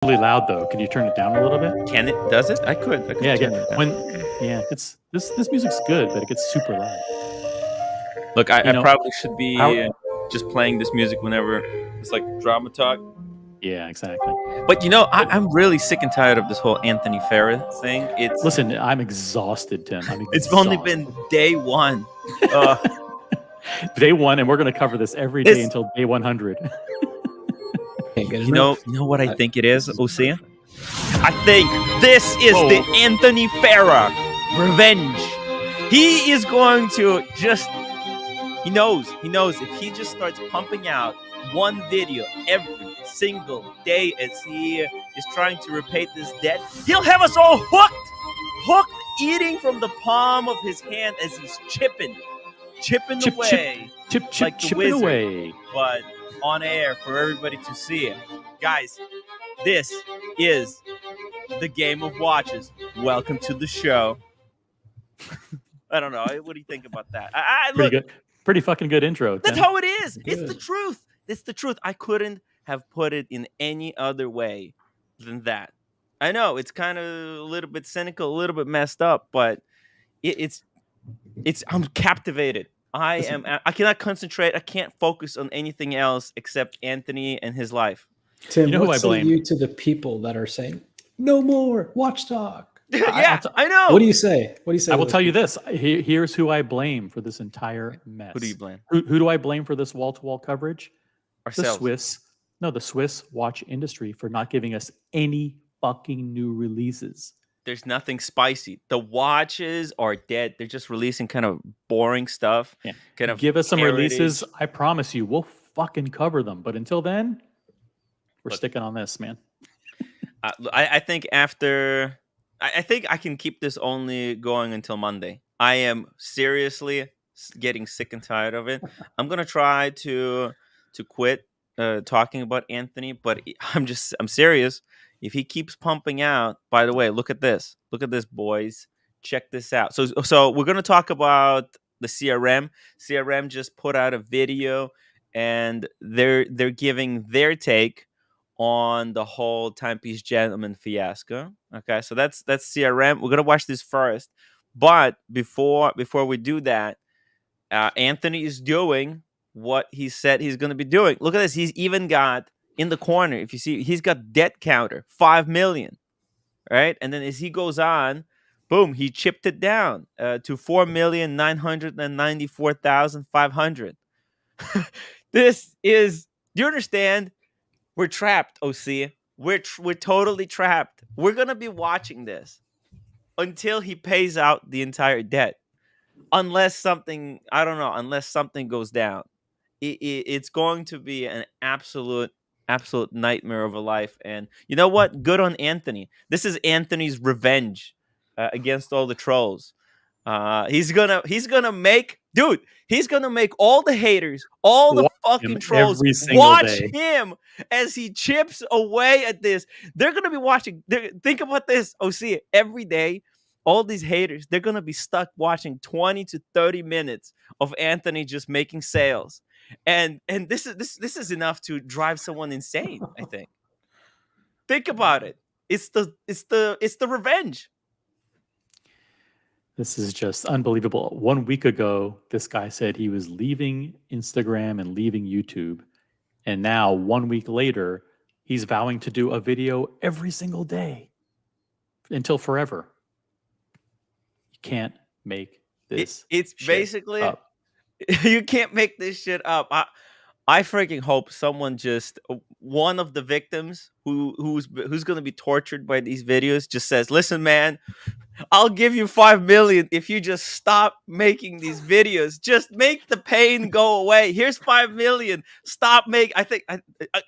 really loud though. Can you turn it down a little bit? Can it? Does it? I could Yeah, turn again, it down. it's this music's good, but it gets super loud. Look, I You know, probably should how? be just playing this music whenever it's like drama talk. Yeah, exactly. But I'm really sick and tired of this whole Anthony Farah thing. Listen, I'm exhausted, Tim. I'm It's exhausted. only been day one. Day one, and we're going to cover this every day until day 100. You know what I think it is, Osea? I think this is the Anthony Farah revenge. He is going to just... He knows if he just starts pumping out one video every single day as he is trying to repay this debt, he'll have us all hooked, eating from the palm of his hand as he's chipping away, like the wizard, away. but on air for everybody to see it. Guys, this is the Game of Watches. Welcome to the show. I don't know. What do you think about that? Pretty good. Pretty fucking good intro. That's how it is. It's the truth. It's the truth. I couldn't have put it in any other way than that. I know it's kind of a little bit cynical, a little bit messed up, but it's I'm captivated. I cannot concentrate. I can't focus on anything else except Anthony and his life. Tim, you know what say you to the people that are saying no more watch talk? Yeah, I know. What do you say? I will tell you this. Here's who I blame for this entire mess. Who do you blame? Who do I blame for this wall-to-wall coverage? Ourselves. The Swiss watch industry for not giving us any fucking new releases. There's nothing spicy. The watches are dead. They're just releasing kind of boring stuff. Yeah. Kind of give us some releases. I promise you, we'll fucking cover them. But until then, we're sticking on this, man. I think after... I think I can keep this only going until Monday. I am seriously getting sick and tired of it. I'm gonna try to quit talking about Anthony, but I'm serious. If he keeps pumping out, by the way, look at this, boys. Check this out. So we're gonna talk about the CRM. CRM just put out a video, and they're giving their take on the whole Timepiece Gentleman fiasco. Okay, so that's CRM. We're gonna watch this first, but before we do that, Anthony is doing what he said he's gonna be doing. Look at this. He's even got in the corner. If you see, he's got debt counter 5 million, right? And then as he goes on, boom, he chipped it down to 4,994,500. This is. Do you understand? We're trapped, OC. We're totally trapped. We're going to be watching this until he pays out the entire debt. Unless something goes down. It's going to be an absolute nightmare of a life. And you know what? Good on Anthony. This is Anthony's revenge against all the trolls. He's gonna make all the haters, all the fucking trolls watch him as he chips away at this. They're gonna be watching. Think about this, OC. Every day, all these haters, they're gonna be stuck watching 20 to 30 minutes of Anthony just making sales, and this is enough to drive someone insane. I think. Think about it. It's the revenge. This is just unbelievable. 1 week ago, this guy said he was leaving Instagram and leaving YouTube. And now 1 week later, he's vowing to do a video every single day until forever. You can't make this It's shit basically up. You can't make this shit up. I freaking hope someone one of the victims who's going to be tortured by these videos just says, "Listen, man, I'll give you 5 million if you just stop making these videos. Just make the pain go away. Here's 5 million. Stop making."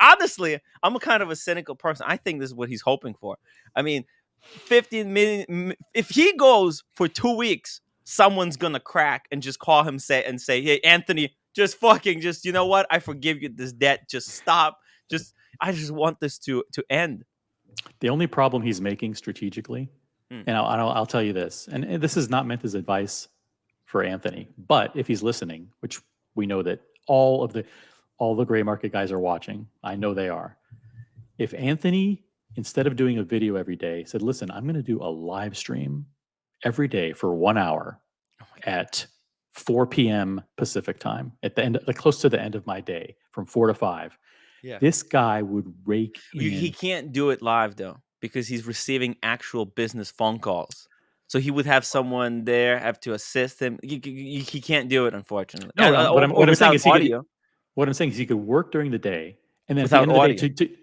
Honestly, I'm a kind of a cynical person. I think this is what he's hoping for. I mean, 15 million. If he goes for 2 weeks, someone's gonna crack and just call him say, "Hey, Anthony, just you know what? I forgive you this debt. Just stop. I just want this to end." The only problem he's making strategically. And I'll tell you this, and this is not meant as advice for Anthony, but if he's listening, which we know that all the gray market guys are watching, I know they are. If Anthony instead of doing a video every day, said, listen, I'm going to do a live stream every day for 1 hour at 4 p.m. Pacific time, at the end, like close to the end of my day, from 4 to 5. Yeah. This guy would rake in. He can't do it live though, because he's receiving actual business phone calls. So he would have someone there have to assist him. He can't do it, unfortunately. No, what I'm saying is audio. What I'm saying is he could work during the day, and then Without at the end audio. of the day,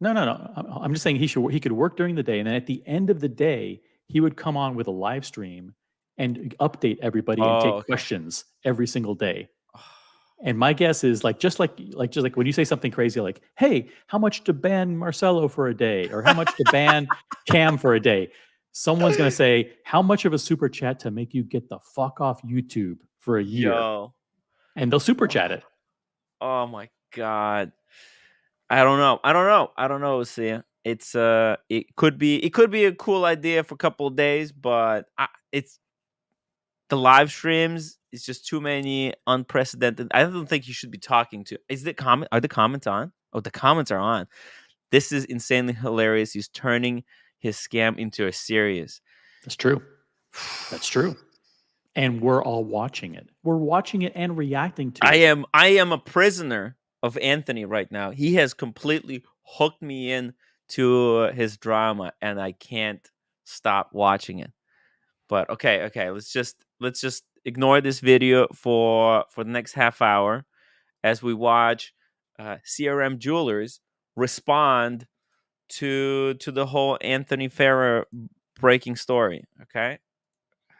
no. I'm just saying he could work during the day, and then at the end of the day, he would come on with a live stream and update everybody and take questions every single day. And my guess is just like when you say something crazy like, "Hey, how much to ban Marcelo for a day?" or "How much to ban Cam for a day?" Someone's gonna say, "How much of a super chat to make you get the fuck off YouTube for a year?" And they'll super chat it. Oh my god. I don't know. See, it's it could be a cool idea for a couple of days, but it's the live streams is just too many unprecedented. I don't think you should be talking to. Is the comment? Are the comments on? Oh, the comments are on. This is insanely hilarious. He's turning his scam into a serious. That's true. That's true. And we're all watching it. We're watching it and reacting to it. I am a prisoner of Anthony right now. He has completely hooked me in to his drama, and I can't stop watching it. But okay, let's just ignore this video for the next half hour as we watch CRM Jewelers respond to the whole Anthony Farah breaking story. Okay,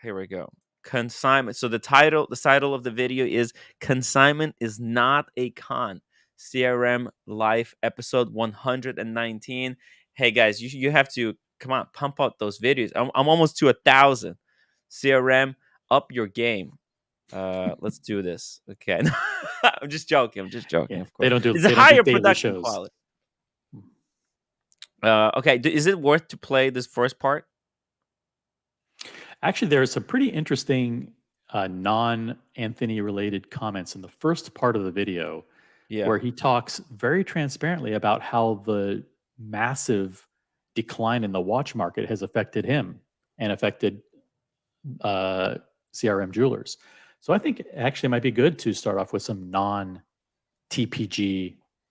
here we go. Consignment. So the title of the video is "Consignment is Not a Con." CRM Life episode 119. Hey guys, you have to come on, pump out those videos. I'm almost to 1,000. CRM, up your game. Let's do this. Okay. I'm just joking. Yeah, of course. they don't do. It's they a don't do higher daily production shows. quality. Okay. Is it worth to play this first part? Actually, there are some pretty interesting non-Anthony related comments in the first part of the video, where he talks very transparently about how the massive decline in the watch market has affected him and affected CRM Jewelers. So I think it actually might be good to start off with some non-TPG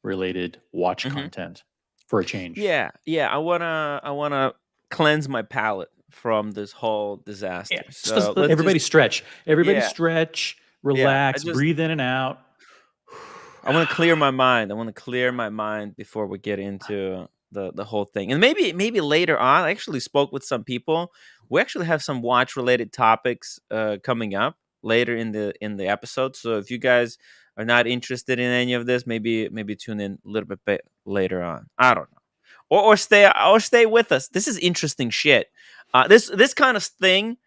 related watch content for a change. Yeah. I wanna cleanse my palate from this whole disaster. Yeah, So everybody stretch. Everybody Yeah. stretch, relax, breathe in and out. I want to clear my mind. Before we get into the whole thing. And maybe later on, I actually spoke with some people. We actually have some watch related topics coming up later in the episode. So if you guys are not interested in any of this, maybe tune in a little bit later on. I don't know. Or stay with us. This is interesting shit. This kind of thing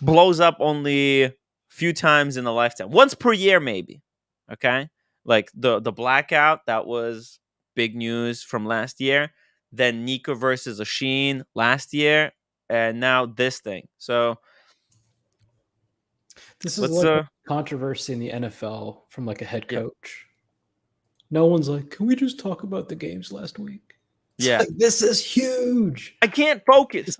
blows up only a few times in a lifetime. Once per year, maybe. Okay? Like the blackout, that was big news from last year. Then Nico versus Oshin last year, and now this thing. So this is like a controversy in the NFL from like a head coach. No one's like, can we just talk about the games last week? It's like, this is huge. I can't focus.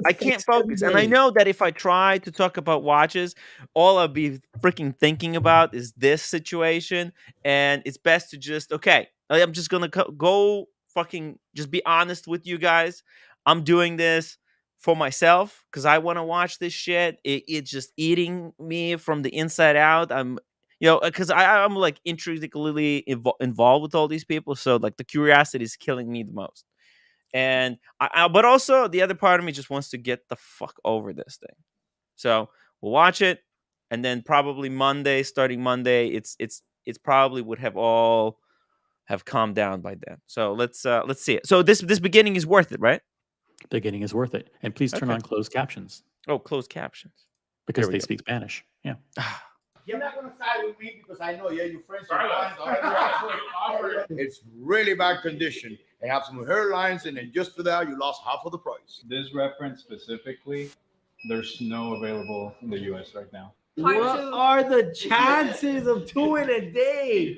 And I know that if I try to talk about watches, all I'll be freaking thinking about is this situation. And it's best to just, I'm just going to go fucking just be honest with you guys. I'm doing this for myself because I want to watch this shit. It's just eating me from the inside out. Because I'm like intrinsically involved with all these people. So like the curiosity is killing me the most. And but also the other part of me just wants to get the fuck over this thing. So we'll watch it, and then probably starting Monday, it's probably would have all have calmed down by then. So let's see it. So this beginning is worth it, right? Beginning is worth it, and please turn on closed captions. Oh, closed captions because they speak Spanish. Yeah. You're not gonna side with me because I know your friends are it's really bad condition. They have some hairlines, and then just for that, you lost half of the price. This reference specifically, there's no available in the US right now. What are the chances of 2 in a day?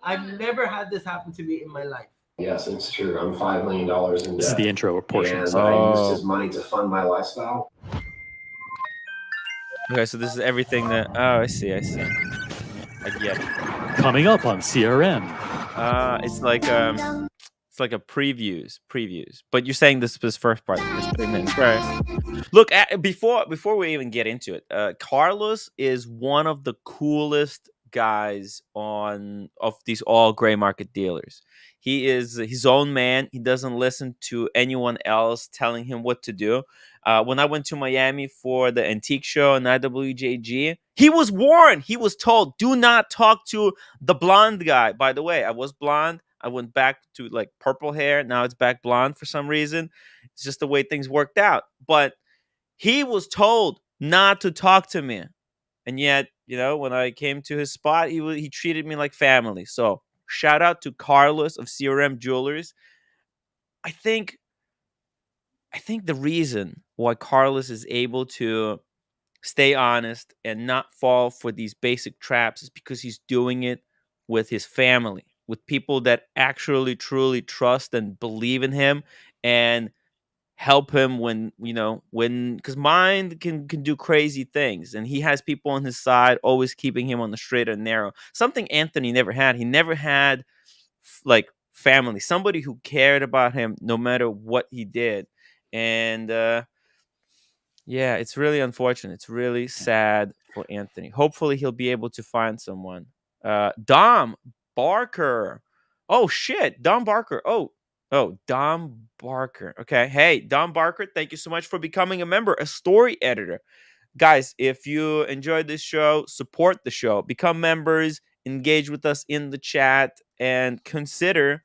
I've never had this happen to me in my life. Yes, it's true. I'm $5 million in This is the debt, intro portion. and So I used his money to fund my lifestyle. Okay, so this is everything that. Oh, I see. I get it. coming up on CRM. It's like a previews. But you're saying this first part, this 3 minutes, right? Look, before we even get into it, Carlos is one of the coolest guys of these all gray market dealers. He is his own man. He doesn't listen to anyone else telling him what to do. When I went to Miami for the antique show and IWJG, he was warned. He was told, "Do not talk to the blonde guy." By the way, I was blonde. I went back to like purple hair. Now it's back blonde for some reason. It's just the way things worked out. But he was told not to talk to me. And yet, when I came to his spot, he treated me like family. So shout out to Carlos of CRM Jewelers. I think the reason why Carlos is able to stay honest and not fall for these basic traps is because he's doing it with his family, with people that actually truly trust and believe in him and help him when because mind can do crazy things, and he has people on his side always keeping him on the straight and narrow, something Anthony never had. He never had like family, somebody who cared about him no matter what he did. And yeah, it's really unfortunate. It's really sad for Anthony. Hopefully he'll be able to find someone. Dom Barker. Oh shit, Dom Barker. Oh, Dom Barker. Okay. Hey, Dom Barker, thank you so much for becoming a member, a story editor. Guys, if you enjoyed this show, support the show, become members, engage with us in the chat, and consider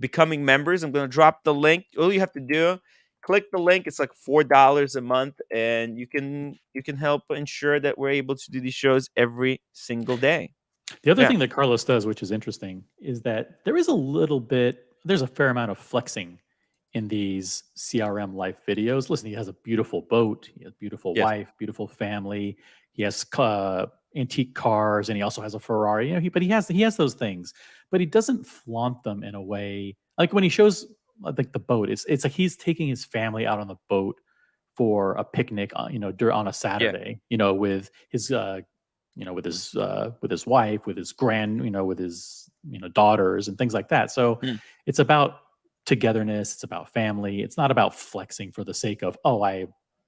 becoming members. I'm going to drop the link. All you have to do, click the link. It's like $4 a month, and you can help ensure that we're able to do these shows every single day. The other Yeah. thing that Carlos does, which is interesting, is that there's a fair amount of flexing in these CRM life videos. Listen, he has a beautiful boat, he has a beautiful Yes. wife, beautiful family. He has antique cars, and he also has a Ferrari. But he has those things, but he doesn't flaunt them in a way like when he shows like the boat. It's like he's taking his family out on the boat for a picnic, on a Saturday, with his with his wife, with his with his daughters and things like that. So it's about togetherness. It's about family. It's not about flexing for the sake of, oh, I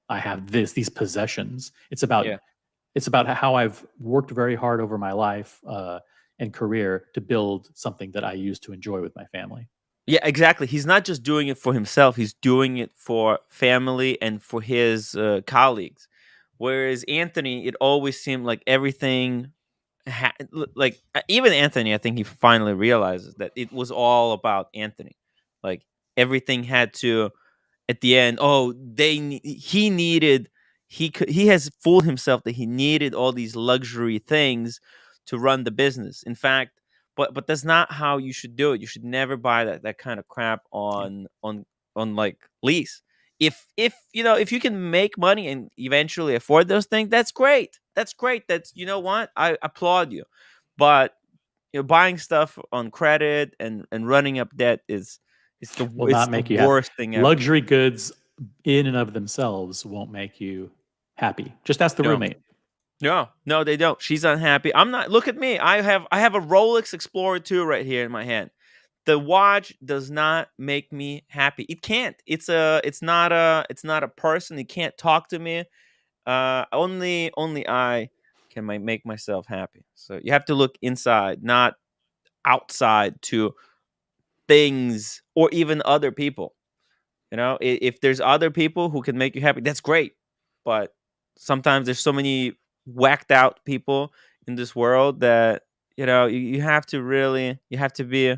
have these possessions. It's about how I've worked very hard over my life and career to build something that I use to enjoy with my family. Yeah, exactly. He's not just doing it for himself. He's doing it for family and for his colleagues. Whereas Anthony, it always seemed like everything even Anthony, I think he finally realizes that it was all about Anthony. Like everything had to, at the end, he has fooled himself that he needed all these luxury things to run the business. In fact, but that's not how you should do it. You should never buy that kind of crap on like lease. If you can make money and eventually afford those things, that's great. That's what, I applaud you. But buying stuff on credit and running up debt Will not make you worst happy. thing ever. Luxury goods in and of themselves won't make you happy. Just ask the roommate. No, they don't. She's unhappy. I'm not. Look at me. I have a Rolex Explorer 2 right here in my hand. The watch does not make me happy. It can't. It's not a person. It can't talk to me. Only I can make myself happy. So you have to look inside, not outside to things or even other people. If there's other people who can make you happy, that's great. But sometimes there's so many whacked out people in this world that you have to be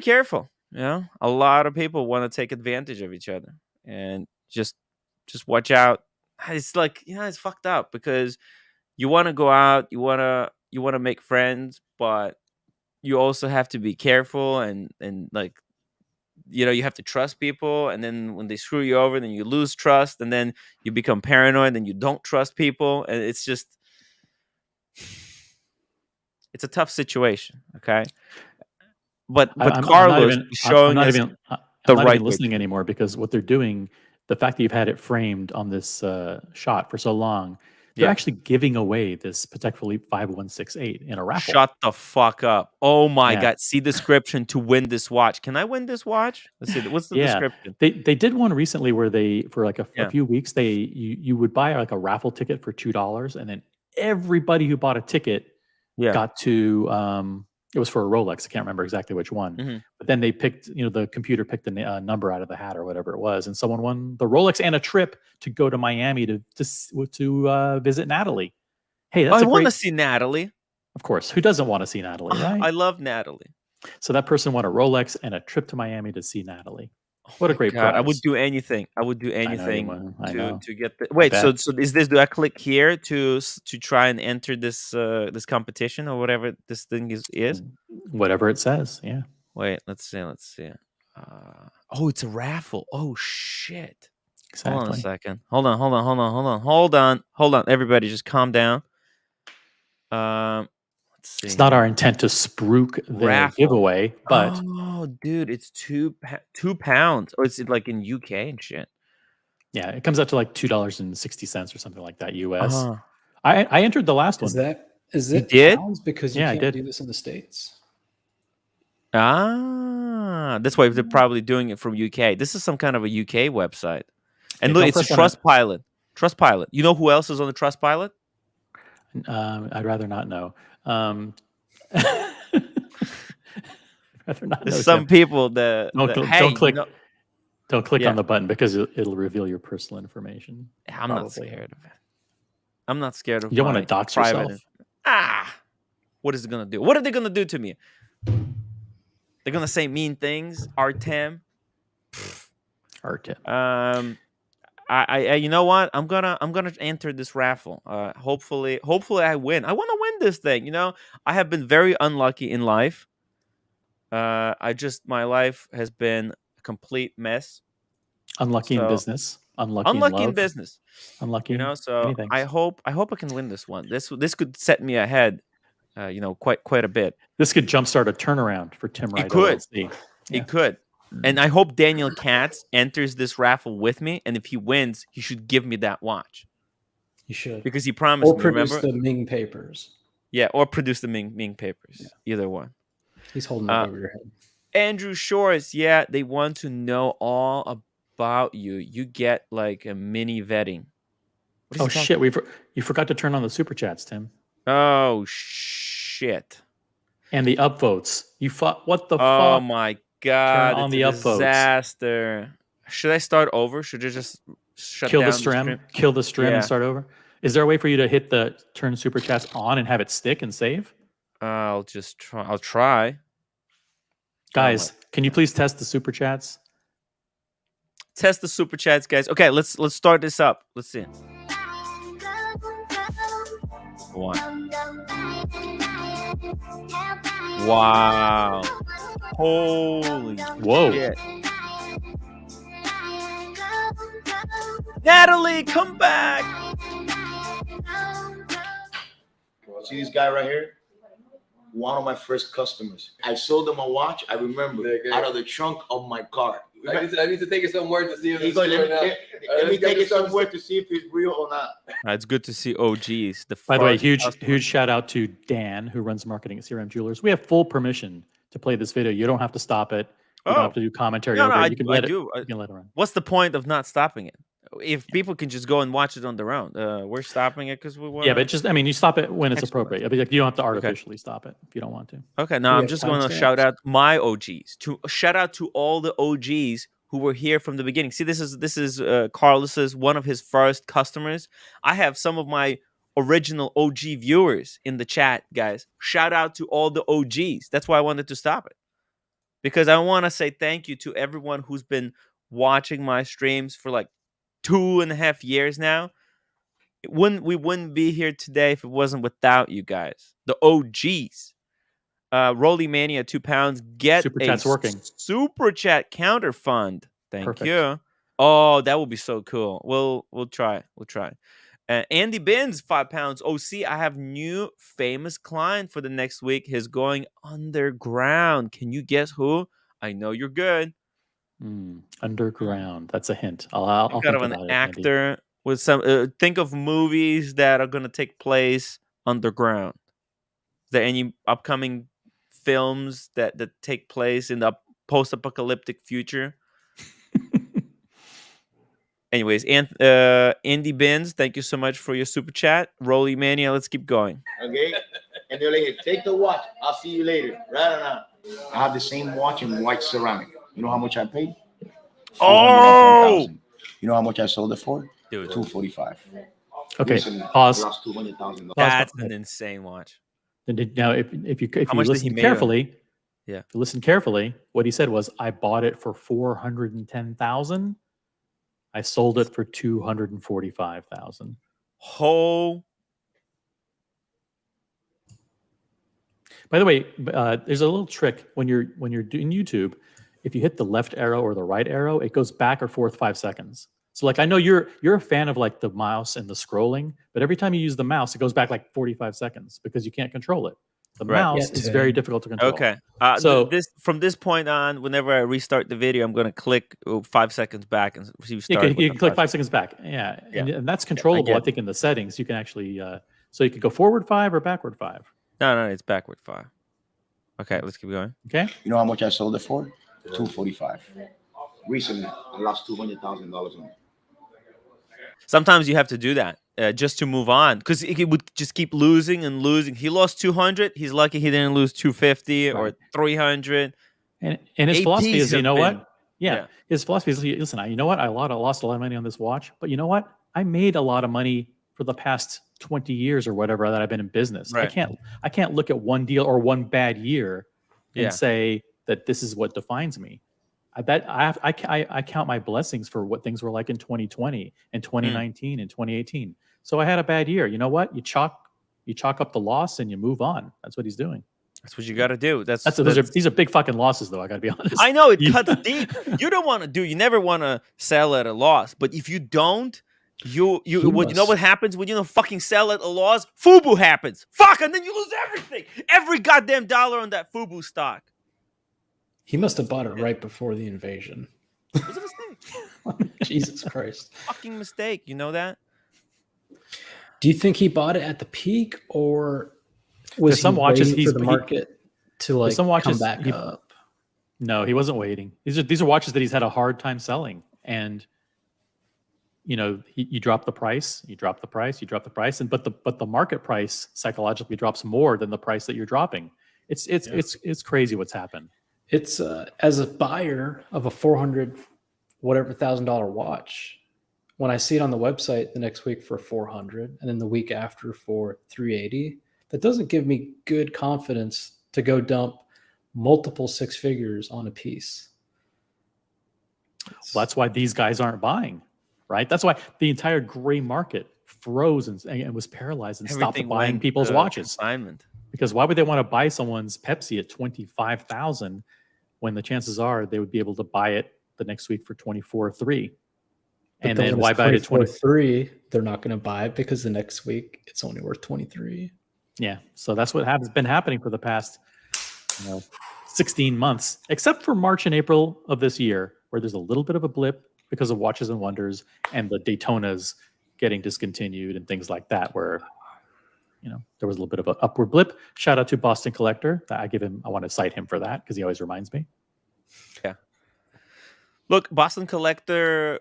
careful. A lot of people want to take advantage of each other, and just watch out. It's like it's fucked up because you want to go out, you want to make friends, but you also have to be careful and like you have to trust people, and then when they screw you over, then you lose trust, and then you become paranoid, and you don't trust people, and it's a tough situation. Okay. but I'm not Carlos even. is showing I'm us not the even right way. listening anymore because what they're doing, the fact that you've had it framed on this shot for so long, they're Yeah. actually giving away this Patek Philippe 5168 in a raffle. Shut the fuck up. Oh my Yeah. God. See description to win this watch. Can I win this watch? Let's see. What's the Yeah, description? they did one recently where they for like a Yeah. few weeks you would buy like a raffle ticket for $2 and then everybody who bought a ticket Yeah. got to it was for a Rolex. I can't remember exactly which one, Mhm. but then they picked the computer picked a number out of the hat or whatever it was, and someone won the Rolex and a trip to go to Miami to visit Natalie. Hey, that's I a want to great. see Natalie. Of course, who doesn't want to see Natalie, right? I love Natalie. So that person won a Rolex and a trip to Miami to see Natalie. What a My great God, I would prize. do anything. I would do I know you anything would. I know. to get the. Wait, so bet. is this? Do I click here to try and enter this this competition or whatever this thing is? Whatever it says, yeah. Wait, let's see. Oh, it's a raffle. Oh shit. Hold on a Exactly. second. Hold on. Everybody, just calm down. Let's see. It's not here. our intent to spruik the Raffle. giveaway, but Oh, dude, it's £2. Or is it like in UK and shit? yeah, it comes out to like $2.60 or something like that US. Uh, I entered the last Is one. is You it did? pounds because you Yeah, I can't did. do this in the States? that's why they're probably doing it from UK. This is some kind of a UK website. And Hey, look, don't it's a press on Trustpilot. Trustpilot. You know who else is on the Trustpilot? I'd rather not know. I'd rather not know. There's some Tim. people that Don't click. you know- Don't click Yeah. on the button because it'll reveal your personal information. I'm not probably. scared of it. I'm not scared of You don't want my to dox private yourself. What is it gonna do? What are they gonna do to me? They're gonna say mean things. Artem. Art. I you know what? I'm gonna enter this raffle. Hopefully I win. I want to win this thing. You know, I have been very unlucky in life. My life has been a complete mess. Unlucky in So- business. Unlucky in Unlucky in love. business. Unlucky. You know, so many things. I hope I can win this one. This could set me ahead. Quite a bit. This could jumpstart a turnaround for Tim Wright could. LLC. Yeah. It could. And I hope Daniel Katz enters this raffle with me. And if he wins, he should give me that watch You should. because he promised Or me. produce Remember? the Ming papers. Yeah, or produce the Ming papers. Yeah. Either one. He's holding it over your head. Andrew Shores, yeah, they want to know all about you. You get like a mini vetting. What is Oh he talking- shit! You forgot to turn on the super chats, Tim, Oh shit! and the upvotes. You fought. What the Oh fuck? my god! on It's the a upvotes. disaster. Should I start over? Should I just shut Kill down the stream. stream? Kill the stream Yeah. and start over. Is there a way for you to hit the turn super chats on and have it stick and save? I'll just try. I'll try. Guys, can you please test the super chats? Test the super chats, guys. Okay, let's start this up. Let's see. One. Wow. Holy Whoa! shit. Natalie, come back. See this guy right here? One of my first customers. I sold them a watch. I remember Okay. out of the trunk of my car. I need to take it somewhere to see if He it's goes, true or not. let me let's get take it this somewhere to see if it's real or not. It's good to see OGs. By the way, first huge customers. shout out to Dan who runs marketing at CRM Jewelers. We have full permission to play this video. You don't have to stop it. You don't have to do commentary No, over no, it. I You can do- let I it. do. You can let it run. What's the point of not stopping it? If people can just go and watch it on their own, we're stopping it because we want. Yeah, but just you stop it when it's Excellent. appropriate. I mean, like, you don't have to artificially stop it if you don't want to. Okay, now We I'm have just going to timestamps. shout out my OGs. Shout out to all the OGs who were here from the beginning. See, this is Carlos's one of his first customers. I have some of my original OG viewers in the chat, guys. Shout out to all the OGs. That's why I wanted to stop it, because I want to say thank you to everyone who's been watching my streams for like 2.5 years now. We wouldn't be here today if it wasn't without you guys, the OGs. Rolly Mania, £2. Get Super a chat's working. super chat counter fund. Thank Perfect. you. Oh, that would be so cool. We'll try. Andy Binns, 5 pounds. OC, I have new famous client for the next week. He's going underground. Can you guess who? I know you're good. Underground. That's a hint. I'll Kind think of an about it, Andy. actor with some. Think of movies that are going to take place underground. Is there any upcoming films that take place in the post-apocalyptic future? Anyways, Andy Binns, thank you so much for your super chat. Rolly Mania, let's keep going. Okay. And they're like, take the watch. I'll see you later. Right or not? I have the same watch in white ceramic. You know how much I paid? Oh! $410,000. You know how much I sold it for? Dude, $245. Okay, Recently, pause. I lost $200,000. that's an insane watch. Now, if you How much did he listen make on it? carefully, Yeah. if you listen carefully, what he said was, I bought it for $410,000. I sold it for $245,000. Oh, By the way, there's a little trick when you're doing YouTube. If you hit the left arrow or the right arrow, it goes back or forth 5 seconds. So like I know you're a fan of like the mouse and the scrolling, but every time you use the mouse, it goes back like 45 seconds because you can't control it. The Right. mouse is very difficult to control. okay. So- From this point on, whenever I restart the video, I'm going to click 5 seconds back and restart. You can click 5 seconds back. Yeah. And that's controllable, get I think, in the settings. You can actually, so you could go forward 5 or backward 5. No, it's backward 5. Okay, let's keep going. Okay. You know how much I sold it for? $245. Recently, I lost $200,000 on it. Sometimes you have to do that just to move on because he would just keep losing and losing. He lost 200. He's lucky he didn't lose 250 or 300. And his philosophy APs is, you have know been- what? Yeah. His philosophy is, listen, you know what? I lost a lot of money on this watch, but you know what? I made a lot of money for the past 20 years or whatever that I've been in business. Right. I can't look at one deal or one bad year and Yeah. say that this is what defines me. I count my blessings for what things were like in 2020 and 2019 and 2018. So I had a bad year. You know what? You chalk up the loss and you move on. That's what he's doing. That's what you got to do. These are big fucking losses, though. I got to be honest. I know it You- cuts deep. You don't want to you never want to sell at a loss. But if you don't, you know what happens when you don't fucking sell at a loss? FUBU happens. Fuck, and then you lose everything. Every goddamn dollar on that FUBU stock. He must have bought it right before the invasion. It was a mistake. Jesus Christ. Fucking mistake. You know that? Do you think he bought it at the peak, or was There's some he watches waiting for the market to like some watches come back up? No, he wasn't waiting. These are watches that he's had a hard time selling, and you know, you drop the price, you drop the price, you drop the price, but the market price psychologically drops more than the price that you're dropping. It's crazy what's happened. It's as a buyer of a $400,000 watch, when I see it on the website the next week for 400 and then the week after for 380, that doesn't give me good confidence to go dump multiple 6 figures on a piece. Well, that's why these guys aren't buying, right? That's why the entire gray market froze and was paralyzed and stopped buying went, people's watches. Consignment. Because why would they want to buy someone's Pepsi at 25,000 when the chances are they would be able to buy it the next week for 24,300? And then why buy it at 23? They're not going to buy it because the next week it's only worth 23. Yeah, so that's what has been happening for the past 16 months, except for March and April of this year, where there's a little bit of a blip because of Watches and Wonders and the Daytonas getting discontinued and things like that, where there was a little bit of an upward blip. Shout out to Boston Collector. I want to cite him for that because he always reminds me. Yeah. Look, Boston Collector,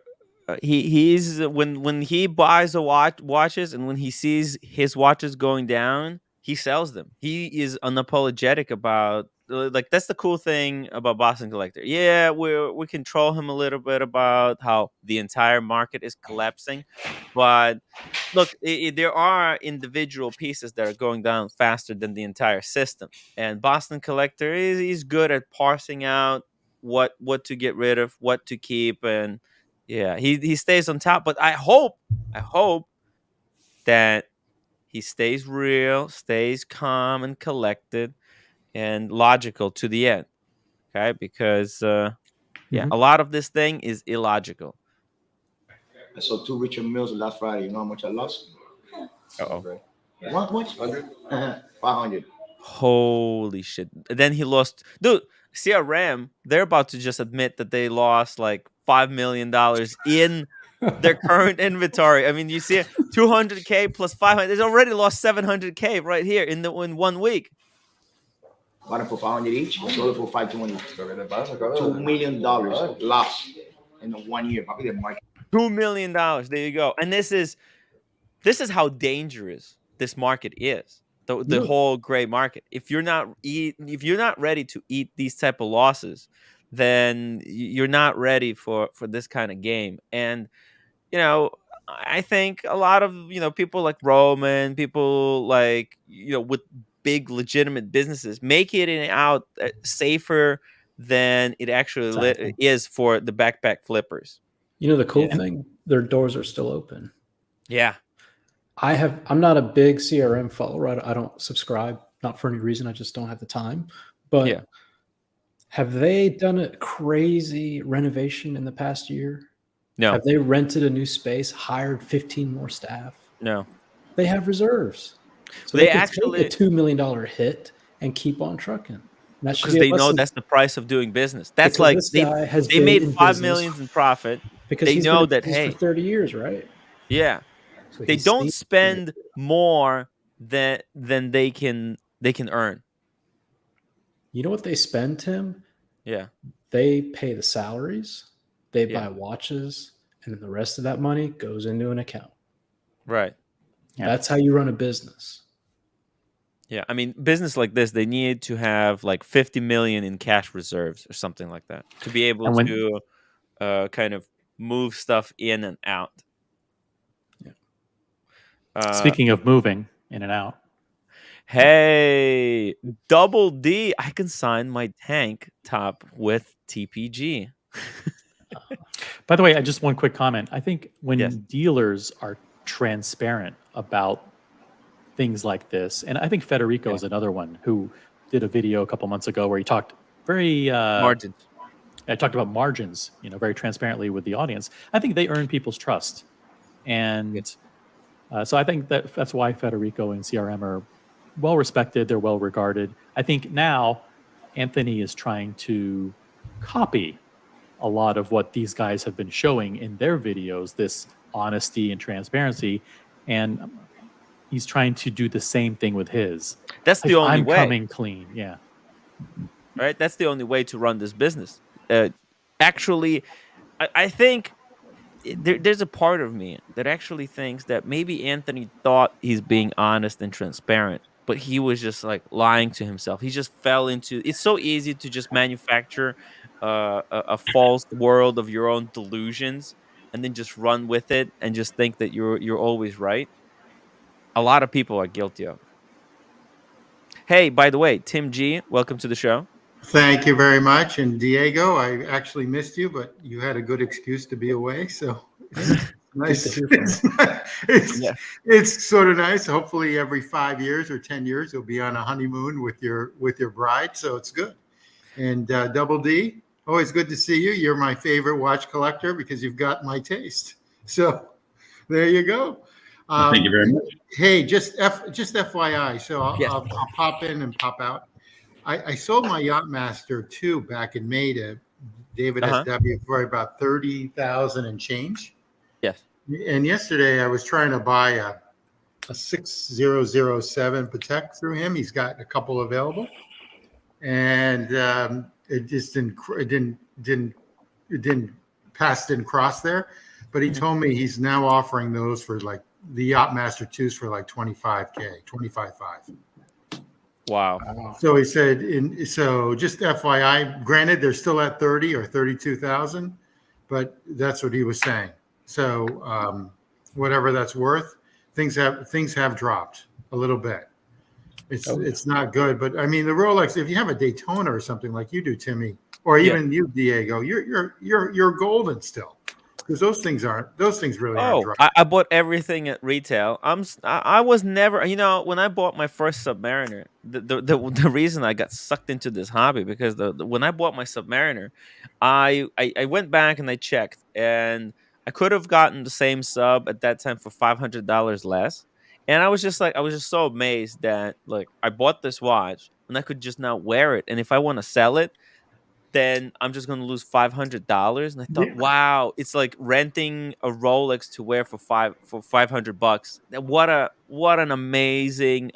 he's when he buys watches and when he sees his watches going down, he sells them. He is unapologetic about that's the cool thing about Boston Collector. Yeah, we can troll him a little bit about how the entire market is collapsing, but look, there are individual pieces that are going down faster than the entire system. And Boston Collector is good at parsing out what to get rid of, what to keep, and yeah, he stays on top. But I hope that he stays real, stays calm and collected and logical to the end. Okay, because a lot of this thing is illogical. I sold 2 Richard Mills last Friday. You know how much I lost? Uh-oh. How much? 100? 500. Holy shit. Then he lost. Dude, CRM, they're about to just admit that they lost like $5 million in their current inventory. I mean, you see it, 200K plus 500. They already lost 700K right here in 1 week. Bought it for 500 each. Sold it for 520. $2 $2 million lost in 1 year. Probably the market. $2 million. There you go. And this is how dangerous this market is. The You know, whole gray market. If you're not ready to eat these type of losses, then you're not ready for this kind of game. And you know, I think a lot of people like Roman, people like with big legitimate businesses, make it out safer than it actually Exactly. is for the backpack flippers. You know, the cool Yeah. thing, their doors are still open. Yeah. I'm not a big CRM follower. I don't subscribe, not for any reason. I just don't have the time. But Yeah. have they done a crazy renovation in the past year? No. Have they rented a new space, hired 15 more staff? No. They have reserves. So They they can actually- take a $2 million hit and keep on trucking. And that should Because be a they know lesson, that's the price of doing business. That's because like this guy has they been made in $5 business million in profit. because They he's know been in that, business hey, for 30 years, right? yeah, So they he's don't seen- spend more than they can earn. You know what they spend, Tim? Yeah. They pay the salaries, they Yeah. buy watches, and then the rest of that money goes into an account. Right. Yeah. That's how you run a business. Yeah. I mean, business like this, they need to have like 50 million in cash reserves or something like that to be able And when- to kind of move stuff in and out. Yeah. Speaking of moving in and out, Hey, Double D, I can sign my tank top with TPG. by the way, I just one quick comment. I think when Yes. dealers are transparent about things like this, and I think Federico is another one who did a video a couple months ago where he talked very Margins. I talked about margins, very transparently with the audience. I think they earn people's trust, and so I think that's why Federico and CRM are well respected. They're well regarded. I think now Anthony is trying to copy a lot of what these guys have been showing in their videos, this honesty and transparency, and he's trying to do the same thing with his. That's the Like, only I'm way. coming clean. Yeah. Right? That's the only way to run this business. Actually, I think there's a part of me that actually thinks that maybe Anthony thought he's being honest and transparent, but he was just like lying to himself. He just fell into. It's so easy to just manufacture a false world of your own delusions and then just run with it and just think that you're always right. A lot of people are guilty of. Hey, by the way, Tim G, welcome to the show. Thank you very much. And Diego, I actually missed you, but you had a good excuse to be away. So it's nice. to hear from It's, Yeah. it's sort of nice. Hopefully every 5 years or 10 years, you'll be on a honeymoon with your bride. So it's good. And Double D, always good to see you. You're my favorite watch collector because you've got my taste. So there you go. Thank you very much. Hey, just FYI. So I'll, Yes. I'll pop in and pop out. I sold my Yachtmaster 2 back in May to David SW for about 30,000 and change. Yes. And yesterday I was trying to buy a 6007 Patek through him. He's got a couple available, and it just didn't pass, didn't cross there. But he told me he's now offering those for like the Yachtmaster 2s for like 25K, 25.5. Wow. So he said, so just FYI, granted, they're still at 30 or 32,000, but that's what he was saying. So whatever that's worth, things have dropped a little bit. It's not good, but I mean the Rolex. If you have a Daytona or something like you do, Timmy, or even you, Diego, you're golden still. Because those things really aren't dropping. I bought everything at retail. I was never, when I bought my first Submariner, the reason I got sucked into this hobby because when I bought my Submariner, I went back and I checked, and I could have gotten the same sub at that time for $500 less, And I was just so amazed that like I bought this watch and I could just now wear it. And if I want to sell it, then I'm just gonna lose $500. And I thought, Yeah. wow, it's like renting a Rolex to wear for $500. What an amazing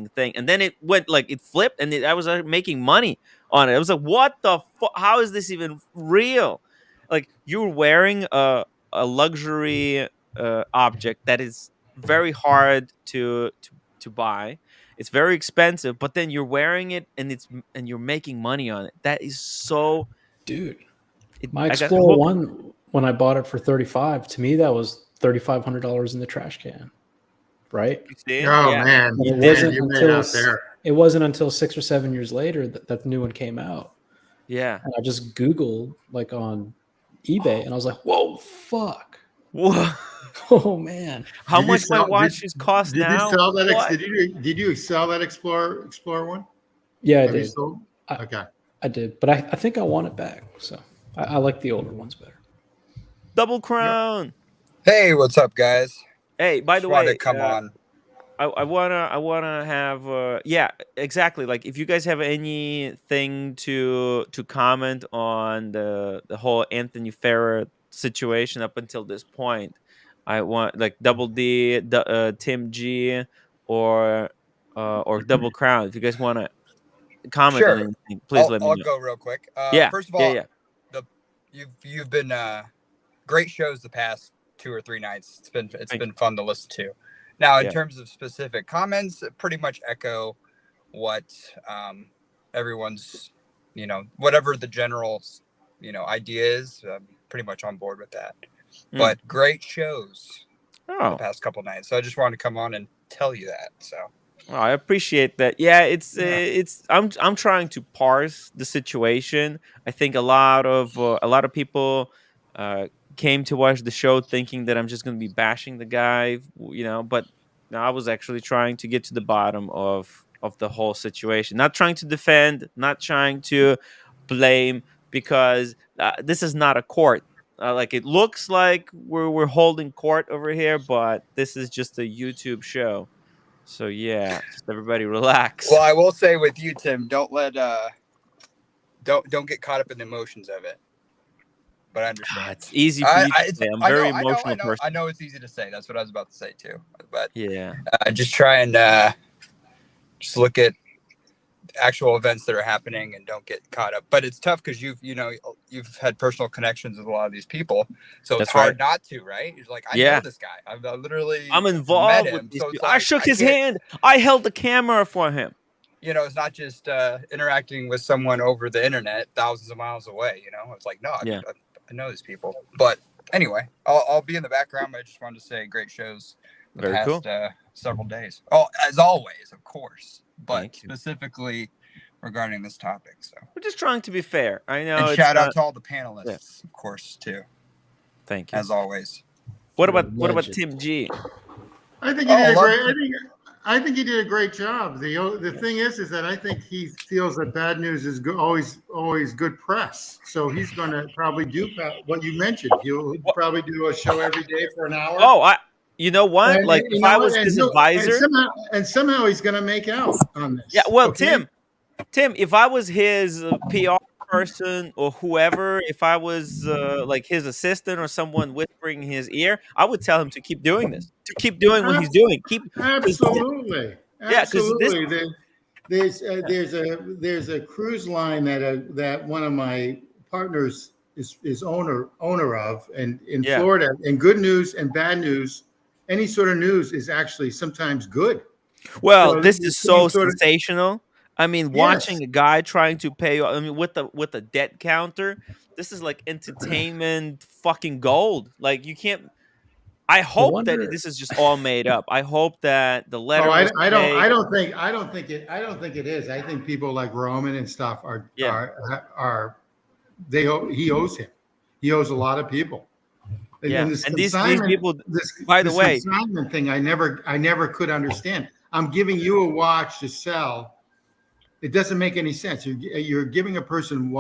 thing. And then it went like it flipped, and I was making money on it. I was like, what the how is this even real? Like you're wearing a luxury object that is very hard to buy. It's very expensive, but then you're wearing it and you're making money on it. That is so. Dude, my I Explorer hope. One, when I bought it for 35, to me that was $3,500 in the trash can, right? You see? Oh Yeah. man, And it man, wasn't you made until out there. it wasn't until 6 or 7 years later that the new one came out. Yeah. And I just Googled like on eBay, and I was like, "Whoa, fuck! Whoa. Oh man!" How Did you much my sell- watches cost Did now? you sell that? What? Did you sell that Explorer one? Yeah, I Have you did. sold? I- Okay. I did, but I think I want it back. So I like the older ones better. Double Crown. Hey, what's up, guys? Hey, by Just the wanted way, to come on. I wanna have yeah, exactly. Like if you guys have anything to comment on the whole Anthony Ferrer situation up until this point, I want like Double D, Tim G, or Double Crown. If you guys want to comment on Sure, anything, please let me I'll know. go real quick. Yeah, First of yeah, all, yeah. the you've been great shows the past 2 or 3 nights. It's Thank been fun to listen to. Now, in Yeah. terms of specific comments, pretty much echo what everyone's, whatever the general, idea is. I'm pretty much on board with that. Mm. But great shows the Oh, past couple nights. So I just wanted to come on and tell you that. So. oh, I appreciate that. Yeah, it's I'm trying to parse the situation. I think a lot of people came to watch the show thinking that I'm just going to be bashing the guy, but no, I was actually trying to get to the bottom of the whole situation. Not trying to defend, not trying to blame, because this is not a court. Like it looks like we're holding court over here, but this is just a YouTube show. So yeah, just everybody relax. Well, I will say with you, Tim, don't get caught up in the emotions of it. But I understand. It's easy for you to say. I'm a very emotional person. I know it's easy to say. That's what I was about to say too. But Yeah. Just try and just look at actual events that are happening and don't get caught up. But it's tough because you've had personal connections with a lot of these people, so That's it's hard right. not to, right? It's like I Yeah. know this guy. I'm literally I'm involved met with him, these so it's people. I like, shook I his can't- hand. I held the camera for him. It's not just interacting with someone over the internet thousands of miles away. It's like, no, Yeah. I know these people. But anyway, I'll be in the background. I just wanted to say great shows the Very past cool. several days. Oh, as always, of course, but Thank you. specifically regarding this topic. So, We're just trying to be fair. I know. and it's shout out not- to all the panelists, of course, too, Thank you. as always. What You're about a legend. Tim G? I think he did a love great. it. I think he did a great job. The thing is that I think he feels that bad news is always good press. So he's going to probably do what you mentioned. He'll probably do a show every day for an hour. Oh, you know what? And- Like and you if know I what? was And his he'll- advisor. and somehow he's going to make out on this. Yeah, well, okay? Tim, if I was his PR person or whoever, if I was like his assistant or someone whispering in his ear, I would tell him to keep doing this, to keep doing what he's doing. Absolutely. Yeah, 'cause this- Absolutely. There's a cruise line that one of my partners is owner of, and in Yeah. Florida. And good news and bad news, any sort of news is actually sometimes good. Well, So this this is so sort of- sensational. I mean, watching a guy trying to pay. I mean, with the debt counter, this is like entertainment fucking gold. Like you can't. I hope that wonder- this is just all made up. I hope that the letter. Oh, I was don't fake. think it is. I think people like Roman and stuff he owes him. He owes a lot of people. Yeah, this and these consignment- people. this, by the this way- consignment thing, I never could understand. I'm giving you a watch to sell. It doesn't make any sense. You're giving a person.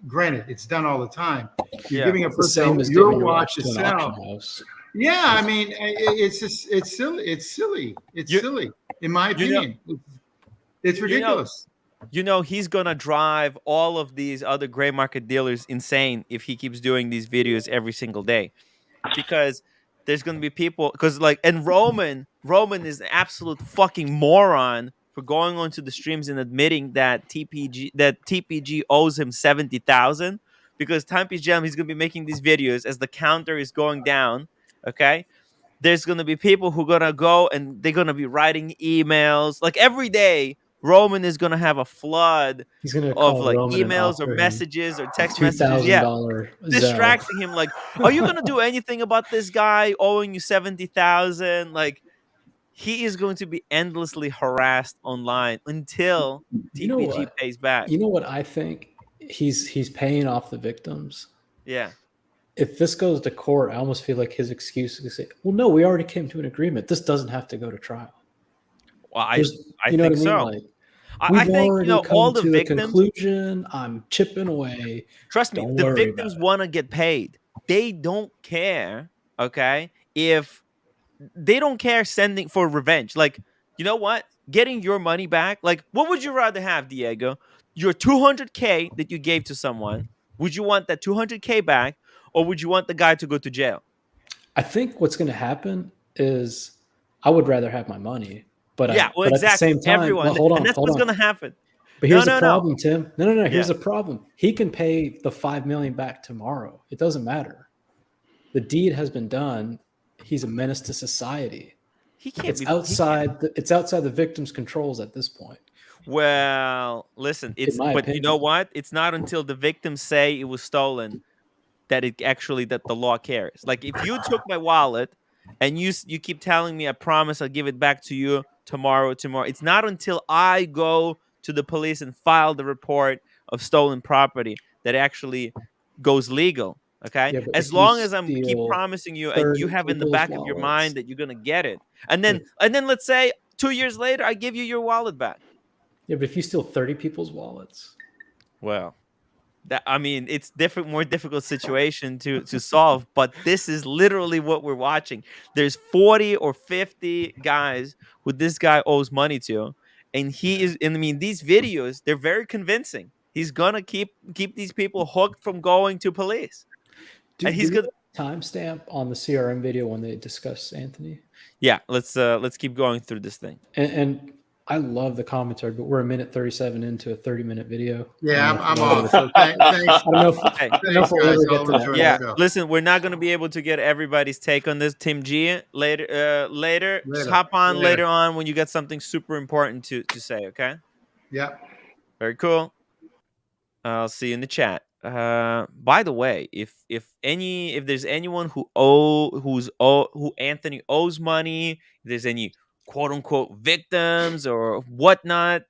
granted, it's done all the time. You're Yeah. giving a It's the same person as your giving your watch to to an sell. auction house. Yeah, I mean, it's just it's silly. It's silly. It's You- silly, in my you know- opinion. It's ridiculous. He's gonna drive all of these other gray market dealers insane if he keeps doing these videos every single day, because there's gonna be people and Roman is an absolute fucking moron for going onto the streams and admitting that TPG owes him 70,000, because time PGM he's gonna be making these videos as the counter is going down. Okay, there's gonna be people who are gonna go and they're gonna be writing emails like every day. Roman is gonna have a flood He's gonna of call like Roman and emails or offer him messages or text messages. $2,000 Yeah, Zelle. distracting him. Like, are you gonna do anything about this guy owing you 70,000? Like, he is going to be endlessly harassed online until You know TPG what? pays back. You know what I think? He's paying off the victims. Yeah. If this goes to court, I almost feel like his excuse is to say, "Well, no, we already came to an agreement. This doesn't have to go to trial." Well, I You know think what I mean? so. Like, I we've think already all come the to a victims. conclusion. I'm chipping away. Trust me, Don't the worry victims about it. want to get paid. They don't care. Okay, if they don't care sending for revenge. Like, you know what? Getting your money back. Like, what would you rather have, Diego? Your 200K that you gave to someone. Would you want that 200K back, or would you want the guy to go to jail? I think what's going to happen is I would rather have my money, but Yeah, well, but at the exactly. same time, Everyone, well, hold on, and that's hold what's on. going to happen. But No, here's no, the no. problem, Tim. No. Here's Yeah. the problem. He can pay the $5 million back tomorrow. It doesn't matter. The deed has been done. He's a menace to society. He can't It's be. He can't. outside the victim's controls at this point. Well, listen, my but you know opinion. what? It's not until the victims say it was stolen that the law cares. Like, if you took my wallet and you keep telling me I promise I'll give it back to you tomorrow. It's not until I go to the police and file the report of stolen property that actually goes legal. Okay, Yeah, but as if you long as I'm keep steal promising you and you 30 have in the people's back of your wallets, mind that you're gonna get it, and then let's say 2 years later I give you your wallet back. yeah, but if you steal 30 people's wallets, Well, it's more difficult situation to solve, but this is literally what we're watching. There's 40 or 50 guys who this guy owes money to, and these videos, they're very convincing. He's gonna keep these people hooked from going to police. And he's gonna timestamp on the CRM video when they discuss Anthony. Yeah, let's keep going through this thing. And I love the commentary, but we're a minute 37 into a 30-minute video. Yeah, I'm off. So thanks. I don't know if, Hey, I don't know if we'll guys. ever get I'll to that. enjoy the Yeah, show. listen, we're not going to be able to get everybody's take on this. Tim G, later. Just hop on later on when you got something super important to say, okay? Yeah. Very cool. I'll see you in the chat. By the way, if there's anyone who Anthony owes money, if there's any quote unquote victims or whatnot,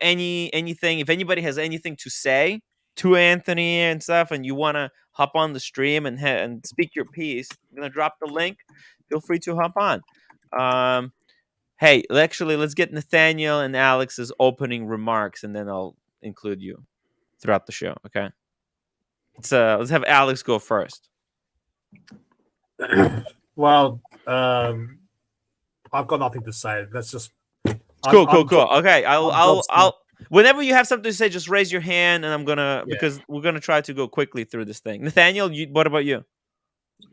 anything, if anybody has anything to say to Anthony and stuff, and you want to hop on the stream and speak your piece, I'm gonna drop the link. Feel free to hop on. Hey, let's get Nathaniel and Alex's opening remarks, and then I'll include you throughout the show. Okay. Let's have Alex go first. Well, I've got nothing to say. That's just Cool. Okay, I'll. Whenever you have something to say, just raise your hand, and I'm gonna because we're gonna try to go quickly through this thing. Nathaniel, what about you?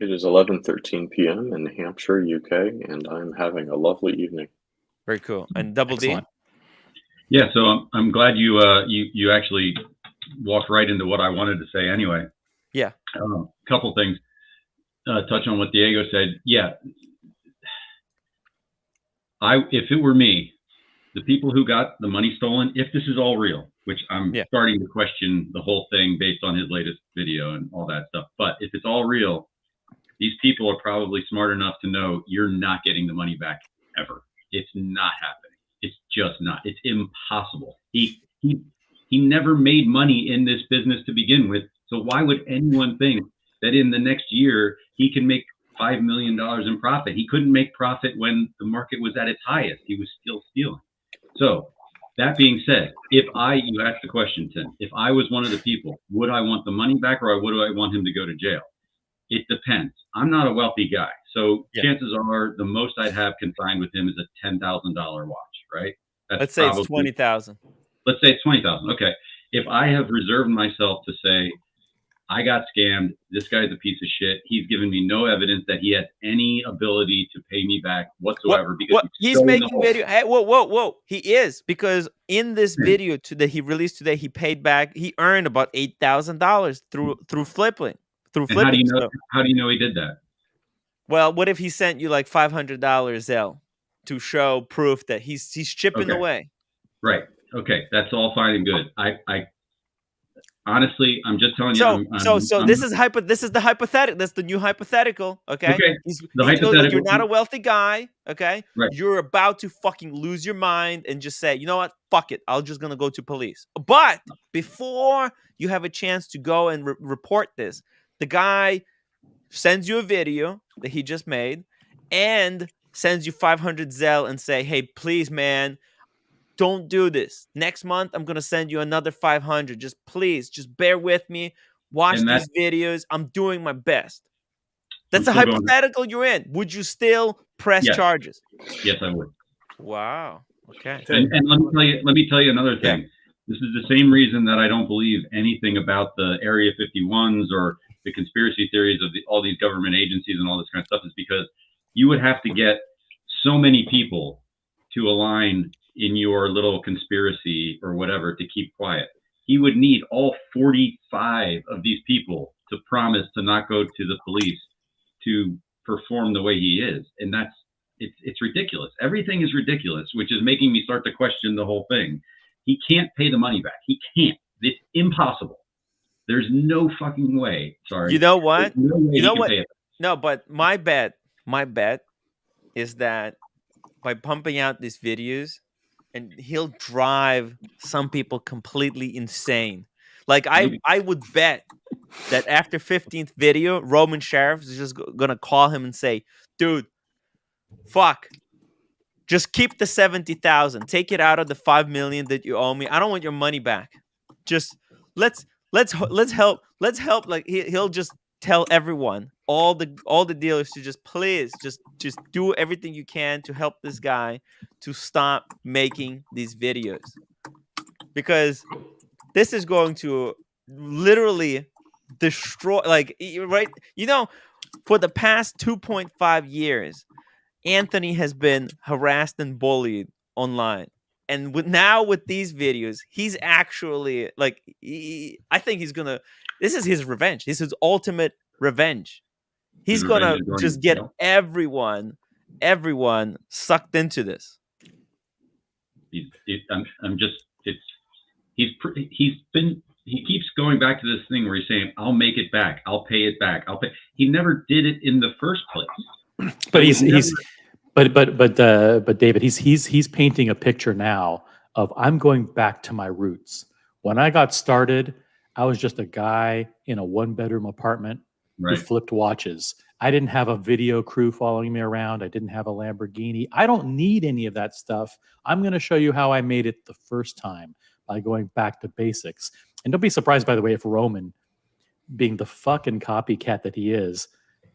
It is 11:13 p.m. in Hampshire, UK, and I'm having a lovely evening. Very cool. And Double Excellent. D. Yeah, so I'm glad you actually walked right into what I wanted to say anyway. Yeah. Couple things. Touch on what Diego said. Yeah. If it were me, the people who got the money stolen, if this is all real, which I'm starting to question the whole thing based on his latest video and all that stuff. But if it's all real, these people are probably smart enough to know you're not getting the money back ever. It's not happening. It's just not. It's impossible. He never made money in this business to begin with. So why would anyone think that in the next year he can make $5 million in profit? He couldn't make profit when the market was at its highest. He was still stealing. So That being said, you asked the question, Tim, if I was one of the people, would I want the money back or would I want him to go to jail? It depends. I'm not a wealthy guy. So chances are the most I'd have consigned with him is a $10,000 watch, right? Let's say it's 20,000. Let's say it's 20,000. Okay. If I have reserved myself to say, I got scammed, this guy's a piece of shit, he's given me no evidence that he has any ability to pay me back whatsoever. Because he's making video. Hey, whoa. He is, because in this video that he released today, he paid back, he earned about $8,000 through flipping. How do you know? How do you know he did that? Well, what if he sent you like $500 Zelle to show proof that he's chipping away? Right. Okay. That's all fine and good. I honestly, I'm just telling you. This is the hypothetical. That's the new hypothetical. Okay. You're not a wealthy guy. Okay. Right. You're about to fucking lose your mind and just say, you know what? Fuck it. I'm just gonna go to police. But before you have a chance to go and report this, the guy sends you a video that he just made and sends you 500 Zelle and say, hey, please, man, don't do this. Next month, I'm going to send you another 500. Just please, just bear with me. Watch these videos. I'm doing my best. That's a hypothetical you're in. Would you still press charges? Yes, I would. Wow. Okay. And let me tell you another thing. Yeah. This is the same reason that I don't believe anything about the Area 51s or the conspiracy theories of all these government agencies and all this kind of stuff, is because you would have to get so many people to align in your little conspiracy or whatever to keep quiet. He would need all 45 of these people to promise to not go to the police to perform the way he is. And it's ridiculous. Everything is ridiculous, which is making me start to question the whole thing. He can't pay the money back. He can't. It's impossible. There's no fucking way. Sorry. You know what? You know what? No, but my bet is that by pumping out these videos, and he'll drive some people completely insane. Like I would bet that after 15th video, Roman Sheriff is just gonna call him and say, dude, fuck. Just keep the 70,000. Take it out of the 5 million that you owe me. I don't want your money back. Just let's help. Like he'll just tell everyone, all the dealers, to just please just do everything you can to help this guy to stop making these videos, because this is going to literally destroy, like, right? You know, for the past 2.5 years, Anthony has been harassed and bullied online. And now with these videos, he's actually like, I think he's going to, this is his revenge. This is his ultimate revenge. He's going to just get everyone sucked into this. He keeps going back to this thing where he's saying, I'll make it back. I'll pay it back. He never did it in the first place. But David, he's painting a picture now of, I'm going back to my roots. When I got started, I was just a guy in a 1-bedroom apartment who flipped watches. I didn't have a video crew following me around. I didn't have a Lamborghini. I don't need any of that stuff. I'm going to show you how I made it the first time by going back to basics. And don't be surprised, by the way, if Roman, being the fucking copycat that he is,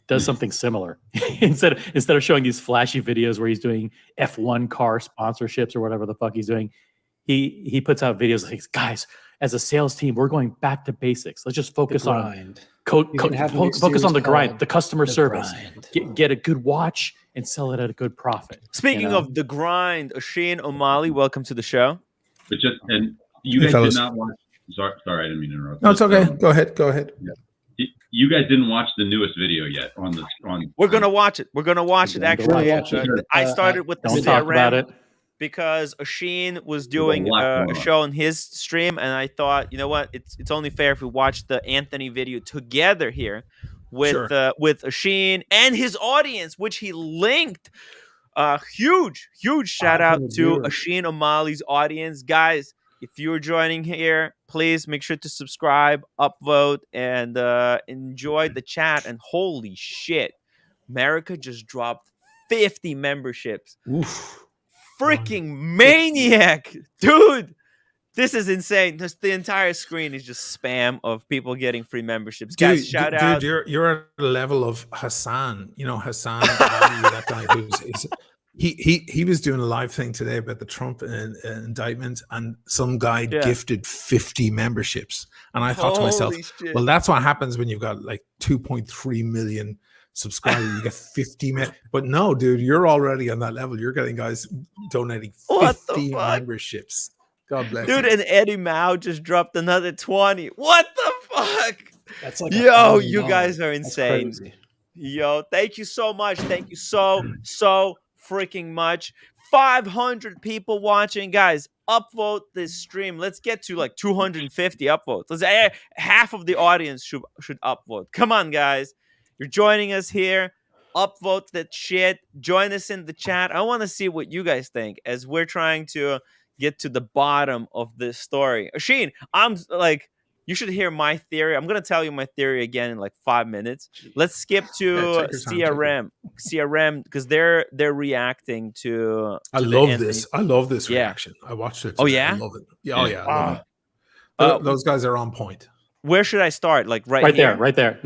does something similar. instead of showing these flashy videos where he's doing F1 car sponsorships or whatever the fuck he's doing, he puts out videos like, guys, as a sales team, we're going back to basics. Let's just focus on focus on the grind, the customer service. Get a good watch and sell it at a good profit. Speaking of the grind, Oisin O'Malley, welcome to the show. But you guys did not watch. Sorry, I didn't mean to interrupt. No, it's okay. Go ahead. Yeah. You guys didn't watch the newest video yet on. We're gonna watch it. We're gonna watch it. Actually, I started with the CRM because Oisin was doing a show on his stream, and I thought, you know what, it's only fair if we watch the Anthony video together here with Oisin and his audience, which he linked. Huge shout out to Oisin O'Malley's audience, guys. If you're joining here, please make sure to subscribe, upvote, and enjoy the chat. And holy shit, America just dropped 50 memberships. Oof. freaking maniac, dude. This is insane. Just the entire screen is just spam of people getting free memberships. Guys, shout out. Dude, you're at the level of Hassan. You know Hassan, that guy he was doing a live thing today about the Trump indictment, and some guy gifted 50 memberships. And I thought to myself, well, that's what happens when you've got like 2.3 million subscribers. You get 50 but no, dude, you're already on that level. You're getting guys donating 50 memberships. God bless dude, you. and Eddie Mao just dropped another 20. What the fuck? That's like yo, you guys are insane. That's crazy. Yo, thank you so much. Thank you so freaking much. 500 people watching, guys. Upvote this stream. Let's get to like 250 upvotes. Half of the audience should upvote. Come on, guys. You're joining us here. Upvote that shit. Join us in the chat. I want to see what you guys think as we're trying to get to the bottom of this story. Sheen, I'm like, you should hear my theory. I'm gonna tell you my theory again in like 5 minutes. Let's skip to CRM because they're reacting to. I love this reaction. I watched it today. Oh yeah, I love it. Yeah, oh yeah, I love it. Those guys are on point. Where should I start? Like right there. No, right there.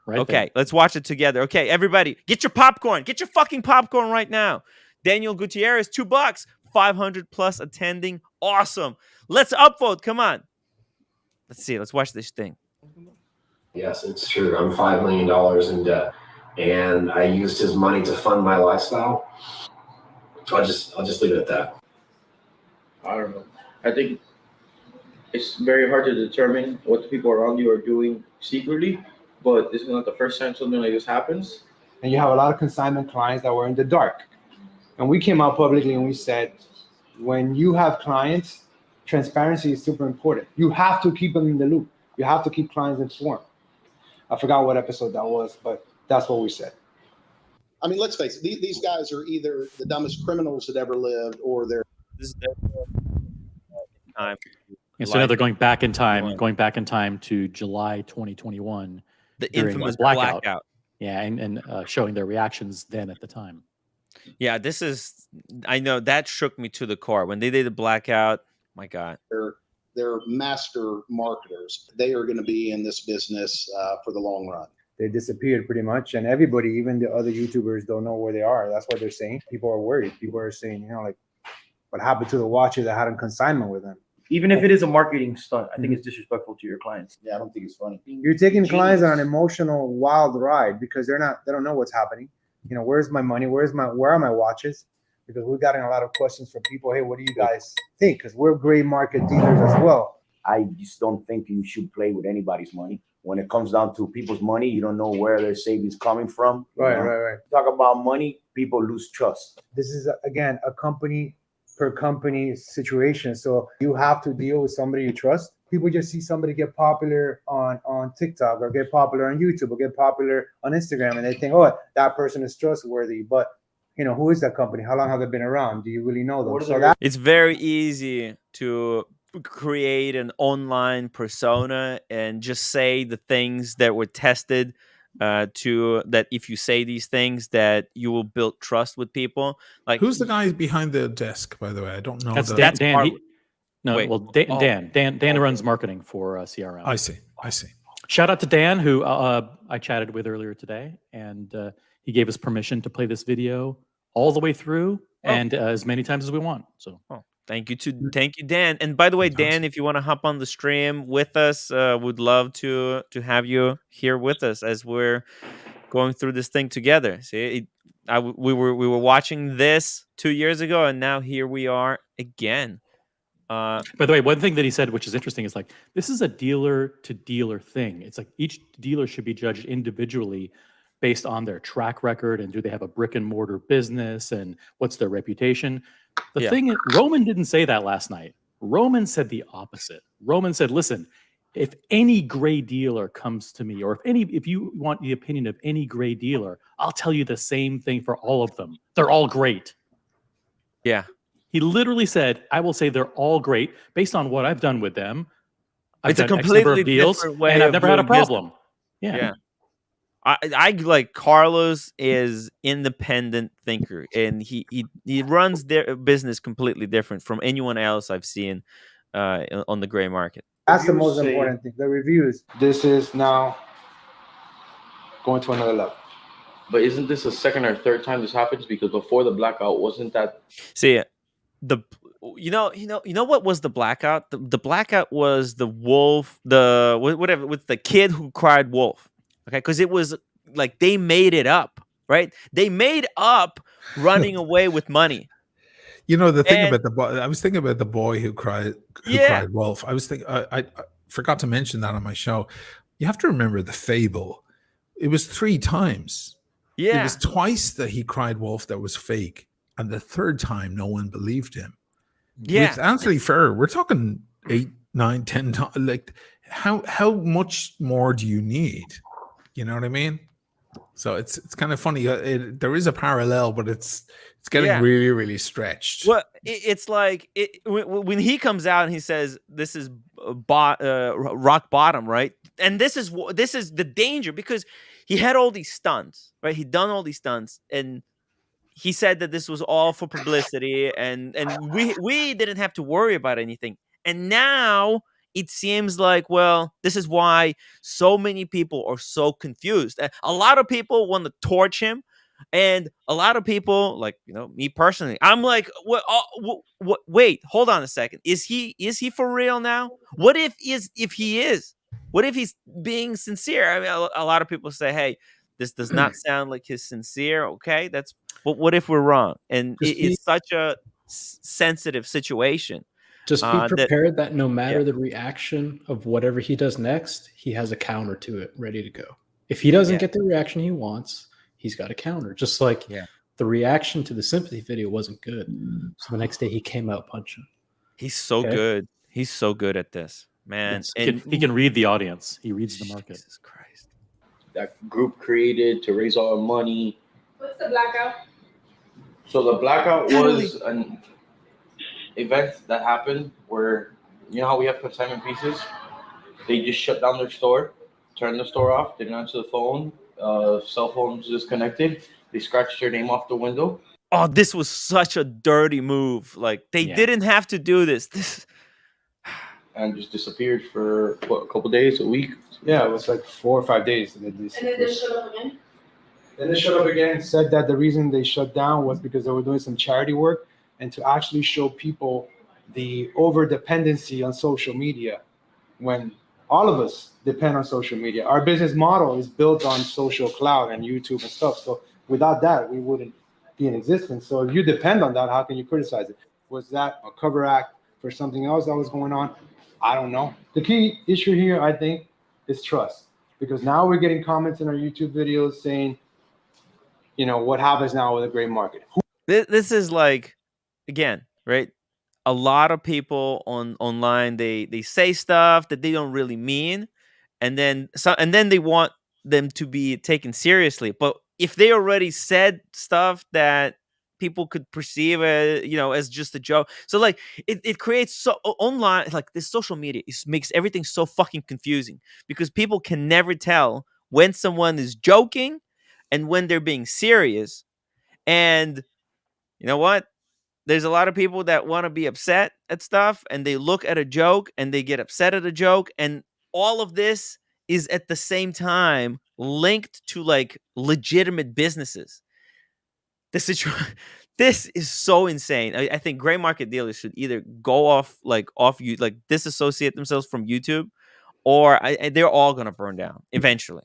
Okay, there. Let's watch it together. Okay, everybody, get your popcorn. Get your fucking popcorn right now. Daniel Gutierrez, $2. 500 plus attending. Awesome. Let's upvote. Come on. Let's see. Let's watch this thing. Yes, it's true. I'm $5 million in debt, and I used his money to fund my lifestyle. I'll just leave it at that. I don't know. I think it's very hard to determine what the people around you are doing secretly, but this is not the first time something like this happens. And you have a lot of consignment clients that were in the dark. And we came out publicly and we said, when you have clients, transparency is super important. You have to keep them in the loop. You have to keep clients informed. I forgot what episode that was, but that's what we said. I mean, let's face it. These guys are either the dumbest criminals that ever lived, or they're. This is their time. And so now they're going back in time to July 2021. The infamous blackout. Yeah, and showing their reactions then at the time. Yeah, this is. I know that shook me to the core when they did the blackout. My God, they're master marketers. They are going to be in this business for the long run. They disappeared pretty much, and everybody, even the other YouTubers, don't know where they are. That's what they're saying. People are worried. People are saying, you know, like, what happened to the watcher that had a consignment with them? Even if it is a marketing stunt, I think it's disrespectful to your clients. Yeah, I don't think it's funny. You're taking clients on an emotional wild ride because they don't know what's happening. You know, where's my money? Where are my watches? Because we've gotten a lot of questions from people. Hey, what do you guys think? Because we're gray market dealers as well. I just don't think you should play with anybody's money. When it comes down to people's money, you don't know where their savings coming from. Right. Talk about money, people lose trust. This is, again, a company per company situation. So you have to deal with somebody you trust. People just see somebody get popular on TikTok or get popular on YouTube or get popular on Instagram, and they think, oh, that person is trustworthy. But, you know, who is that company? How long have they been around? Do you really know them? So it's very easy to create an online persona and just say the things that were tested to that if you say these things that you will build trust with people. Like, who's the guy behind the desk, by the way? I don't know. That's Dan. Dan runs marketing for CRM. I see. Shout out to Dan, who I chatted with earlier today, and he gave us permission to play this video all the way through and as many times as we want. So, thank you, Dan. And by the way, Dan, if you want to hop on the stream with us, would love to have you here with us as we're going through this thing together. See, we were watching this 2 years ago, and now here we are again. By the way, one thing that he said, which is interesting, is like, this is a dealer to dealer thing. It's like each dealer should be judged individually based on their track record and do they have a brick and mortar business and what's their reputation. The thing is, Roman didn't say that last night. Roman said the opposite. Roman said, listen, if any gray dealer comes to me, or if you want the opinion of any gray dealer, I'll tell you the same thing for all of them. They're all great. Yeah. He literally said, I will say they're all great based on what I've done with them. It's a completely different way and I've never had a problem. Yeah. I like Carlos is independent thinker, and he runs their business completely different from anyone else I've seen on the gray market. That's the most important thing. The reviews. This is now going to another level. But isn't this the second or third time this happens? Because before the blackout, wasn't that? See, you know what was the blackout? The blackout was the wolf, the whatever, with the kid who cried wolf. Okay, because it was like they made it up, right? They made up running away with money. You know, the thing about the boy, I was thinking about the boy who cried wolf. I was thinking, I forgot to mention that on my show. You have to remember the fable. It was 3 times. Yeah. It was twice that he cried wolf that was fake. And the third time, no one believed him. Yeah. With Anthony Ferrer, we're talking 8, 9, 10 times. Like, how much more do you need? You know what I mean? So it's kind of funny. There is a parallel, but it's getting really, really stretched. Well, it's like when he comes out and he says this is rock bottom, right? And this is the danger, because he had all these stunts, right? He'd done all these stunts, and he said that this was all for publicity, and we didn't have to worry about anything. And now it seems like, well, this is why so many people are so confused. A lot of people want to torch him, and a lot of people, like, you know, me personally, I'm like, what? Wait, hold on a second. Is he for real now? What if he is? What if he's being sincere? I mean, a lot of people say, hey, this does not sound like he's sincere. Okay, but what if we're wrong? And it's such a sensitive situation. Just be prepared that no matter the reaction of whatever he does next, he has a counter to it ready to go. If he doesn't get the reaction he wants, he's got a counter. Just like the reaction to the sympathy video wasn't good. So the next day he came out punching. He's so good. He's so good at this, man. And he can read the audience. He reads the market. Jesus Christ. That group created to raise all the money. What's the blackout? So the blackout was an event that happened where, you know how we have consignment pieces? They just shut down their store, turned the store off, didn't answer the phone, cell phones disconnected. They scratched their name off the window. Oh, this was such a dirty move. Like, they didn't have to do this. And just disappeared for a couple days, a week. Yeah, it was like 4 or 5 days. And then they showed up again? Then they showed up again, said that the reason they shut down was because they were doing some charity work and to actually show people the over dependency on social media, when all of us depend on social media. Our business model is built on social cloud and YouTube and stuff. So without that, we wouldn't be in existence. So if you depend on that, how can you criticize it? Was that a cover act for something else that was going on? I don't know. The key issue here, I think, is trust. Because now we're getting comments in our YouTube videos saying, you know, what happens now with the gray market? This is like, again, right? A lot of people online, they say stuff that they don't really mean, and then they want them to be taken seriously. But if they already said stuff that people could perceive as just a joke, so like it creates so online, like this social media makes everything so fucking confusing, because people can never tell when someone is joking and when they're being serious. And you know what? There's a lot of people that want to be upset at stuff, and they look at a joke and they get upset at a joke, and all of this is at the same time linked to like legitimate businesses. This is so insane. I think gray market dealers should either go off you, like disassociate themselves from YouTube, or they're all gonna burn down eventually.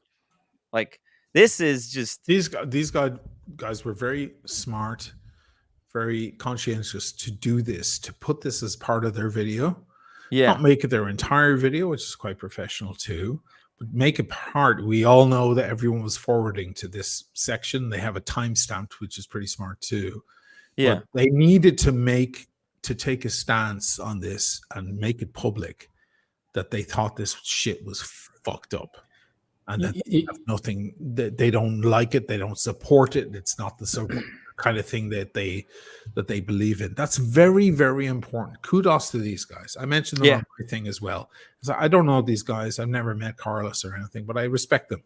Like, this is just these guys were very smart, very conscientious to do this, to put this as part of their video. Not make it their entire video, which is quite professional too, but make it part. We all know that everyone was forwarding to this section. They have a timestamp, which is pretty smart too. Yeah. But they needed to take a stance on this and make it public that they thought this shit was fucked up. And that they have nothing, that they don't like it, they don't support it. It's not the sort of kind of thing that they believe in. That's very, very important. Kudos to these guys. I mentioned them on my thing as well. I don't know these guys. I've never met Carlos or anything, but I respect them.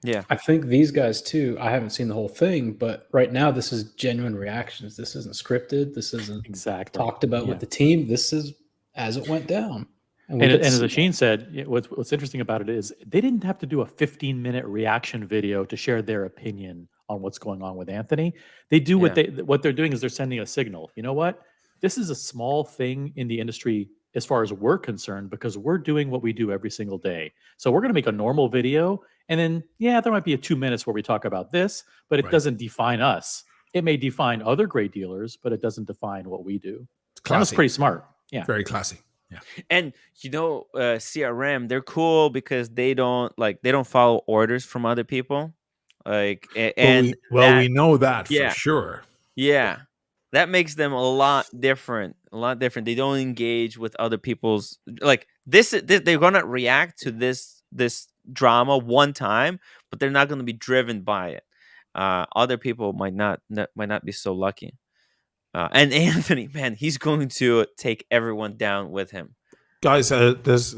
Yeah. I think these guys too, I haven't seen the whole thing, but right now this is genuine reactions. This isn't scripted. This isn't exactly talked about with the team. This is as it went down. And as Asheen said, what's interesting about it is they didn't have to do a 15-minute reaction video to share their opinion on what's going on with Anthony. They do what they're doing is they're sending a signal. You know what? This is a small thing in the industry as far as we're concerned because we're doing what we do every single day. So we're going to make a normal video, and then there might be a 2 minutes where we talk about this, but it doesn't define us. It may define other great dealers, but it doesn't define what we do. That was pretty smart. Yeah, very classy. Yeah. And CRM, they're cool because they don't follow orders from other people. Like we know that for sure. Yeah. That makes them a lot different. They don't engage with other people's this they're gonna react to this drama one time, but they're not gonna be driven by it. Other people might not be so lucky. And Anthony, man, he's going to take everyone down with him. Guys, there's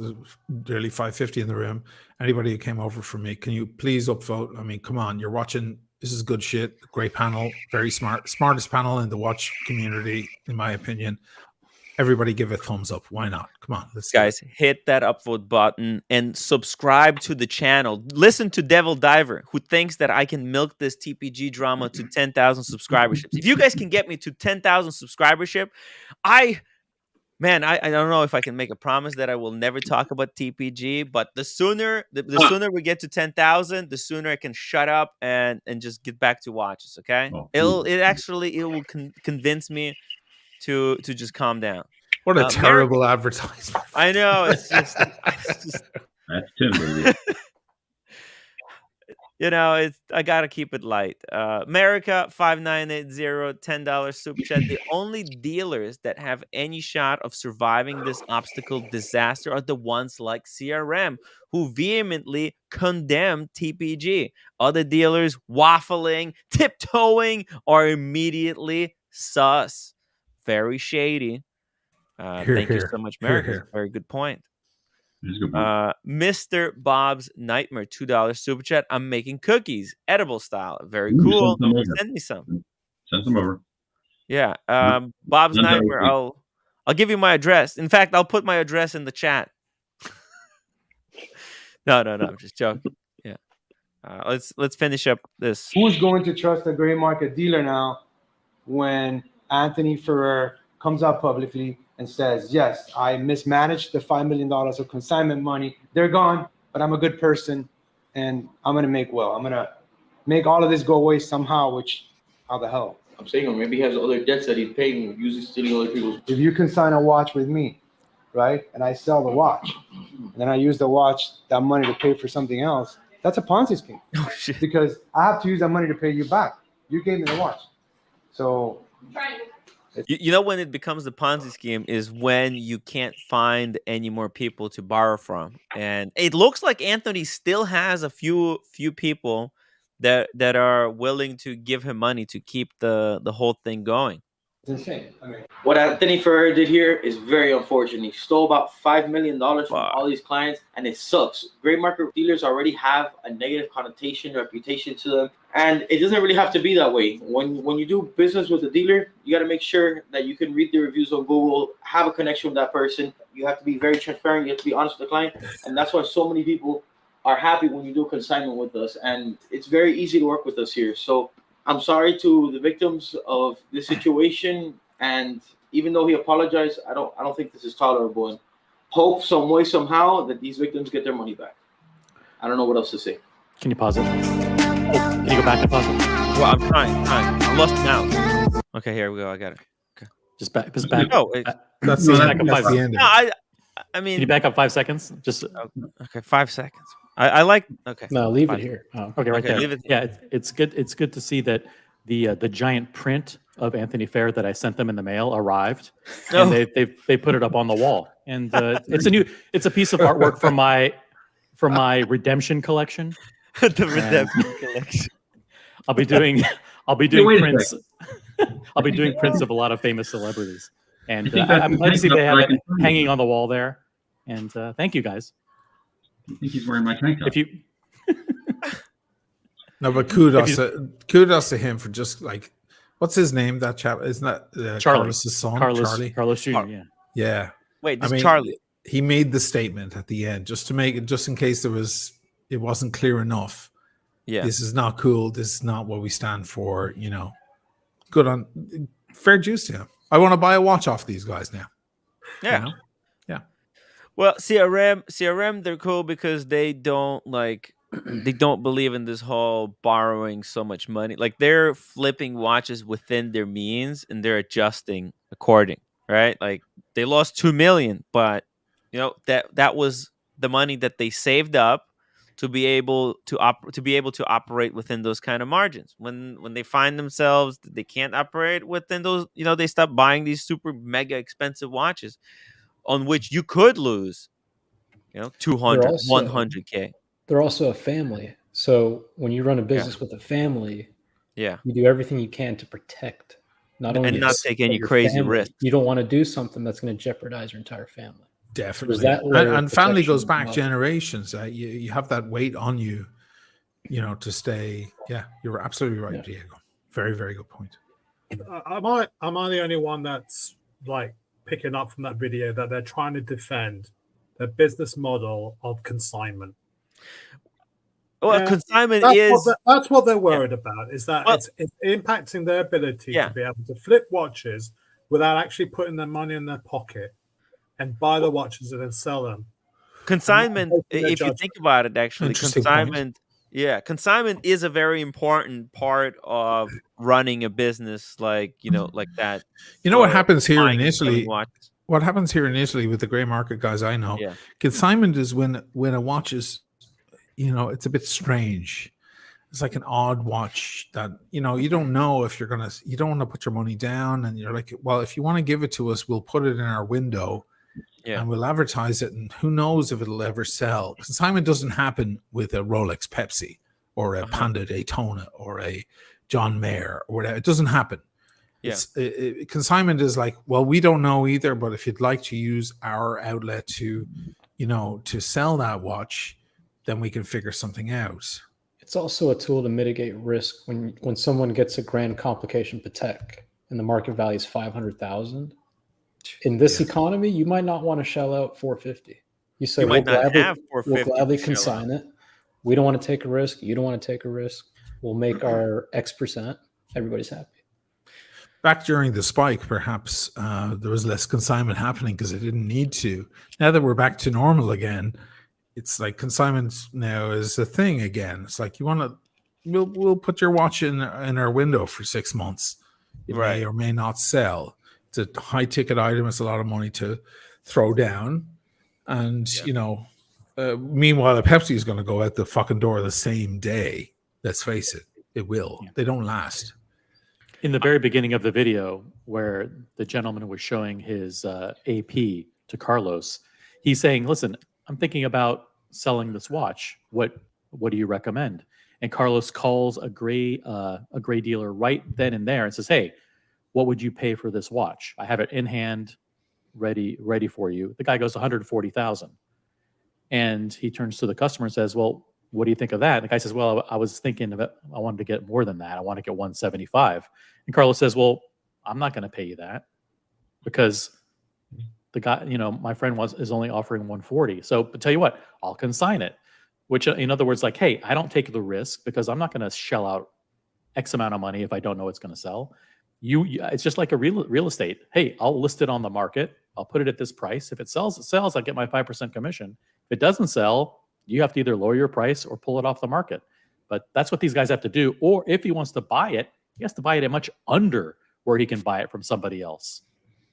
nearly 550 in the room. Anybody who came over for me, can you please upvote? I mean, come on, you're watching. This is good shit. Great panel, very smartest panel in the watch community, in my opinion. Everybody give a thumbs up. Why not? Come on, let's guys hit that upvote button and subscribe to the channel. Listen to Devil Diver, who thinks that I can milk this TPG drama to 10,000 subscriberships. If you guys can get me to 10,000 subscribership, I don't know if I can make a promise that I will never talk about TPG, but the sooner we get to 10,000, the sooner I can shut up and just get back to watches. Okay, it will convince me to just calm down. What a terrible advertisement! I know it's just that's timber. I gotta keep it light. America 5980 $10 super chat. The only dealers that have any shot of surviving this obstacle disaster are the ones like CRM, who vehemently condemn TPG. Other dealers waffling, tiptoeing, or immediately sus. Very shady. Thank you so much, America. Very good point. Mr. Bob's Nightmare, $2 super chat. I'm making cookies, edible style. Very cool. Send me some. Send some over. Yeah. Bob's Nightmare. I'll give you my address. In fact, I'll put my address in the chat. No. I'm just joking. Yeah. Let's finish up this. Who's going to trust a gray market dealer now when Anthony Ferrer comes out publicly and says, yes, I mismanaged the $5 million of consignment money. They're gone, but I'm a good person, and I'm going to make well. I'm going to make all of this go away somehow, which, how the hell? I'm saying, maybe he has other debts that he's paying using stealing other people's. If you consign a watch with me, right, and I sell the watch, and then I use the watch, that money to pay for something else, that's a Ponzi scheme. Oh, shit. Because I have to use that money to pay you back. You gave me the watch. So... when it becomes a Ponzi scheme is when you can't find any more people to borrow from, and it looks like Anthony still has a few people that are willing to give him money to keep the whole thing going. It's insane. What Anthony Ferrer did here is very unfortunate. He stole about $5 million from all these clients, and it sucks. Gray market dealers already have a negative connotation, reputation to them, and it doesn't really have to be that way. When you do business with a dealer, you got to make sure that you can read the reviews on Google, have a connection with that person. You have to be very transparent. You have to be honest with the client, and that's why so many people are happy when you do a consignment with us, and it's very easy to work with us here. So I'm sorry to the victims of this situation, and even though he apologized, I don't think this is tolerable. And hope some way, somehow, that these victims get their money back. I don't know what else to say. Can you pause it? Can you go back and pause it? Well, I'm trying. I lost now. Okay, here we go. I got it. Okay, just back. No, that's the end. No, I mean, can you back up 5 seconds? Just okay, 5 seconds. I like. Okay, no, leave it here. Oh, okay, right there. Leave it. Yeah, it's good. It's good to see that the giant print of Anthony Ferrer that I sent them in the mail arrived, and they put it up on the wall. And it's a piece of artwork from my redemption collection. The redemption collection. I'll be doing prints. I'll be doing prints of a lot of famous celebrities, and I'm glad to see they have it hanging on the wall there. And thank you guys. I think he's wearing my tank top. If you No, but kudos to him for just like, what's his name? That chap, isn't that Charlie. Carlos's son? Carlos Jr. Yeah. Yeah. Wait, I this mean, Charlie. he made the statement at the end just to make it, just in case it wasn't clear enough. Yeah. This is not cool. This is not what we stand for. You know, good on, fair juice to him. I want to buy a watch off these guys now. Yeah. You know? Yeah. Well, CRM, they're cool because they don't they don't believe in this whole borrowing so much money. Like they're flipping watches within their means and they're adjusting according, right? Like they lost 2 million, but you know that was the money that they saved up to be able to operate within those kind of margins. When they find themselves that they can't operate within those, you know, they stop buying these super mega expensive watches on which you could lose, you know, 200, 100K. They're also a family. So when you run a business with a family, you do everything you can to protect not only and not take any crazy risk. You don't want to do something that's going to jeopardize your entire family. Definitely. And family goes back generations. You have that weight on you, you know, to stay. Yeah, you're absolutely right, Diego. Very, very good point. Am I the only one that's like picking up from that video that they're trying to defend the business model of consignment? Well, consignment that's what they're worried about, is that it's impacting their ability to be able to flip watches without actually putting their money in their pocket and buy the watches and then sell them. Consignment, if you think about it, actually, consignment is a very important part of running a business like that. You know what happens here in Italy? What happens here in Italy with the gray market guys I know? Yeah. Consignment is when a watch is, you know, it's a bit strange. It's like an odd watch that, you know, you don't know if you don't want to put your money down, and you're like, well, if you want to give it to us, we'll put it in our window. Yeah. And we'll advertise it, and who knows if it'll ever sell. Consignment doesn't happen with a Rolex Pepsi or a Panda Daytona or a John Mayer or whatever. It doesn't happen. Yeah. Consignment is like, well, we don't know either, but if you'd like to use our outlet to, you know, to sell that watch, then we can figure something out. It's also a tool to mitigate risk when someone gets a grand complication Patek and the market value is 500,000. In this economy, you might not want to shell out 450. You say we'll gladly consign it. We don't want to take a risk. You don't want to take a risk. We'll make our X%. Everybody's happy. Back during the spike, perhaps there was less consignment happening because it didn't need to. Now that we're back to normal again, it's like consignment now is a thing again. It's like, you want to, we'll put your watch in our window for 6 months. It may or may not sell. It's a high ticket item. It's a lot of money to throw down. And, you know, meanwhile, the Pepsi is going to go out the fucking door the same day. Let's face it. It will. They don't last. In the very beginning of the video, where the gentleman was showing his AP to Carlos, he's saying, listen, I'm thinking about selling this watch. What do you recommend? And Carlos calls a gray dealer right then and there and says, hey, what would you pay for this watch? I have it in hand, ready for you. The guy goes 140,000. And he turns to the customer and says, well, what do you think of that? And the guy says, well, I was thinking of it. I wanted to get more than that. I want to get 175. And Carlos says, well, I'm not going to pay you that because the guy, you know, my friend is only offering 140. So, but tell you what, I'll consign it. Which, in other words, like, hey, I don't take the risk because I'm not going to shell out X amount of money if I don't know it's going to sell. It's just like a real estate. Hey, I'll list it on the market. I'll put it at this price. If it sells, it sells. I get my 5% commission. If it doesn't sell, you have to either lower your price or pull it off the market. But that's what these guys have to do. Or if he wants to buy it, he has to buy it at much under where he can buy it from somebody else.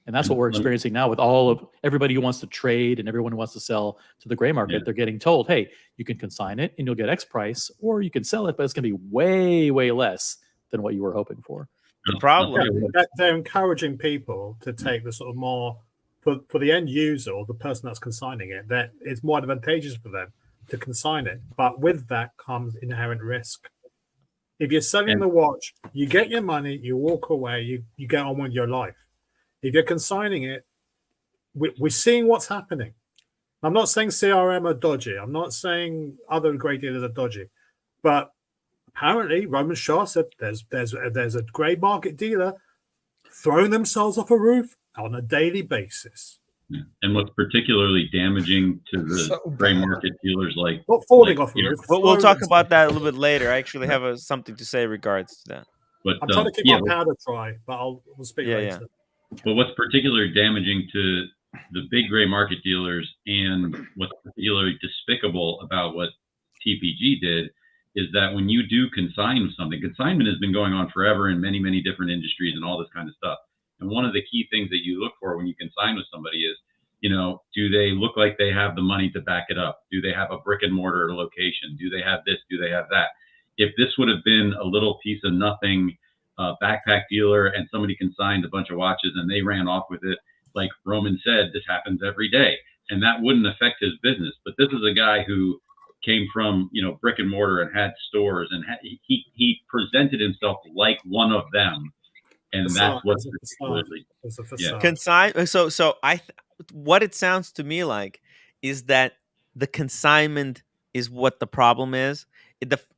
And that's what we're experiencing now with all of everybody who wants to trade and everyone who wants to sell to the gray market. Yeah. They're getting told, hey, you can consign it and you'll get X price, or you can sell it, but it's going to be way, way less than what you were hoping for. The problem, they're encouraging people to take the sort of more, for the end user or the person that's consigning it, that it's more advantageous for them to consign it. But with that comes inherent risk. If you're selling the watch, you get your money, you walk away, you get on with your life. If you're consigning it, we're seeing what's happening. I'm not saying CRM are dodgy. I'm not saying other great dealers are dodgy. But apparently Roman Shaw said there's a grey market dealer throwing themselves off a roof on a daily basis. Yeah. And what's particularly damaging to the gray market dealers, like not falling off a roof. We'll talk about that a little bit later. I actually have something to say in regards to that. But I'm trying to keep my powder dry, but we'll speak later. But what's particularly damaging to the big gray market dealers, and what's particularly despicable about what TPG did, is that when you do consign something, consignment has been going on forever in many, many different industries and all this kind of stuff. And one of the key things that you look for when you consign with somebody is, do they look like they have the money to back it up? Do they have a brick and mortar location? Do they have this? Do they have that? If this would have been a little piece of nothing backpack dealer and somebody consigned a bunch of watches and they ran off with it, like Roman said, this happens every day, and that wouldn't affect his business. But this is a guy who came from brick and mortar and had stores, and he presented himself like one of them, and that's what's particularly consign. So what it sounds to me like is that the consignment is what the problem is,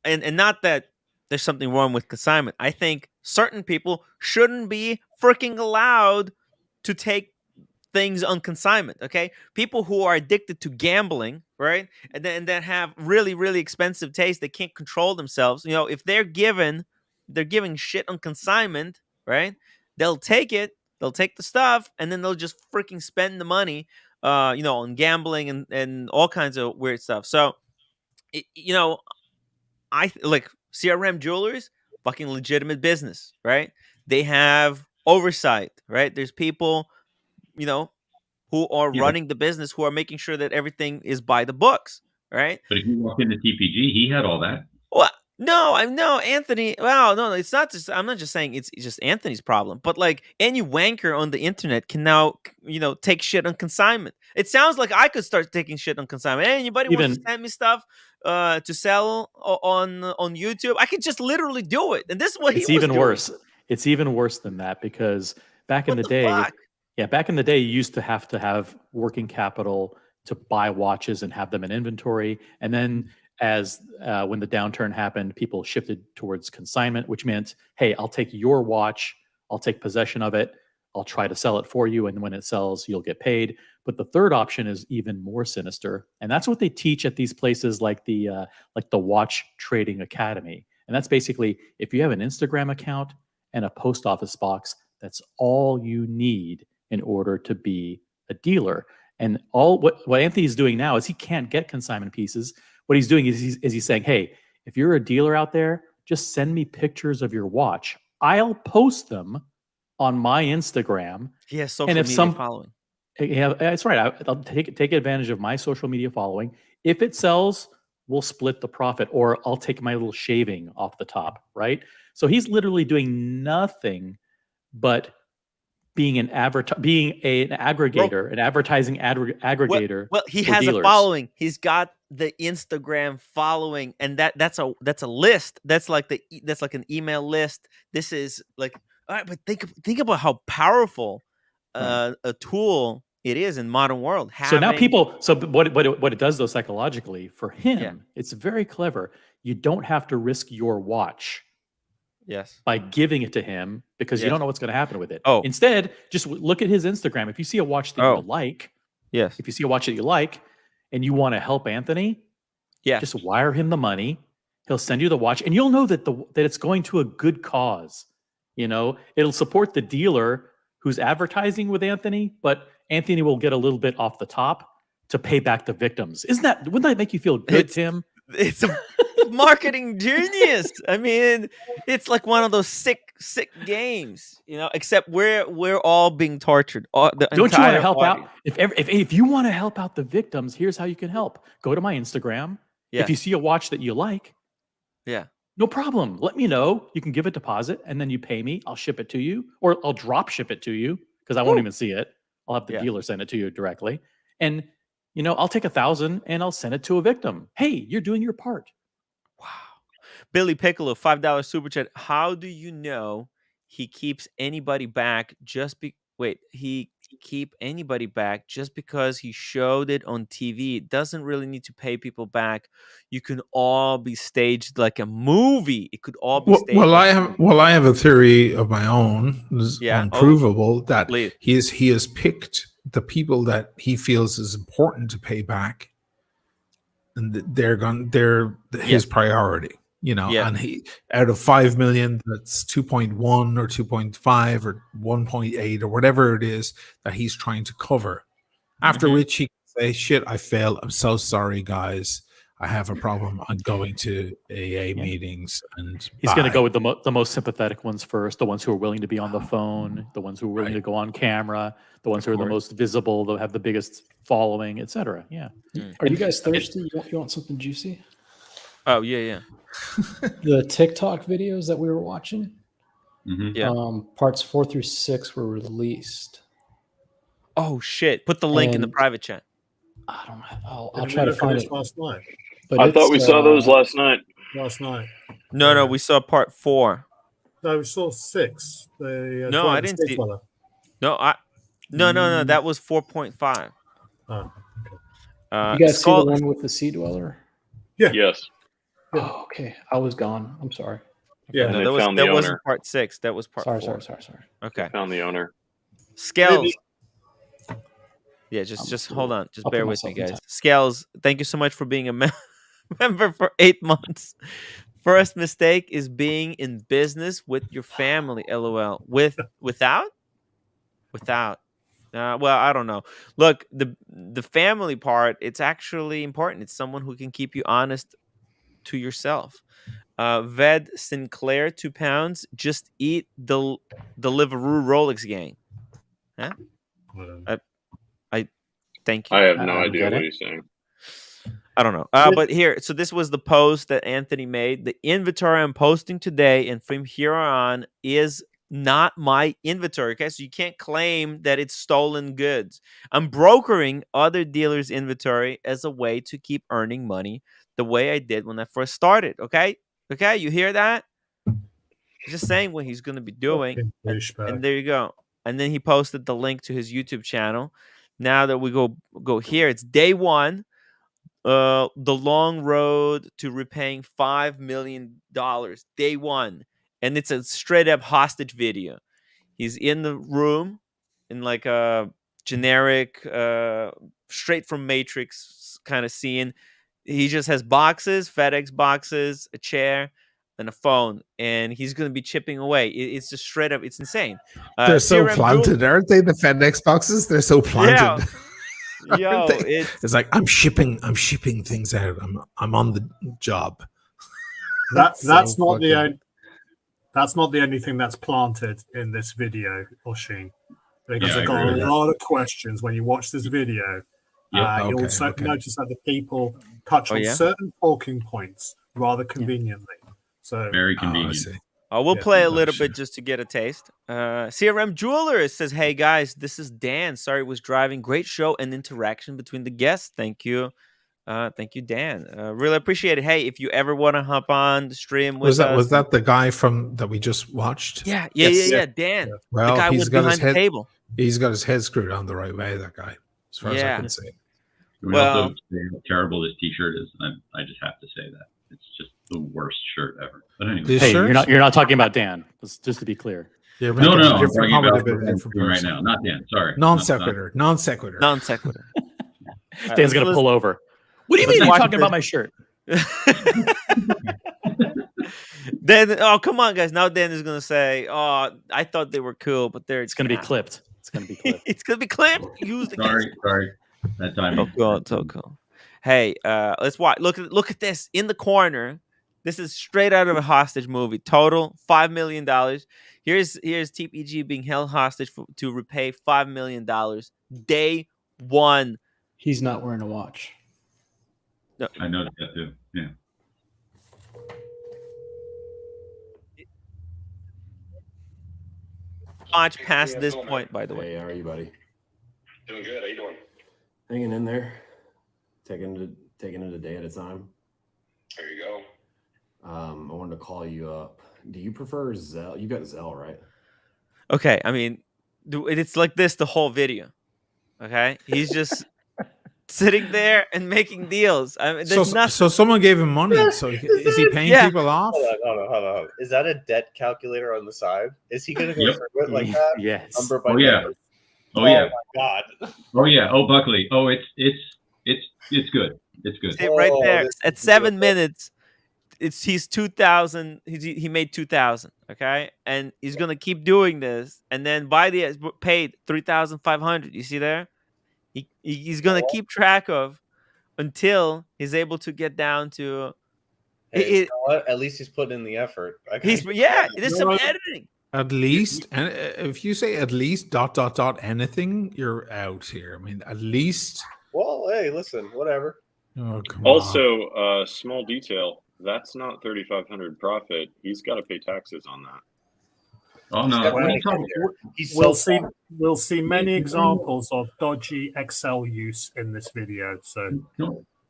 and not that there's something wrong with consignment. I think certain people shouldn't be freaking allowed to take things on consignment. Okay, people who are addicted to gambling, right, and then have really, really expensive taste, they can't control themselves. If they're giving shit on consignment, right, they'll take it, they'll take the stuff, and then they'll just freaking spend the money, on gambling and all kinds of weird stuff. So, I like CRM Jewelers, fucking legitimate business, right? They have oversight, right? There's people, who are running the business, who are making sure that everything is by the books, right? But if you walk into TPG, he had all that. Well, no, Anthony. Well, no, it's not just. I'm not just saying it's just Anthony's problem, but like any wanker on the internet can now, take shit on consignment. It sounds like I could start taking shit on consignment. Hey, anybody wants to send me stuff to sell on YouTube? I could just literally do it, and this is what he was even doing. worse. It's even worse than that, because back in the day, you used to have working capital to buy watches and have them in inventory, and then as when the downturn happened, people shifted towards consignment, which meant, hey, I'll take your watch, I'll take possession of it, I'll try to sell it for you, and when it sells, you'll get paid. But the third option is even more sinister, and that's what they teach at these places like the Watch Trading Academy. And that's basically, if you have an Instagram account and a post office box, that's all you need in order to be a dealer. And what Anthony's doing now is he can't get consignment pieces. What he's doing is he's saying, hey, if you're a dealer out there, just send me pictures of your watch. I'll post them on my Instagram. He has social media following. Yeah, that's right. I'll take advantage of my social media following. If it sells, we'll split the profit, or I'll take my little shaving off the top, right? So he's literally doing nothing but being an aggregator, an advertising aggregator. Well, he has dealers. A following. He's got the Instagram following, and that's a list. That's like an email list. This is like, all right, but think about how powerful a tool it is in modern world. So now people. So what it does though psychologically for him, it's very clever. You don't have to risk your watch. Yes. By giving it to him, because you don't know what's going to happen with it. Oh. Instead, just look at his Instagram. If you see a watch that you like, yes. If you see a watch that you like, and you want to help Anthony, just wire him the money. He'll send you the watch, and you'll know that it's going to a good cause. It'll support the dealer who's advertising with Anthony, but Anthony will get a little bit off the top to pay back the victims. Wouldn't that make you feel good, Tim? It's a marketing genius. I mean, it's like one of those sick games, except we're all being tortured. Don't you want to help out? If you want to help out the victims, here's how you can help. Go to my Instagram. Yes. If you see a watch that you like, no problem. Let me know. You can give a deposit, and then you pay me. I'll ship it to you, or I'll drop ship it to you, because I won't even see it. I'll have the dealer send it to you directly. And I'll take 1,000 and I'll send it to a victim. Hey, you're doing your part. Wow. Billy Piccolo, $5 super chat. How do you know he keeps anybody back just wait, he keep anybody back just because he showed it on TV. It doesn't really need to pay people back. You can all be staged like a movie. It could all be staged. Well, like I have a theory of my own, Yeah. unprovable, that please. he has picked the people that he feels is important to pay back, and they're his priority. You know, Yeah. and he out of 5 million, that's 2.1 or 2.5 or 1.8 or whatever it is that he's trying to cover. After which he can say, "Shit, I failed. I'm so sorry, guys. I have a problem. I'm going to AA meetings." And He's going to go with the most sympathetic ones first, the ones who are willing to be on the phone, the ones who are willing to go on camera, the ones who are the most visible, that have the biggest following, etc. Yeah. Are you guys thirsty? You want something juicy? Oh yeah. The TikTok videos that we were watching, Yeah. parts 4 through 6 were released. Oh shit! Put the link in the private chat. I don't know. I'll Didn't try we to look at find this it. last night? But I thought we saw those last night. Last night. No, we saw part 4. No, we saw 6. The No, I didn't see. Fella. No. That was 4.5. Oh, you guys see the one with the Sea Dweller? Yeah. Yes. Oh, okay. I was gone. I'm sorry. Yeah. No, that wasn't part 6. That was part 4. Sorry. Okay. They found the owner. Scales. Yeah, just hold on. Just I'll bear put with me, myself in guys. time. Scales, thank you so much for being a member for 8 months. First mistake is being in business with your family. LOL. Without. Well, I don't know. Look, the family part, it's actually important. It's someone who can keep you honest to yourself. Ved Sinclair, 2 pounds. Just eat the Deliveroo Rolex gang. Huh? I thank you. I have no idea what he's saying. I don't know. But here, so this was the post that Anthony made. The inventory I'm posting today and from here on is not my inventory. Okay, so you can't claim that it's stolen goods. I'm brokering other dealers' inventory as a way to keep earning money the way I did when I first started. Okay, you hear that? Just saying what he's going to be doing. And there you go. And then he posted the link to his YouTube channel. Now that we go here, it's day 1. The long road to repaying $5 million. Day 1. And it's a straight up hostage video. He's in the room in like a generic, straight from Matrix kind of scene. He just has boxes, FedEx boxes, a chair, and a phone, and he's going to be chipping away. It's just straight up. It's insane. They're so CRM planted, aren't they? The FedEx boxes, they're so planted. Yo, it's like I'm shipping things out. I'm on the job. That's not the only thing that's planted in this video, Oshin. Because I've got a lot of questions when you watch this video. You'll notice that the people touch on certain talking points rather conveniently. So very convenient. We'll play a little bit just to get a taste. CRM Jeweler says, "Hey guys, this is Dan. Sorry, was driving. Great show and interaction between the guests. Thank you, Dan. Really appreciate it. Hey, if you ever want to hop on the stream with us, was that the guy from that we just watched? Yeah, Dan. Well, the guy he's was got behind his head. the table. He's got his head screwed on the right way. That guy, as far as I can see. We also say how terrible this T-shirt is. I just have to say that it's just the worst shirt ever. But anyway, hey, you're not talking about Dan. Just to be clear. No, I'm talking about right now. Not Dan. Sorry. Non sequitur. Non sequitur. Dan's gonna pull over. What do you mean you're talking about my shirt? Then, come on, guys. Now Dan is gonna say, "Oh, I thought they were cool, but they're." It's gonna be clipped. It's gonna be clipped. It's gonna be clipped. Use the sorry. That time. So cool. Hey, let's watch. Look at this in the corner. This is straight out of a hostage movie. Total $5 million. Here's TPG being held hostage to repay $5 million. Day 1. He's not wearing a watch. No. I noticed that too. Yeah. Watch past this point, by the way. Hey, how are you, buddy? Doing good. How you doing? Hanging in there. Taking it a day at a time. There you go. I wanted to call you up. Do you prefer Zelle? You got Zelle, right? Okay, I mean, It's like this the whole video. Okay, he's just sitting there and making deals. I mean, So, there's nothing. so someone gave him money. So is he paying Yeah. people off? Hold on. Is that a debt calculator on the side? Is he going to go Yep. through it like that? Yes. Number by Oh yeah. number? Oh yeah. My God. Oh yeah. Oh Buckley. Oh it's good. It's good. See, right Oh, there this at is 7 good. minutes. He's 2,000. He made 2,000. Okay, and he's gonna keep doing this, and then by the paid 3,500. You see there? He's gonna keep track of until he's able to get down to. Hey, you know what? At least he's putting in the effort. There's some editing. At least, and if you say at least ... anything, you're out here. I mean, at least. Well, hey, listen, whatever. Oh, come on. Also, small detail. That's not 3,500 profit. He's got to pay taxes on that. Oh no! We'll see many examples of dodgy Excel use in this video. So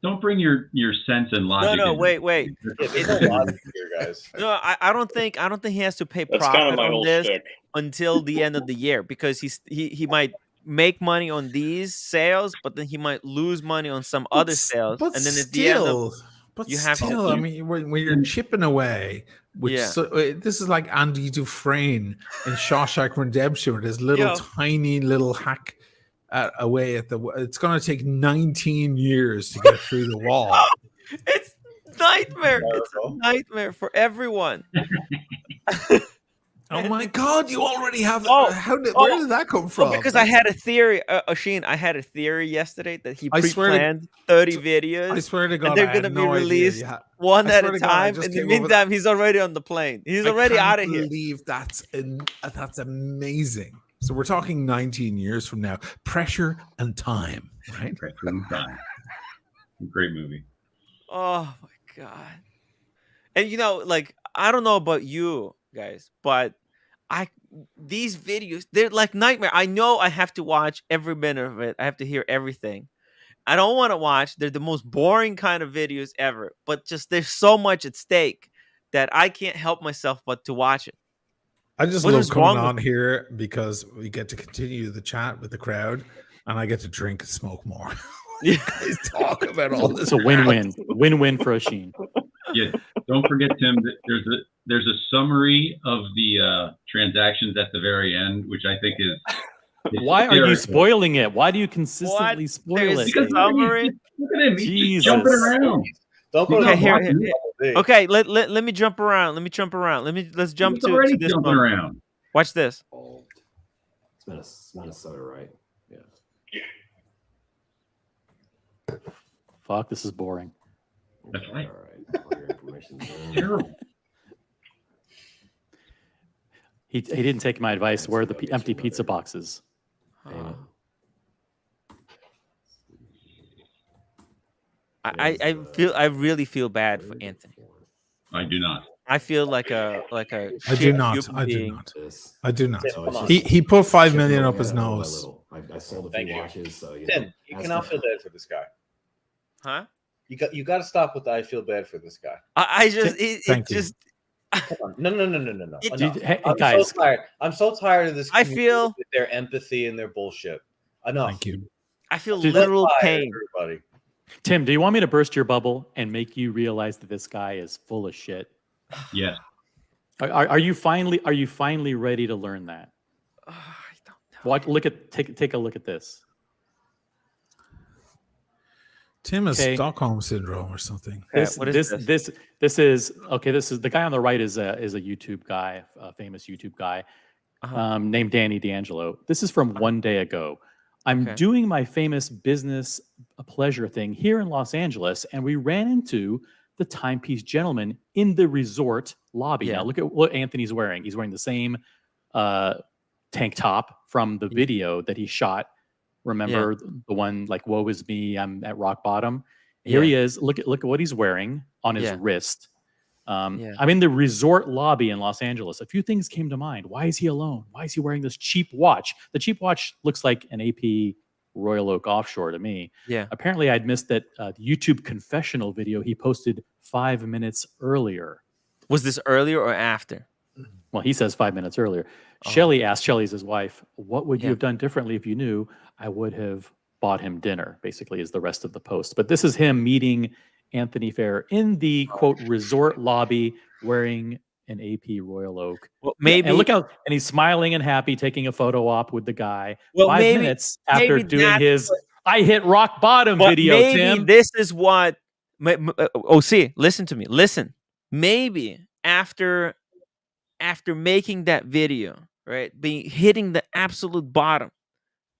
don't bring your sense and logic. No, in. wait. There's no logic here, guys. No, I don't think he has to pay That's profit kind of my on whole this shtick. until the end of the year, because he might make money on these sales, but then he might lose money on some other sales, But and then at still, the end you have still, to. I mean, when you're chipping away, which this is like Andy Dufresne in Shawshank Redemption with his little tiny little hack away at the. It's going to take 19 years to get through the wall. It's nightmare. It's a nightmare for everyone. Oh my God! You already have. Where did that come from? Because I had a theory, Oisin. I had a theory yesterday that he I swear to- pre-planned 30 videos. I swear to God, and they're I going had to be no idea released you had- one I at swear a to God, I time. just In the came over meantime, he's already on the plane. He's already out of here. I believe that's amazing. So we're talking 19 years from now. Pressure and time, right? Pressure and time. Great movie. Oh my God. And like, I don't know about you guys, but these videos, they're like nightmare. I know I have to watch every minute of it. I have to hear everything. I don't want to watch. They're the most boring kind of videos ever, but just there's so much at stake that I can't help myself but to watch it. I just What love is coming wrong on with- here because we get to continue the chat with the crowd, and I get to drink and smoke more. You guys talk about all this. It's a win-win. Win-win for Oisin. Yeah, don't forget, Tim, that there's a summary of the transactions at the very end, which I think is Why are you hysterical. spoiling it? Why do you consistently spoil There's it? Because summary. Look at him, he's Jesus. just jumping around. Don't He's put not Okay, here. watching it. Okay, let me jump around. Let's jump He's to already this jumping one. around. Watch this. It's Minnesota, right? Yeah. Fuck, this is boring. That's right. All right. All your information's in. Terrible. He didn't take my advice. Where are the empty pizza boxes? I really feel bad for Anthony. I do not. I feel like a I do shit not. human I do being. not. I do not. So it's just- He put 5 million up Yeah, his little by nose. little. I sold a Thank few you. watches, so you Tim, know. you as cannot the- feel bad for this guy. Huh? You got to stop with the I feel bad for this guy. I just it Thank you. just Come on. No. It- Enough. Hey, I'm guys. so tired. I'm so tired of this. I community feel- with their empathy and their bullshit. Enough. Thank you. I feel Dude, literal Let fire, pain. everybody. Tim, do you want me to burst your bubble and make you realize that this guy is full of shit? Yes. Are you finally ready to learn that? I don't know. Take a look at this. Tim has Okay. Stockholm syndrome or something. This what is this is okay. This is the guy on the right is a YouTube guy, a famous YouTube guy named Danny D'Angelo. This is from one day ago. I'm Okay. doing my famous business pleasure thing here in Los Angeles, and we ran into the timepiece gentleman in the resort lobby. Yeah. Now look at what Anthony's wearing. He's wearing the same tank top from the video that he shot. Remember the one like "Woe is me, I'm at rock bottom." Here he is. Look at what he's wearing on his wrist. I'm in the resort lobby in Los Angeles. A few things came to mind. Why is he alone? Why is he wearing this cheap watch? The cheap watch looks like an AP Royal Oak offshore to me. Yeah. Apparently, I'd missed that YouTube confessional video he posted 5 minutes earlier. Was this earlier or after? Well, he says 5 minutes earlier. Shelly asked, Shelly's his wife, what would you have done differently if you knew? I would have bought him dinner, basically, is the rest of the post. But this is him meeting Anthony Fair in the, quote, resort lobby wearing an AP Royal Oak. Well, Yeah, maybe, and look out, and he's smiling and happy, taking a photo op with the guy. well, 5 maybe, minutes after maybe doing that's his what, I hit rock bottom but video, maybe Tim. this is what, OC, listen to me. Listen, maybe after making that video, right, hitting the absolute bottom,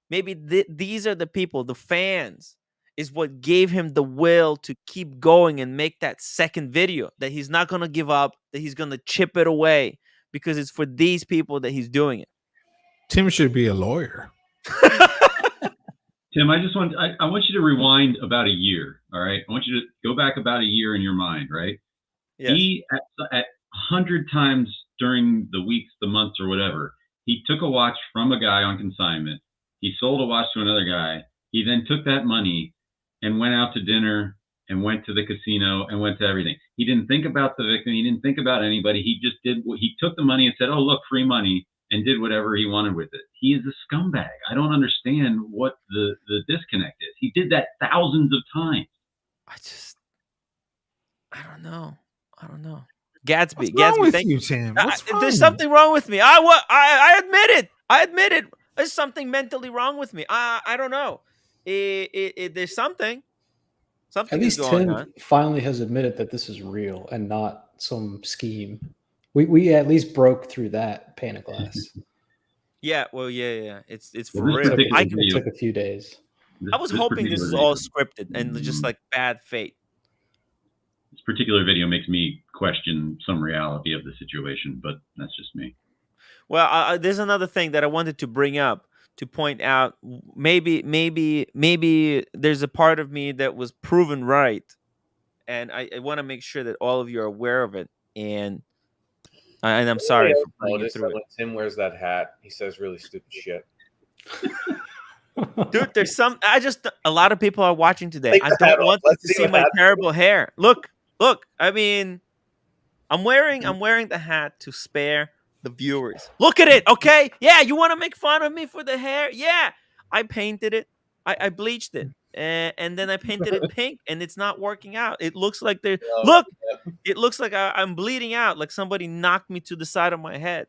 maybe these are the people, the fans, is what gave him the will to keep going and make that second video, that he's not going to give up, that he's going to chip it away, because it's for these people that he's doing it. Tim should be a lawyer. Tim, I want you to rewind about a year. All right. I want you to go back about a year in your mind, right? Yes. He at 100 times during the weeks, the months, or whatever, he took a watch from a guy on consignment. He sold a watch to another guy. He then took that money and went out to dinner and went to the casino and went to everything. He didn't think about the victim. He didn't think about anybody. He just did what he took the money and said, oh, look, free money, and did whatever he wanted with it. He is a scumbag. I don't understand what the disconnect is. He did that thousands of times. I don't know. Gatsby. What's wrong with thank you, Tim? What's wrong? There's something wrong with me. I admit it. There's something mentally wrong with me. I don't know. There's something. At least Tim finally has admitted that this is real and not some scheme. We at least broke through that pane of glass. Yeah, well, yeah. It's for Well, real. It took a few days. I was hoping this is all scripted and just like bad fate. This particular video makes me question some reality of the situation, but that's just me. Well, there's another thing that I wanted to bring up to point out. Maybe there's a part of me that was proven right, and I want to make sure that all of you are aware of it. And I'm sorry for putting you through it. When Tim wears that hat, he says really stupid shit. Dude, there's a lot of people are watching today. I don't want them to see my terrible hair. Look. I mean, I'm wearing the hat to spare the viewers. Look at it, okay? Yeah, you want to make fun of me for the hair? Yeah, I painted it. I bleached it, and then I painted it pink, and it's not working out. It looks like it looks like I'm bleeding out, like somebody knocked me to the side of my head.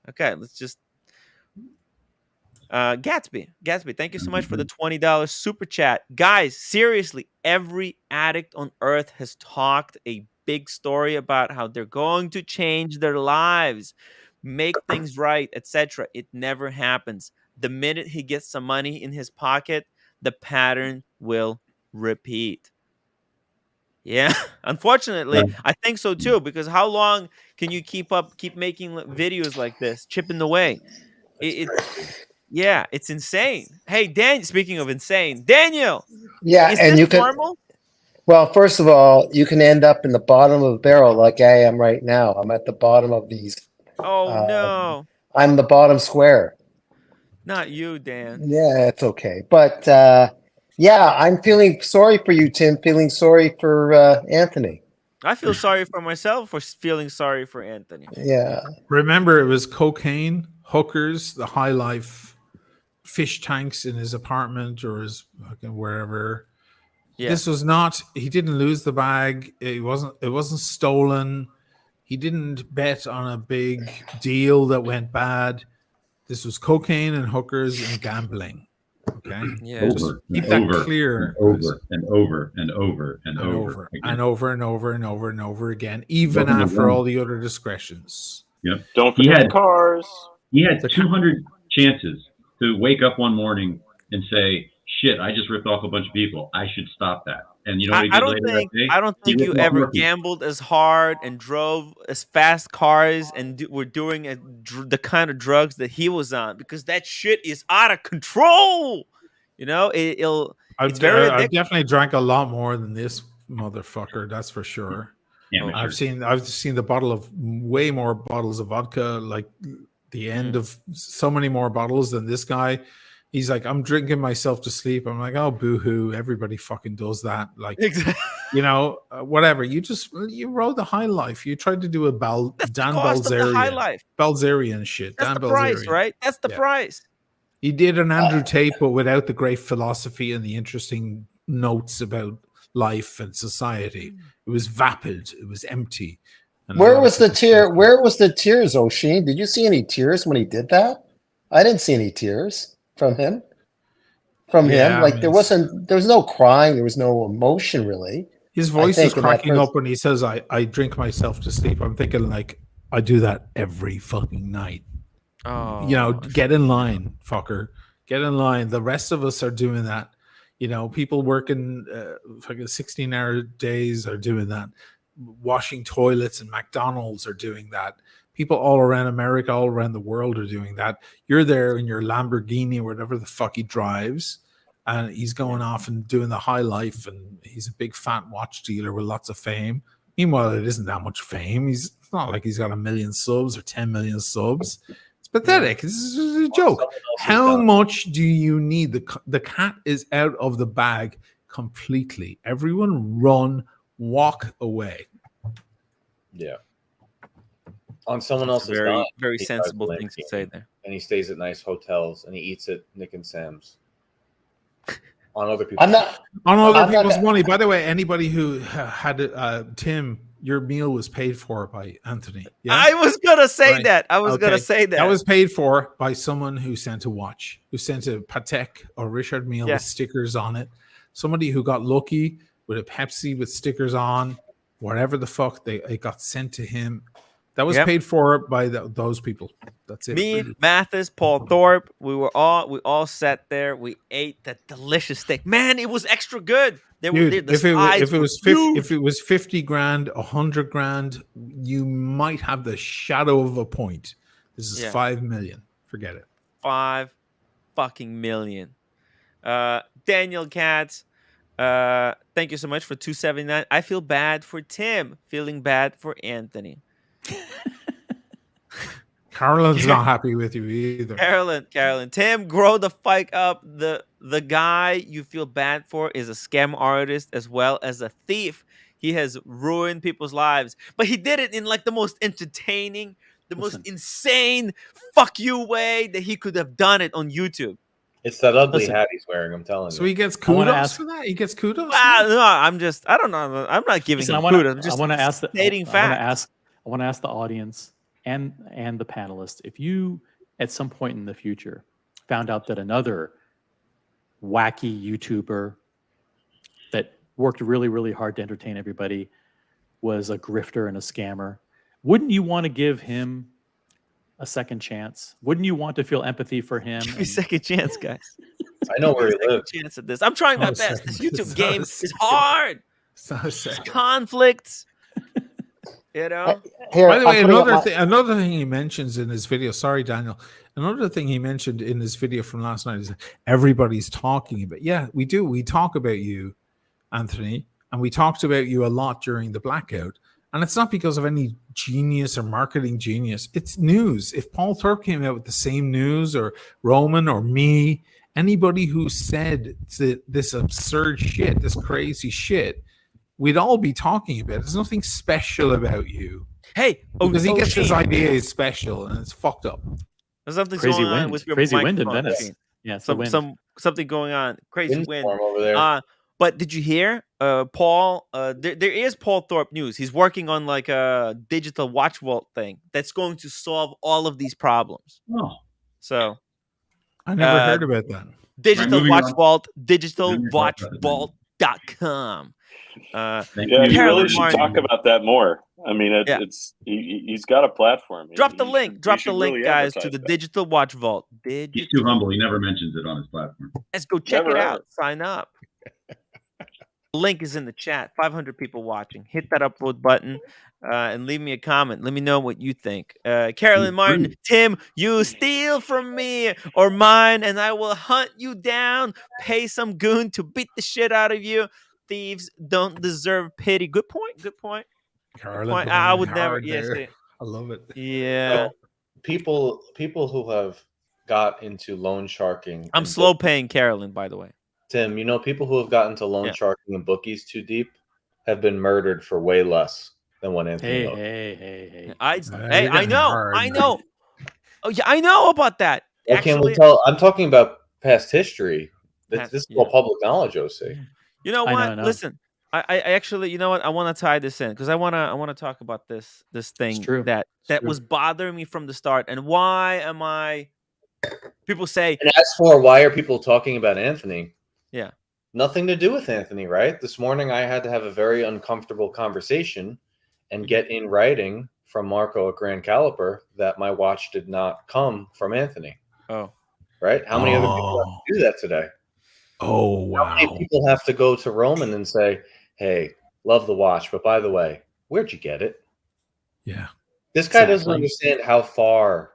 Okay, let's just. Gatsby, thank you so much for the $20 super chat. Guys, seriously, every addict on earth has talked a big story about how they're going to change their lives, make things right, etc. It never happens. The minute he gets some money in his pocket, the pattern will repeat. Yeah, unfortunately, I think so too, because how long can you keep making videos like this, chipping away? Yeah, it's insane. Hey, Dan, speaking of insane, Daniel. Yeah, is and this you can. normal? Well, first of all, you can end up in the bottom of the barrel like I am right now. I'm at the bottom of these. Oh no! I'm the bottom square. Not you, Dan. Yeah, it's okay. But yeah, I'm feeling sorry for you, Tim. Feeling sorry for Anthony. I feel sorry for myself for feeling sorry for Anthony. Yeah. Remember, it was cocaine, hookers, the high life, fish tanks in his apartment or his fucking wherever. Yeah. This was not. He didn't lose the bag. It wasn't stolen. He didn't bet on a big deal that went bad. This was cocaine and hookers and gambling. Okay. Yeah. Just keep that clear. Over and over and over and over and over and over and over and over again, even after all the other discretions. Yep. Don't forget the cars. He had 200 chances to wake up one morning and say, "Shit, I just ripped off a bunch of people. I should stop that." And you know what he did later that day? I don't think you ever gambled as hard and drove as fast cars and were doing the kind of drugs that he was on, because that shit is out of control. You know, it's very. I definitely drank a lot more than this motherfucker. That's for sure. Yeah, I've seen way more bottles of vodka, like the end of so many more bottles than this guy. He's like, I'm drinking myself to sleep. I'm like, oh, boo-hoo. Everybody fucking does that. Like, you know, whatever. You rode the high life. You tried to do a Dan cost of the high Balzerian, life. Balzerian shit. That's Dan the price, Balzerian. right? That's the Yeah. price. He did an Andrew Tate, but without the great philosophy and the interesting notes about life and society. It was vapid. It was empty. And a Where lot of was the people tear? felt that. Where was the tears, O'Sheen? Did you see any tears when he did that? I didn't see any tears from him. Yeah, I Like mean, there was no crying, there was no emotion really. His voice is cracking up when he says, I drink myself to sleep. I'm thinking, like, I do that every fucking night. Oh, you know, get in line, fucker. Get in line. The rest of us are doing that. You know, people working fucking 16-hour days are doing that. Washing toilets and McDonald's are doing that. People all around America, all around the world are doing that. You're there in your Lamborghini or whatever the fuck he drives, and he's going off and doing the high life, and he's a big fat watch dealer with lots of fame. Meanwhile, it isn't that much fame. It's not like he's got 1 million subs or 10 million subs. It's pathetic. This is a joke. How much do you need? The cat is out of the bag completely. Everyone run, walk away. Yeah. On someone That's else's very, dime, very he sensible drives things to Lamborghini, say there. And he stays at nice hotels and he eats at Nick and Sam's. On other people's on other people's money. By the way, anybody who had Tim, your meal was paid for by Anthony. Yeah? I was gonna say Right. that. I was gonna say that. That was paid for by someone who sent a watch, who sent a Patek or Richard Mille with stickers on it. Somebody who got lucky with a Pepsi with stickers on, whatever the fuck it got sent to him. That was paid for by those people. That's it. Me, Mathis, Paul Thorpe, we all sat there. We ate that delicious steak. Man, it was extra good. Dude, if it was 50 grand, 100 grand, you might have the shadow of a point. This is 5 million. Forget it. 5 fucking million. Daniel Katz, thank you so much for $2.79. I feel bad for Tim, feeling bad for Anthony. Carolyn's not happy with you either. Carolyn, Tim, grow the fuck up. The guy you feel bad for is a scam artist as well as a thief. He has ruined people's lives, but he did it in like the most entertaining, most insane fuck you way that he could have done it on YouTube. It's that ugly hat he's wearing, I'm telling you. So he gets kudos for that? He gets kudos? No, I don't know. I'm not giving him kudos. I'm just stating facts. I want to ask the audience and the panelists, if you at some point in the future found out that another wacky YouTuber that worked really, really hard to entertain everybody was a grifter and a scammer, wouldn't you want to give him a second chance? Wouldn't you want to feel empathy for him? Give me a second chance, guys. I know where he lives. Chance at this. I'm trying my best. This YouTube game is hard. Conflicts. You know. By the way, another thing he mentions in his video. Sorry, Daniel. Another thing he mentioned in his video from last night is everybody's talking about. Yeah, we do. We talk about you, Anthony, and we talked about you a lot during the blackout. And it's not because of any genius or marketing genius. It's news. If Paul Thorpe came out with the same news, or Roman or me, anybody who said this absurd shit, this crazy shit, we'd all be talking about it. There's nothing special about you. Hey, because he gets his idea is special and it's fucked up. There's something crazy going wind. on with your crazy wind in microphone Venice. machine. Yeah, something going on. Crazy wind over there. But did you hear, Paul? There is Paul Thorpe news. He's working on like a digital watch vault thing that's going to solve all of these problems. Oh, so I never heard about that. Digital Right, watch vault, Moving digitalwatchvault.com. Yeah, you really should talk about that more. I mean, he's got a platform. Drop the link. Drop the link, really guys, to advertise the that. Digital Watch Vault. He's too humble. He never mentions it on his platform. Let's go check Never it ever. out. Sign up. Link is in the chat. 500 people watching. Hit that upvote button and leave me a comment. Let me know what you think. Carolyn Martin, Tim, you steal from me or mine, and I will hunt you down. Pay some goon to beat the shit out of you. Thieves don't deserve pity. Good point. Good point. Carolyn, Good point. put I it would never. hard Yes. there. I love it. Yeah. So, people who have got into loan sharking. I'm slow paying Carolyn, by the way. Tim, you know, people who have gotten to loan sharking and bookies too deep have been murdered for way less than what Anthony owed. Hey. I know. Oh yeah, I know about that. What can we Actually, tell? I'm talking about past history. This is all yeah. public knowledge, OC. You know I what? know. Listen, I actually, you know what? I want to tie this in because I wanna talk about this thing true. that was bothering me from the start. And why am I? People say, And as for why are people talking about Anthony? Yeah, nothing to do with Anthony, right? This morning I had to have a very uncomfortable conversation and get in writing from Marco at Grand Caliper that my watch did not come from Anthony. Oh, right? How many other people have to do that today? Oh, wow. How many people have to go to Roman and say, hey, love the watch, but by the way, where'd you get it? Yeah. This guy doesn't understand how far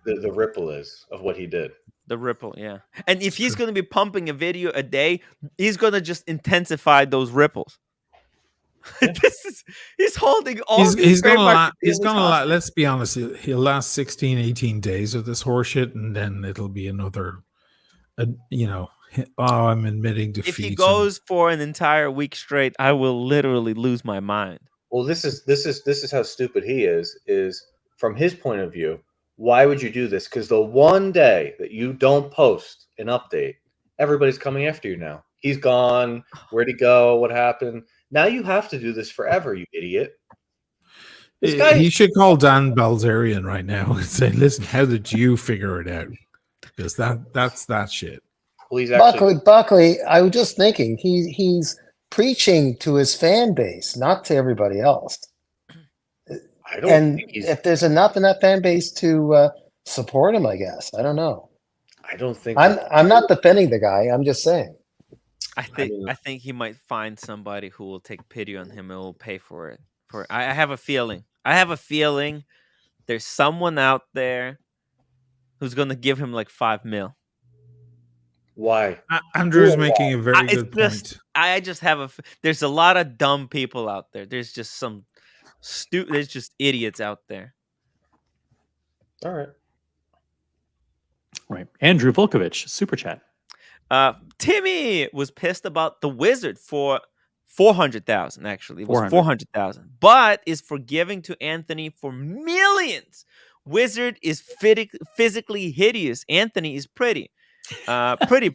the ripple is of what he did. The ripple, yeah. And if he's going to be pumping a video a day, he's going to just intensify those ripples. He's holding all he's these gonna let's be honest, he'll last 16, 18 days of this horseshit, and then it'll be another, I'm admitting defeat. If he goes for an entire week straight, I will literally lose my mind. Well, this is how stupid he is from his point of view. Why would you do this? Because the one day that you don't post an update, everybody's coming after you now. He's gone. Where'd he go? What happened? Now you have to do this forever, you idiot. He should call Dan Balzerian right now and say, listen, how did you figure it out? Because that's that shit. Well, he's actually Buckley, I was just thinking, he's preaching to his fan base, not to everybody else. I don't and think he's, if there's enough in that fan base to support him, I guess. I don't know. I don't think I'm not defending the guy. I'm just saying. I think he might find somebody who will take pity on him and will pay for it. I have a feeling. There's someone out there who's gonna give him like $5 million. Why? Andrew's making a very good point. I just have there's a lot of dumb people out there. There's just some there's just idiots out there. All right. Right. Andrew Volkovich, super chat. Timmy was pissed about the Wizard for 400,000. Actually, it was 400. 400,000, but is forgiving to Anthony for millions. Wizard is physically hideous. Anthony is pretty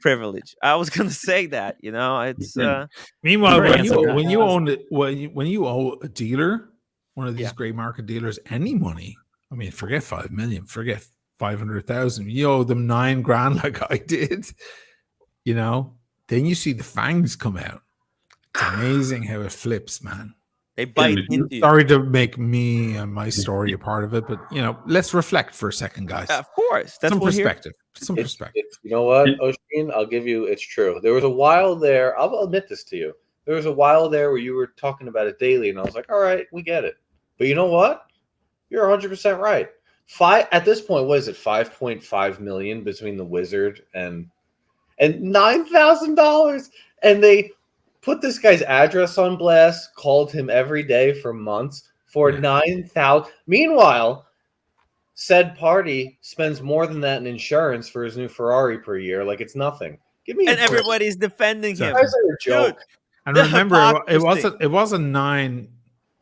privileged. I was gonna say that. It's. Meanwhile, when you owe a dealer, one of these gray market dealers, any money, I mean, forget 5 million, forget 500,000. You owe them $9,000 like I did. Then you see the fangs come out. It's amazing how it flips, man. They bite into you. Sorry to make me and my story a part of it, but let's reflect for a second, guys. Of course, that's some what perspective. Some perspective. You know what, Oshin? I'll give you. It's true. There was a while there. I'll admit this to you. There was a while there where you were talking about it daily, and I was like, "All right, we get it." But you know what? You're 100% right. At this point, what is it? $5.5 million between the Wizard and $9,000, and they put this guy's address on blast, called him every day for months for $9,000. Meanwhile, said party spends more than that in insurance for his new Ferrari per year, like it's nothing. Give me and everybody's defending him. Guys are a joke. And remember, it wasn't nine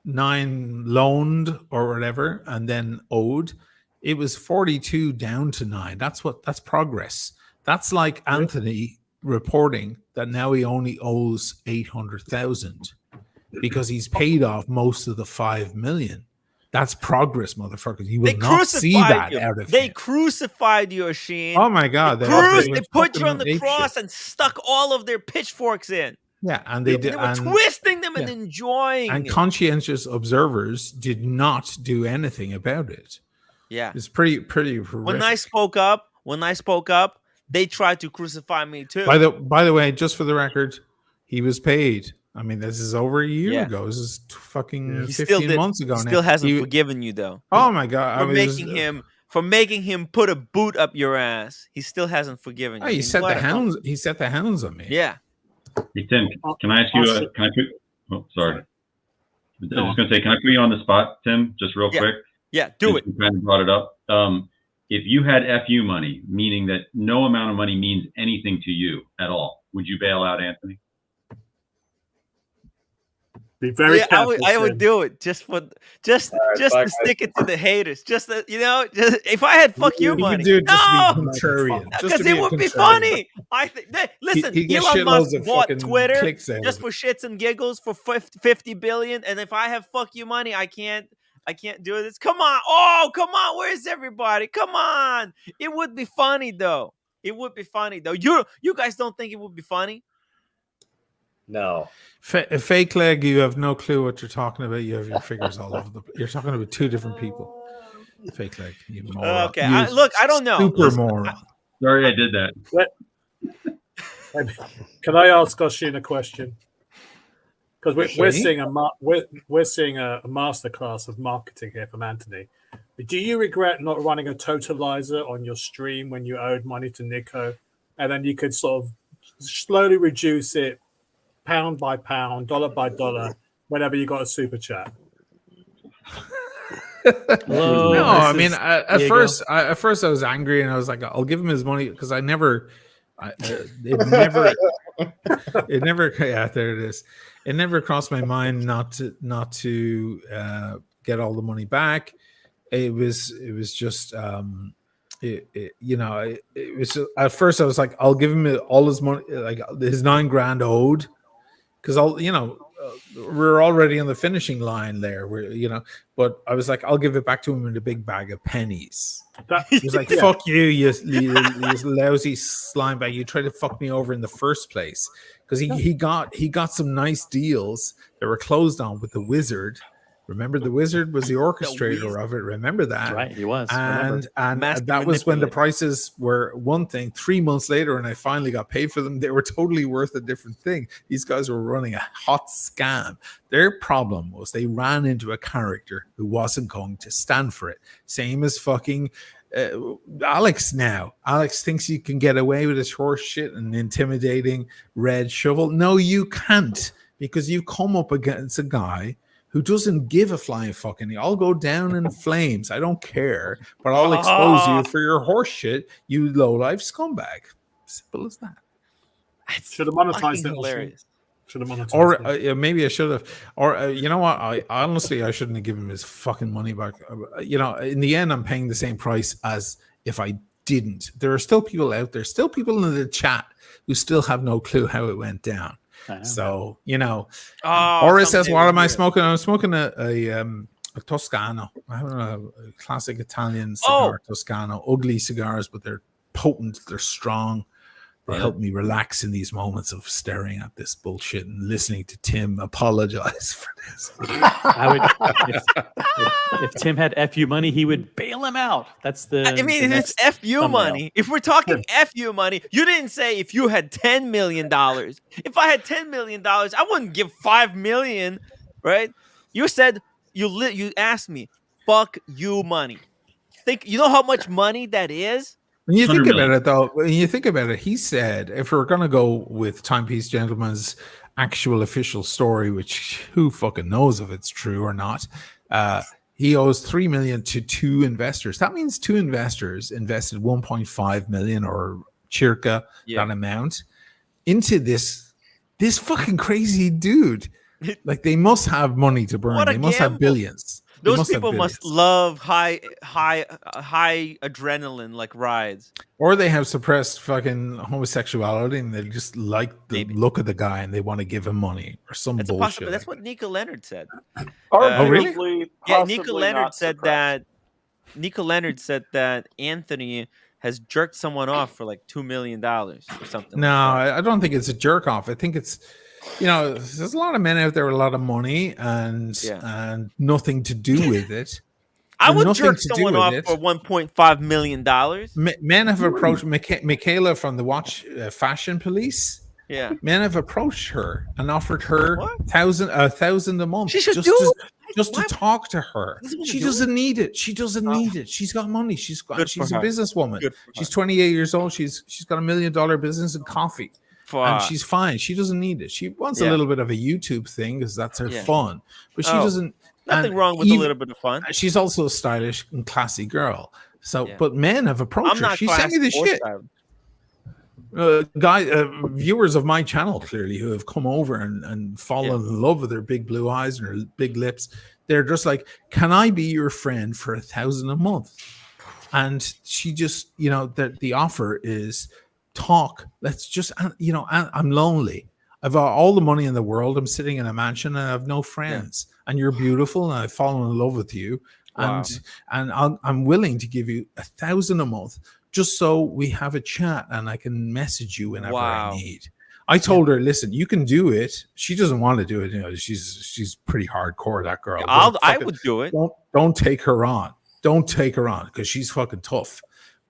loaned or whatever, and then owed. It was 42 down to 9. That's progress. That's like Anthony reporting that now he only owes 800,000 because he's paid off most of the 5 million. That's progress, motherfuckers. You will not see that out of They him. crucified you, Oshin. Oh my God! They put you on the cross and stuck all of their pitchforks in. Yeah, and they were twisting them and enjoying. And it. conscientious observers did not do anything about it. Yeah, it's pretty horrific. When I spoke up, they tried to crucify me too. By the way, just for the record, he was paid. I mean, this is over a year ago. This is fucking 15 months ago. He still hasn't forgiven you though. Oh my God! For making him put a boot up your ass. He still hasn't forgiven you. He set the hounds. He set the hounds on me. Yeah. Hey Tim, can I ask you? Sorry. I was just gonna say, can I put you on the spot, Tim, just real quick? Yeah, do it. You kind of brought it up. If you had FU money, meaning that no amount of money means anything to you at all, would you bail out Anthony? Be very Yeah, careful. I would Tim. do it just to stick it to the haters. Just that, just if I had fuck you He would money, do it just to be no, contrarian. Just because to be it a would be contrarian. funny. I think. Listen, He gets Elon Musk shitloads of bought fucking Twitter clicks out just of for shits and giggles for 50 billion, and if I have fuck you money, I can't do this. Come on, where's everybody? Come on, it would be funny though. It would be funny though. You guys don't think it would be funny? No. Fake leg, you have no clue what you're talking about. You have your figures all over the place. You're talking about two different people. Fake leg, you moron. Okay, You I don't know. Super moron. Sorry, I did that. Can I ask Oshin a question? Because we're Okay. seeing we're seeing a masterclass of marketing here from Anthony. Do you regret not running a totalizer on your stream when you owed money to Nico, and then you could sort of slowly reduce it pound by pound, dollar by dollar, whenever you got a super chat? Hello, No, I this mean, is at Diego. first I was angry and I was like, I'll give him his money because it never, yeah, there it is. It never crossed my mind not to get all the money back. It was just, it was at first I was like, I'll give him all his money, like his $9,000 owed, because we're already on the finishing line there. But I was like, I'll give it back to him in a big bag of pennies. He was like, fuck you, you lousy slime bag. You tried to fuck me over in the first place. Because he got some nice deals that were closed on with the Wizard. Remember, the Wizard was the orchestrator of it. Remember that? Right, he was. And Master that was when the manipulator. prices were one thing. 3 months later, and I finally got paid for them, they were totally worth a different thing. These guys were running a hot scam. Their problem was they ran into a character who wasn't going to stand for it. Same as fucking Alex now. Alex thinks you can get away with his horse shit and intimidating Red Shovel. No, you can't, because you come up against a guy who doesn't give a flying fucking. I'll go down in flames. I don't care, but I'll expose you for your horse shit, you low-life scumbag. Simple as that. Should have monetized Fucking it. hilarious. Should have monetized Or it. maybe I should have. Or you know what? I honestly shouldn't have given him his fucking money back. In the end, I'm paying the same price as if I didn't. There are still people out there, still people in the chat who still have no clue how it went down. So Ora says, "What am I smoking? I'm smoking a Toscano. I have a classic Italian cigar, Toscano. Ugly cigars, but they're potent. They're strong. They help me relax in these moments of staring at this bullshit and listening to Tim apologize for this." If Tim had FU money, he would bail him out. That's the. I mean, the it's next FU thumbnail. money. If we're talking FU money, you didn't say if you had $10 million. If I had $10 million, I wouldn't give $5 million, right? You said you asked me, fuck you money. You know how much money that is? When you think about it, though, he said, if we're going to go with Timepiece Gentleman's actual official story, which who fucking knows if it's true or not, he owes $3 million to 2 investors. That means 2 investors invested $1.5 million or circa that amount into this fucking crazy dude. Like, they must have money to burn. They must have billions. Those people must love high adrenaline like rides. Or they have suppressed fucking homosexuality and they just like the look of the guy and they want to give him money or some That's bullshit. possible. That's what Nico Leonard said. Oh, really? Yeah, Nico Leonard said that. Nico Leonard said that Anthony has jerked someone off for like $2 million or something. No, I don't think it's a jerk off. I think it's, there's a lot of men out there with a lot of money and nothing to do with it. I would jerk someone off for $1.5 million. Men have approached Michaela from the Watch Fashion Police. Yeah, men have approached her and offered her $1,000 a month. She should just to talk to her. She doesn't need it. She doesn't need it. She's got money. She's a businesswoman. She's 28 years old. She's got $1 million business in coffee. And she's fine. She doesn't need it. She wants a little bit of a YouTube thing because that's her fun. But she doesn't. Nothing wrong with a little bit of fun. She's also a stylish and classy girl. So, but men have approached her. She sent me the shit. viewers of my channel clearly who have come over and fallen in love with her big blue eyes and her big lips. They're just like, can I be your friend for $1,000 a month? And she just, the offer is talk. Let's just, I'm lonely. I've got all the money in the world. I'm sitting in a mansion and I have no friends. And you're beautiful and I've fallen in love with you. Wow. And I'm willing to give you $1,000 a month just so we have a chat and I can message you whenever I need. I told her, listen, you can do it. She doesn't want to do it. She's pretty hardcore, that girl. I would do it. Don't take her on. Don't take her on because she's fucking tough.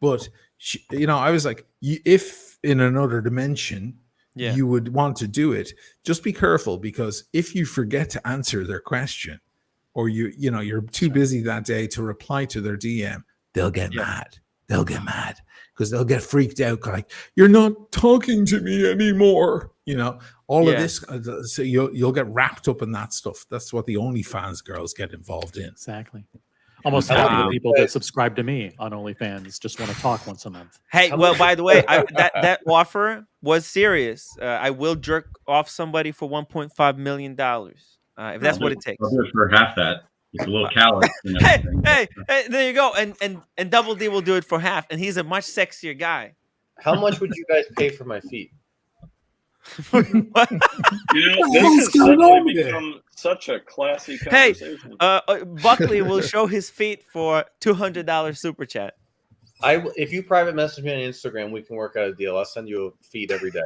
But she, I was like, if in another dimension you would want to do it, just be careful, because if you forget to answer their question, or you're too busy that day to reply to their DM, they'll get mad. They'll get mad because they'll get freaked out. Like, you're not talking to me anymore. All of this. So you'll get wrapped up in that stuff. That's what the OnlyFans girls get involved in. Exactly. Almost half of the people that subscribe to me on OnlyFans just want to talk once a month. Hey, well, by the way, that offer was serious. I will jerk off somebody for $1.5 million if that's what it takes. I'll do it for half that. It's a little callous. Hey, there you go. And Double D will do it for half, and he's a much sexier guy. How much would you guys pay for my feet? This has suddenly become such a classy conversation. Buckley will show his feet for $200 super chat. If you private message me on Instagram, we can work out a deal. I'll send you a feed every day.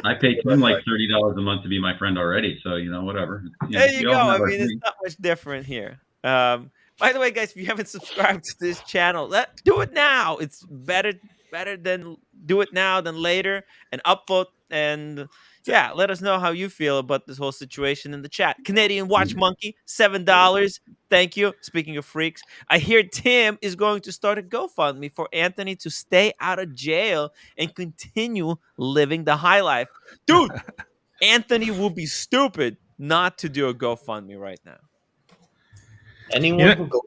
I pay him like $30 a month to be my friend already, so whatever. There you go. I mean, it's not much different here. By the way, guys, if you haven't subscribed to this channel, do it now. It's better than do it now than later, and upvote, and let us know how you feel about this whole situation in the chat. Canadian Watch Monkey, $7. Thank you. Speaking of freaks, I hear Tim is going to start a GoFundMe for Anthony to stay out of jail and continue living the high life. Dude, Anthony will be stupid not to do a GoFundMe right now. Anyone who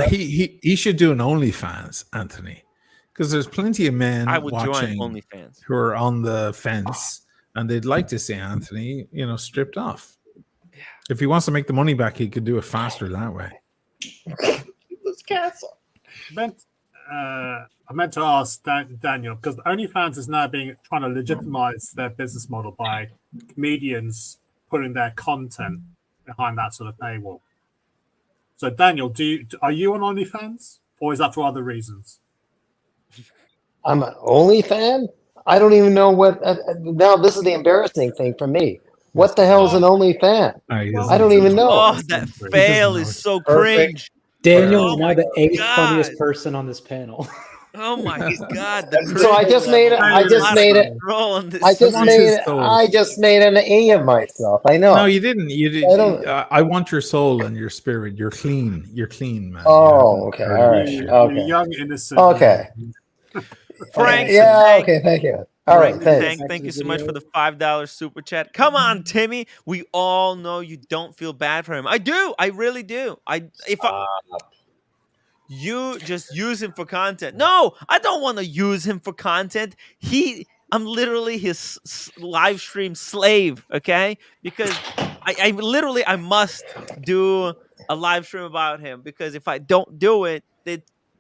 he should do an OnlyFans, Anthony, because there's plenty of men watching OnlyFans who are on the fence and they'd like to see Anthony, stripped off. Yeah. If he wants to make the money back, he could do it faster that way. Let's cancel. I meant to ask Daniel, because OnlyFans is now trying to legitimize their business model by comedians putting their content behind that sort of paywall. So, Daniel, are you on OnlyFans, or is that for other reasons? I'm an OnlyFan? I don't even know what. Now, this is the embarrassing thing for me. What the hell is an OnlyFan? I don't even know. Oh, that fail is so cringe. Daniel is now the 8th funniest person on this panel. Oh my God! So I just made it. I just made an E of myself. I know. No, you didn't. You did. I want your soul and your spirit. You're clean. You're clean, man. Oh, okay. All right. Okay. Young, innocent. Okay. Frank. Okay. Thank you. All right. Thanks. Thank you so much for the $5 super chat. Come on, Timmy. We all know you don't feel bad for him. I do. I really do. You just use him for content. No, I don't want to use him for content. I'm literally his live stream slave, okay? Because I must do a live stream about him, because if I don't do it,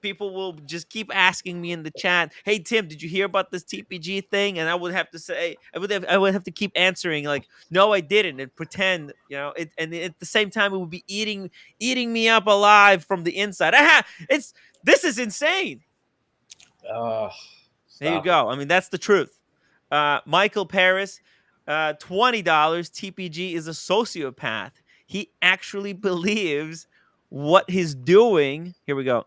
people will just keep asking me in the chat, "Hey Tim, did you hear about this TPG thing?" And I would have to say, I would have to keep answering like, "No, I didn't," and pretend, and at the same time, it would be eating me up alive from the inside. This is insane. There you go. I mean, that's the truth. Michael Paris, $20. TPG is a sociopath. He actually believes what he's doing. Here we go.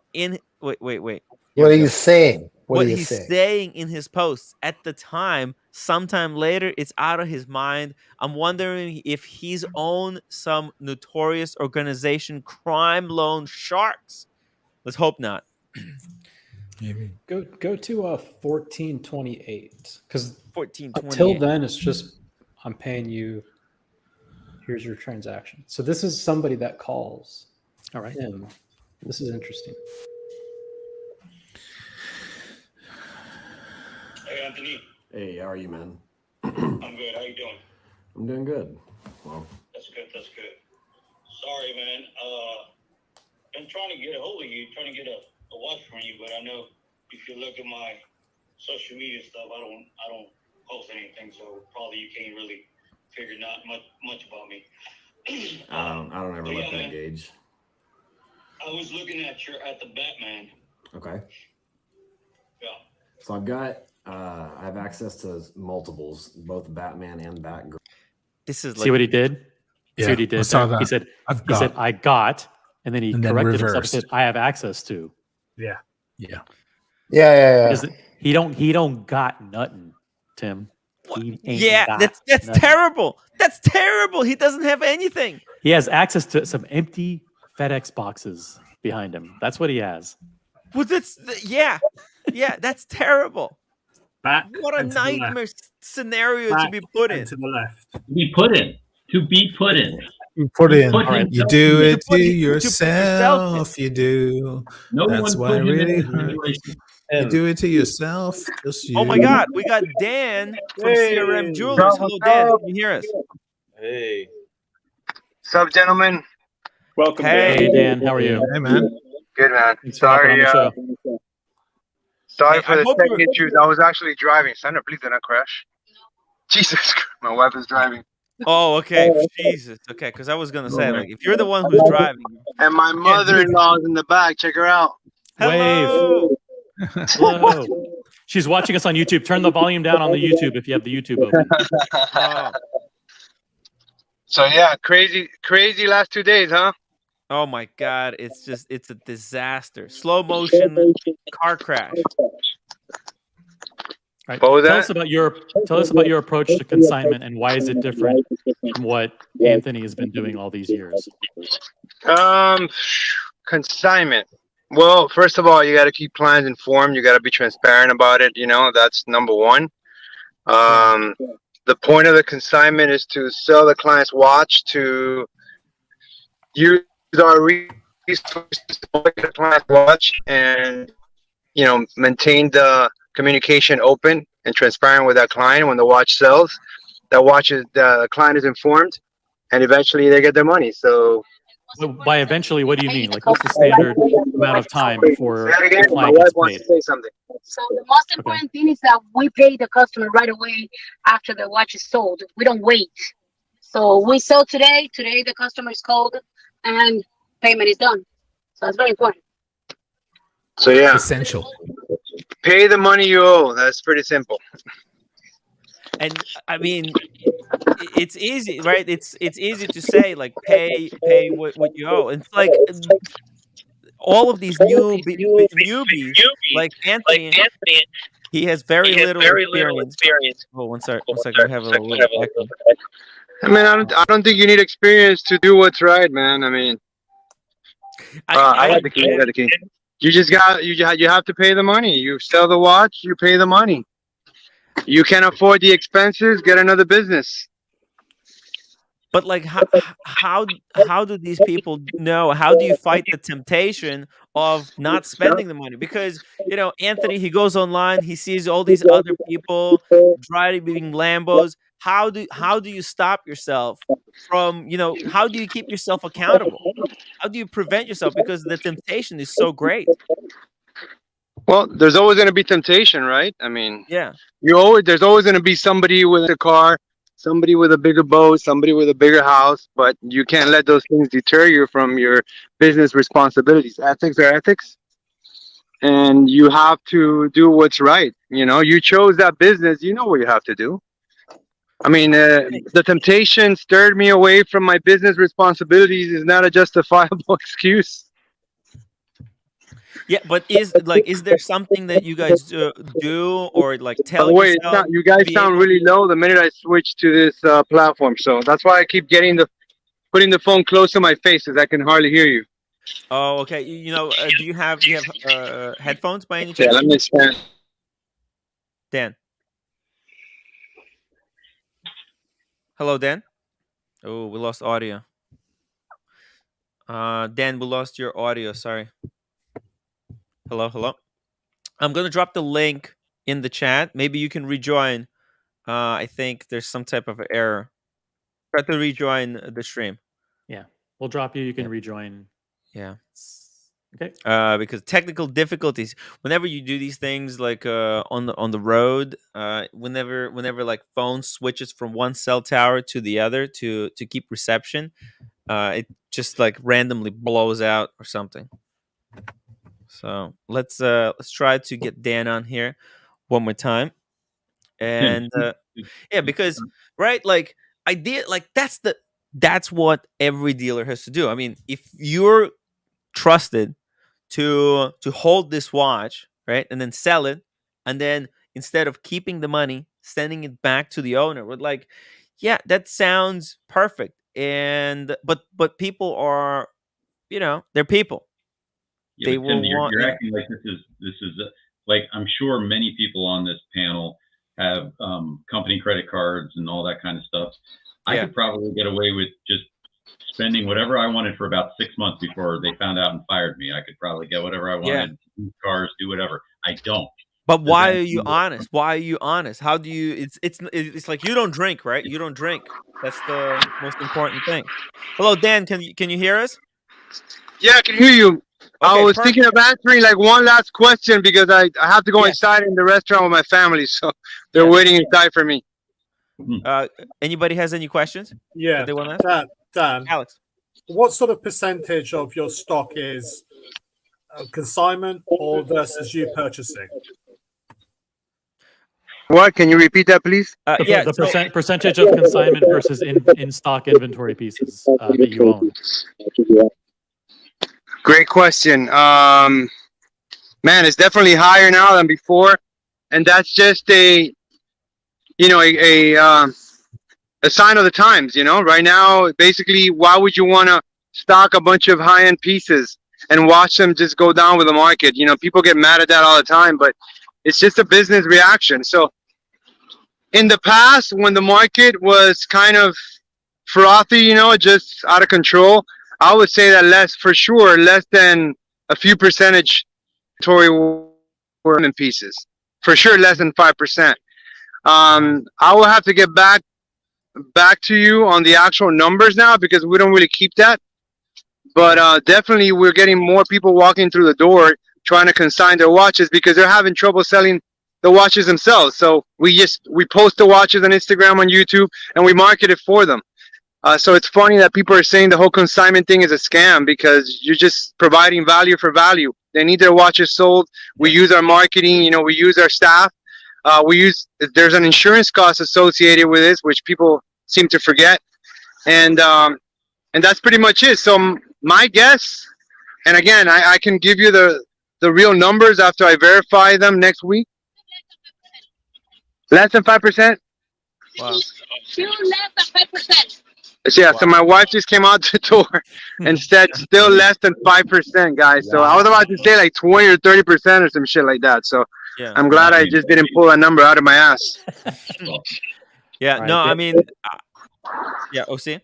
Wait. What are you saying? What he's saying in his posts at the time, sometime later, it's out of his mind. I'm wondering if he's owned some notorious organization, crime loan sharks. Let's hope not. Maybe go to 1428, because 1428. Until then, it's just I'm paying you. Here's your transaction. So this is somebody that calls. All right. Him. This is interesting. Hey, Anthony. Hey, how are you, man? I'm good. How you doing? I'm doing good. Well, That's good. That's good. Sorry, man. Been trying to get a hold of you, trying to get a watch from you, but I know if you look at my social media stuff, I don't post anything, so probably you can't really figure not much about me. I don't ever but let yeah, that man, gauge. I was looking at the Batman. Okay. Yeah. So I have access to multiples, both Batman and Batgirl. This is See what he did? See what he I did saw there? that. He said, I've he said, got, I got, and then he and then corrected himself and reversed. said, I have access to. Yeah. Yeah. He don't got nothing, Tim. He ain't Yeah, got that's nothing. terrible. That's terrible. He doesn't have anything. He has access to some empty FedEx boxes behind him. That's what he has. Well, yeah, that's terrible. Back What a and to the left. nightmare scenario to Back be put and in. to the left. To be put in. You put in. Put You himself do in. it to yourself in. yourself. You do. No That's one why put it him in really that hurts. situation. You do it to yourself. Just you. Oh my God, we got Dan from CRM Jewelers. Hello, Dan. Can you hear us? Hey. What's up, gentlemen? Welcome, Hey, Dan. How are you? Hey, man. Good, man. Thanks for hopping on the show. Sorry Hey, for I the hope tech you're- issues. I was actually driving. Sandra, please do not crash. Jesus Christ, my wife is driving. Oh, okay. Jesus. Okay, because I was gonna say, like, if you're the one who's driving, And my mother-in-law is in the back. Check her out. hello. Hello. She's watching us on YouTube. Turn the volume down on the YouTube if you have the YouTube open. Oh. So yeah, crazy last 2 days, huh? Oh my God, it's a disaster. Slow motion car crash. All right. What was Tell that? us about your approach to consignment and why is it different from what Anthony has been doing all these years? Consignment. Well, first of all, you got to keep clients informed. You got to be transparent about it. You know, that's number one. The point of the consignment is to sell the client's watch, to use our resources to buy the client's watch, and maintain the communication open and transparent with that client. When the watch sells, the client is informed, and eventually they get their money. So By eventually, what do you mean? Like, what's the standard amount of time before say that again. the My client wife gets wants paid? to say something. So the most important thing is that we pay the customer right away after the watch is sold. We don't wait. So we sell today. Today the customer is called and payment is done. So it's very important. So yeah, Essential. pay the money you owe. That's pretty simple. And I mean, it's easy, right? It's easy to say, like, pay what you owe. It's like all of these newbies, like Anthony, he has very little experience. Oh, one second. We have a little echo. I mean, I don't think you need experience to do what's right, man. I mean, I had the key. I had the key. You have to pay the money. You sell the watch, you pay the money. You can't afford the expenses, get another business. But like, how do these people know? How do you fight the temptation of not spending the money? Because Anthony, he goes online, he sees all these other people driving Lambos. How do you stop yourself from How do you keep yourself accountable? How do you prevent yourself? Because the temptation is so great. Well, there's always going to be temptation, right? I mean, yeah, there's always going to be somebody with a car, somebody with a bigger boat, somebody with a bigger house, but you can't let those things deter you from your business responsibilities. Ethics are ethics, and you have to do what's right. You chose that business, you know what you have to do. I mean, the temptation stirred me away from my business responsibilities is not a justifiable excuse. Yeah, but is there something that you guys do or like tell By the way, yourself? you guys sound really low the minute I switch to this platform, so that's why I keep putting the phone close to my face, because I can hardly hear you. Oh, okay. Do you have headphones by any chance? Yeah, let me expand. Dan. Hello, Dan. Oh, we lost audio. Dan, we lost your audio. Sorry. Hello. I'm gonna drop the link in the chat. Maybe you can rejoin. I think there's some type of error. Try to rejoin the stream. Yeah, we'll drop you. You can rejoin. Yeah. Okay. Because technical difficulties. Whenever you do these things like on the road, whenever like phone switches from one cell tower to the other to keep reception, it just like randomly blows out or something. So let's try to get Dan on here one more time. And yeah, because right, like that's what every dealer has to do. I mean, if you're trusted to hold this watch, right, and then sell it, and then instead of keeping the money, sending it back to the owner, with like, yeah, that sounds perfect. And but people are, they're people. Yeah, They but Tim, will want. you're acting like this is like, I'm sure many people on this panel have company credit cards and all that kind of stuff. I could probably get away with just spending whatever I wanted for about 6 months before they found out and fired me. I could probably get whatever I wanted, cars, do whatever. I don't. But why are you honest? Why are you honest? How do you? It's like you don't drink, right? You don't drink. That's the most important thing. Hello, Dan. Can you hear us? Yeah, I can hear you. I was thinking of answering like one last question because I have to go inside in the restaurant with my family, so they're waiting inside for me. Anybody has any questions? Yeah, that they want to ask? Dan. Alex, what sort of percentage of your stock is consignment or versus you purchasing? What? Can you repeat that, please? The percentage of consignment versus in stock inventory pieces that you own. Great question. Man, it's definitely higher now than before, and that's just a sign of the times. Right now, basically, why would you want to stock a bunch of high-end pieces and watch them just go down with the market? People get mad at that all the time, but it's just a business reaction. So in the past, when the market was kind of frothy, just out of control, I would say that less than a few percentage were in pieces. For sure, less than 5%. I will have to get back to you on the actual numbers now because we don't really keep that. But definitely, we're getting more people walking through the door trying to consign their watches because they're having trouble selling the watches themselves. So we post the watches on Instagram, on YouTube, and we market it for them. So it's funny that people are saying the whole consignment thing is a scam because you're just providing value for value. They need their watches sold. We use our marketing, we use our staff. There's an insurance cost associated with this, which people seem to forget. And that's pretty much it. So my guess, and again, I can give you the real numbers after I verify them next week. Less than 5%? Wow. Still less than 5%. Yeah, so my wife just came out the door and said still less than 5%, guys. So I was about to say like 20 or 30% or some shit like that. So I'm glad I just didn't pull that number out of my ass. Yeah, Right, no, Dan. I mean, yeah, OC?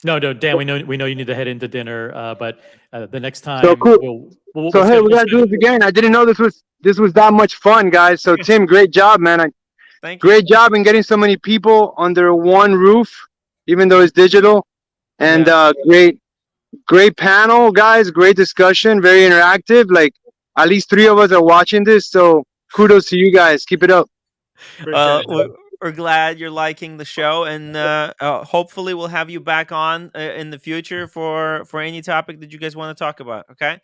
No, Dan, we know you need to head into dinner, but the next time So cool. we'll So hey, we gotta do this again. I didn't know this was that much fun, guys. So Tim, great job, man. Great job in getting so many people under one roof, even though it's digital. And great panel, guys. Great discussion. Very interactive. Like at least 3 of us are watching this. So kudos to you guys. Keep it up. We're glad you're liking the show, and hopefully we'll have you back on in the future for any topic that you guys want to talk about. Okay.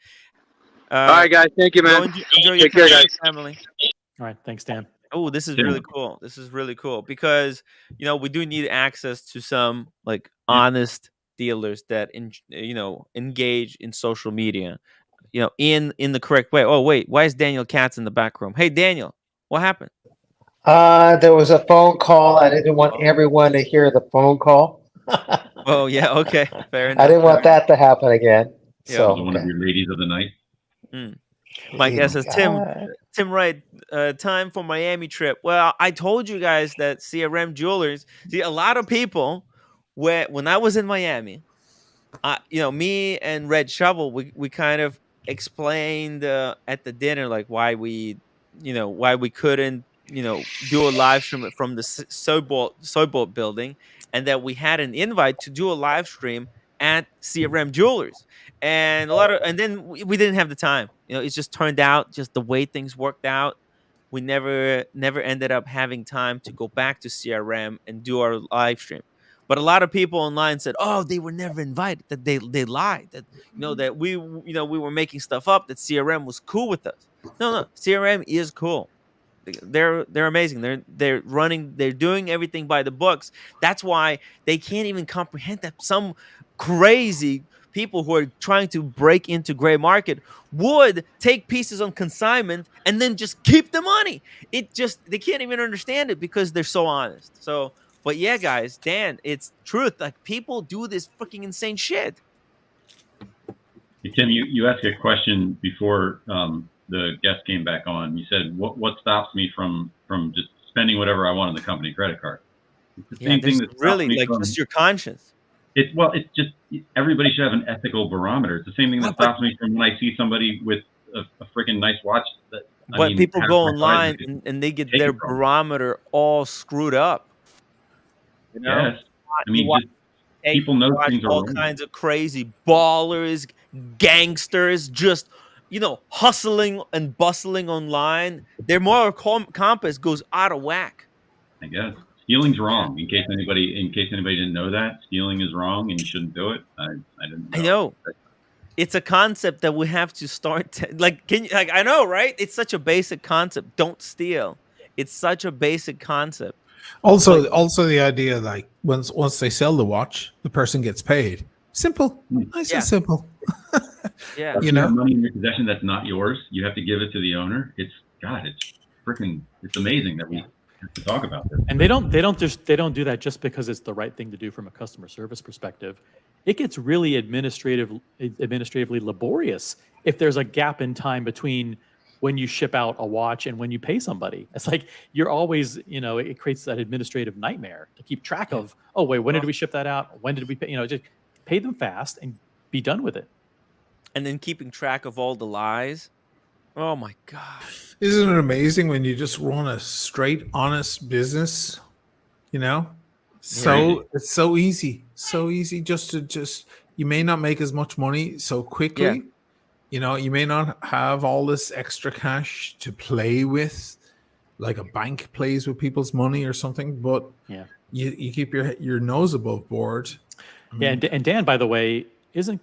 All right, guys. Thank you, man. Enjoy your Take care, time with guys. your family. All right. Thanks, Dan. Oh, this is really cool. This is really cool because we do need access to some like honest dealers that engage in social media, in the correct way. Oh wait, why is Daniel Katz in the back room? Hey Daniel, what happened? There was a phone call. I didn't want everyone to hear the phone call. Oh yeah, okay, fair enough. I didn't want that to happen again. Yeah. So One of your ladies of the night. My guess is Tim Wright, time for Miami trip. Well, I told you guys that CRM Jewelers. See, a lot of people, when I was in Miami, me and Red Shovel, we kind of explained at the dinner like why we couldn't do a live stream from the Sobolt building, and that we had an invite to do a live stream at CRM Jewelers, and then we didn't have the time. It just turned out just the way things worked out. We never ended up having time to go back to CRM and do our live stream. But a lot of people online said, "Oh, they were never invited. That they lied. That that we were making stuff up. That CRM was cool with us." No, CRM is cool. They're amazing. They're doing everything by the books. That's why they can't even comprehend that some crazy people who are trying to break into gray market would take pieces on consignment and then just keep the money. They can't even understand it because they're so honest. So, but yeah, guys, Dan, it's truth. Like, people do this freaking insane shit. Hey, Tim, you asked a question before the guest came back on. You said, what stops me from just spending whatever I want on the company credit card? It's the same thing that really me like from, just your conscience. It's just everybody should have an ethical barometer. It's the same thing that stops me from when I see somebody with a freaking nice watch. But people go online and they get their barometer all screwed up. Yes, I mean, just people know things are all wrong. kinds of crazy ballers, gangsters, just hustling and bustling online. Their moral compass goes out of whack. I guess stealing's wrong. In case anybody didn't know that, stealing is wrong and you shouldn't do it. I didn't know. I know. It's a concept that we have to start I know, right? It's such a basic concept. Don't steal. It's such a basic concept. Also the idea, like, once they sell the watch, the person gets paid. Simple. Nice and simple. Yeah. You have money in your possession that's not yours. You have to give it to the owner. It's amazing that we have to talk about this. And they don't do that just because it's the right thing to do from a customer service perspective. It gets really administratively laborious if there's a gap in time between when you ship out a watch and when you pay somebody. It's like you're always, it creates that administrative nightmare to keep track of. Oh, wait, when did we ship that out? When did we pay? Just pay them fast and be done with it. And then keeping track of all the lies. Oh my God. Isn't it amazing when you just run a straight, honest business? It's so easy. So easy you may not make as much money so quickly. Yeah. You may not have all this extra cash to play with, like a bank plays with people's money or something, but you keep your nose above board. And Dan, by the way, isn't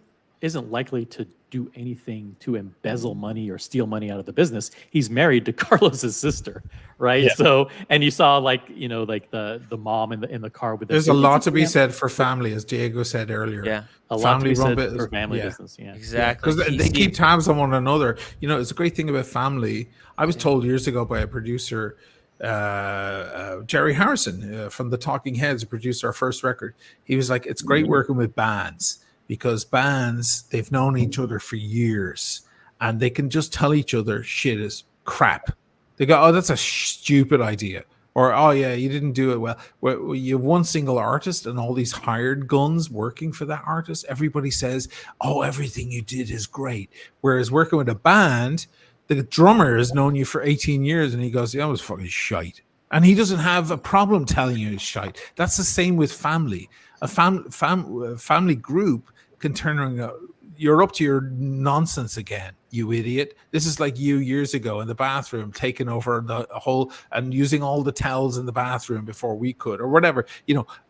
likely to do anything to embezzle money or steal money out of the business. He's married to Carlos's sister, right? Yeah. So, and you saw the mom in the car with. There's a lot to be said for family, as Diego said earlier. Yeah, a lot to be said for family business. Yeah, exactly. Because they keep tabs on one another. It's a great thing about family. I was told years ago by a producer, Jerry Harrison from the Talking Heads, who produced our first record. He was like, it's great working with bands, because bands, they've known each other for years and they can just tell each other shit is crap. They go, oh, that's a stupid idea. Or, oh yeah, you didn't do it well. Where you have one single artist and all these hired guns working for that artist, everybody says, oh, everything you did is great. Whereas working with a band, the drummer has known you for 18 years and he goes, that was fucking shite. And he doesn't have a problem telling you it's shite. That's the same with family. A family group can turn around, you're up to your nonsense again, you idiot. This is like you years ago in the bathroom, taking over the whole and using all the towels in the bathroom before we could, or whatever.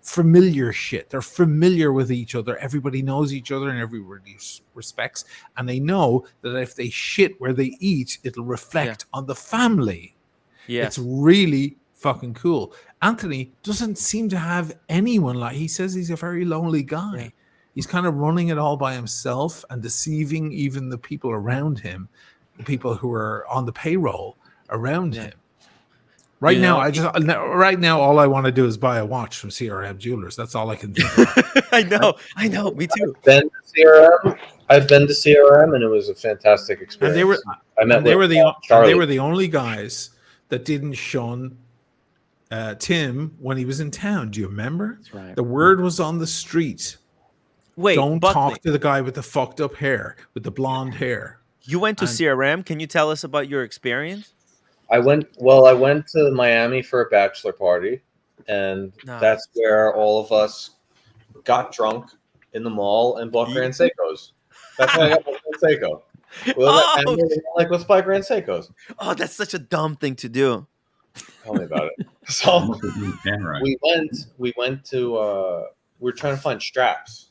Familiar shit. They're familiar with each other. Everybody knows each other and everybody respects. And they know that if they shit where they eat, it'll reflect on the family. Yeah. It's really fucking cool. Anthony doesn't seem to have anyone. Like, he says he's a very lonely guy. Yeah. He's kind of running it all by himself and deceiving even the people around him, the people who are on the payroll around him. Right now, all I want to do is buy a watch from CRM Jewelers. That's all I can think of. I know, me too. I've been to CRM, and it was a fantastic experience. And they were the only guys that didn't shun Tim when he was in town. Do you remember? That's right. The word was on the street. Wait, don't talk to the guy with the fucked up hair, with the blonde hair. You went to CRM. Can you tell us about your experience? I went to Miami for a bachelor party, and that's where all of us got drunk in the mall and bought Grand Seikos. That's why I got my Grand Seiko. Like, let's buy Grand Seikos. Oh, that's such a dumb thing to do. Tell me about it. So we went to we were trying to find straps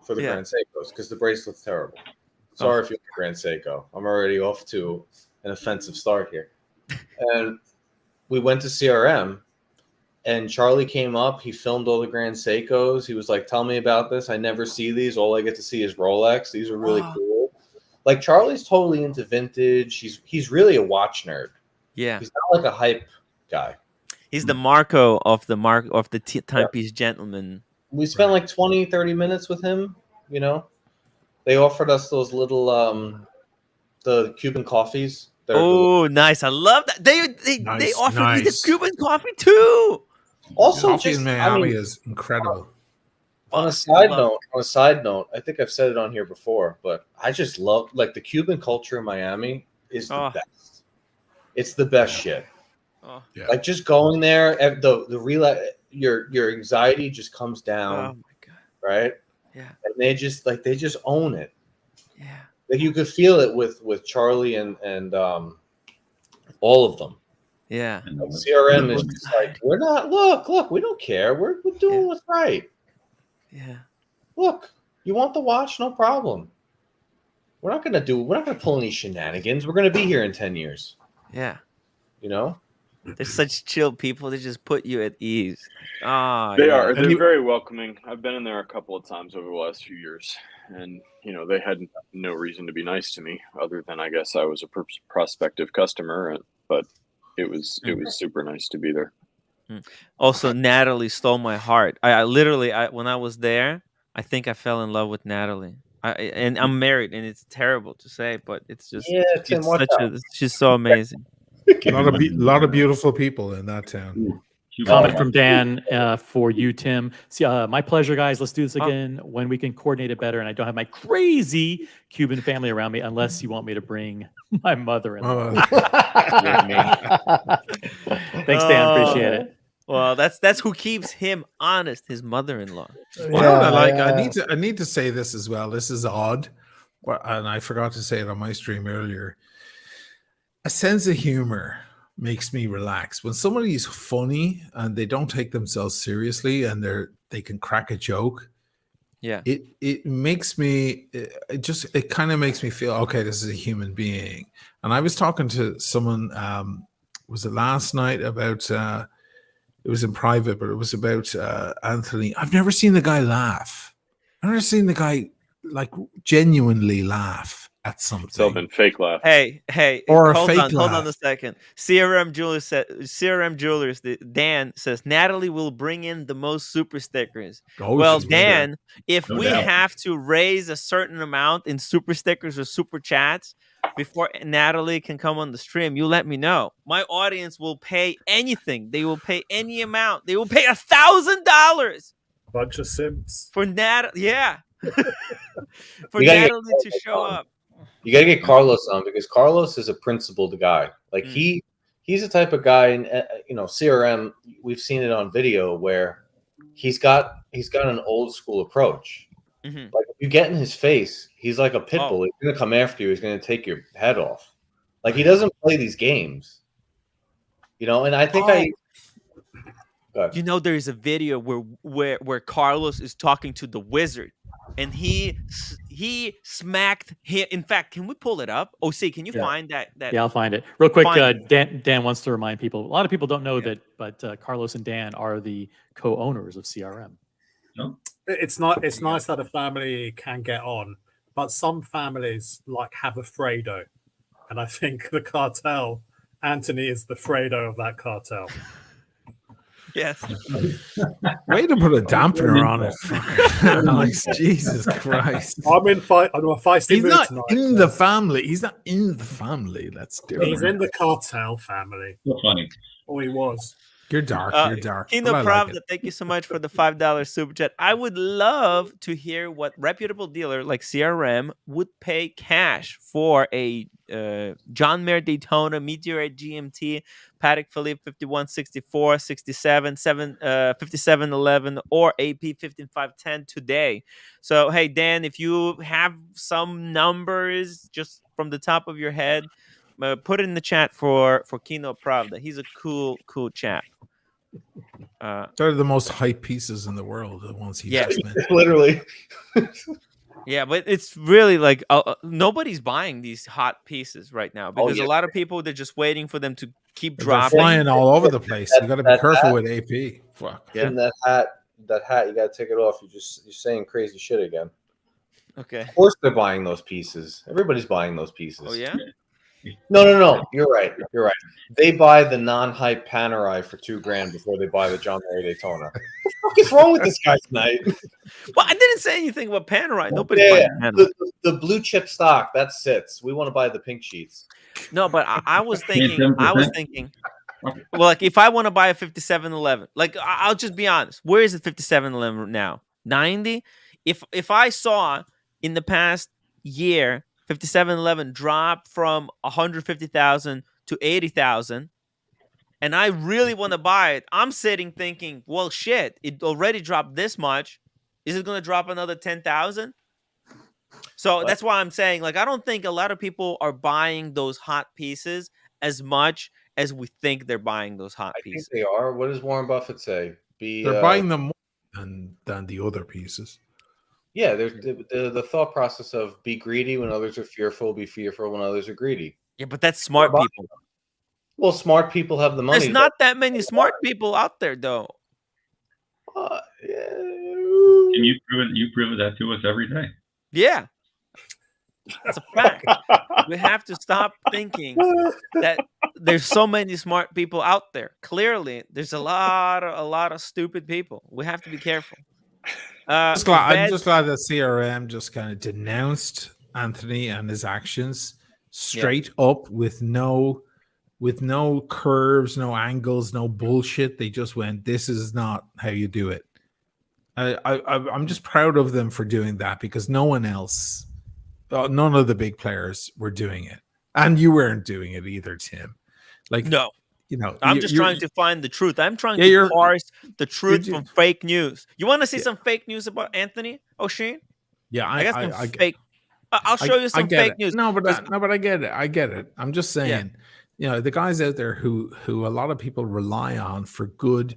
for the Grand Seikos because the bracelet's terrible. Sorry if you like Grand Seiko. I'm already off to an offensive start here. And we went to CRM, and Charlie came up. He filmed all the Grand Seikos. He was like, "Tell me about this. I never see these. All I get to see is Rolex. These are really cool." Like, Charlie's totally into vintage. He's really a watch nerd. Yeah, he's not like a hype guy. He's the Marco of the timepiece gentleman. We spent like 20, 30 minutes with him. You know, they offered us those little the Cuban coffees. Oh, nice! I love that. They offered me the Cuban coffee too. Also, coffee in Miami is incredible. On a side note, I think I've said it on here before, but I just love, like, the Cuban culture in Miami is the best. It's the best shit. Like, just going there, your anxiety just comes down. Oh my god! Right? Yeah. And they just own it. Yeah. Like, you could feel it with Charlie and all of them. Yeah. Like, CRM is just like, we're not. Look, we don't care. We're doing what's right. Yeah. Look, you want the watch? No problem. We're not gonna pull any shenanigans. We're gonna be here in 10 years. Yeah. You know? They're such chill people. They just put you at ease. They are. They're very welcoming. I've been in there a couple of times over the last few years, and they had no reason to be nice to me, other than I guess I was a prospective customer. But it was super nice to be there. Also, Natalie stole my heart. I literally, when I was there, I think I fell in love with Natalie. And I'm married, and it's terrible to say, but it's just she's so amazing. A lot of beautiful people in that town. Comment from Dan for you, Tim. See, my pleasure, guys. Let's do this again when we can coordinate it better, and I don't have my crazy Cuban family around me, unless you want me to bring my mother-in-law. Thanks, Dan. Appreciate it. Well, that's who keeps him honest. His mother-in-law. I need to say this as well. This is odd, and I forgot to say it on my stream earlier. A sense of humor makes me relax. When somebody's funny and they don't take themselves seriously and they can crack a joke, it makes me it kind of makes me feel, okay, this is a human being. And I was talking to someone, was it last night, about it was in private, but it was about Anthony. I've never seen the guy laugh. I've never seen the guy like genuinely laugh at something. It's all been fake laugh. Hey, or hold a fake laugh. Hold on a second. CRM Jewelers, Dan says Natalie will bring in the most super stickers. Well, Dan, if we have to raise a certain amount in super stickers or super chats before Natalie can come on the stream, you let me know. My audience will pay anything. They will pay any amount. They will pay $1,000. Bunch of simps for Natalie. Yeah. For Natalie to show up. You got to get Carlos on, because Carlos is a principled guy. Like, he's the type of guy, and CRM, we've seen it on video, where he's got an old school approach. Mm-hmm. Like, if you get in his face, he's like a pit bull. He's gonna come after you. He's gonna take your head off. Like, he doesn't play these games. And I think there is a video where Carlos is talking to the wizard, and he smacked him. In fact, can we pull it up? OC, can you find that? Yeah, I'll find it real quick. Dan wants to remind people. A lot of people don't know that, but Carlos and Dan are the co-owners of CRM. It's nice that a family can get on, but some families have a Fredo, and I think the cartel, Anthony, is the Fredo of that cartel. Yes. Way to put a dampener on it. Like, Jesus Christ. I'm a feisty mood tonight. In the family. He's not in the family. Let's do it. He's in the cartel family. So funny. Oh, he was. You're dark. You're dark. Kino But I like Pravda, it. thank you so much for the $5 super chat. I would love to hear what reputable dealer like CRM would pay cash for a John Mayer Daytona, Meteorite GMT, Patek Philippe 5164, 67, 5711, or AP 15510 today. So, hey, Dan, if you have some numbers just from the top of your head, put it in the chat for Kino Pravda. He's a cool chap. They're the most hype pieces in the world. The ones he just mentioned. Literally. Yeah, but it's really like nobody's buying these hot pieces right now because a lot of people, they're just waiting for them to keep They're dropping. flying all over the place. You got to be careful with AP. Fuck. Yeah. In that hat, you got to take it off. You're saying crazy shit again. Okay. Of course they're buying those pieces. Everybody's buying those pieces. Oh yeah. No. You're right. They buy the non-hype Panerai for $2,000 before they buy the John Mayer Daytona. What the fuck is wrong with this guy tonight? Well, I didn't say anything about Panerai. Nobody's buying Panerai. The blue chip stock that sits. We want to buy the pink sheets. No, but I was thinking. Well, like if I want to buy a 5711, like I'll just be honest. Where is the 5711 now? 90. If I saw in the past year 5711 drop from 150,000 to 80,000, and I really want to buy it, I'm sitting thinking, well, shit, it already dropped this much. Is it going to drop another 10,000? So that's why I'm saying, like, I don't think a lot of people are buying those hot pieces as much as we think they're buying those hot pieces. I think they are. What does Warren Buffett say? They're buying them more than the other pieces. Yeah, there's the thought process of be greedy when others are fearful, be fearful when others are greedy. Yeah, but that's smart people. Well, smart people have the money. There's not that many smart people out there, though. And you prove that to us every day. Yeah. That's a fact. We have to stop thinking that there's so many smart people out there. Clearly, there's a lot of stupid people. We have to be careful. I'm just glad that CRM just kind of denounced Anthony and his actions straight up with no curves, no angles, no bullshit. They just went, this is not how you do it. I'm just proud of them for doing that because no one else, none of the big players were doing it. And you weren't doing it either, Tim. Like, no. You know, I'm just trying to find the truth. I'm trying to parse the truth from fake news. You want to see some fake news about Anthony O'Sheen? Yeah, I got some fake. I'll show you some fake news. No, but I get it. I get it. I'm just saying, you know, the guys out there who a lot of people rely on for good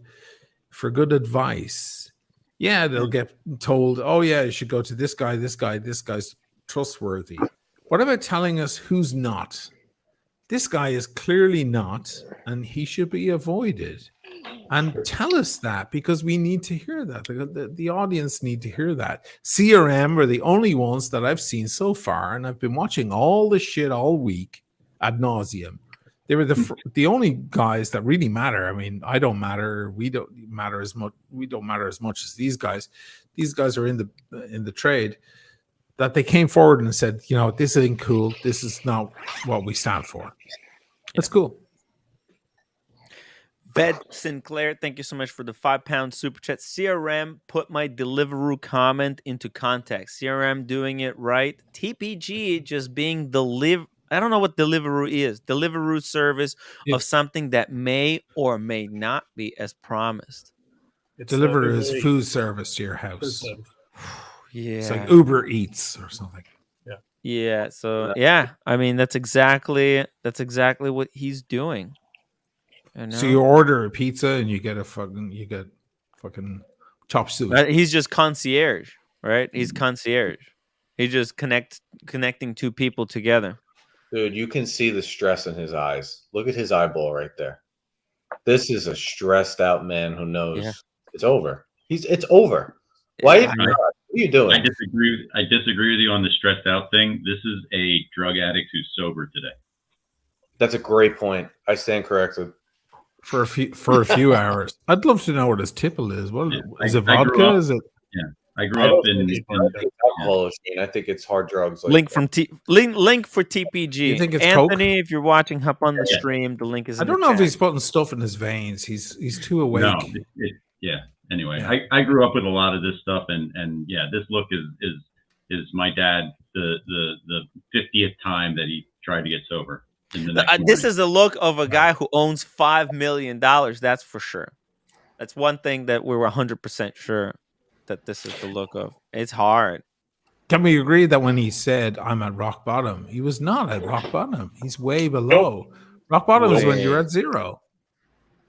advice. Yeah, they'll get told, oh yeah, you should go to this guy, this guy's trustworthy. What about telling us who's not? This guy is clearly not, and he should be avoided. And tell us that because we need to hear that. The audience need to hear that. CRM are the only ones that I've seen so far, and I've been watching all this shit all week ad nauseum. They were the only guys that really matter. I mean, I don't matter. We don't matter as much. We don't matter as much as these guys. These guys are in the trade. That they came forward and said, you know, this ain't cool. This is not what we stand for. That's cool. Ved Sinclair, thank you so much for the £5 super chat. CRM put my Deliveroo comment into context. CRM doing it right. TPG just being I don't know what Deliveroo is. Deliveroo service of something that may or may not be as promised. Deliveroo is food service to your house. Yeah, it's like Uber Eats or something. Yeah. So yeah, I mean that's exactly what he's doing. So you order a pizza and you get fucking chop suey. He's just concierge, right? He's concierge. He's just connecting two people together. Dude, you can see the stress in his eyes. Look at his eyeball right there. This is a stressed out man who knows it's over. It's over. Why? What are you doing? I disagree with you on the stressed out thing. This is a drug addict who's sober today. That's a great point. I stand corrected. For a few hours. I'd love to know what his tipple is. What is it? Vodka? Is it? Yeah, I grew I up don't in. think it's alcohol, Shane. I think it's hard drugs. Like Link from link for TPG. You think it's Anthony, Coke? if you're watching, hop on the Yeah. stream. The link is I in don't the know if chat. he's putting stuff in his veins. He's too awake. No, yeah. Anyway, Yeah. I grew up with a lot of this stuff, and yeah, this look is my dad the 50th time that he tried to get sober. In the next This morning. is the look of a guy who owns $5 million. That's for sure. That's one thing that we were 100% sure that this is the look of. It's hard. Can we agree that when he said I'm at rock bottom, he was not at rock bottom? He's way below. Rock bottom is when you're at zero.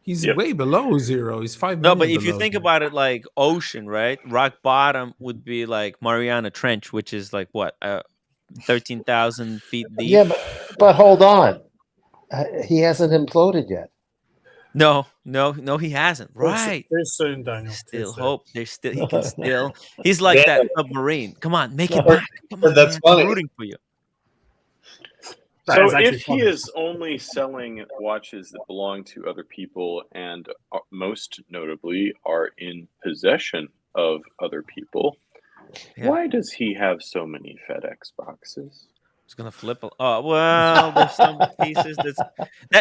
He's way below zero. He's 5 million. No, but if you below think zero. about it like ocean, right? Rock bottom would be like Mariana Trench, which is like what, 13,000 feet deep. Yeah, but hold on. He hasn't imploded yet. No, he hasn't. Too Right. soon, Daniel. Still hope. There's still he can still. He's like that submarine. Come on, make it But- back. Come on, that's man. funny. I'm rooting for you. So if he is only selling watches that belong to other people and most notably are in possession of other people, why does he have so many FedEx boxes? It's gonna flip. Oh well, there's some pieces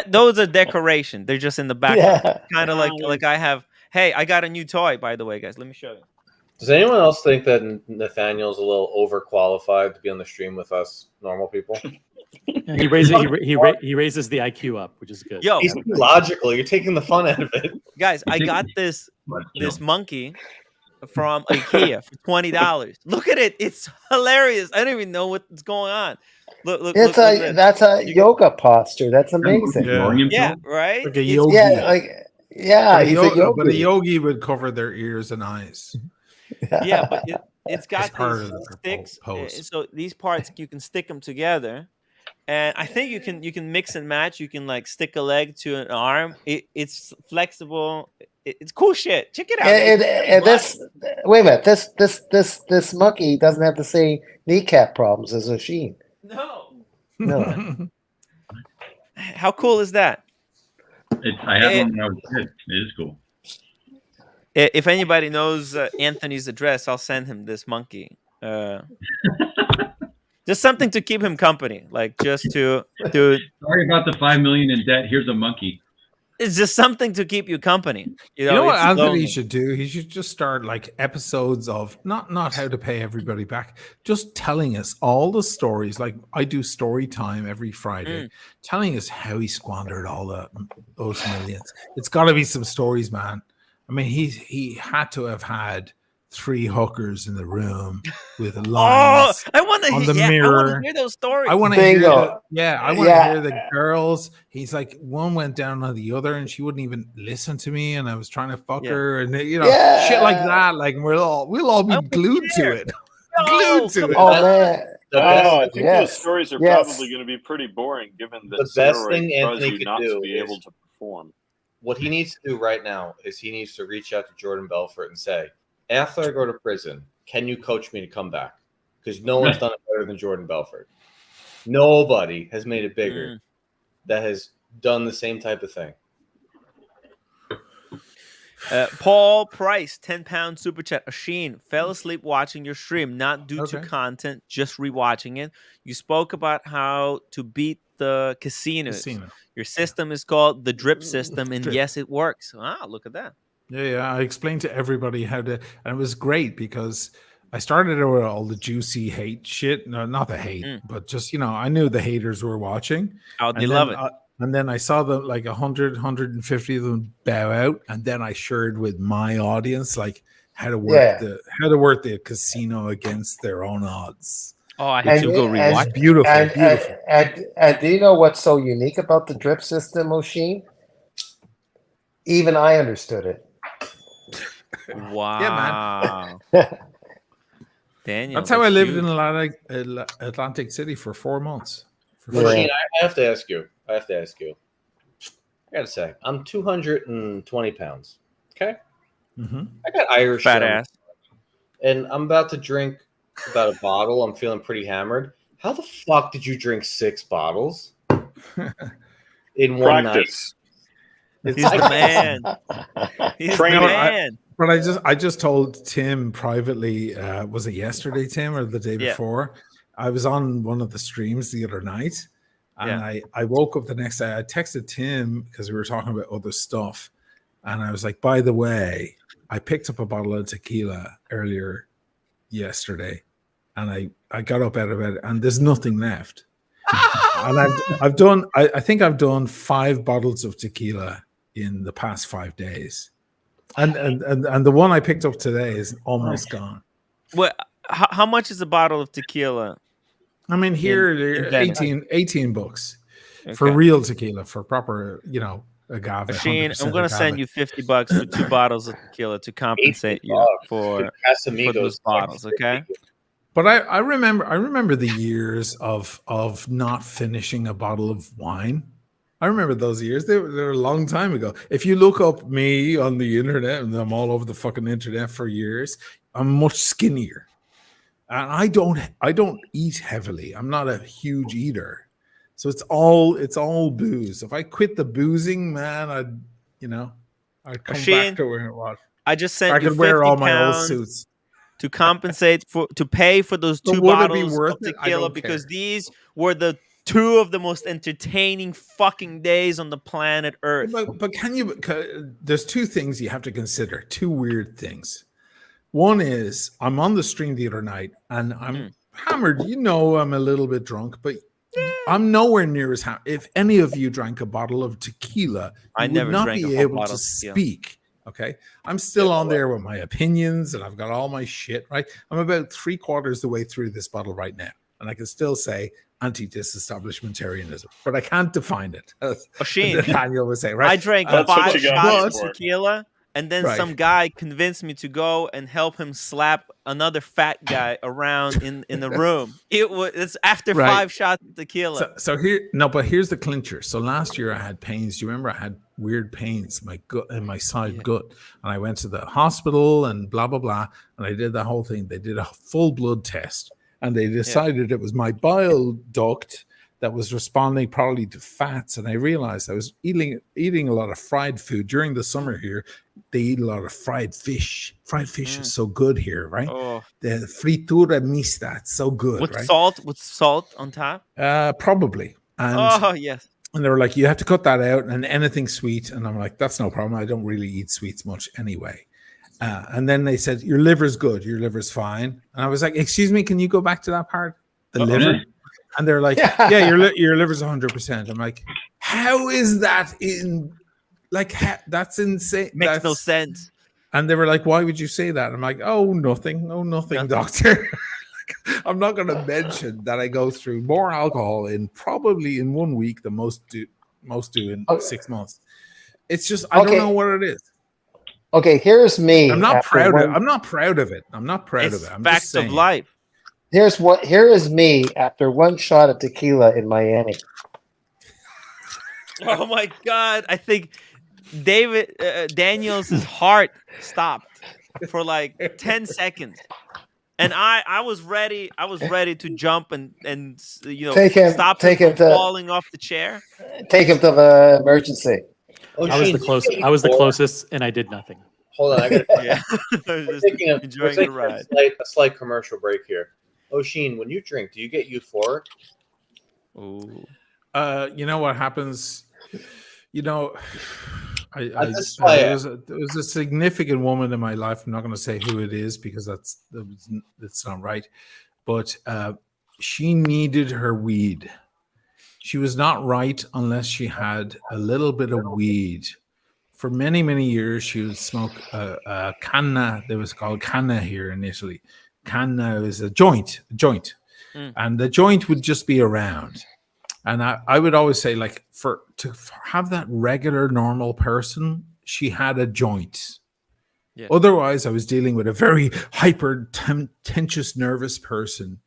those are decoration. They're just in the background, Yeah. kind of like I have. Hey, I got a new toy, by the way, guys. Let me show you. Does anyone else think that Nathaniel's a little overqualified to be on the stream with us normal people? Yeah, he raises the IQ up, which is good. Yo, He's logical. You're taking the fun out of it. Guys, I got this monkey from IKEA for $20. Look at it; it's hilarious. I don't even know what's going on. Look, That's a yoga posture. That's amazing. Yeah, right. Like a It's- yogi. Yeah, But he's a a yogi. But a yogi. yogi would cover their ears and eyes. Yeah, but it's got part these of the sticks. pose. So these parts you can stick them together, and I think you can mix and match. You can like stick a leg to an arm. It's flexible. It's cool shit. Check it out. And this, wait a minute, this monkey doesn't have the same kneecap problems as Oshin. No. How cool is that? I had one when I was a kid. It is cool. If anybody knows Anthony's address, I'll send him this monkey. Just something to keep him company, like just to do. Sorry about the $5 million in debt. Here's a monkey. It's just something to keep you company. You know what it's Anthony lonely. should do? He should just start like episodes of not how to pay everybody back, just telling us all the stories. Like I do story time every Friday, telling us how he squandered all those millions. It's got to be some stories, man. I mean, he had to have had 3 hookers in the room with lines I want to on the I mirror. want to hear those stories. I want to hear. Bingo. I want to hear the girls. He's like, one went down on the other, and she wouldn't even listen to me, and I was trying to fuck her, and shit like that. Like we'll all be glued to it. Glued to it. Oh man. I think Yes. those stories are Yes. probably going to be pretty boring, given that The best steroids thing cause Anthony you could not to do be is- able to perform. What he needs to do right now is he needs to reach out to Jordan Belfort and say, after I go to prison, can you coach me to come back? Because no one's done it better than Jordan Belfort. Nobody has made it bigger that has done the same type of thing. Paul Price, £10 super chat. Asheen, fell asleep watching your stream, not due to content, just rewatching it. You spoke about how to beat the casinos. Your system is called the drip system, and Drip. yes, it works. Wow, look at that. Yeah. I explained to everybody how to, and it was great because I started with all the juicy hate shit. No, not the hate, but just I knew the haters were watching. Oh, they And love then, it. And then I saw them like 100, 150 of them bow out, and then I shared with my audience like how to work the casino against their own odds. Oh, I have to go rewatch. It's beautiful, beautiful. And do you know what's so unique about the drip system, Oshin? Even I understood it. Wow. Daniel. That's how I lived huge. in Atlantic City for 4 months. Machine, I have to ask you. I gotta say, I'm 220 pounds. Okay. I got Irish Fat rum, ass. and I'm about to drink about a bottle. I'm feeling pretty hammered. How the fuck did you drink 6 bottles in one night? Practice. He's the man. He's the man. But I just told Tim privately, was it yesterday, Tim, or the day before? I was on one of the streams the other night, and I woke up the next day. I texted Tim because we were talking about other stuff, and I was like, by the way, I picked up a bottle of tequila earlier yesterday, and I got up out of bed, and there's nothing left. And I've done I think I've done 5 bottles of tequila in the past 5 days. And the one I picked up today is almost gone. What? How much is a bottle of tequila? I mean, here in 18 bucks for real tequila, for proper, agave. Machine, I'm gonna send you $50 for 2 bottles of tequila to compensate you for those bottles. Okay. But I remember the years of not finishing a bottle of wine. I remember those years. They were a long time ago. If you look up me on the internet, and I'm all over the fucking internet for years, I'm much skinnier. And I don't eat heavily. I'm not a huge eater. So it's all booze. If I quit the boozing, man, I'd come back to where it was. I just sent I you could wear all my old £50 suits to compensate to pay for those 2 would it be bottles worth of it? I tequila don't because care. these were the 2 of the most entertaining fucking days on the planet Earth. But there's 2 things you have to consider. 2 weird things. One is I'm on the stream the other night and I'm hammered. I'm a little bit drunk, but I'm nowhere near as hammered. If any of you drank a bottle of tequila, I you never would not drank a be whole able bottle to of tequila. speak. Okay. I'm still on there with my opinions and I've got all my shit, right? I'm about 3/4 the way through this bottle right now. And I can still say anti-disestablishmentarianism, but I can't define it. As Daniel was saying, right? I drank 5 shots of tequila, and then some guy convinced me to go and help him slap another fat guy around in the room. It's after 5 shots of tequila. But here's the clincher. So last year I had pains. Do you remember I had weird pains in my gut and my side gut, and I went to the hospital and blah blah blah, and I did the whole thing. They did a full blood test, and they decided it was my bile duct that was responding probably to fats. And I realized I was eating a lot of fried food during the summer here. They eat a lot of fried fish. Fried fish is so good here, right? Oh. The fritura mista, it's so good, With right? salt on top? Probably. And, yes. And they were like, you have to cut that out and anything sweet. And I'm like, that's no problem. I don't really eat sweets much anyway. And then they said, your liver's good. Your liver's fine. And I was like, excuse me, can you go back to that part? The liver? And they're like, yeah, your liver's 100%. I'm like, how is that that's insane. Makes no sense. And they were like, why would you say that? I'm like, oh, nothing, doctor. I'm not going to mention that I go through more alcohol probably in 1 week than most do in 6 months. It's just, I don't know what it is. Okay, here's me. I'm not proud of it. I'm not proud of it. I'm facts of life. Here is me after 1 shot of tequila in Miami. Oh my God. I think Daniel's heart stopped for like 10 seconds. And I was ready to jump and stop him from falling off the chair. Take him to the emergency. I was the closest and I did nothing. Hold on, I got enjoying the ride. A slight commercial break here. O'Sheen, when you drink, do you get euphoric? Ooh. You know what happens? There was a significant woman in my life. I'm not going to say who it is because that's not right. But she needed her weed. She was not right unless she had a little bit of weed. For many, many years, she would smoke canna. That was called canna here in Italy. Canna is a joint. And the joint would just be around. And I would always say, like, to have that regular, normal person, she had a joint. Yeah. Otherwise, I was dealing with a very hyper-tensious, nervous person.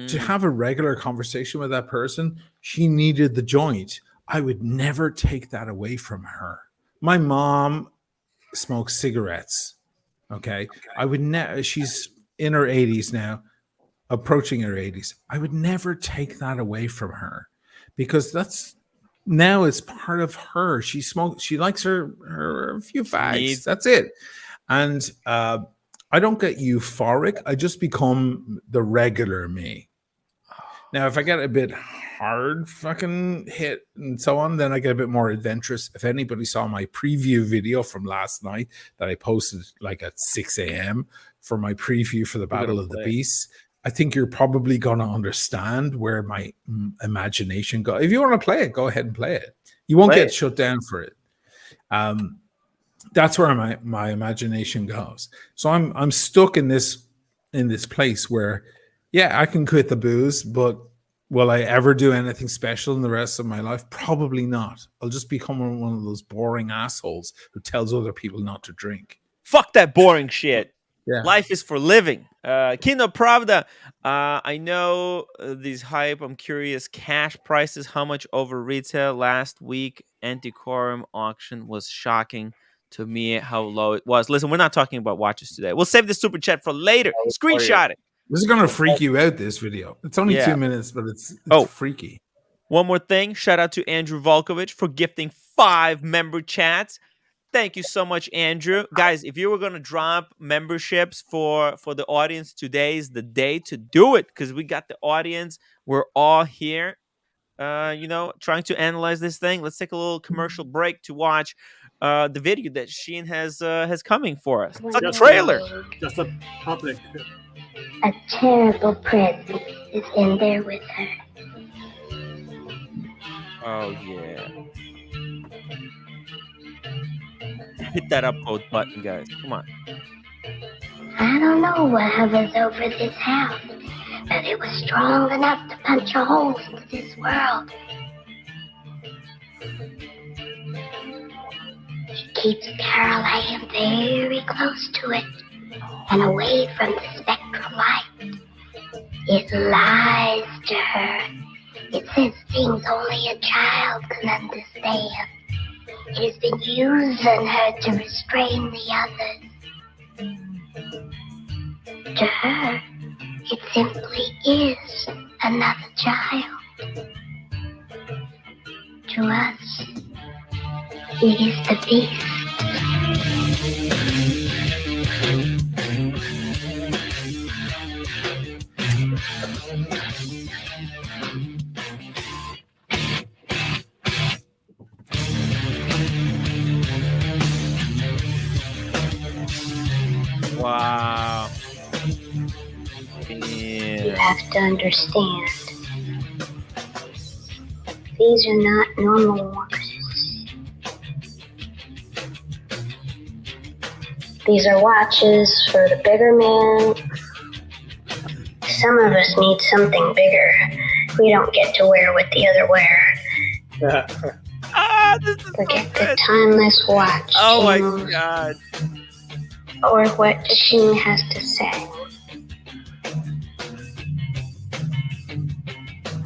To have a regular conversation with that person, she needed the joint. I would never take that away from her. My mom smokes cigarettes. Okay. I would never, she's in her 80s now, approaching her 80s. I would never take that away from her because now it's part of her. She smokes, she likes her few fags. That's it. And I don't get euphoric. I just become the regular me. Now, if I get a bit hard fucking hit and so on, then I get a bit more adventurous. If anybody saw my preview video from last night that I posted like at 6 a.m. for my preview for the Battle of the Beasts, I think you're probably going to understand where my imagination goes. If you want to play it, go ahead and play it. You won't get shut down for it. That's where my imagination goes. So I'm stuck in this place where, yeah, I can quit the booze, but will I ever do anything special in the rest of my life? Probably not. I'll just become one of those boring assholes who tells other people not to drink. Fuck that boring shit. Yeah. Life is for living. Kino Pravda. I know these hype. I'm curious. Cash prices, how much over retail last week? Antiquarium auction was shocking to me how low it was. Listen, we're not talking about watches today. We'll save the super chat for later. Screenshot it. This is going to freak you out, this video. It's only 2 minutes, but it's freaky. One more thing. Shout out to Andrew Volkovich for gifting 5 member chats. Thank you so much, Andrew. Guys, if you were going to drop memberships for the audience, today is the day to do it because we got the audience. We're all here, trying to analyze this thing. Let's take a little commercial break to watch the video that Sheen has coming for us. It's a trailer. Just a public. A terrible presence is in there with her. Oh, yeah. Hit that upvote button, guys. Come on. I don't know what hovers over this house, but it was strong enough to punch a hole into this world. It keeps Caroline very close to it and away from the spectral light. It lies to her. It says things only a child can understand. It has been using her to restrain the others. To her, it simply is another child. To us, it is the beast. Wow. You have to understand, these are not normal watches. These are watches for the bigger man. Some of us need something bigger. We don't get to wear what the other wear. This is Forget the timeless watch. Oh my King, god. or what Sheen has to say.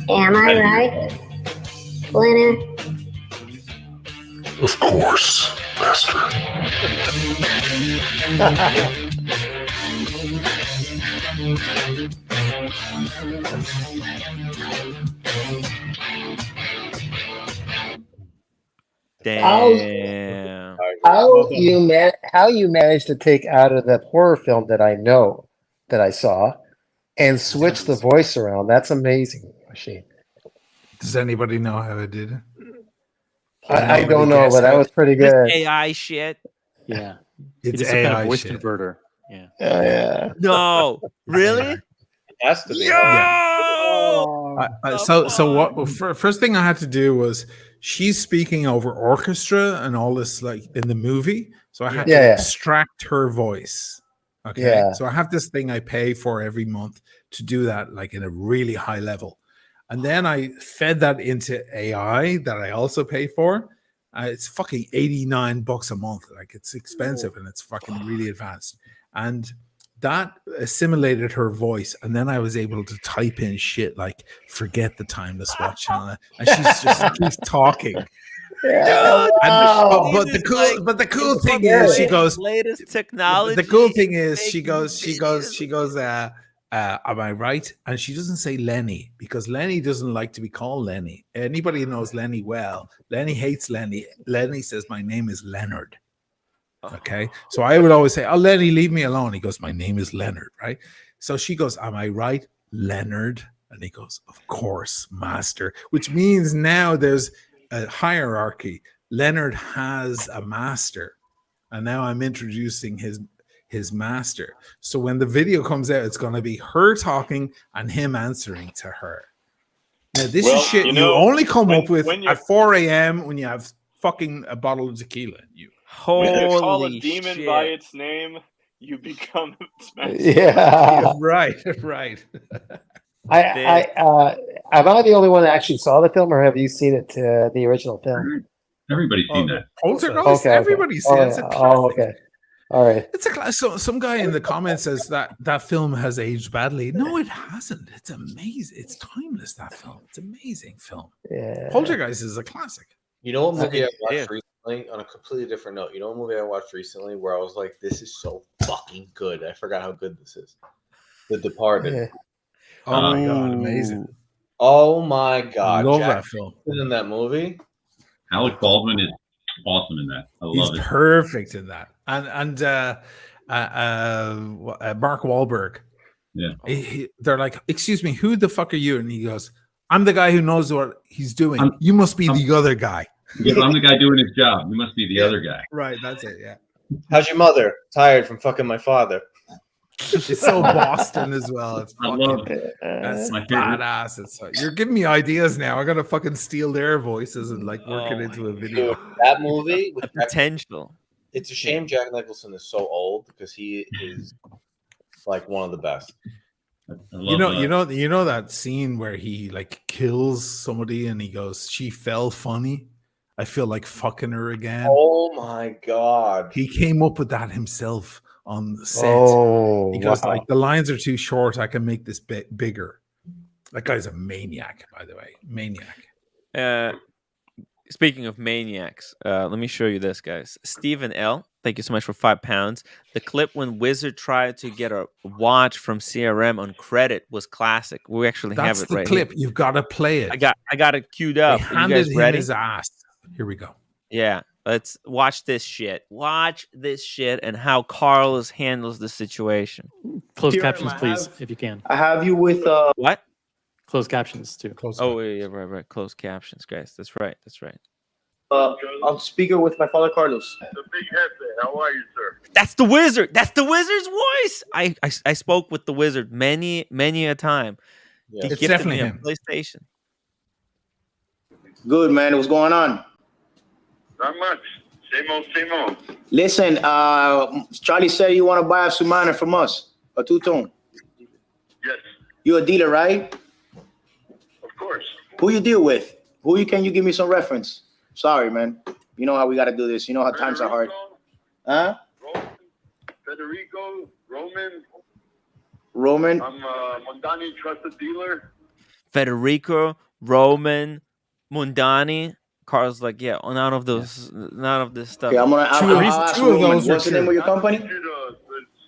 Am I right, Leonard? Of course, Master. Damn. How you managed to take out of that horror film that I saw and switch the voice around? That's amazing, Machine. Does anybody know how I did it? I don't know, but that was pretty good. This AI shit. Yeah. It's some kind AI of voice shit. converter. Yeah. Yeah. No, really? It has to be. So what? First thing I had to do was she's speaking over orchestra and all this like in the movie, so I had to extract her voice. Okay, Yeah. so I have this thing I pay for every month to do that, like in a really high level, and then I fed that into AI that I also pay for. It's fucking $89 a month. Like it's expensive and it's fucking really advanced. And that assimilated her voice, and then I was able to type in shit like "forget the timeless watch," and she just keeps talking. Yeah. But the cool thing is, she goes. Latest technology. The cool thing is, she goes. Am I right? And she doesn't say Lenny because Lenny doesn't like to be called Lenny. Anybody who knows Lenny well, Lenny hates Lenny. Lenny says, "My name is Leonard." Okay. So I would always say, "Oh, Lenny, leave me alone." He goes, "My name is Leonard," right? So she goes, "Am I right, Leonard?" And he goes, "Of course, master," which means now there's a hierarchy. Leonard has a master, and now I'm introducing his master. So when the video comes out, it's going to be her talking and him answering to her. Now, this is shit you only come up with at 4 a.m. when you have fucking a bottle of tequila. When you call a Holy demon shit. by its name, you become its master. Yeah. Right. Am I the only one that actually saw the film, or have you seen it, the original film? Everybody's seen that. Poltergeist. Everybody's seen it. It's a classic. Oh, okay. All right. It's a class. So some guy in the comments says that film has aged badly. No, it hasn't. It's amazing. It's timeless. That film. It's an amazing film. Yeah. Poltergeist is a classic. You know what movie I watched recently? On a completely different note, you know what movie I watched recently where I was like, "This is so fucking good." I forgot how good this is. The Departed. Yeah. Oh my god, amazing! Oh my god, Love Jack that film. in that movie. Alec Baldwin is awesome in that. I love He's it. perfect in that. And Mark Wahlberg. Yeah. They're like, "Excuse me, who the fuck are you?" And he goes, "I'm the guy who knows what he's doing. You must be the other guy." Yeah, I'm the guy doing his job. You must be the other guy. Right, that's it. Yeah. How's your mother? Tired from fucking my father. It's so Boston as well. It's I fucking, love that's my favorite. badass. It's you're giving me ideas now. I'm gonna fucking steal their voices and like work it into a video. Dude, that movie with potential. It's a shame Jack Nicholson is so old because he is like one of the best. You know that scene where he like kills somebody and he goes, "She fell funny. I feel like fucking her again." Oh my god! He came up with that himself on the set. Oh, He goes wow. like, "The lines are too short. I can make this bit bigger." That guy's a maniac, by the way. Maniac. Speaking of maniacs, let me show you this, guys. Stephen L., thank you so much for £5. The clip when Wizard tried to get a watch from CRM on credit was classic. We actually That's have it the right clip. here. You've got to play it. I got it queued up. They Are you handed guys him ready? his ass. Here we go. Yeah, let's watch this shit. Watch this shit and how Carlos handles the situation. Closed captions, please, if you can. I have you with What? Closed captions too. Yeah, right. Closed captions, guys. That's right. on speaker with my father Carlos. The big headset. How are you, sir? That's the Wizard. That's the Wizard's voice. I spoke with the Wizard many a time. Yeah. He It's gifted definitely me a him. PlayStation. Good man, what's going on? Not much. Same old. Listen, Charlie said you want to buy a Sumana from us, a two-tone. Yes, You're a dealer, right? of course. Who you deal with? Can you give me some reference? Sorry, man. You know how we got to do this. You know how times are hard. Huh? Federico, Roman? I'm Mondani trusted dealer. Federico, Roman, Mundani. Carl's like, yeah, none of this stuff. Okay, I'll ask Roman. What's the name of your company? I need you to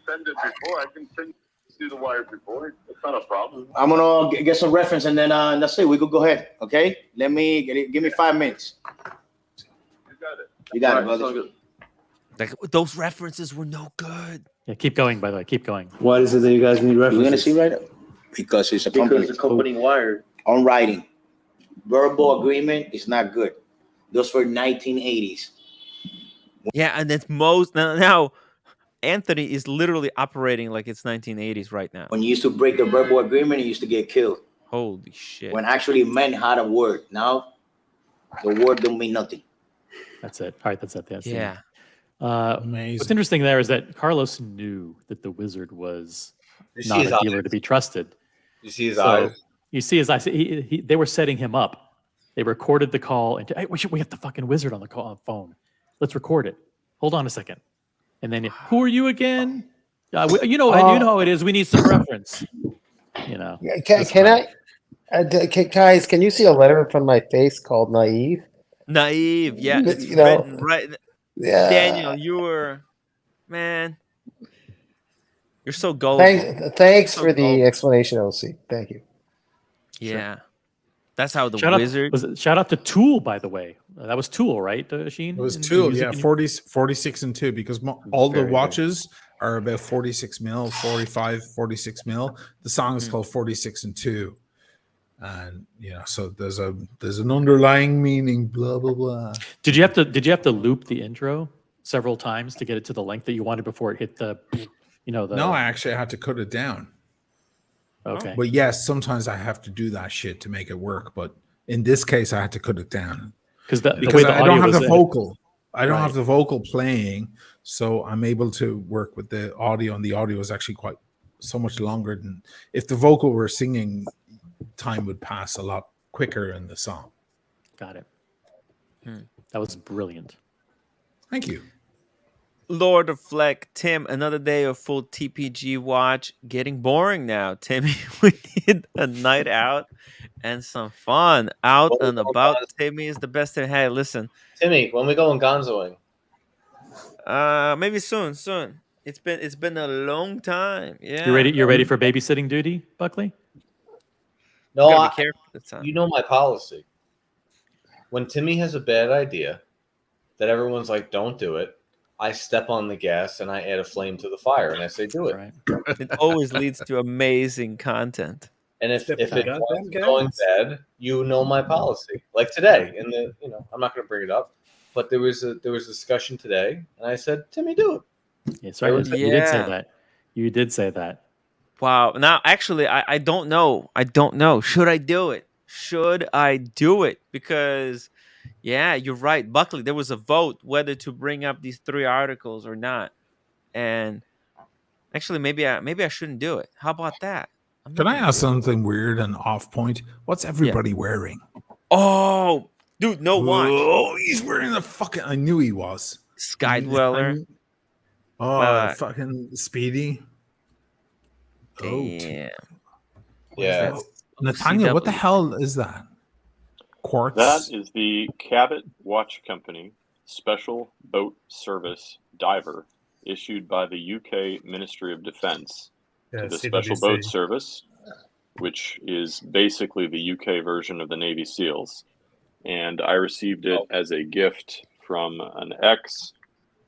send it before. I can send you the wire before. It's not a problem. I'm gonna get some reference and then that's it. We could go ahead. Okay? Give me 5 minutes. You got it. You got it, All right, brother. sounds good. Like those references were no good. Yeah, keep going. By the way, keep going. Why is it that you guys need references? You're gonna see right now? Because it's a company. Because the company wired. On writing. Verbal agreement is not good. Those for 1980s. Yeah, and that's most now. Anthony is literally operating like it's 1980s right now. When you used to break the verbal agreement, you used to get killed. Holy shit! When actually men had a word. Now, the word don't mean nothing. That's it. All right, that's it. That's it. Yeah. Amazing. What's interesting there is that Carlos knew that the Wizard was You see not his a dealer eyes. to be trusted. You see his So, eyes. You see his eyes. They were setting him up. They recorded the call and hey, we have the fucking Wizard on the call on phone. Let's record it. Hold on a second. And then who are you again? You know how it is. We need some reference. You know. Guys, can you see a letter in front of my face called naive? Naive, yeah. It's You know, written right. Yeah. Daniel, you're so gullible. Thanks So for the gullible. explanation, OC. Thank you. Yeah. That's how the shout wizard. Shout out to Tool, by the way. That was Tool, right, Sheen? It was Tool, yeah, 46 and 2, because all the Very watches are about 46 mil, 45, 46 mil. The song is called 46 and 2. And so there's an underlying meaning, blah blah blah. Did you have to loop the intro several times to get it to the length that you wanted before it hit the No, I actually had to cut it down. Okay. But yes, sometimes I have to do that shit to make it work. But in this case, I had to cut it down because I don't have the vocal. I don't have the vocal playing, so I'm able to work with the audio, and the audio is actually quite so much longer than if the vocal were singing. Time would pass a lot quicker in the song. Got it. That was brilliant. Thank you. Lord of Fleck, Tim, another day of full TPG watch. Getting boring now, Timmy. We need a night out and some fun. Out and about. Timmy is the best thing. Hey, listen. Timmy, when we going gonzoing? Maybe soon. It's been a long time. Yeah. You're ready for babysitting duty, Buckley? No, be careful this time. You know my policy. When Timmy has a bad idea that everyone's like, don't do it, I step on the gas and I add a flame to the fire and I say, do it. Right. It always leads to amazing content. And if it's going bad, you know my policy. Like today, I'm not going to bring it up, but there was a discussion today, and I said, Timmy, do it. Yes, right. You did say that. You did say that. Wow. Now, actually, I don't know. Should I do it? Because, yeah, you're right. Buckley, there was a vote whether to bring up these 3 articles or not. And actually, maybe I shouldn't do it. How about that? Can I ask something weird and off point? What's everybody wearing? Oh, dude, no watch. Oh, he's wearing the fucking... I knew he was. Skydweller. Fucking Speedy. Damn. Yeah. Nathaniel, what the hell is that? Quartz? That is the Cabot Watch Company Special Boat Service Diver issued by the UK Ministry of Defence to the Special Boat Service, which is basically the UK version of the Navy SEALs. And I received it as a gift from an ex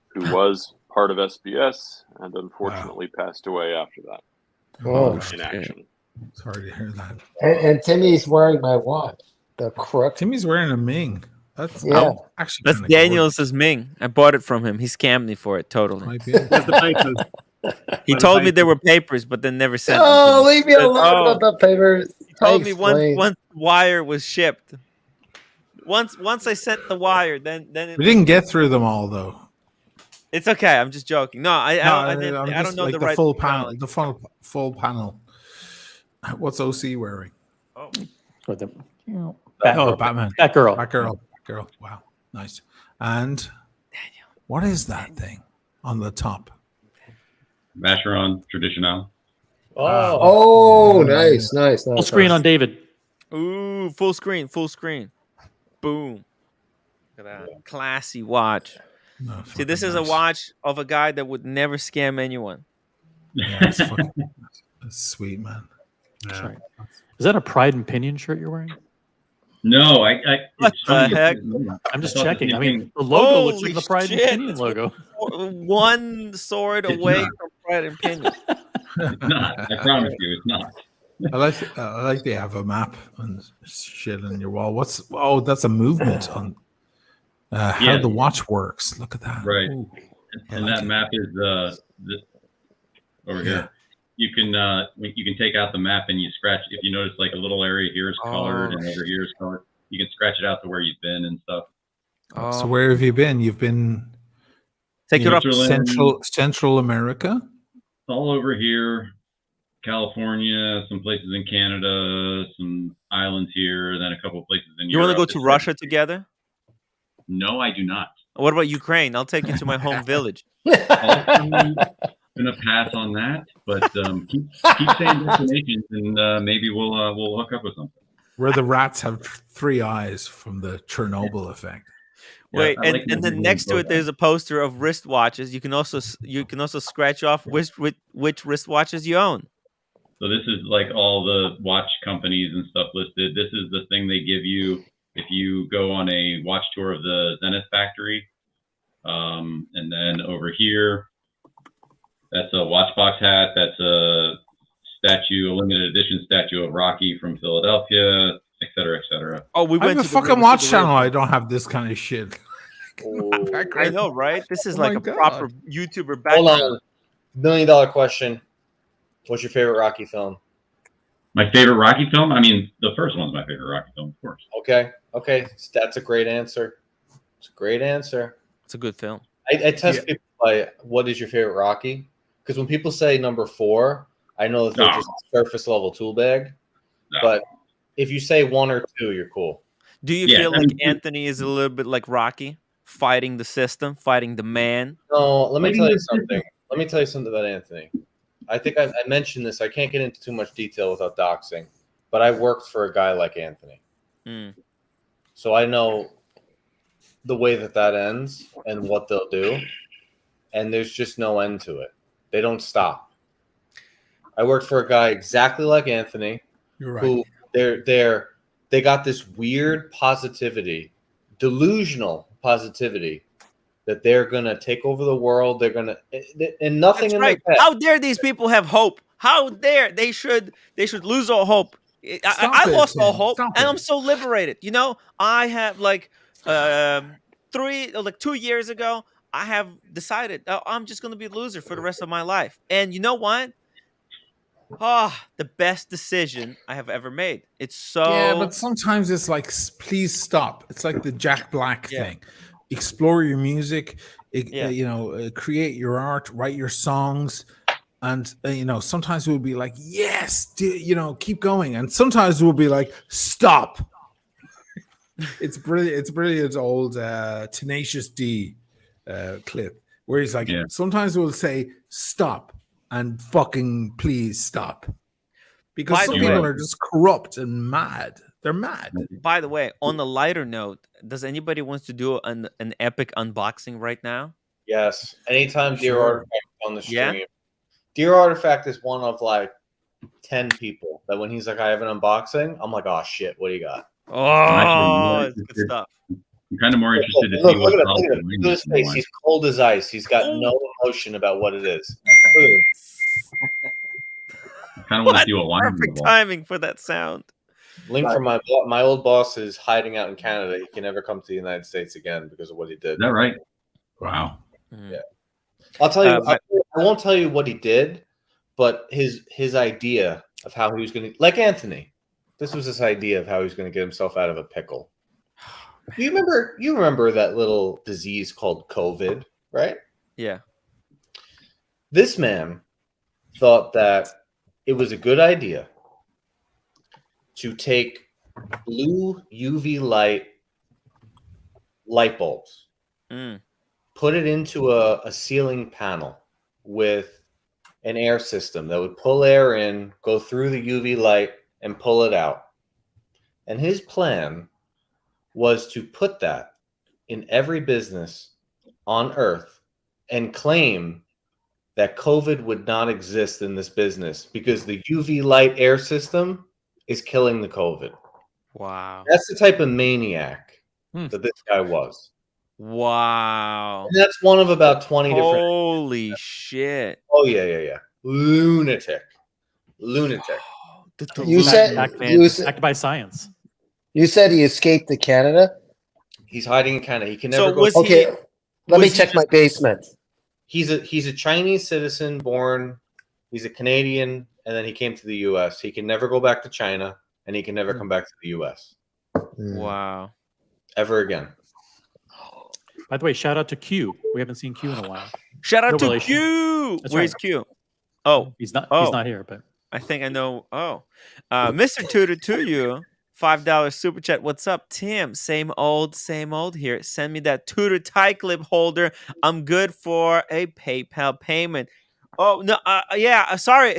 who was part of SBS and unfortunately passed away after that. Whoa. In action. Sorry to hear that. And Timmy's wearing my watch. The crook. Timmy's wearing a Ming. That's actually that's Daniel's Ming. I bought it from him. He scammed me for it totally. He told me there were papers, but then never sent them. Oh, leave me alone with the papers. He told me once wire was shipped. Once I sent the wire, then we didn't get through them all though. It's okay. I'm just joking. No, I don't know like the right full panel. The full panel. What's OC wearing? Batgirl. Batman. Batgirl. Wow, nice. And what is that thing on the top? Vacheron Traditional. Oh, nice. Full screen on David. Ooh, full screen. Boom. Look at that. Classy watch. No, see, this is a watch of a guy that would never scam anyone. Yeah, that's sweet, man. Yeah. Sorry. Is that a Pride and Pinion shirt you're wearing? No, what the heck? I'm just checking. I mean, the logo looks like the Pride and Pinion logo. One sword away from Pride and Pinion. It's not. I promise you, it's not. I like they have a map and shit on your wall. That's a movement on how the watch works. Look at that. Right. Ooh, and that map is over here. You can take out the map and you scratch. If you notice, like a little area here is colored and over here is colored. You can scratch it out to where you've been and stuff. So where have you been? You've been Central America. All over here, California, some places in Canada, some islands here, then a couple of places in Europe. You want to go to Russia together? No, I do not. What about Ukraine? I'll take you to my home village. Gonna pass on that, but keep saying destinations, and maybe we'll hook up with something. Where the rats have 3 eyes from the Chernobyl effect. Wait, and then next to it, there's a poster of wristwatches. You can also scratch off which wristwatches you own. So this is like all the watch companies and stuff listed. This is the thing they give you if you go on a watch tour of the Zenith factory. And then over here, that's a Watchbox hat. That's a statue, a limited edition statue of Rocky from Philadelphia, et cetera, et cetera. Oh, we I went have a to the fucking River watch to the channel. River. I don't have this kind of shit. I know, right? This is Oh like my a God. proper YouTuber Hold background. on. $1 million question. What's your favorite Rocky film? My favorite Rocky film? I mean, the first one's my favorite Rocky film, of course. Okay. That's a great answer. It's a great answer. It's a good film. I test people by what is your favorite Rocky? Because when people say number 4, I know that they're just surface level tool bag. But if you say 1 or 2, you're cool. Do you feel like Anthony is a little bit like Rocky, fighting the system, fighting the man? No, let me tell you something. Let me tell you something about Anthony. I think I mentioned this. I can't get into too much detail without doxing, but I worked for a guy like Anthony. So I know the way that ends and what they'll do, and there's just no end to it. They don't stop. I worked for a guy exactly like Anthony, You're right. who they got this weird positivity, delusional positivity, that they're gonna take over the world. They're gonna, and nothing That's in right. their head. How dare these people have hope? How dare they should lose all hope. I lost all hope, and I'm so liberated. You know, I have like 2 years ago, I have decided I'm just gonna be a loser for the rest of my life. And you know what? The best decision I have ever made. It's so Yeah, but sometimes it's like, please stop. It's like the Jack Black thing. Explore your music, create your art, write your songs. And, sometimes we'll be like, yes, keep going. And sometimes we'll be like, stop. It's brilliant. It's brilliant old Tenacious D clip where he's like, sometimes we'll say, stop. And fucking please stop. Because some people are just corrupt and mad. They're mad. By the way, on the lighter note, does anybody wants to do an epic unboxing right now? Yes. Anytime Dear Artifact is on the stream. Yeah? Dear Artifact is one of like 10 people that when he's like, I have an unboxing, I'm like, oh shit, what do you got? Oh, it's good stuff. I'm kind of more interested to see Look what's at him. all Look at him. Look at his face. He's cold as ice. He's got no emotion about what it is. Look at him. I kind of want to see what wine Perfect timing for that sound. Link from my old boss is hiding out in Canada. He can never come to the United States again because of what he did. Is that right? Wow. Yeah. I'll tell you. I won't tell you what he did, but his idea of how he was going to, like Anthony, this was his idea of how he was going to get himself out of a pickle. You remember that little disease called COVID, right? Yeah. This man thought that it was a good idea to take blue UV light bulbs, put it into a ceiling panel with an air system that would pull air in, go through the UV light, and pull it out. And his plan was to put that in every business on Earth and claim that COVID would not exist in this business because the UV light air system is killing the COVID. Wow. That's the type of maniac that this guy was. Wow. And that's one of about 20 different. Holy shit. Oh, yeah. Lunatic. You said backed by science. You said he escaped to Canada. He's hiding in Canada. He can never go. Okay, let me check my basement. He's a Chinese citizen born. He's a Canadian, and then he came to the U.S. He can never go back to China, and he can never come back to the U.S. Wow. Ever again. By the way, shout out to Q. We haven't seen Q in a while. Shout out No to relation. Q. That's Where's right. Q? Oh, He's not here, but I think I know. Oh, Mr. Tutor to you. $5 super chat. What's up, Tim? Same old here. Send me that Tutor tie clip holder. I'm good for a PayPal payment. Oh no, sorry,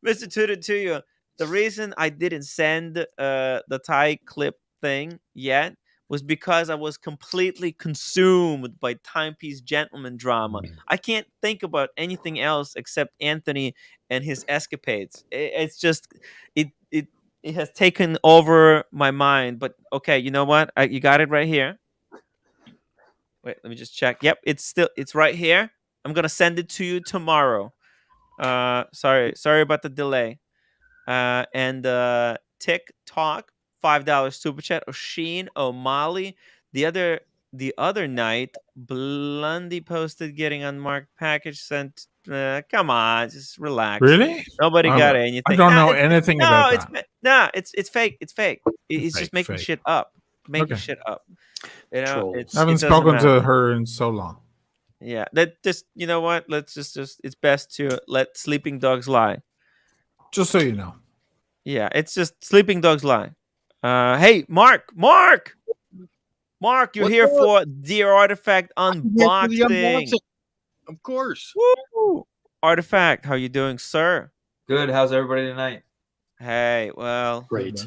Mr. Tutor to you. The reason I didn't send the tie clip thing yet was because I was completely consumed by Timepiece Gentleman drama. I can't think about anything else except Anthony and his escapades. It's just it has taken over my mind. But okay, you know what? You got it right here. Wait, let me just check. Yep, it's right here. I'm gonna send it to you tomorrow. Sorry about the delay. And TikTok, $5 super chat. O'Sheen O'Malley. The other night, Blondie posted getting unmarked package sent. Come on, just relax. Really? Nobody got anything. I don't know anything about that. It's fake. It's fake. He's just making shit up. Shit up. You know, I haven't spoken to her in so long. Yeah, that just you know what? Let's just it's best to let sleeping dogs lie. Just so you know. Yeah, it's just sleeping dogs lie. Hey, Mark, you're here for Dear Artifact unboxing. Of course. Woo! Artifact, how you doing, sir? Good. How's everybody tonight? Hey, well, great.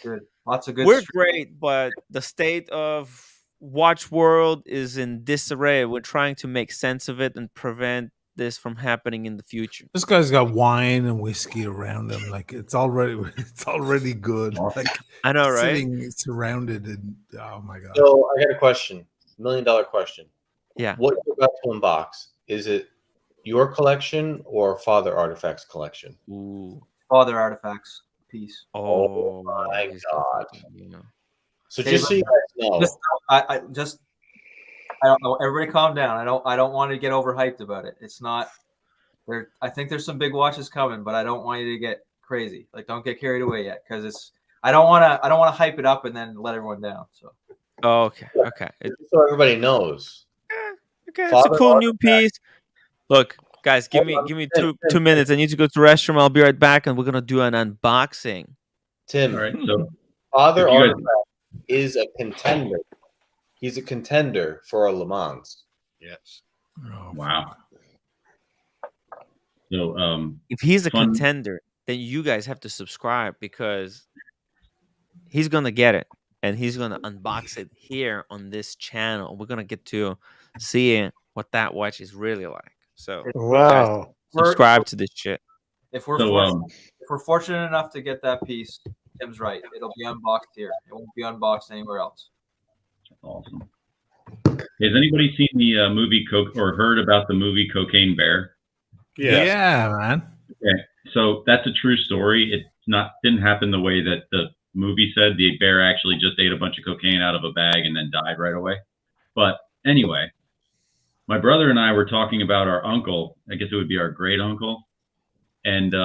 Good. Lots of good. We're great, but the state of Watch World is in disarray. We're trying to make sense of it and prevent this from happening in the future. This guy's got wine and whiskey around him, like it's already good. Like I know, right? Sitting surrounded, and oh my god. So I got a question, $1 million question. Yeah. What you're about to unbox, is it your collection or Father Artifact's collection? Ooh. Father Artifacts piece. Oh my god. So Hey, just so you guys know, I don't know. Everybody calm down. I don't want to get overhyped about it. It's not there. I think there's some big watches coming, but I don't want you to get crazy. Like, don't get carried away yet, because I don't want to hype it up and then let everyone down. So okay. So everybody knows. Okay, it's a cool new piece. Look, guys, give me two minutes. I need to go to the restroom. I'll be right back, and we're gonna do an unboxing. Tim, all right. So Father if you guys- Artifact is a contender. He's a contender for a Le Mans. Yes. Wow. So if he's a contender, then you guys have to subscribe, because he's gonna get it and he's gonna unbox it here on this channel. We're gonna get to see what that watch is really like. So wow, guys, subscribe to this shit. if we're fortunate enough to get that piece, Tim's right. It'll be unboxed here. It won't be unboxed anywhere else. Awesome. Has anybody seen the movie or heard about the movie Cocaine Bear? Yeah, man. Okay, so that's a true story. Didn't happen the way that the movie said. The bear actually just ate a bunch of cocaine out of a bag and then died right away. But anyway, my brother and I were talking about our uncle. I guess it would be our great uncle, and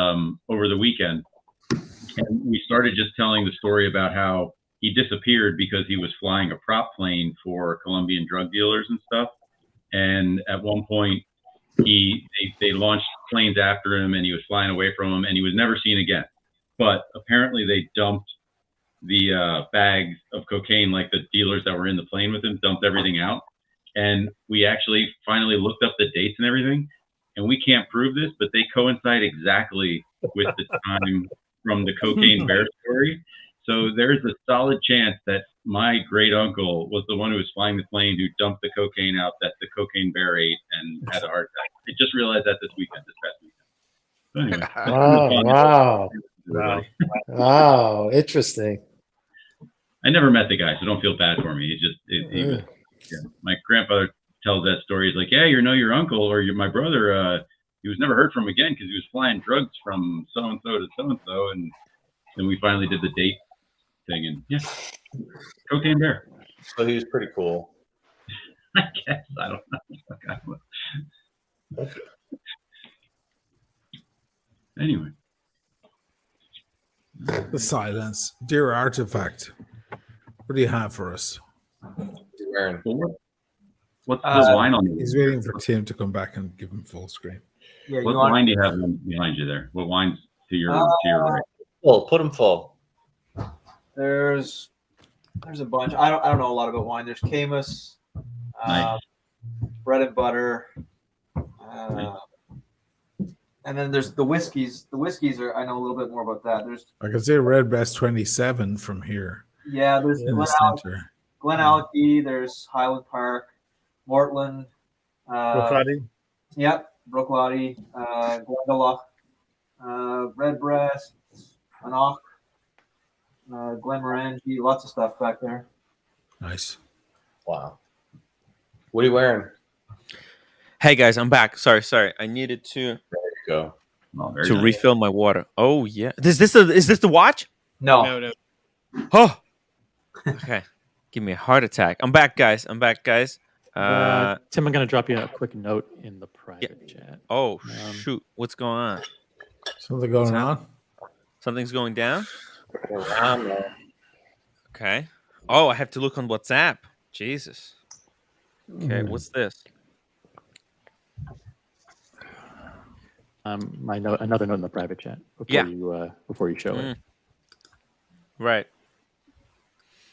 over the weekend, and we started just telling the story about how he disappeared because he was flying a prop plane for Colombian drug dealers and stuff. And at one point, they launched planes after him, and he was flying away from them, and he was never seen again. But apparently, they dumped the bags of cocaine, like the dealers that were in the plane with him, dumped everything out. And we actually finally looked up the dates and everything, and we can't prove this, but they coincide exactly with the time from the Cocaine Bear story. So there's a solid chance that my great uncle was the one who was flying the plane who dumped the cocaine out that the Cocaine Bear ate and had a heart attack. I just realized that this past weekend. So anyway, wow, interesting. I never met the guy, so don't feel bad for me. He was, my grandfather tells that story. He's like, yeah, your uncle or my brother, he was never heard from again because he was flying drugs from so-and-so to so-and-so. And then we finally did the date thing, and Cocaine Bear. So he was pretty cool. I guess. I don't know. Anyway. The silence. Dear Artifact, what do you have for us? What's the wine on? He's waiting for Tim to come back and give him full screen. Yeah, what wine do you have behind you there? What wine's to your right? Well, put them full. There's a bunch. I don't know a lot about wine. There's Camus, Nice. bread and butter, and then there's the whiskeys. The whiskeys I know a little bit more about that. There's I can say Red Breast 27 from here. there's in the Glen Alex, center. Glen Allachie. There's Highland Park, Mortland. Brookladdy. Yep, Brooklady, Glendalough, Redbreast, Anoch, Glenmorangie. Lots of stuff back there. Nice. Wow. What are you wearing? Hey guys, I'm back. Sorry. I needed to There you go. to refill my water. Oh yeah. Is this the watch? No. No. Oh. Okay. Give me a heart attack. I'm back, guys. Tim, I'm gonna drop you a quick note in the private chat. Oh shoot! What's going on? Something going on? Something's going down. Okay. Oh, I have to look on WhatsApp. Jesus. Okay, what's this? Another note in the private chat before you show it. Right.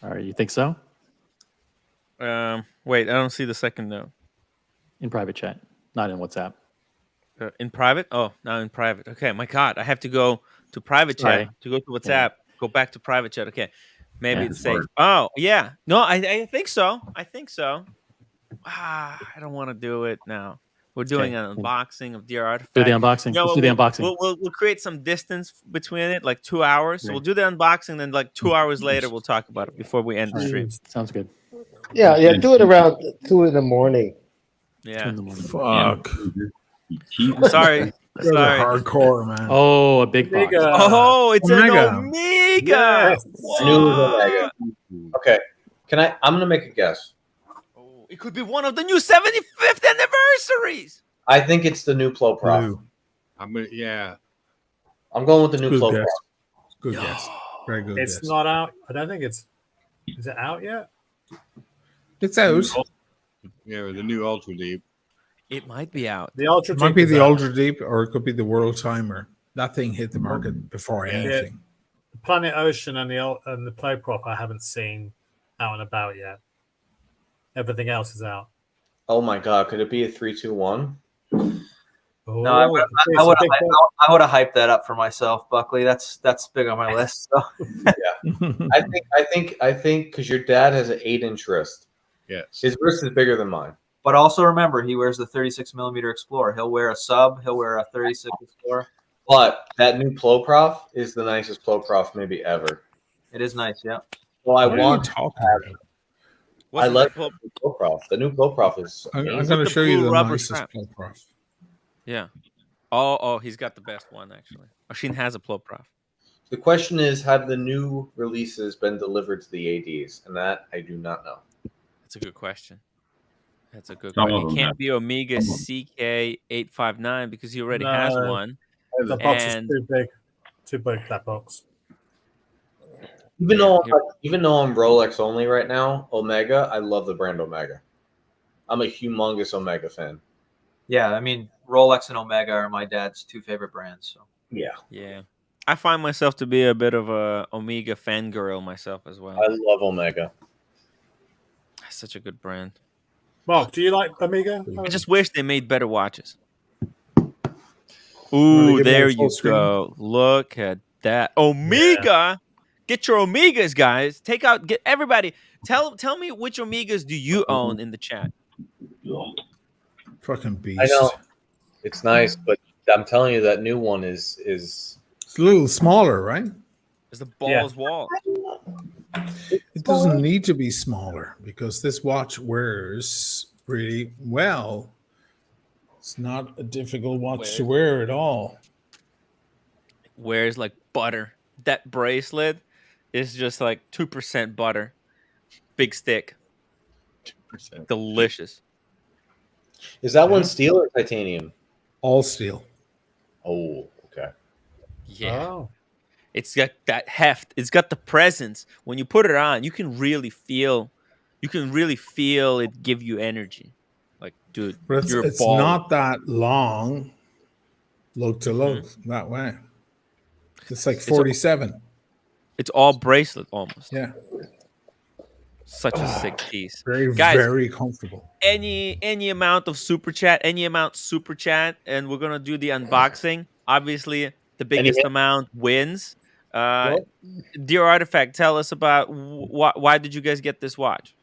All right, you think so? Wait, I don't see the second note. In private chat, not in WhatsApp. In private? Oh, now in private. Okay, my God, I have to go to private chat Sorry. to go to WhatsApp. Go back to private chat. Okay, maybe Yeah. it's safe. Oh, yeah. No, I think so. I don't want to do it now. We're doing an unboxing of Dear Artifact. Do the unboxing. No, Let's do the unboxing. We'll create some distance between it, like 2 hours. So we'll do the unboxing, then like 2 hours later, we'll talk about it before we end the stream. Sounds good. Yeah, do it around 2 in the morning. Yeah. Fuck. Sorry. Those are hardcore, man. Oh, a big box. Oh, it's Omega. an Omega. Yes. New Omega. Okay. I'm gonna make a guess. It could be one of the new 75th anniversaries. I think it's the new Plo Prof. I'm going with the new Good Plo guess. Prof. Good guess. Very good It's guess. not out. I don't think it's. Is it out yet? It's out. Yeah, the new Ultra Deep. It might be out. The Ultra It might Deep be is the out. Ultra Deep, or it could be the World Timer. That thing hit the market before anything. The Planet Ocean and the Play Prop I haven't seen out and about yet. Everything else is out. Oh my God! Could it be a 3-2-1? No, I would have hyped that up for myself, Buckley. That's big on my list. So. I think because your dad has an 8-inch wrist. Yes. His wrist is bigger than mine. But also remember, he wears the 36mm Explorer. He'll wear a sub. He'll wear a 36 Explorer. But that new Plo Prof is the nicest Plo Prof maybe ever. It is nice, yeah. Well, I What are want you talking about? I love the Plo Prof. The new Plo Prof is. I'm amazing. going to show you the rubber nicest strap. Plo Prof. Yeah. Oh, he's got the best one actually. Oshin has a Plo Prof. The question is, have the new releases been delivered to the ADs? And that I do not know. That's a good question. That's a good Some question. of It them can't have. be Omega CK859 because he already has No. one. The box is And- too big. Too big, that box. Even though I'm Rolex only right now, Omega, I love the brand Omega. I'm a humongous Omega fan. Yeah, I mean, Rolex and Omega are my dad's two favorite brands. So. Yeah. I find myself to be a bit of a Omega fangirl myself as well. I love Omega. That's such a good brand. Mark, do you like Omega? I just wish they made better watches. Wanna Ooh, give me a there full you screen? go. Look at that. Omega. Get your Omegas, guys. Get everybody. Tell me which Omegas do you own in the chat. Fucking beast. I know. It's nice, but I'm telling you that new one is It's a little smaller, right? Is the balls wall. It doesn't need to be smaller because this watch wears pretty well. It's not a difficult watch to wear at all. Wears like butter. That bracelet is just like 2% butter. Big stick. 2%. Delicious. Is that one steel or titanium? All steel. Oh, okay. Yeah. Oh. It's got that heft. It's got the presence. When you put it on, you can really feel it give you energy. Like, dude, But it's, you're it's balling. not that long, look to look, that way. It's like 47. It's all bracelet almost. Yeah. Such a sick piece. Very, Guys, very comfortable. any amount of super chat, and we're gonna do the unboxing. Obviously, the biggest amount wins. Dear Artifact, tell us about why did you guys get this watch?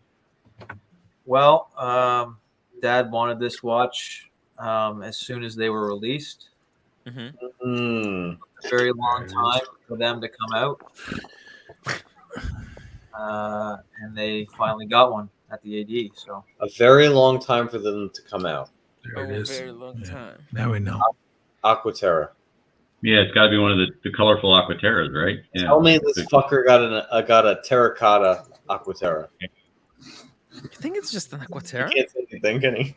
Well, Dad wanted this watch as soon as they were released. Mm-hmm. A very long time for them to come out. And they finally got one at the AD. So a very long time for them to come out. There it is. Very long time. Now we know. Aquaterra. Yeah, it's got to be one of the colorful Aquaterras, right? Yeah. Tell me this fucker got a terracotta Aquaterra. You think it's just an Aquaterra? He can't say anything, can he?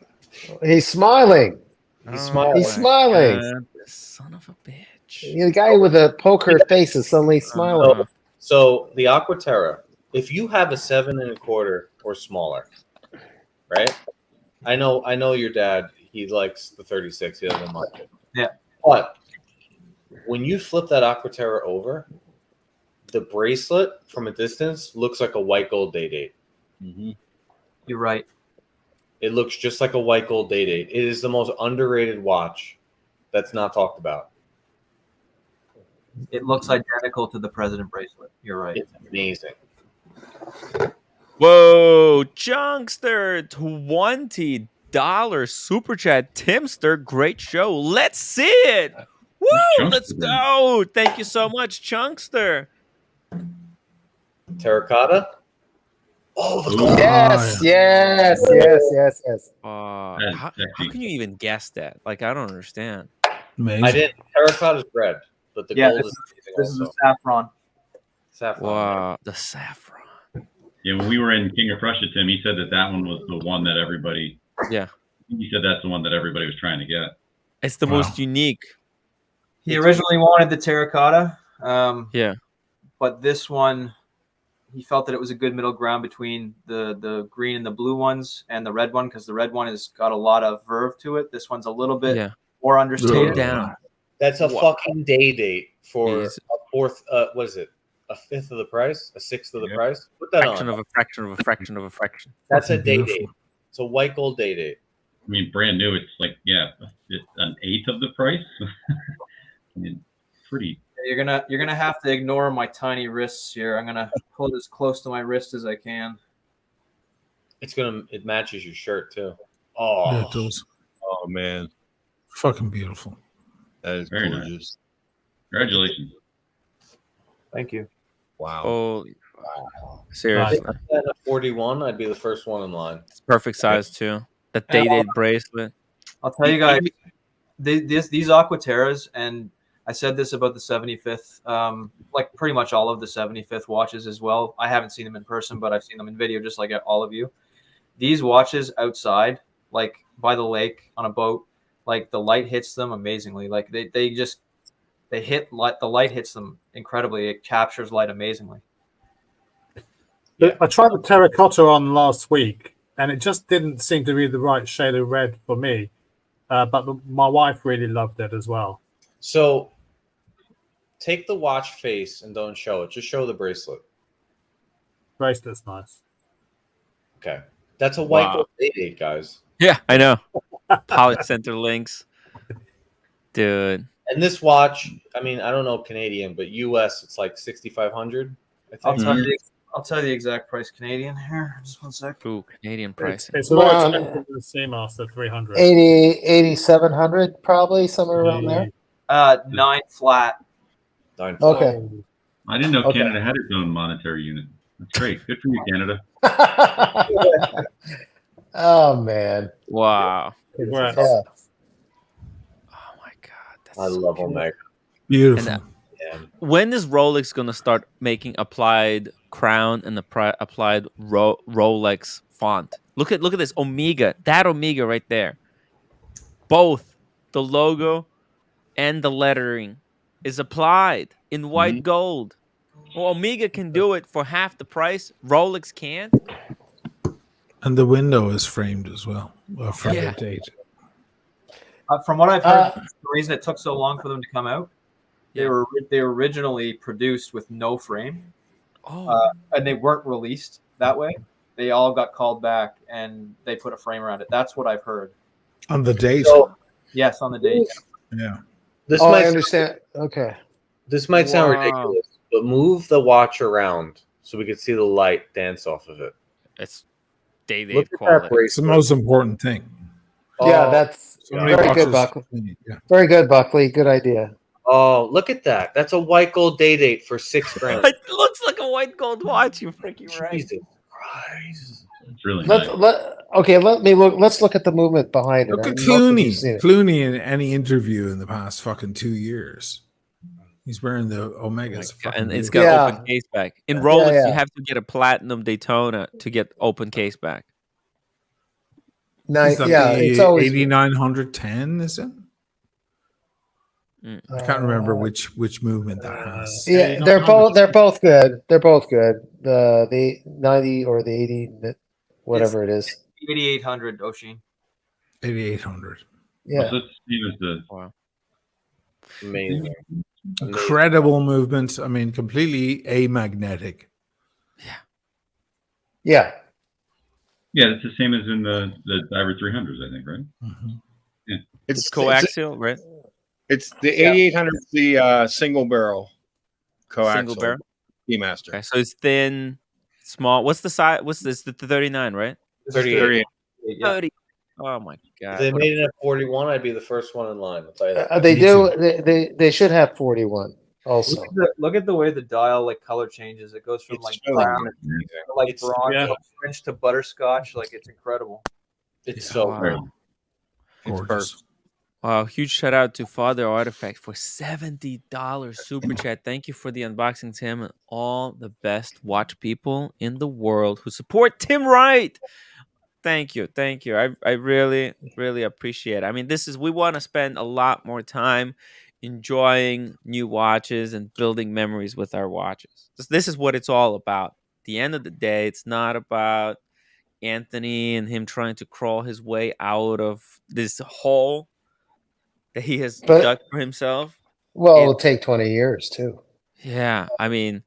He's smiling. He's smiling. He's smiling. Son of a bitch. The guy with a poker face is suddenly smiling. So the Aquaterra, if you have a 7 1/4 or smaller, right? I know your dad. He likes the 36. He doesn't mind it. Yeah. But when you flip that Aquaterra over, the bracelet from a distance looks like a white gold day-date. Mm-hmm. You're right. It looks just like a white gold day-date. It is the most underrated watch that's not talked about. it looks identical to the President bracelet. You're right. It's amazing. Whoa, Junkster, $20 super chat. Timster, great show. Let's see it. Woo, let's go. Thank you so much, Chunkster. Terracotta? Oh, yes. How can you even guess that? Like, I don't understand. Amazing. I didn't. Terracotta's red, but the gold is amazing. This is the saffron. Saffron. Wow, the saffron. Yeah, when we were in King of Prussia, Tim, he said that one was the one that everybody. Yeah. He said that's the one that everybody was trying to get. It's the most unique. He originally wanted the terracotta. Yeah. But this one, he felt that it was a good middle ground between the green and the blue ones and the red one, because the red one has got a lot of verve to it. This one's a little bit more understated. Down. That's a fucking day date for a fourth. What is it? A fifth of the price? A sixth of the price? Put that Fraction on. of a fraction of a fraction of a fraction. That's a day date. It's a white gold day date. I mean, brand new. It's like it's an eighth of the price. I mean, pretty. You're gonna have to ignore my tiny wrists here. I'm gonna pull it as close to my wrist as I can. It matches your shirt too. Yeah, it does. Oh man, fucking beautiful. That is Very gorgeous. nice. Congratulations. Thank you. Wow. Holy seriously. At a 41, I'd be the first one in line. It's perfect size too. The day-date bracelet. I'll tell you guys, these Aquaterras, and I said this about the 75th, like pretty much all of the 75th watches as well. I haven't seen them in person, but I've seen them in video, just like all of you. These watches outside, like by the lake on a boat, like the light hits them amazingly. Like they hit light. The light hits them incredibly. It captures light amazingly. I tried the terracotta on last week, and it just didn't seem to be the right shade of red for me. But my wife really loved it as well. So take the watch face and don't show it. Just show the bracelet. Bracelet's nice. Okay. That's a white gold day-date, guys. Yeah, I know. Polycenter links. Dude. And this watch, I mean, I don't know Canadian, but US, it's like 6,500. I think. I'll tell you the exact price Canadian here. Just one sec. Ooh, Canadian pricing. It's more expensive than the Seamaster 300. 8,700 probably, somewhere around there. 9 flat. 9 flat. Okay. I didn't know Canada had its own monetary unit. That's great. Good for you, Canada. Oh man! Wow. Congrats. Yeah. I love Omega. Beautiful. When is Rolex gonna start making applied crown and applied Rolex font? Look at this Omega. That Omega right there. Both the logo and the lettering is applied in white gold. Well, Omega can do it for half the price. Rolex can't. And the window is framed as well. From Yeah. the date. From what I've heard, the reason it took so long for them to come out, they were originally produced with no frame, and they weren't released that way. They all got called back, and they put a frame around it. That's what I've heard. On the date. Yes, on the date. Yeah. I understand. Okay. This might sound Wow. ridiculous, but move the watch around so we could see the light dance off of it. It's day-date at that quality. It's the most important thing. Yeah, that's Somebody very good, watches- Buckley. Yeah. Very good, Buckley. Good idea. Oh, look at that. That's a white gold day date for $6,000. It looks like a white gold watch. You're freaking right. Jesus Christ. It's really Let's Let's look at the movement behind Look it. at Most of Clooney. you've seen it. Clooney in any interview in the past fucking 2 years. He's wearing the Omegas. And it's got open case back. In Rolex, you have to get a platinum Daytona to get open case back. Is that yeah, the it's always 8910, is it? I can't remember Uh, which movement that has. Yeah, they're both good. They're both good. The 90 or the 80, whatever it is. 8800, Oshin. 8800. Yeah. So it's same as the wow. Amazing. Incredible movement. I mean, completely amagnetic. Yeah. Yeah, it's the same as in the Diver 300s, I think, right? Yeah. It's coaxial, right? It's the 8800, the single barrel coaxial. Single barrel? Keymaster. Okay, so it's thin, small. What's the size? What's this? The 39, right? 38. 30. Oh my god. If they made it at 41, I'd be the first one in line. I'll tell you that. They do. They should have 41 also. Look at the way the dial like color changes. It goes from like brown to like bronze, French to butterscotch. Like it's incredible. It's so great. Gorgeous. Wow, huge shout out to Father Artifact for $70 super chat. Thank you for the unboxing, Tim, and all the best watch people in the world who support Tim Wright. Thank you. I really, really appreciate it. I mean, we want to spend a lot more time enjoying new watches and building memories with our watches. This is what it's all about. At the end of the day, it's not about Anthony and him trying to crawl his way out of this hole that he has dug for himself. Well, it'll take 20 years too. Yeah, I mean,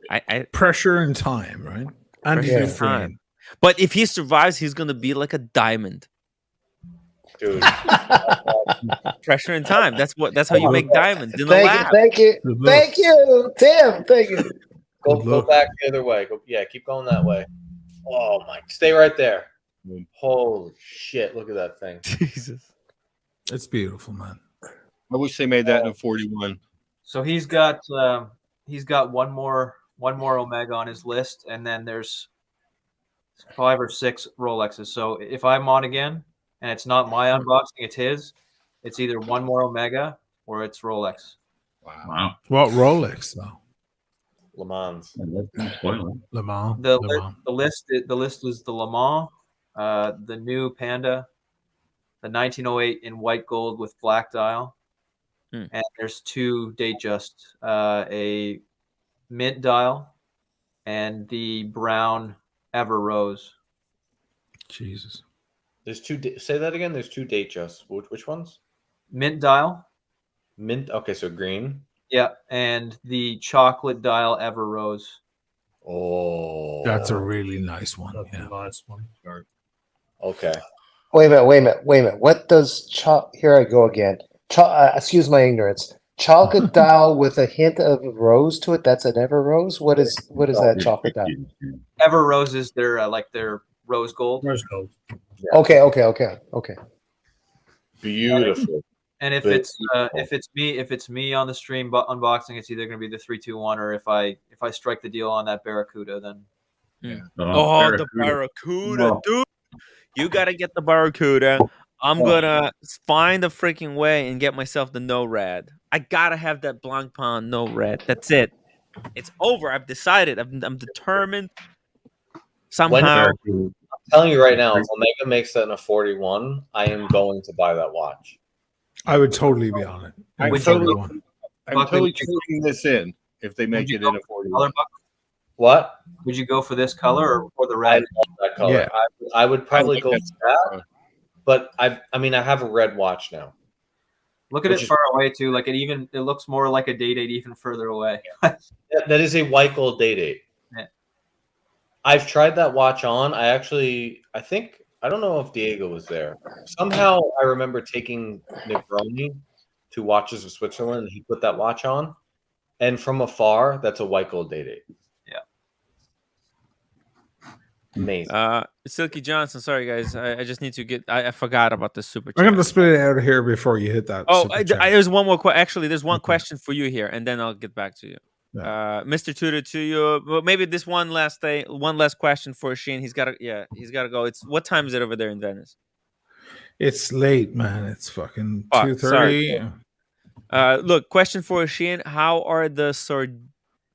I pressure and time, right? And pressure and time. But if he survives, he's gonna be like a diamond, dude. Pressure and time. That's how you make diamonds in the Thank lab. you, Tim. Thank you. Go back the other way. Keep going that way. Oh my! Stay right there. Holy shit! Look at that thing. Jesus. It's beautiful, man. I wish they made that in a 41. So he's got one more Omega on his list, and then there's 5 or 6 Rolexes. So if I'm on again and it's not my unboxing, it's his. It's either one more Omega or it's Rolex. Wow. What Rolex though? Le Mans. Le Mans. The list is the Le Mans, the new Panda, the 1908 in white gold with black dial, and there's 2 Datejust, a mint dial and the brown Ever Rose. Jesus. There's 2. Say that again. There's 2 Datejusts. Which ones? Mint dial. Mint. Okay, so green. Yeah, and the chocolate dial Ever Rose. Oh, that's a really nice one. That's a nice one. Okay. Wait a minute. What does here I go again. Excuse my ignorance. Chocolate dial with a hint of rose to it. That's an Ever Rose. What is that chocolate dial? Ever Rose is their their rose gold. Rose gold. Yeah. Okay. Beautiful. And if it's me on the stream unboxing, it's either going to be the 321, or if I strike the deal on that Barracuda, then. The Barracuda, dude! You gotta get the Barracuda. I'm gonna find a freaking way and get myself the no red. I gotta have that Blancpain no red. That's it. It's over. I've decided. I'm determined. Somehow. I'm telling you right now, if Omega makes that in a 41, I am going to buy that watch. I would totally be on it. I'm totally trading this in if they make it in a 41. What? Would you go for this color or the red? I love that color. Yeah. I would probably go for that. But I have a red watch now. Look at it far away too. Like it looks more like a date even further away. That is a white gold date. Yeah. I've tried that watch on. I don't know if Diego was there. Somehow I remember taking Negroni to Watches of Switzerland, and he put that watch on. And from afar, that's a white gold date. Yeah. Amazing. Silky Johnson. Sorry, guys. I just need to get. I forgot about the super I'm chat. going to split it out of here before you hit that. Oh, super chat. there's one more. Actually, there's one question for you here, and then I'll get back to you. Yeah. Mr. Tudor, to you. Well, maybe this one last question for Sheen. He's got to go. It's what time is it over there in Venice? It's late, man. It's fucking Oh, 2:30. Look, question for Sheen. How are the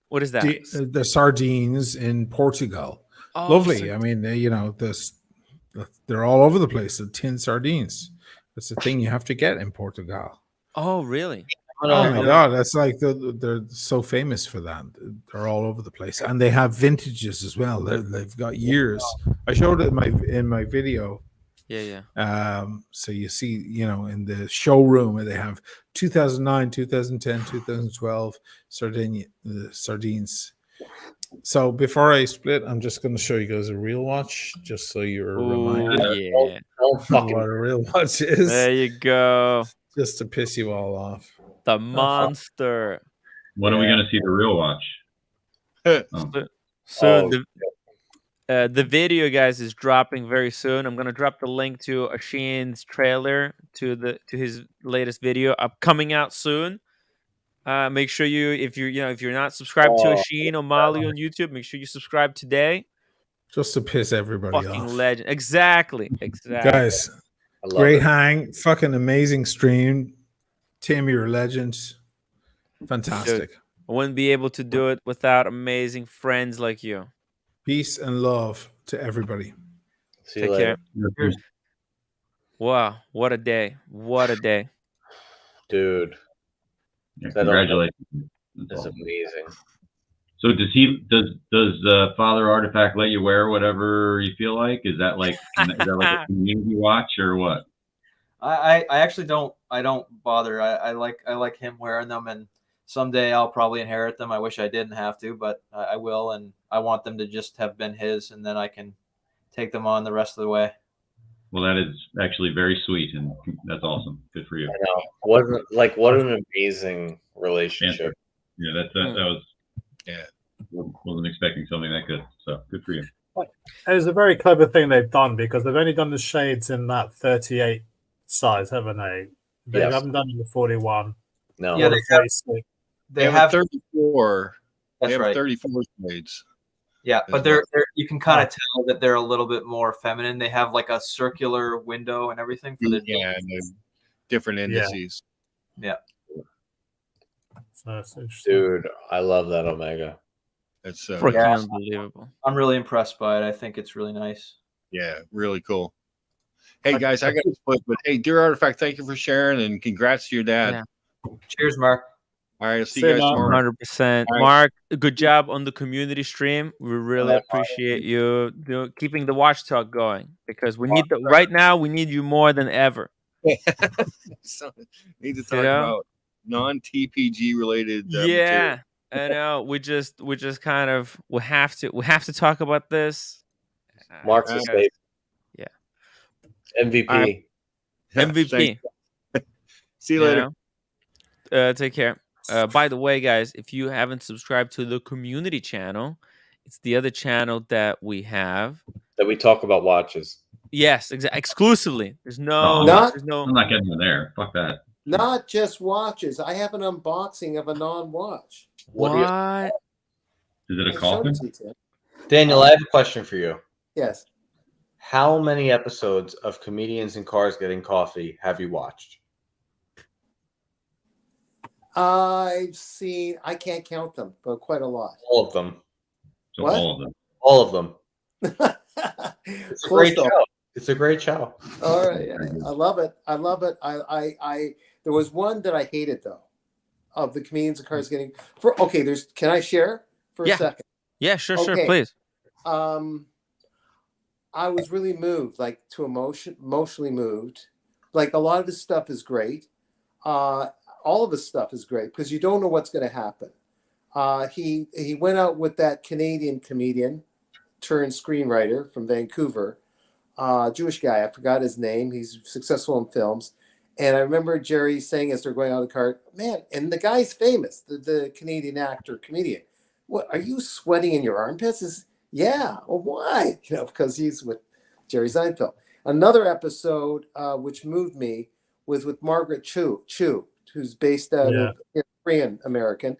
what is that? The sardines in Portugal. Oh, Lovely. I mean, they're all over the place. The tin sardines. That's the thing you have to get in Portugal. Oh, really? Oh my god, that's like they're so famous for that. They're all over the place, and they have vintages as well. They've got years. I showed it in my video. Yeah. So you see, in the showroom, they have 2009, 2010, 2012 sardines. So before I split, I'm just going to show you guys a real watch, just so you're reminded of what a real watch is. There you go. Just to piss you all off. The monster. When are we going to see the real watch? The video, guys, is dropping very soon. I'm gonna drop the link to Asheen's trailer to his latest video coming out soon. Make sure if you're not subscribed to Asheen or Molly on YouTube, make sure you subscribe today. Just to piss everybody Fucking off. legend. Exactly. Guys, great hang. Fucking amazing stream. Tim, you're a legend. Fantastic. Dude, I wouldn't be able to do it without amazing friends like you. Peace and love to everybody. See you Take later. care. Wow, what a day. What a day. Dude. Yeah, congratulations. That's amazing. So does Father Artifact let you wear whatever you feel like? Is that like a community watch or what? I actually don't bother. I like him wearing them, and someday I'll probably inherit them. I wish I didn't have to, but I will, and I want them to just have been his, and then I can take them on the rest of the way. Well, that is actually very sweet, and that's awesome. Good for you. I know. What an amazing relationship. Yeah, that was. Yeah, wasn't expecting something that good. So good for you. It was a very clever thing they've done, because they've only done the shades in that 38 size, haven't they? They haven't done the 41. No. Yeah, they have 34. That's they have right. 34 shades. Yeah, but they're you can kind of tell that they're a little bit more feminine. They have like a circular window and everything for the and different indices. Yeah. So that's interesting. Dude, I love that Omega. It's freaking unbelievable. I'm really impressed by it. I think it's really nice. Yeah, really cool. Hey guys, I got to split, but hey, dear Artifact, thank you for sharing and congrats to your dad. Yeah. Cheers, Mark. All right, I'll see you guys tomorrow. 100%. Right. Mark, good job on the community stream. We really appreciate you keeping the watch talk going, because we need right now. We need you more than ever. So, need to talk about non-TPG related. Material. I know. We just kind of we have to talk about this. Mark's a safe. Yeah. MVP. MVP. See you later. Take care. By the way, guys, if you haven't subscribed to the community channel, it's the other channel that we have that we talk about watches. Yes, exclusively. There's no. I'm not getting in there. Fuck that. Not just watches. I have an unboxing of a non-watch. What? Is it a coffin? Daniel, I have a question for you. Yes. How many episodes of Comedians in Cars Getting Coffee have you watched? I've seen, I can't count them, but quite a lot. All of them. So what? All of them. All of them. It's a great show. It's a great show. All right. Yeah. I love it. I love it. There was one that I hated though, of the Comedians in Cars Getting can I share for a second? Yeah, sure, please. I was really moved, like emotionally moved. Like a lot of his stuff is great. All of his stuff is great because you don't know what's going to happen. He went out with that Canadian comedian turned screenwriter from Vancouver, Jewish guy. I forgot his name. He's successful in films. And I remember Jerry saying as they're going out of the car, man, and the guy's famous, the Canadian actor, comedian. What, are you sweating in your armpits? Yeah. Well, why? Because he's with Jerry Seinfeld. Another episode which moved me was with Margaret Chu, who's based out of Korean American,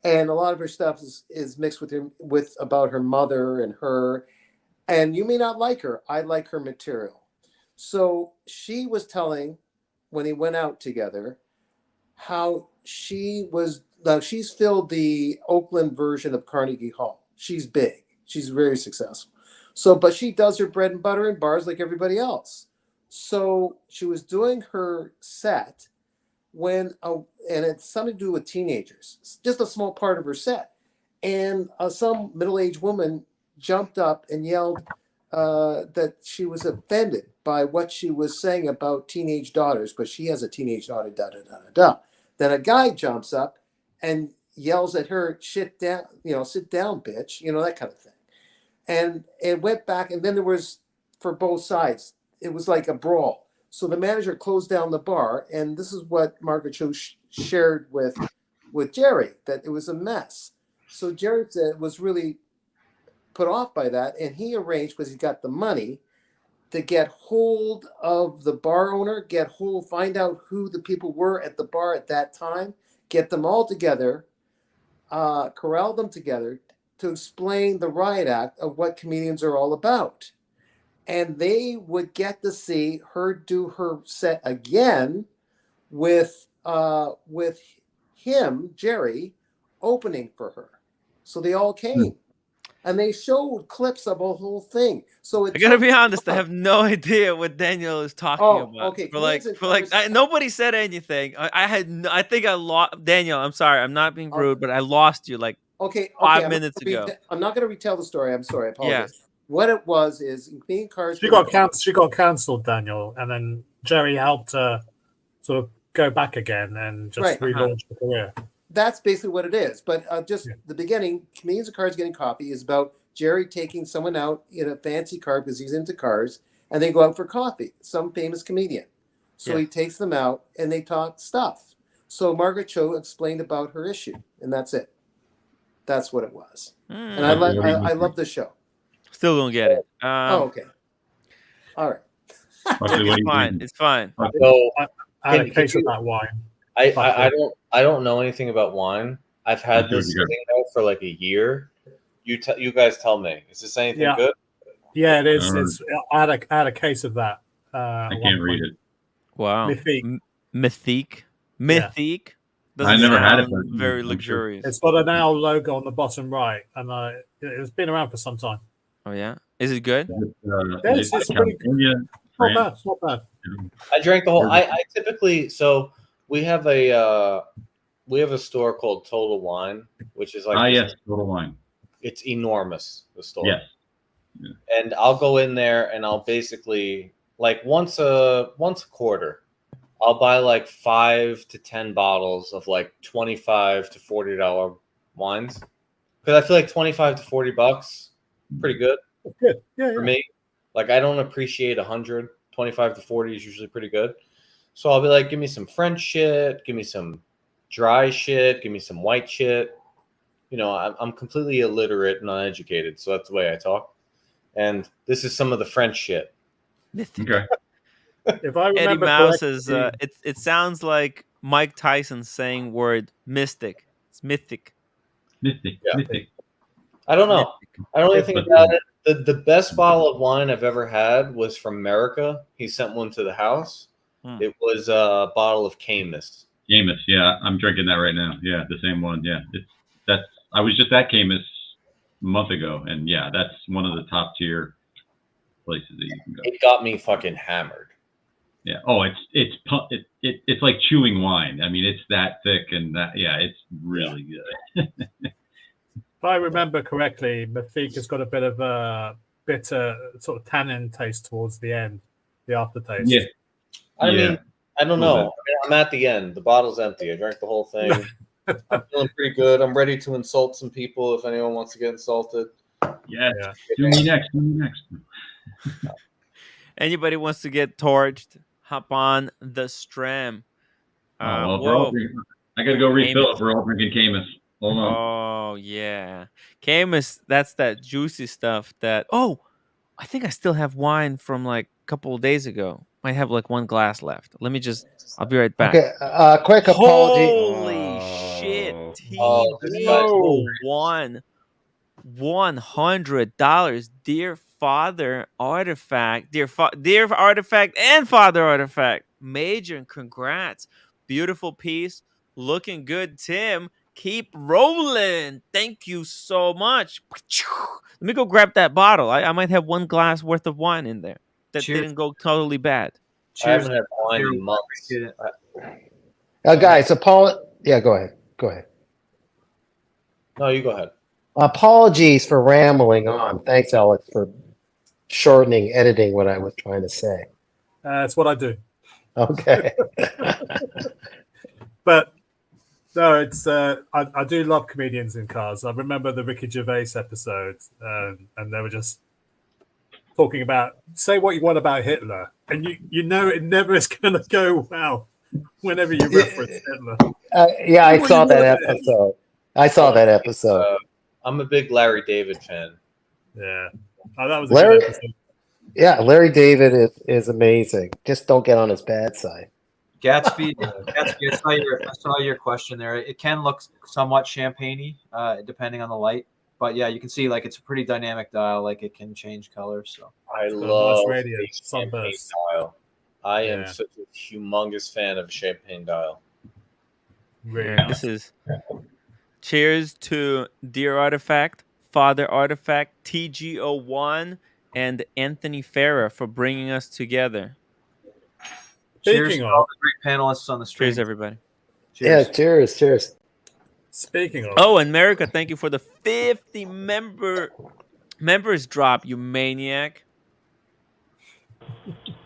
and a lot of her stuff is mixed with about her mother and her. And you may not like her. I like her material. So she was telling, when he went out together, how she's filled the Oakland version of Carnegie Hall. She's big. She's very successful. So, but she does her bread and butter in bars like everybody else. So she was doing her set and it's something to do with teenagers. It's just a small part of her set. And some middle-aged woman jumped up and yelled that she was offended by what she was saying about teenage daughters, but she has a teenage daughter, da-da-da-da-da. Then a guy jumps up and yells at her, sit down, bitch, that kind of thing. And it went back, and then there was, for both sides, it was like a brawl. So the manager closed down the bar, and this is what Margaret Cho shared with Jerry, that it was a mess. So Jerry was really put off by that, and he arranged, because he got the money, to get hold of the bar owner, find out who the people were at the bar at that time, get them all together, corral them together to explain the riot act of what comedians are all about. And they would get to see her do her set again with him, Jerry, opening for her. So they all came. And they showed clips of the whole thing. So I gotta be honest, I have no idea what Daniel is talking about. Okay. Nobody said anything. I think I lost Daniel. I'm sorry, I'm not being rude, but I lost you like 5 minutes ago. I'm not going to retell the story. I'm sorry. I apologize. Yeah. What it was is being cars. She got cancelled, Daniel, and then Jerry helped her sort of go back again and just relaunch the career. That's basically what it is. But the beginning, Comedians of Cars Getting Coffee is about Jerry taking someone out in a fancy car because he's into cars, and they go out for coffee, some famous comedian. So he takes them out, and they talk stuff. So Margaret Cho explained about her issue, and that's it. That's what it was. And I love the show. Still don't get it. Okay. All right. It's fine. It's fine. So I had a case of that wine. I don't know anything about wine. I've had this sitting there for like a year. You guys tell me. Is this anything good? Yeah, it is. I had a case of that. I can't read it. Wow. Mythique. I never had it. Very luxurious. It's got an owl logo on the bottom right, and it's been around for some time. Oh yeah, is it good? It's pretty good. Not bad. I drank the whole. I typically we have a store called Total Wine, which is like yes, Total Wine. It's enormous, the store. Yes. Yeah. And I'll go in there and I'll basically like once a quarter, I'll buy like 5 to 10 bottles of like $25 to $40 wines, because I feel like $25 to $40, pretty good. Good, yeah. For me, like I don't appreciate 100. 25 to 40 is usually pretty good. So I'll be like, give me some French shit, give me some dry shit, give me some white shit. I'm completely illiterate and uneducated, so that's the way I talk. And this is some of the French shit. Okay. If I remember Eddie Mouse is it sounds like Mike Tyson saying word mystic. It's mythic. Mystic. I don't know. I don't know anything about it. The best bottle of wine I've ever had was from America. He sent one to the house. It was a bottle of Camus. Camus, yeah. I'm drinking that right now. Yeah, the same one. Yeah. I was just at Camus a month ago, and yeah, that's one of the top tier places that you can go. It got me fucking hammered. Yeah. Oh, it's like chewing wine. I mean, it's that thick and that. Yeah, it's really good. If I remember correctly, Mythique has got a bit of a bitter sort of tannin taste towards the end, the aftertaste. Yeah. I mean, I don't know. I'm at the end. The bottle's empty. I drank the whole thing. I'm feeling pretty good. I'm ready to insult some people if anyone wants to get insulted. Yeah. Do me next. Anybody wants to get torched? Hop on the Stram. I got to go refill it. We're all drinking Camus. Hold on. Oh yeah, Camus. That's that juicy stuff. That I think I still have wine from like a couple of days ago. I have like one glass left. Let me just. I'll be right back. Okay, quick apology. Holy shit! this guy's TGO1, $100. Dear Father Artifact, dear Artifact and Father Artifact, major and congrats. Beautiful piece, looking good, Tim. Keep rolling. Thank you so much. Let me go grab that bottle. I might have one glass worth of wine in there that Cheers. didn't go totally bad. I haven't had wine in months. Guys, yeah, go ahead. Go ahead. No, you go ahead. Apologies for rambling on. Thanks, Alex, for shortening, editing what I was trying to say. That's what I do. Okay. But no, it's I do love comedians in cars. I remember the Ricky Gervais episode, and they were just talking about say what you want about Hitler, and you know it never is going to go well whenever you reference Hitler. Yeah, I saw that episode. I saw that episode. I'm a big Larry David fan. Yeah, that was a Larry. good episode. Yeah, Larry David is amazing. Just don't get on his bad side. Gatsby, I saw your question there. It can look somewhat champagne-y, depending on the light. But yeah, you can see like it's a pretty dynamic dial. Like it can change colors. So I love radio, the champagne dial. I am such a humongous fan of champagne dial. This is cheers to Dear Artifact, Father Artifact, TGO1, and Anthony Farah for bringing us together. Cheers Speaking to of- all the great panelists on the stream. Cheers, everybody. Yeah, cheers. Speaking of, Oh, and America, thank you for the 50 members drop, you maniac.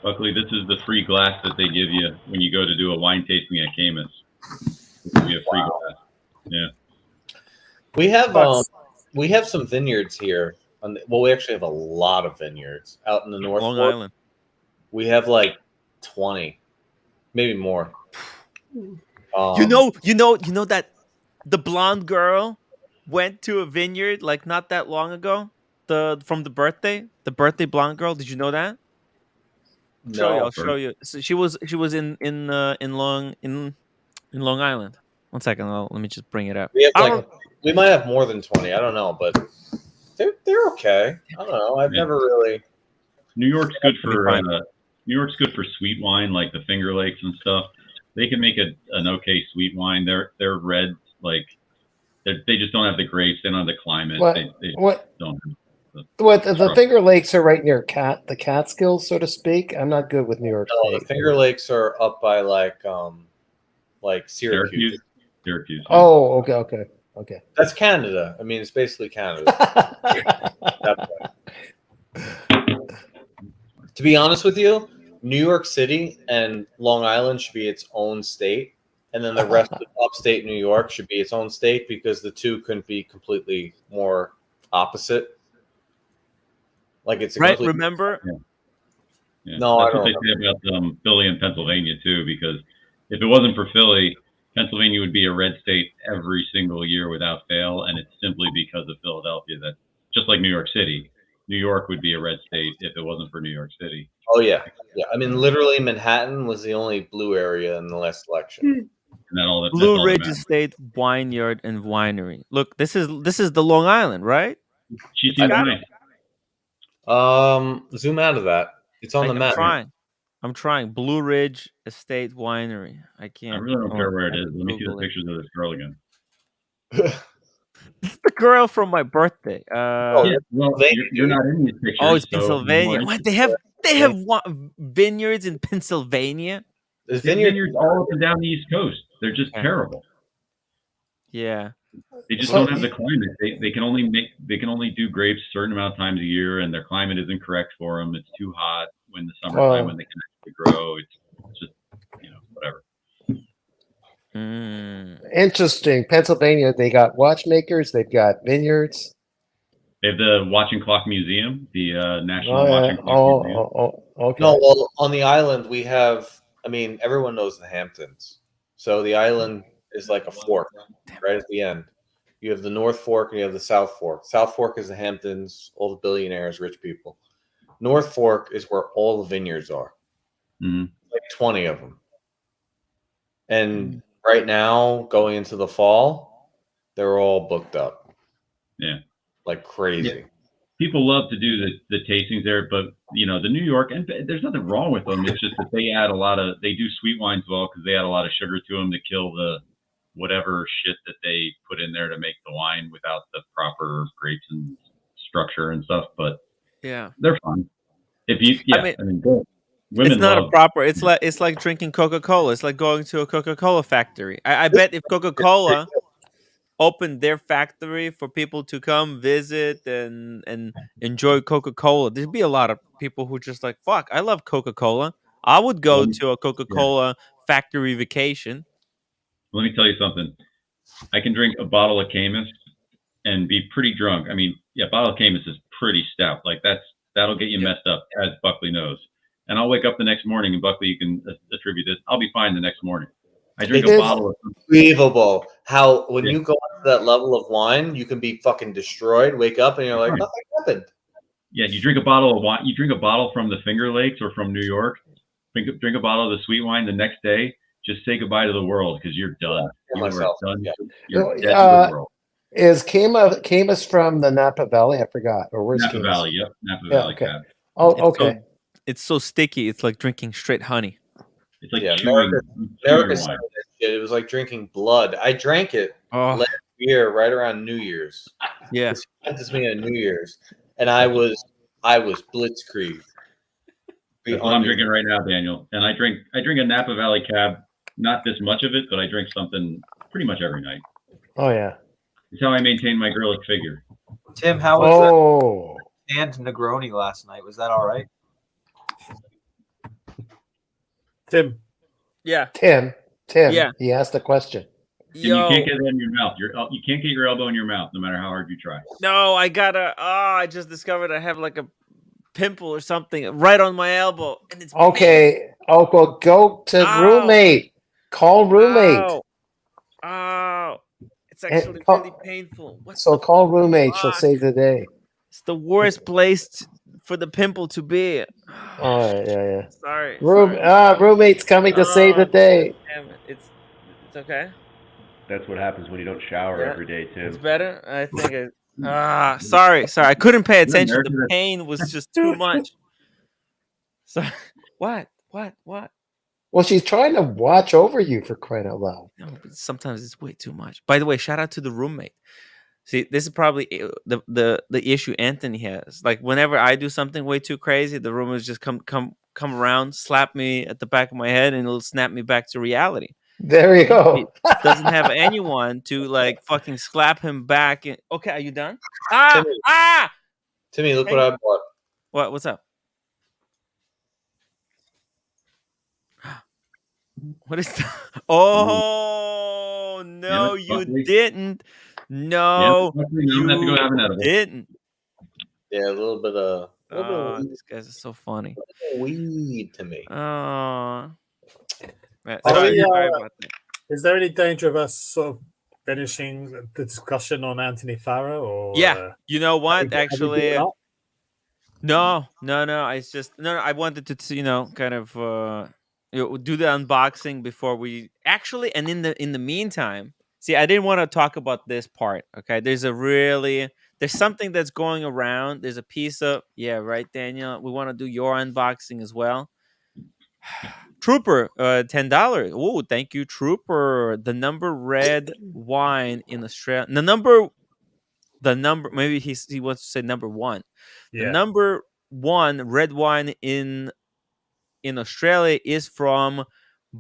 Luckily, this is the free glass that they give you when you go to do a wine tasting at Caymus. They give you a free glass. Yeah. We have some vineyards here. We actually have a lot of vineyards out in the North Long Fork. Island. We have like 20, maybe more. You know that the blonde girl went to a vineyard like not that long ago. From the birthday blonde girl. Did you know that? I'll show you. So she was in Long Island. One second, let me just bring it up. We might have more than 20. I don't know, but they're okay. I don't know. I've never really. New York's good for sweet wine, like the Finger Lakes and stuff. They can make an okay sweet wine. They're red, like they just don't have the grapes. They don't have the climate. They don't. The Finger Lakes are right near the Catskills, so to speak. I'm not good with New York No, State. the Finger Lakes are up by like Syracuse. Syracuse. Oh, okay. That's Canada. I mean, it's basically Canada. To be honest with you, New York City and Long Island should be its own state, and then the rest of upstate New York should be its own state because the two couldn't be completely more opposite. Like it's a right. Remember? Yeah. No, that's I don't what they say about Philly and Pennsylvania too. Because if it wasn't for Philly, Pennsylvania would be a red state every single year without fail, and it's simply because of Philadelphia. That just like New York City, New York would be a red state if it wasn't for New York City. Oh yeah. I mean, literally, Manhattan was the only blue area in the last election. And that all Blue Ridge Estate Vineyard and Winery. Look, this is the Long Island, right? She seems nice. Zoom out of that. It's on the map. I'm trying. Blue Ridge Estate Winery. I can't. I really don't care where it is. Let me see the pictures of this girl again. It's the girl from my birthday. Well, you're not in these pictures. Oh, it's Pennsylvania. What, they have vineyards in Pennsylvania? There's vineyards all up and down the East Coast. They're just terrible. Yeah. They just don't have the climate. They can only do grapes a certain amount of times a year, and their climate isn't correct for them. It's too hot when the summertime when they can actually grow. It's just whatever. Interesting. Pennsylvania, they got watchmakers, they've got vineyards. They have the Watch and Clock Museum, the National Watch and Clock Museum. Okay. No, well, on the island we have. I mean, everyone knows the Hamptons, so the island is like a fork right at the end. You have the North Fork and you have the South Fork. South Fork is the Hamptons, all the billionaires, rich people. North Fork is where all the vineyards are. Mm-hmm. Like 20 of them. And right now, going into the fall, they're all booked up. Yeah. Like crazy. Yeah. People love to do the tastings there, but you know, the New York, and there's nothing wrong with them. It's just that they do sweet wines well because they add a lot of sugar to them to kill the whatever shit that they put in there to make the wine without the proper grapes and structure and stuff. But yeah, they're fun. If you, I mean women it's not love a proper. It's like drinking Coca-Cola. It's like going to a Coca-Cola factory. I bet if Coca-Cola opened their factory for people to come visit and enjoy Coca-Cola, there'd be a lot of people who just like, fuck, I love Coca-Cola. I would go to a Coca-Cola factory vacation. Let me tell you something. I can drink a bottle of Camus and be pretty drunk. I mean, yeah, a bottle of Camus is pretty stout. Like that'll get you messed up, as Buckley knows. And I'll wake up the next morning, and Buckley, you can attribute this. I'll be fine the next morning. I drink a bottle of unbelievable how when you go to that level of wine, you can be fucking destroyed. Wake up and you're like, nothing happened. Yeah, you drink a bottle of wine. You drink a bottle from the Finger Lakes or from New York. Drink a bottle of the sweet wine the next day. Just say goodbye to the world because you're done. You are done. You're dead to the world. Is Camus from the Napa Valley? I forgot. Or where's Napa Camus? Valley? Yep, Napa Valley. Okay. Cab. Oh, okay. It's so sticky. It's like drinking straight honey. It's like America said that shit. It was like drinking blood. I drank it last year, right around New Year's. Yeah, this me on New Year's, and I was blitzkrieg. That's what I'm drinking right now, Daniel. And I drink a Napa Valley Cab. Not this much of it, but I drink something pretty much every night. Oh yeah. It's how I maintain my girlic figure. Tim, how was that canned Negroni last night? Was that all right? Tim. Yeah. Tim. Yeah. He asked a question. You can't get it in your mouth. You can't get your elbow in your mouth, no matter how hard you try. No, I gotta. I just discovered I have like a pimple or something right on my elbow, and it's Okay. Oh, well, go to roommate. Call roommate. Oh, it's actually really painful. Call roommate. She'll save the day. It's the worst place for the pimple to be. Oh yeah. Sorry. Roommate's coming to save the day. Damn it. It's okay. That's what happens when you don't shower every day, Tim. It's better. I think it. Sorry. I couldn't pay attention. The pain was just too much. So, what? Well, she's trying to watch over you, for crying out loud. No, but sometimes it's way too much. By the way, shout out to the roommate. See, this is probably the issue Anthony has. Like whenever I do something way too crazy, the roommates just come around, slap me at the back of my head, and it'll snap me back to reality. There you go. He doesn't have anyone to like fucking slap him back. Okay, are you done? Timmy, look what I bought. What's up? What is that? Oh no, you didn't. No, you didn't. Yeah, a little bit of. These guys are so funny. Weed to me. Oh. Is there any danger of us sort of finishing the discussion on Anthony Farrow? Or yeah, you know what? Actually, no. It's just no. I wanted to kind of do the unboxing before we actually, and in the meantime, see, I didn't want to talk about this part. Okay, there's something that's going around. There's a piece of right, Daniel. We want to do your unboxing as well. Trooper, $10. Oh, thank you, Trooper. The number red wine in Australia. The number. Maybe he wants to say number one. Yeah. The number one red wine in Australia is from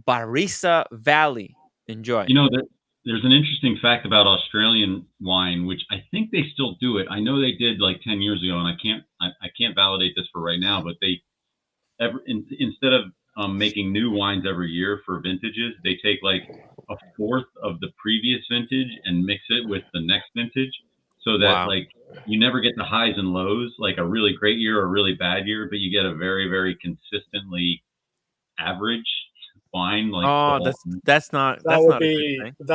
Barossa Valley. Enjoy. You know that there's an interesting fact about Australian wine, which I think they still do it. I know they did like 10 years ago, and I can't validate this for right now, but they instead of making new wines every year for vintages, they take like a fourth of the previous vintage and mix it with the next vintage, so that like you never get the highs and lows, like a really great year or a really bad year, but you get a very, very consistently average wine. Like that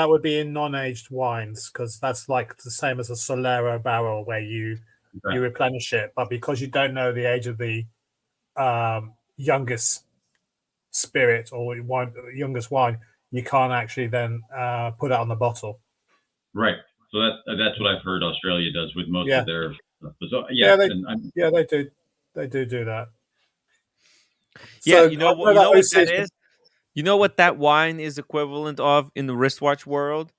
would be in non-aged wines, because that's like the same as a Solero barrel where you replenish it, but because you don't know the age of the youngest spirit or wine, youngest wine, you can't actually then put it on the bottle. Right. So that's what I've heard Australia does with most of their stuff. So, they do. They do that. Yeah, So, you know what that is? You know what that wine is equivalent of in the wristwatch world?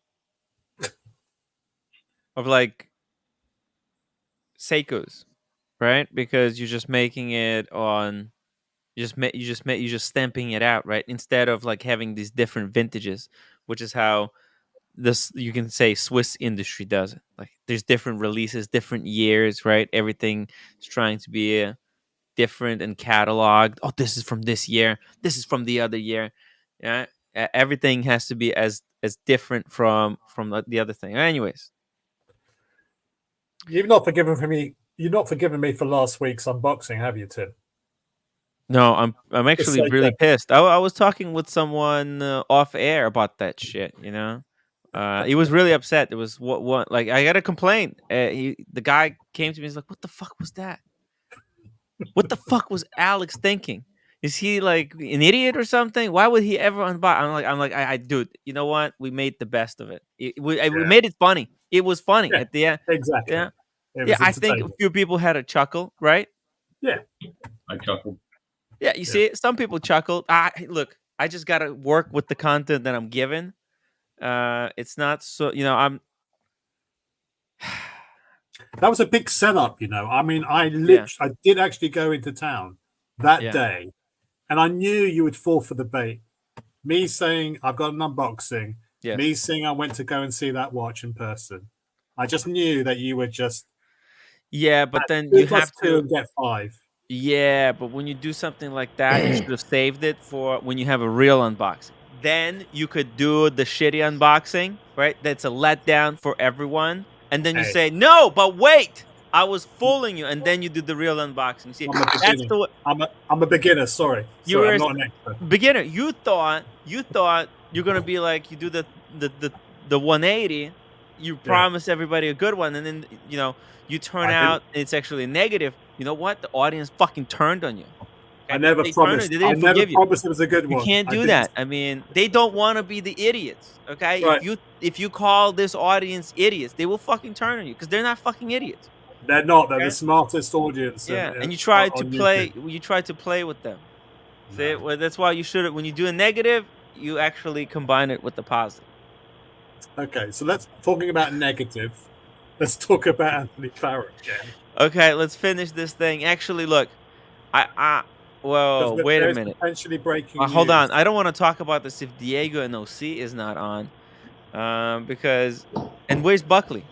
Of like Seiko's, right? Because you're just making it on you're just stamping it out, right? Instead of like having these different vintages, which is how this you can say Swiss industry does it. Like there's different releases, different years, right? Everything is trying to be different and cataloged. Oh, this is from this year. This is from the other year. Yeah, everything has to be as different from the other thing. Anyways, you've not forgiven me. You're not forgiven me for last week's unboxing, have you, Tim? No, I'm actually really pissed. I was talking with someone off air about that shit. You know, he was really upset. It was what like I got a complaint. The guy came to me. He's like, "What the fuck was that? What the fuck was Alex thinking? Is he like an idiot or something? Why would he ever unbox?" I'm like, I dude. You know what? We made the best of it. We made it funny. It was funny at the end. Exactly. Yeah, I think a few people had a chuckle, right? Yeah, I chuckled. Yeah, you see, some people chuckled. Look, I just gotta work with the content that I'm given. It's not so, I'm. That was a big setup, you know. I mean, I did actually go into town that day, and I knew you would fall for the bait. Me saying I've got an unboxing. Yes. Me saying I went to go and see that watch in person. I just knew that you would just. Yeah, but then you have to get 5. Yeah, but when you do something like that, you should have saved it for when you have a real unboxing. Then you could do the shitty unboxing, right? That's a letdown for everyone. And then you say, "No, but wait, I was fooling you." And then you do the real unboxing. See, that's the I'm a beginner. Sorry, I'm not an expert. Beginner. You thought you're gonna be like you do the 180. You promise everybody a good one, and then you turn out it's actually a negative. You know what? The audience fucking turned on you. Okay? I never promised. They didn't forgive you. Promised it was a good one. You can't do that. I mean, they don't want to be the idiots. Okay, right. if you call this audience idiots, they will fucking turn on you because they're not fucking idiots. They're not. They're the smartest audience. Yeah, and you try to play. You try to play with them. See, well, that's why you should. When you do a negative, you actually combine it with the positive. Okay, so let's talking about negative. Let's talk about Anthony Farrer again. Okay, let's finish this thing. Actually, look, wait a minute. Potentially breaking hold news. on. I don't want to talk about this if Diego and OC is not on, because and where's Buckley?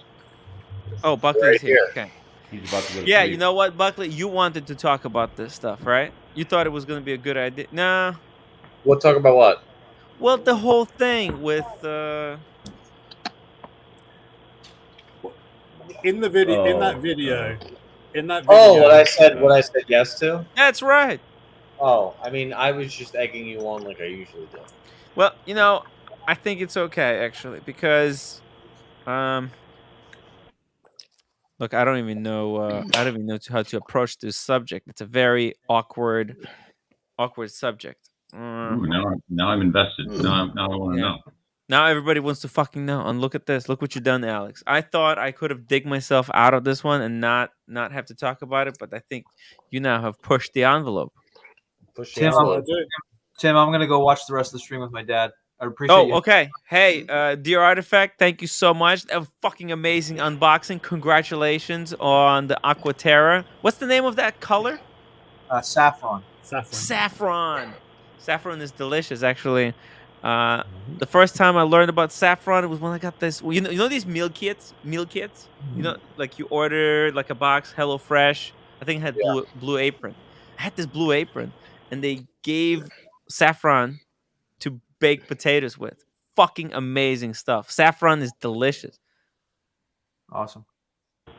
Oh, Buckley's right here. here. Okay. He's about to go to Yeah, sleep. you know what, Buckley? You wanted to talk about this stuff, right? You thought it was going to be a good idea. Nah. We'll talk about what? Well, the whole thing with. In the video, in that video. Oh, what I said yes to? That's right. Oh, I mean, I was just egging you on like I usually do. Well, I think it's okay actually because, look, I don't even know how to approach this subject. It's a very awkward subject. Ooh, now I'm invested. Now I want to know. Now everybody wants to fucking know. And look at this. Look what you've done, Alex. I thought I could have digged myself out of this one and not have to talk about it, but I think you now have pushed the envelope. Tim, I'm gonna go watch the rest of the stream with my dad. I appreciate you. Okay. Hey, dear Artifact, thank you so much. A fucking amazing unboxing. Congratulations on the Aquaterra. What's the name of that color? Saffron. Saffron. Saffron is delicious, actually. The first time I learned about saffron, it was when I got this. You know these meal kits. You know, like you order like a box, HelloFresh. I think it had Blue Apron. I had this Blue Apron, and they gave saffron to bake potatoes with. Fucking amazing stuff. Saffron is delicious. Awesome. I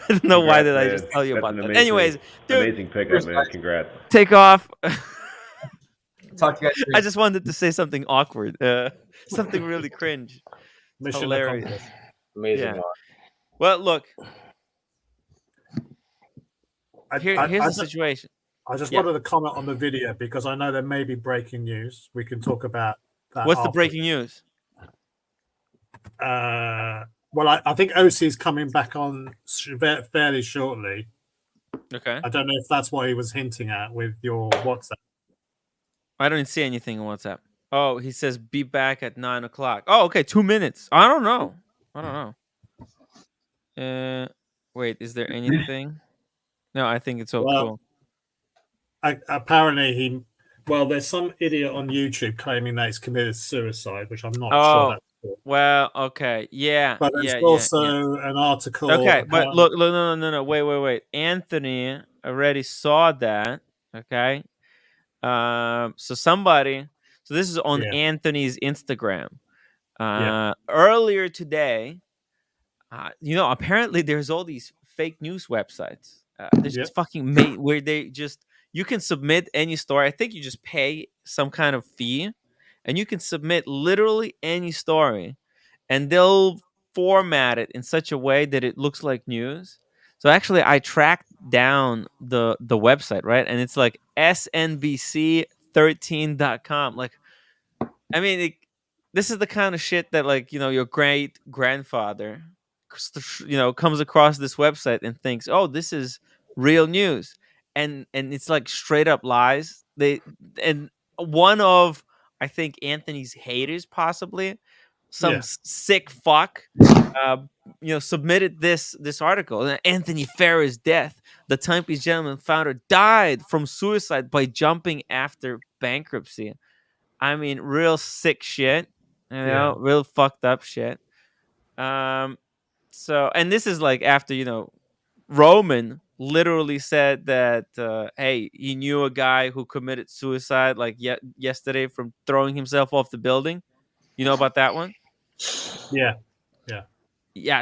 don't know why did I just tell you about that. Anyways, dude, amazing pickup, man. Congrats. Take off. Talk to you guys soon. I just wanted to say something awkward, something really cringe. Mission Hilarious. accomplished. Amazing. Yeah. Well, look. Here's the situation. I just Yeah. wanted to comment on the video because I know there may be breaking news. We can talk about that. What's the after. breaking news? Well, I think OC is coming back on fairly shortly. Okay. I don't know if that's what he was hinting at with your WhatsApp. I don't see anything on WhatsApp. Oh, he says be back at 9 o'clock. Oh, okay, 2 minutes. I don't know. Wait, is there anything? No, I think it's all cool. Apparently there's some idiot on YouTube claiming that he's committed suicide, which I'm not sure Oh, that's true. well, okay, yeah, But there's yeah. also an article. Okay, but look, no, wait. Anthony already saw that. Okay, so this is on Anthony's Instagram. Earlier today, apparently there's all these fake news websites. They're just fucking made where you can submit any story. I think you just pay some kind of fee, and you can submit literally any story, and they'll format it in such a way that it looks like news. So actually, I tracked down the website, right, and it's like snbc13.com. Like, I mean, this is the kind of shit that, like, your great grandfather, comes across this website and thinks, "Oh, this is real news," and it's like straight up lies. And one of, I think, Anthony's haters, possibly some sick fuck, submitted this article. Anthony Farrah's death. The Timepiece Gentleman founder died from suicide by jumping after bankruptcy. I mean, real sick shit, real fucked up shit. So, and this is like after, Roman literally said that, hey, he knew a guy who committed suicide like yesterday from throwing himself off the building. You know about that one? Yeah.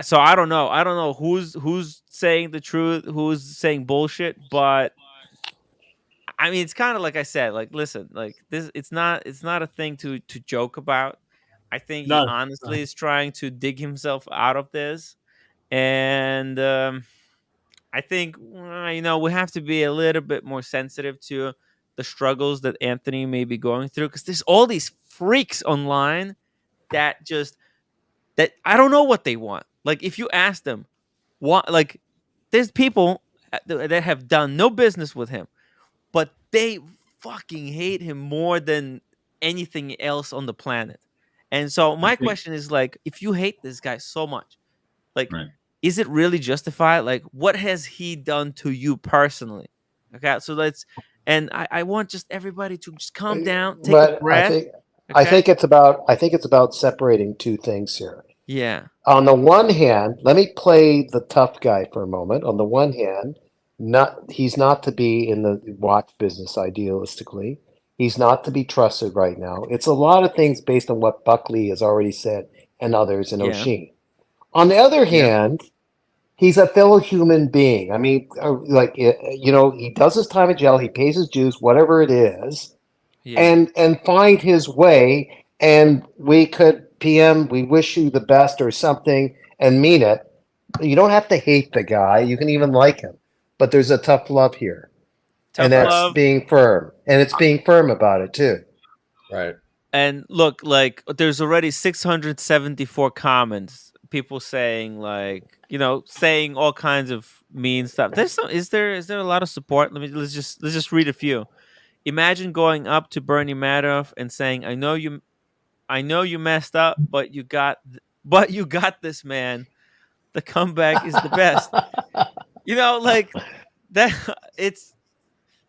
So I don't know who's saying the truth, who's saying bullshit, but I mean, it's kind of like I said, like, listen, like this, it's not a thing to joke about. I think he honestly is trying to dig himself out of this, and I think we have to be a little bit more sensitive to the struggles that Anthony may be going through, because there's all these freaks online that I don't know what they want. Like, if you ask them what, like, there's people that have done no business with him, but they fucking hate him more than anything else on the planet. And so my question is, like, if you hate this guy so much, like, is it really justified? Like, what has he done to you personally? Okay, so I want just everybody to just calm down, take a breath. I think it's about separating two things here. Yeah. On the one hand, let me play the tough guy for a moment. On the one hand, he's not to be in the watch business idealistically. He's not to be trusted right now. It's a lot of things based on what Buckley has already said and others in O'Sheen. On the other hand, he's a fellow human being. I mean, he does his time in jail. He pays his dues, whatever it is, and find his way. And we could PM, we wish you the best or something, and mean it. You don't have to hate the guy. You can even like him. But there's a tough love here. And that's being firm. And it's being firm about it, too. Right. And look, like, there's already 674 comments. People saying, like, saying all kinds of mean stuff. Is there a lot of support? Let's just read a few. Imagine going up to Bernie Madoff and saying, I know you messed up, but you got this, man. The comeback is the best. Like that. It's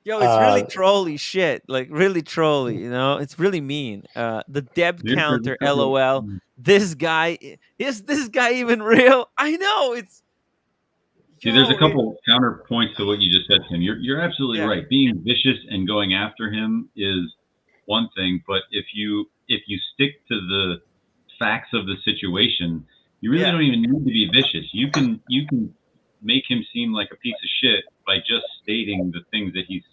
really trolly shit. Like, really trolly. It's really mean. The Deb counter, LOL. Is this guy even real? I know it's. See, there's a couple counterpoints to what you just said, Tim. You're absolutely right. Being vicious and going after him is one thing, but if you stick to the facts of the situation, you really don't even need to be vicious. You can make him seem like a piece of shit by just stating the things that he's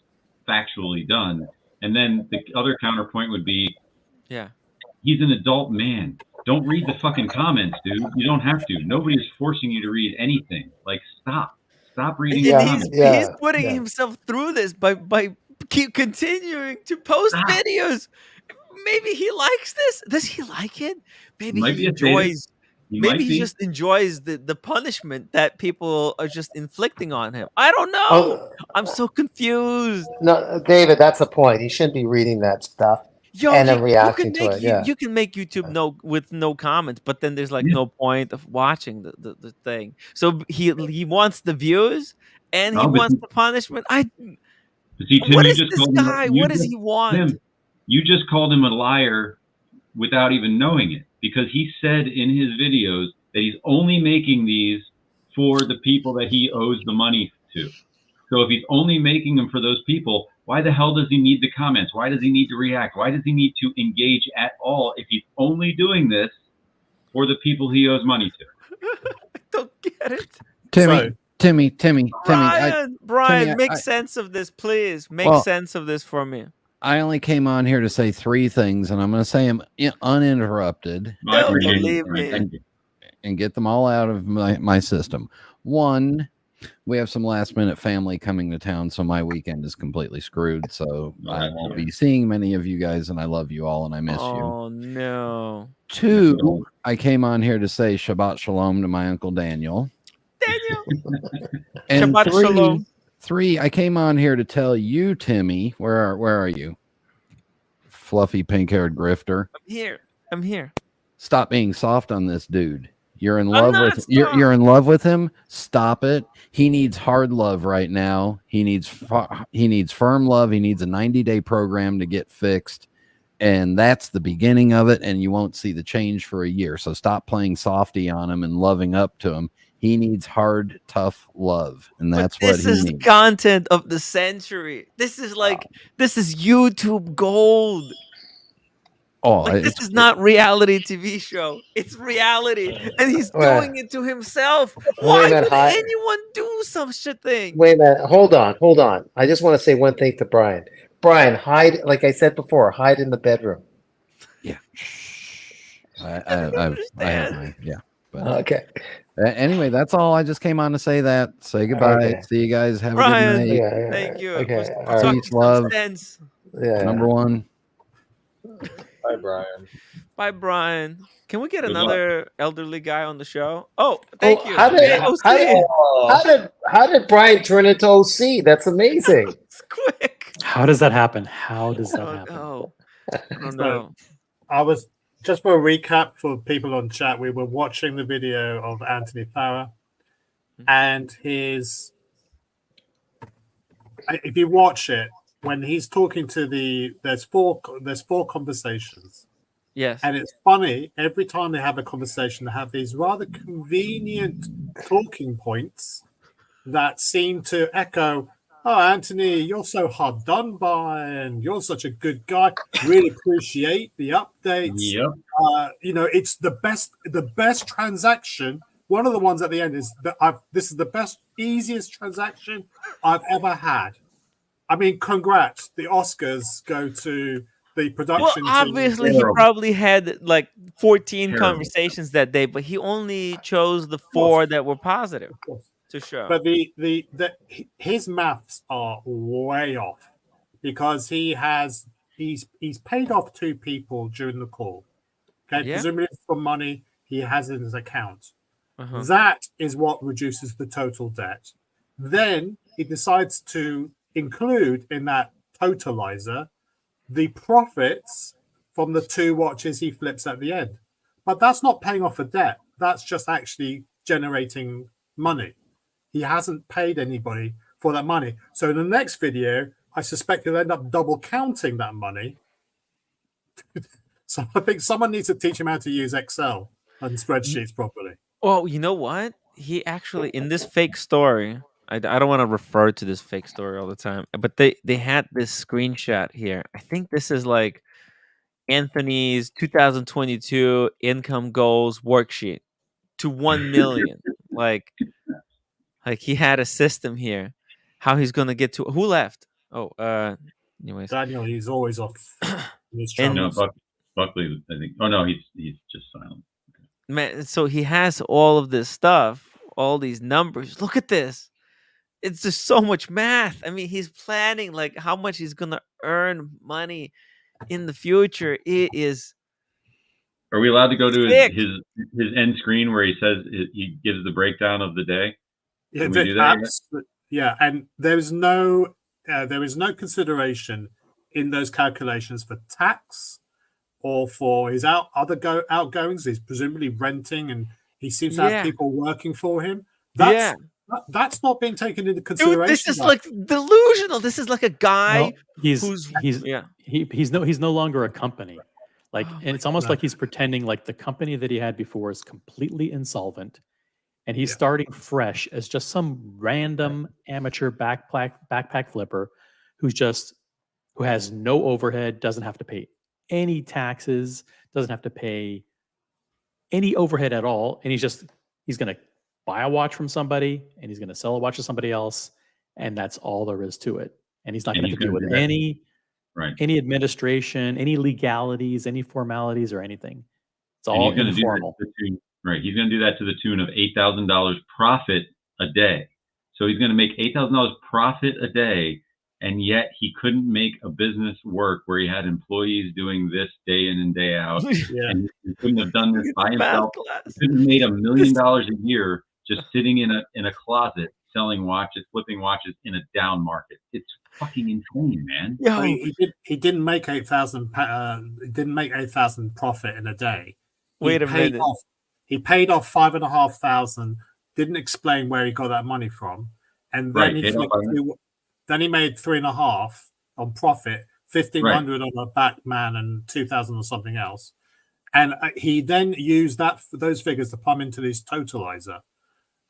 factually done. And then the other counterpoint would be, he's an adult man. Don't read the fucking comments, dude. You don't have to. Nobody is forcing you to read anything. Like, stop. Stop reading And the he's comments. putting himself through this by keep continuing to post videos. Maybe he likes this. Does he like it? Maybe Might he be a sadist. enjoys. He Maybe might he be. just enjoys the punishment that people are just inflicting on him. I don't know. Oh, I'm so confused. no, David, that's the point. He shouldn't be reading that stuff Yo, and then you reacting can to make it. Yeah. you can make YouTube with no comments, but then there's like no point of watching the thing. So he wants the views and he No, wants the punishment. But see, Tim, What you is just this called guy? him. What does he want? Tim, you just called him a liar without even knowing it, because he said in his videos that he's only making these for the people that he owes the money to. So if he's only making them for those people, why the hell does he need the comments? Why does he need to react? Why does he need to engage at all if he's only doing this for the people he owes money to? I don't get it. Timmy. Brian, make sense of this, please. Make sense of this for me. I only came on here to say 3 things, and I'm going to say them uninterrupted. Don't believe me. And get them all out of my system. 1, we have some last-minute family coming to town, so my weekend is completely screwed. So I won't be seeing many of you guys, and I love you all, and I miss you. Oh, no. 2, I came on here to say Shabbat Shalom to my Uncle Daniel. And Shabbat Shalom. 3, I came on here to tell you, Timmy, where are you? Fluffy pink-haired grifter. I'm here. Stop being soft on this dude. You're in love with you're in love with him. Stop it. He needs hard love right now. He needs firm love. He needs a 90-day program to get fixed. And that's the beginning of it, and you won't see the change for a year. So stop playing softy on him and loving up to him. He needs hard, tough love, and that's what he This is needs. content of the century. This is YouTube gold. Oh, This is not reality TV show. It's reality, and he's doing it to himself. Why would anyone do such a thing? Wait a minute. Hold on. I just want to say one thing to Brian. Brian, hide, like I said before, hide in the bedroom. Yeah. I yeah. But, okay. Anyway, that's all. I just came on to say that. Say goodbye. Okay. See you guys. Have Brian, a good night. thank you. Okay. Peace, love. Yeah. Number 1. Bye, Brian. Bye, Brian. Can we get another elderly guy on the show? Oh, thank you. How did Brian turn into OC? That's amazing. How does that happen? How does that happen? I don't know. I was just for a recap for people on chat. We were watching the video of Anthony Farah and his. If you watch it, when he's talking to there's four conversations. Yes. And it's funny, every time they have a conversation, they have these rather convenient talking points that seem to echo, oh, Anthony, you're so hard done by, and you're such a good guy. Really appreciate the updates. Yep. It's the best transaction. One of the ones at the end is that this is the best, easiest transaction I've ever had. I mean, congrats. The Oscars go to the production Well, obviously, team. he probably had like 14 Terrible. Conversations that day, but he only chose the 4 that were positive to show. But his maths are way off because he's paid off 2 people during the call. Okay, Yeah. presumably for money he has in his account. Uh-huh. That is what reduces the total debt. Then he decides to include in that totalizer the profits from the 2 watches he flips at the end. But that's not paying off a debt. That's just actually generating money. He hasn't paid anybody for that money. So in the next video, I suspect he'll end up double counting that money. So I think someone needs to teach him how to use Excel and spreadsheets properly. Oh, you know what? He actually, in this fake story, I don't want to refer to this fake story all the time, but they had this screenshot here. I think this is like Anthony's 2022 income goals worksheet to 1 million. like he had a system here, how he's going to get to, who left? Anyways. Daniel, he's always off. No, Buckley, I think. Oh, no, he's just silent. Man, so he has all of this stuff, all these numbers. Look at this. it's just so much math. I mean, he's planning like how much he's gonna earn money in the future. It is. Are we allowed to go to sick. his end screen where he says he gives the breakdown of the day? Yeah, Can we do that? Yeah, and there is no consideration in those calculations for tax or for his outgoings. He's presumably renting, and he seems to have people working for him. That's not being taken into consideration. Dude, this is like delusional. This is like a guy he's no longer a company. Like, and it's almost God. like he's pretending like the company that he had before is completely insolvent, and he's starting fresh as just some random amateur backpack flipper who has no overhead, doesn't have to pay any taxes, doesn't have to pay any overhead at all, and he's going to buy a watch from somebody and he's going to sell a watch to somebody else, and that's all there is to it. And he's not going to have to deal with any administration, any legalities, any formalities, or anything. It's all informal. He's going to do that to the tune of $8,000 profit a day. So he's going to make $8,000 profit a day, and yet he couldn't make a business work where he had employees doing this day in and day out. And he couldn't have done this by himself. He couldn't have made $1 million a year just sitting in a closet selling watches, flipping watches in a down market. It's fucking insane, man. Yeah, he didn't make 8,000. Didn't make 8,000 profit in a day. Wait a minute. He paid off 5,500. Didn't explain where he got that money from, and then he made 3.5 on profit, 1,500 on a backman, and 2,000 on something else. And he then used those figures to plumb into his totalizer,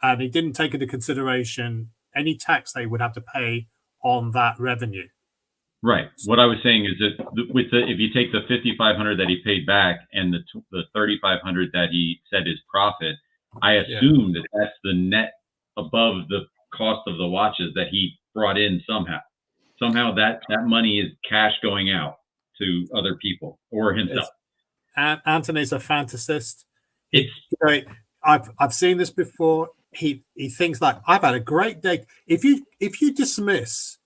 and he didn't take into consideration any tax they would have to pay on that revenue. Right. What I was saying is that if you take the 5,500 that he paid back and the 3,500 that he said is profit, I assume that that's the net above the cost of the watches that he brought in somehow. Somehow that money is cash going out to other people or himself. Anthony's a fantasist. I've seen this before. He thinks like, I've had a great day. If you dismiss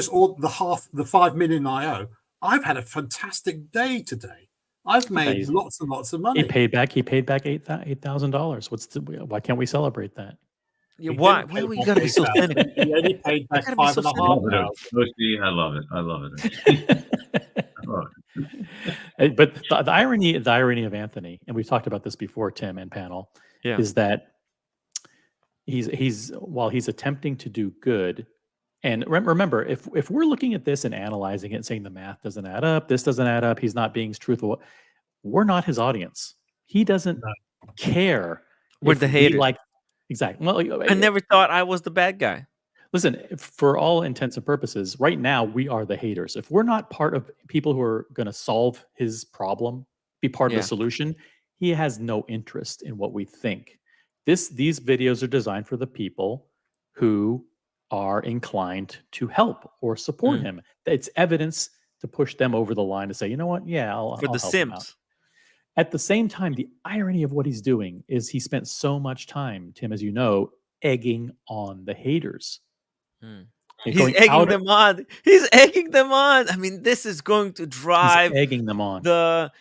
all the 5 million I owe, I've had a fantastic day today. I've made lots and lots of money. He paid back $8,000. Why can't we celebrate that? Yeah, why we gotta be so cynical? He only paid back 5,500. I love it. But the irony of Anthony, and we've talked about this before, Tim and panel, is that while he's attempting to do good. And remember, if we're looking at this and analyzing it and saying the math doesn't add up, this doesn't add up, he's not being truthful, we're not his audience. He doesn't care. We're the haters. Exactly. Well, I never thought I was the bad guy. Listen, for all intents and purposes, right now we are the haters. If we're not part of people who are going to solve his problem, be part of the solution, he has no interest in what we think. These videos are designed for the people who are inclined to help or support him. It's evidence to push them over the line to say, you know what? Yeah, I'll help him out. At the same time, the irony of what he's doing is he spent so much time, Tim, as you know, egging on the haters. He's egging them on. He's egging them on. I mean, this is going to drive egging them on.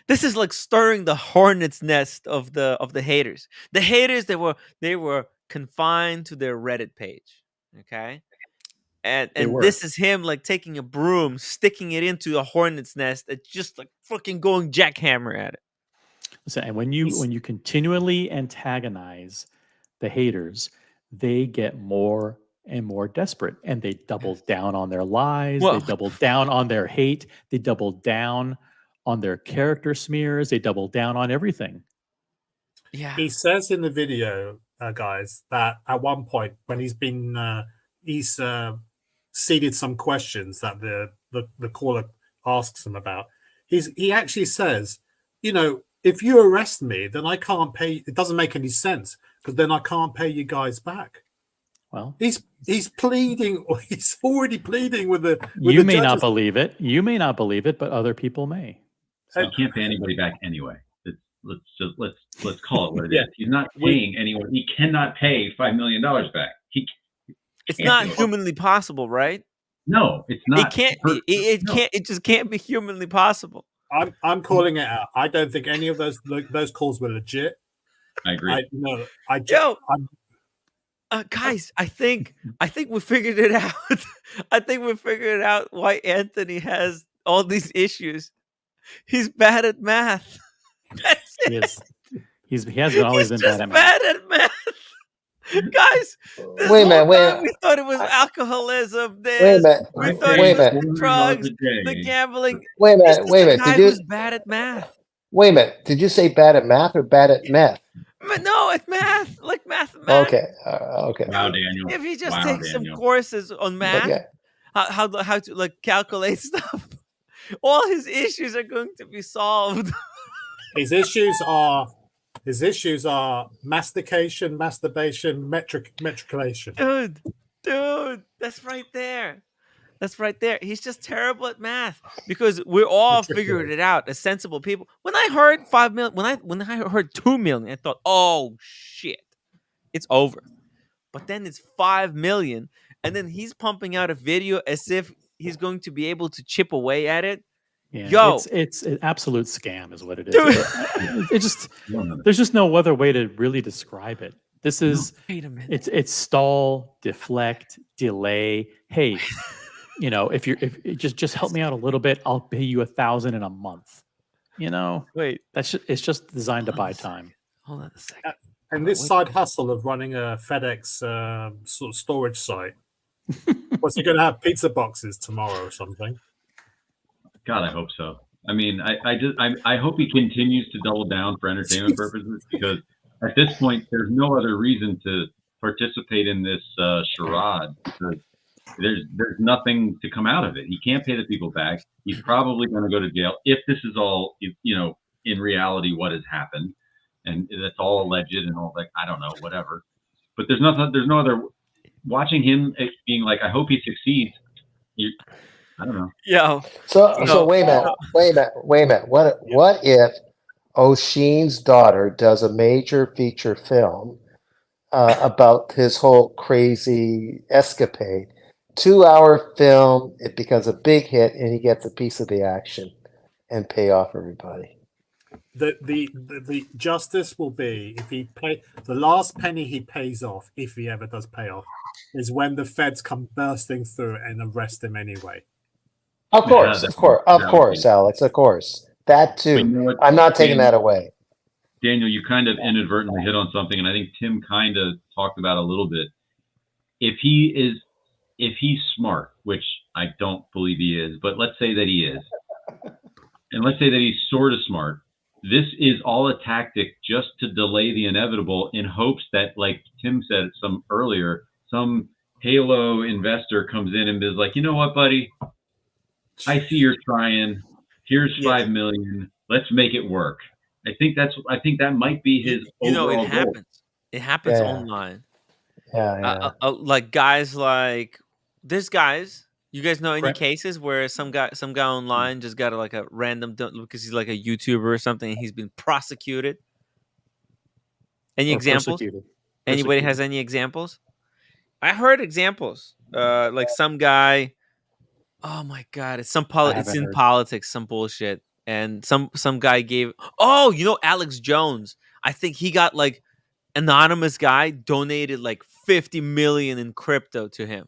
This is like stirring the hornet's nest of the haters. The haters, they were confined to their Reddit page. Okay. And this is him like taking a broom, sticking it into a hornet's nest, and just like fucking going jackhammer at it. Listen, and when you continually antagonize the haters, they get more and more desperate, and they double down on their lies. They double down on their hate. They double down on their character smears. They double down on everything. Yeah. He says in the video, guys, that at one point when he's seeded some questions that the caller asks him about, he actually says, if you arrest me, then I can't pay. It doesn't make any sense because then I can't pay you guys back. Well, he's pleading, or he's already pleading with the. You may not believe it. You may not believe it, but other people may. So you can't pay anybody back anyway. Let's call it what it is. He's not paying anyone. He cannot pay $5 million back. It's not humanly possible, right? No, it's not. It can't be. It can't. It just can't be humanly possible. I'm calling it out. I don't think any of those calls were legit. I agree. Guys, I think we figured it out. I think we figured out why Anthony has all these issues. He's bad at math. That's it. He has always been bad at math. Bad at math. Guys, wait a minute. We thought it was alcoholism. Wait a minute. We thought Wait it a was minute. drugs, the gambling. Wait a minute. Wait a minute. Guy who's bad at math. Wait a minute. Did you say bad at math or bad at meth? No, it's math. Like math. Okay. Okay. Wow, Daniel. If he just takes some courses on math, how to like calculate stuff, all his issues are going to be solved. His issues are mastication, masturbation, metriculation. Dude, that's right there. That's right there. He's just terrible at math because we're all figured it out as sensible people. When I heard 5 million, when I heard 2 million, I thought, oh shit, it's over. But then it's 5 million, and then he's pumping out a video as if he's going to be able to chip away at it. Yeah, Yo, it's an absolute scam, is what it is. There's just no other way to really describe it. This is it's stall, deflect, delay. Hey, if just help me out a little bit, I'll pay you $1,000 in a month. Wait, it's just designed to buy time. Hold on a second. And this side hustle of running a FedEx sort of storage site. What's he going to have pizza boxes tomorrow or something? God, I hope so. I mean, I hope he continues to double down for entertainment purposes, because at this point, there's no other reason to participate in this charade. Because there's nothing to come out of it. He can't pay the people back. He's probably going to go to jail if this is all, in reality, what has happened, and that's all alleged and all that. I don't know, whatever. But there's no other. Watching him being like, I hope he succeeds. I don't know. Yeah. So wait a minute. What if O'Sheen's daughter does a major feature film about his whole crazy escapade? 2-hour film, it becomes a big hit, and he gets a piece of the action and pay off everybody. The justice will be if he pay the last penny he pays off, if he ever does pay off, is when the feds come bursting through and arrest him anyway. Of course, Alex. Of course, that too. I'm not taking that away. Daniel, you kind of inadvertently hit on something, and I think Tim kind of talked about a little bit. If he's smart, which I don't believe he is, but let's say that he is, and let's say that he's sort of smart, this is all a tactic just to delay the inevitable in hopes that, like Tim said earlier, some Halo investor comes in and is like, you know what, buddy? I see you're trying. Here's 5 million. Let's make it work. I think that might be his overall it happens. goal. It happens online. Yeah. Like guys like there's guys. You guys know any cases where some guy online just got like a random because he's like a YouTuber or something and he's been prosecuted? Any examples? Anybody has any examples? I heard examples. Like some guy. Oh my God! It's it's in politics, some bullshit, and some guy gave. Oh, Alex Jones. I think he got like anonymous guy donated like 50 million in crypto to him.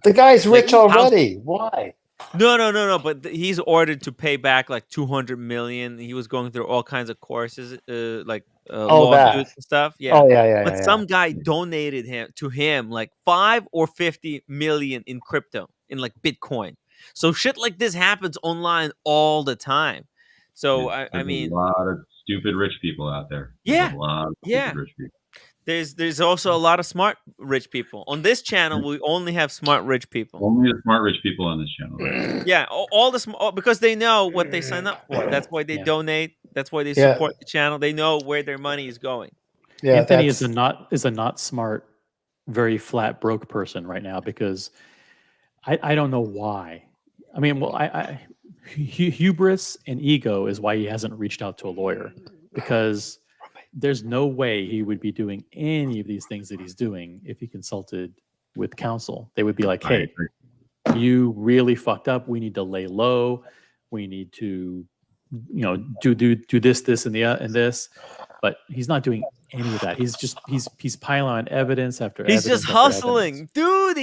The guy's rich already. Why? No. But he's ordered to pay back like 200 million. He was going through all kinds of courses, lawsuits and stuff. Yeah. Oh yeah. But some guy donated to him like 5 or 50 million in crypto. In like Bitcoin. So shit like this happens online all the time. So I mean, a lot of stupid rich people out there. Yeah. A lot of stupid rich people. There's also a lot of smart rich people. On this channel, we only have smart rich people. Only the smart rich people on this channel. Right? Yeah, all the because they know what they sign up for. That's why they donate. That's why they support the channel. They know where their money is going. Yeah, Anthony is a not smart, very flat broke person right now because I don't know why. I mean, hubris and ego is why he hasn't reached out to a lawyer, because there's no way he would be doing any of these things that he's doing if he consulted with counsel. They would be like, hey, you really fucked up. We need to lay low. We need to, do this, and this. But he's not doing any of that. He's piling on evidence after He's evidence just after evidence. hustling, dude.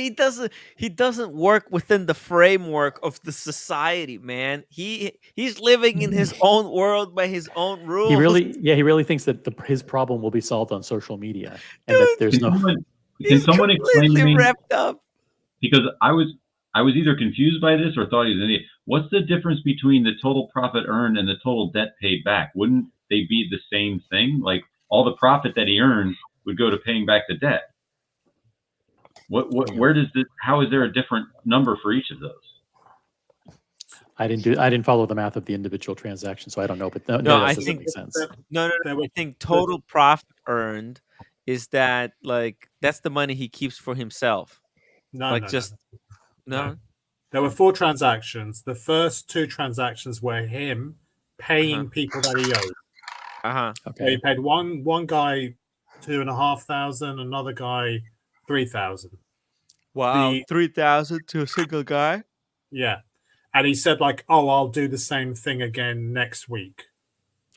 He doesn't work within the framework of the society, man. He's living in his own world by his own rules. He really thinks that his problem will be solved on social media, and that there's Can someone explain to me? Wrapped up. Because I was either confused by this or thought he was an idiot. What's the difference between the total profit earned and the total debt paid back? Wouldn't they be the same thing? Like all the profit that he earned would go to paying back the debt. How is there a different number for each of those? I didn't follow the math of the individual transaction, so I don't know. But that doesn't make sense. No. I think total profit earned is that that's the money he keeps for himself. No. No. There were 4 transactions. The first 2 transactions were him paying people that he owed. Okay. So he paid one guy $2,500, another guy $3,000. Wow, 3,000 to a single guy. Yeah, and he said I'll do the same thing again next week.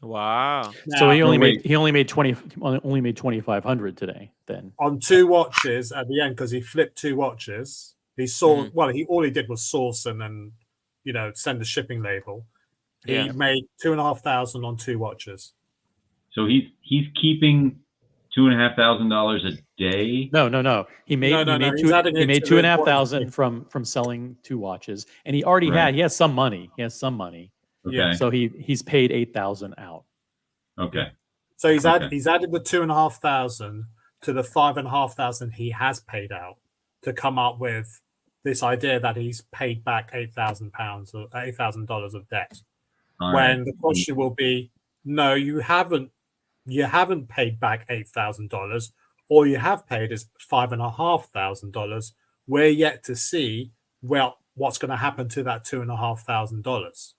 Wow. Now, so he only made 2,500 today. Then on 2 watches at the end, because he flipped 2 watches. He saw all he did was source and then send the shipping label. He made $2,500 on 2 watches. So he's keeping $2,500 a day. No. He made $2,500 from selling 2 watches, and he already he has some money. Okay. So he's paid $8,000 out. Okay. So he's added the $2,500 to the $5,500 he has paid out to come up with this idea that he's paid back £8,000 or $8,000 of debt. When the question will be, no, you haven't paid back $8,000. All you have paid is $5,500. We're yet to see what's going to happen to that $2,500,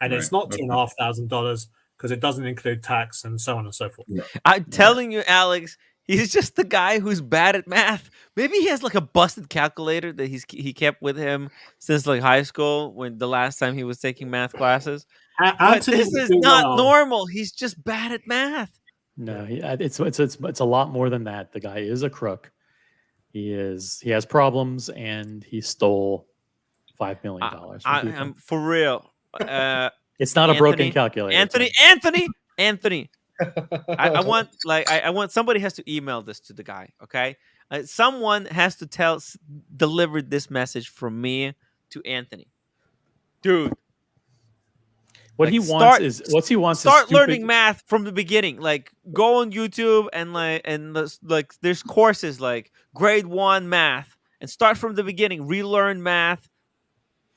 and it's not $2,500 because it doesn't include tax and so on and so forth. I'm telling you, Alex, he's just the guy who's bad at math. Maybe he has a busted calculator that he kept with him since high school when the last time he was taking math classes. But this is not normal. He's just bad at math. No, it's a lot more than that. The guy is a crook. He has problems, and he stole $5 million. I'm for real. It's not a broken calculator. Anthony. I want somebody has to email this to the guy. Okay, someone has to deliver this message from me to Anthony, dude. What he wants is start learning math from the beginning. Go on YouTube and there's courses like grade 1 math, and start from the beginning. Relearn math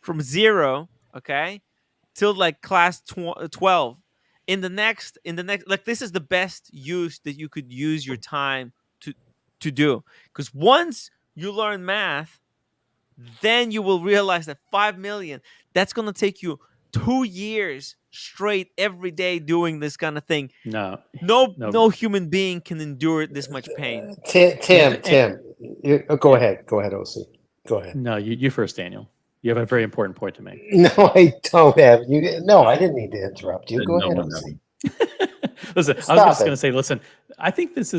from 0, okay, till class 12. In the next, this is the best use that you could use your time to do, because once you learn math, then you will realize that 5 million, that's gonna take you 2 years straight every day doing this kind of thing. No human being can endure this much pain. Tim, go ahead, OC. Go ahead. No, you first, Daniel. You have a very important point to make. No, I don't have you. No, I didn't need to interrupt you. Go ahead, OC. Listen, I was just going to say, listen, I think this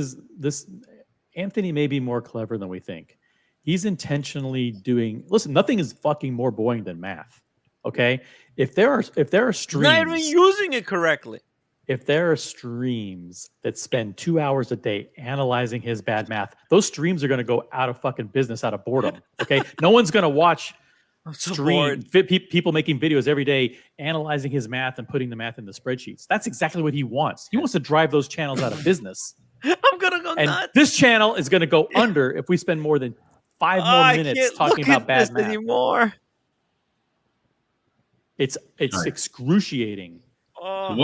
Anthony may be more clever than we think. He's intentionally listen, nothing is fucking more boring than math. Okay? If there are streams, not even using it correctly. If there are streams that spend 2 hours a day analyzing his bad math, those streams are going to go out of fucking business out of boredom. Okay? No one's going to watch people making videos every day analyzing his math and putting the math in the spreadsheets. That's exactly what he wants. He wants to drive those channels out of business. I'm gonna go nuts. This channel is going to go under if we spend more than 5 more minutes talking about bad math anymore. It's excruciating. So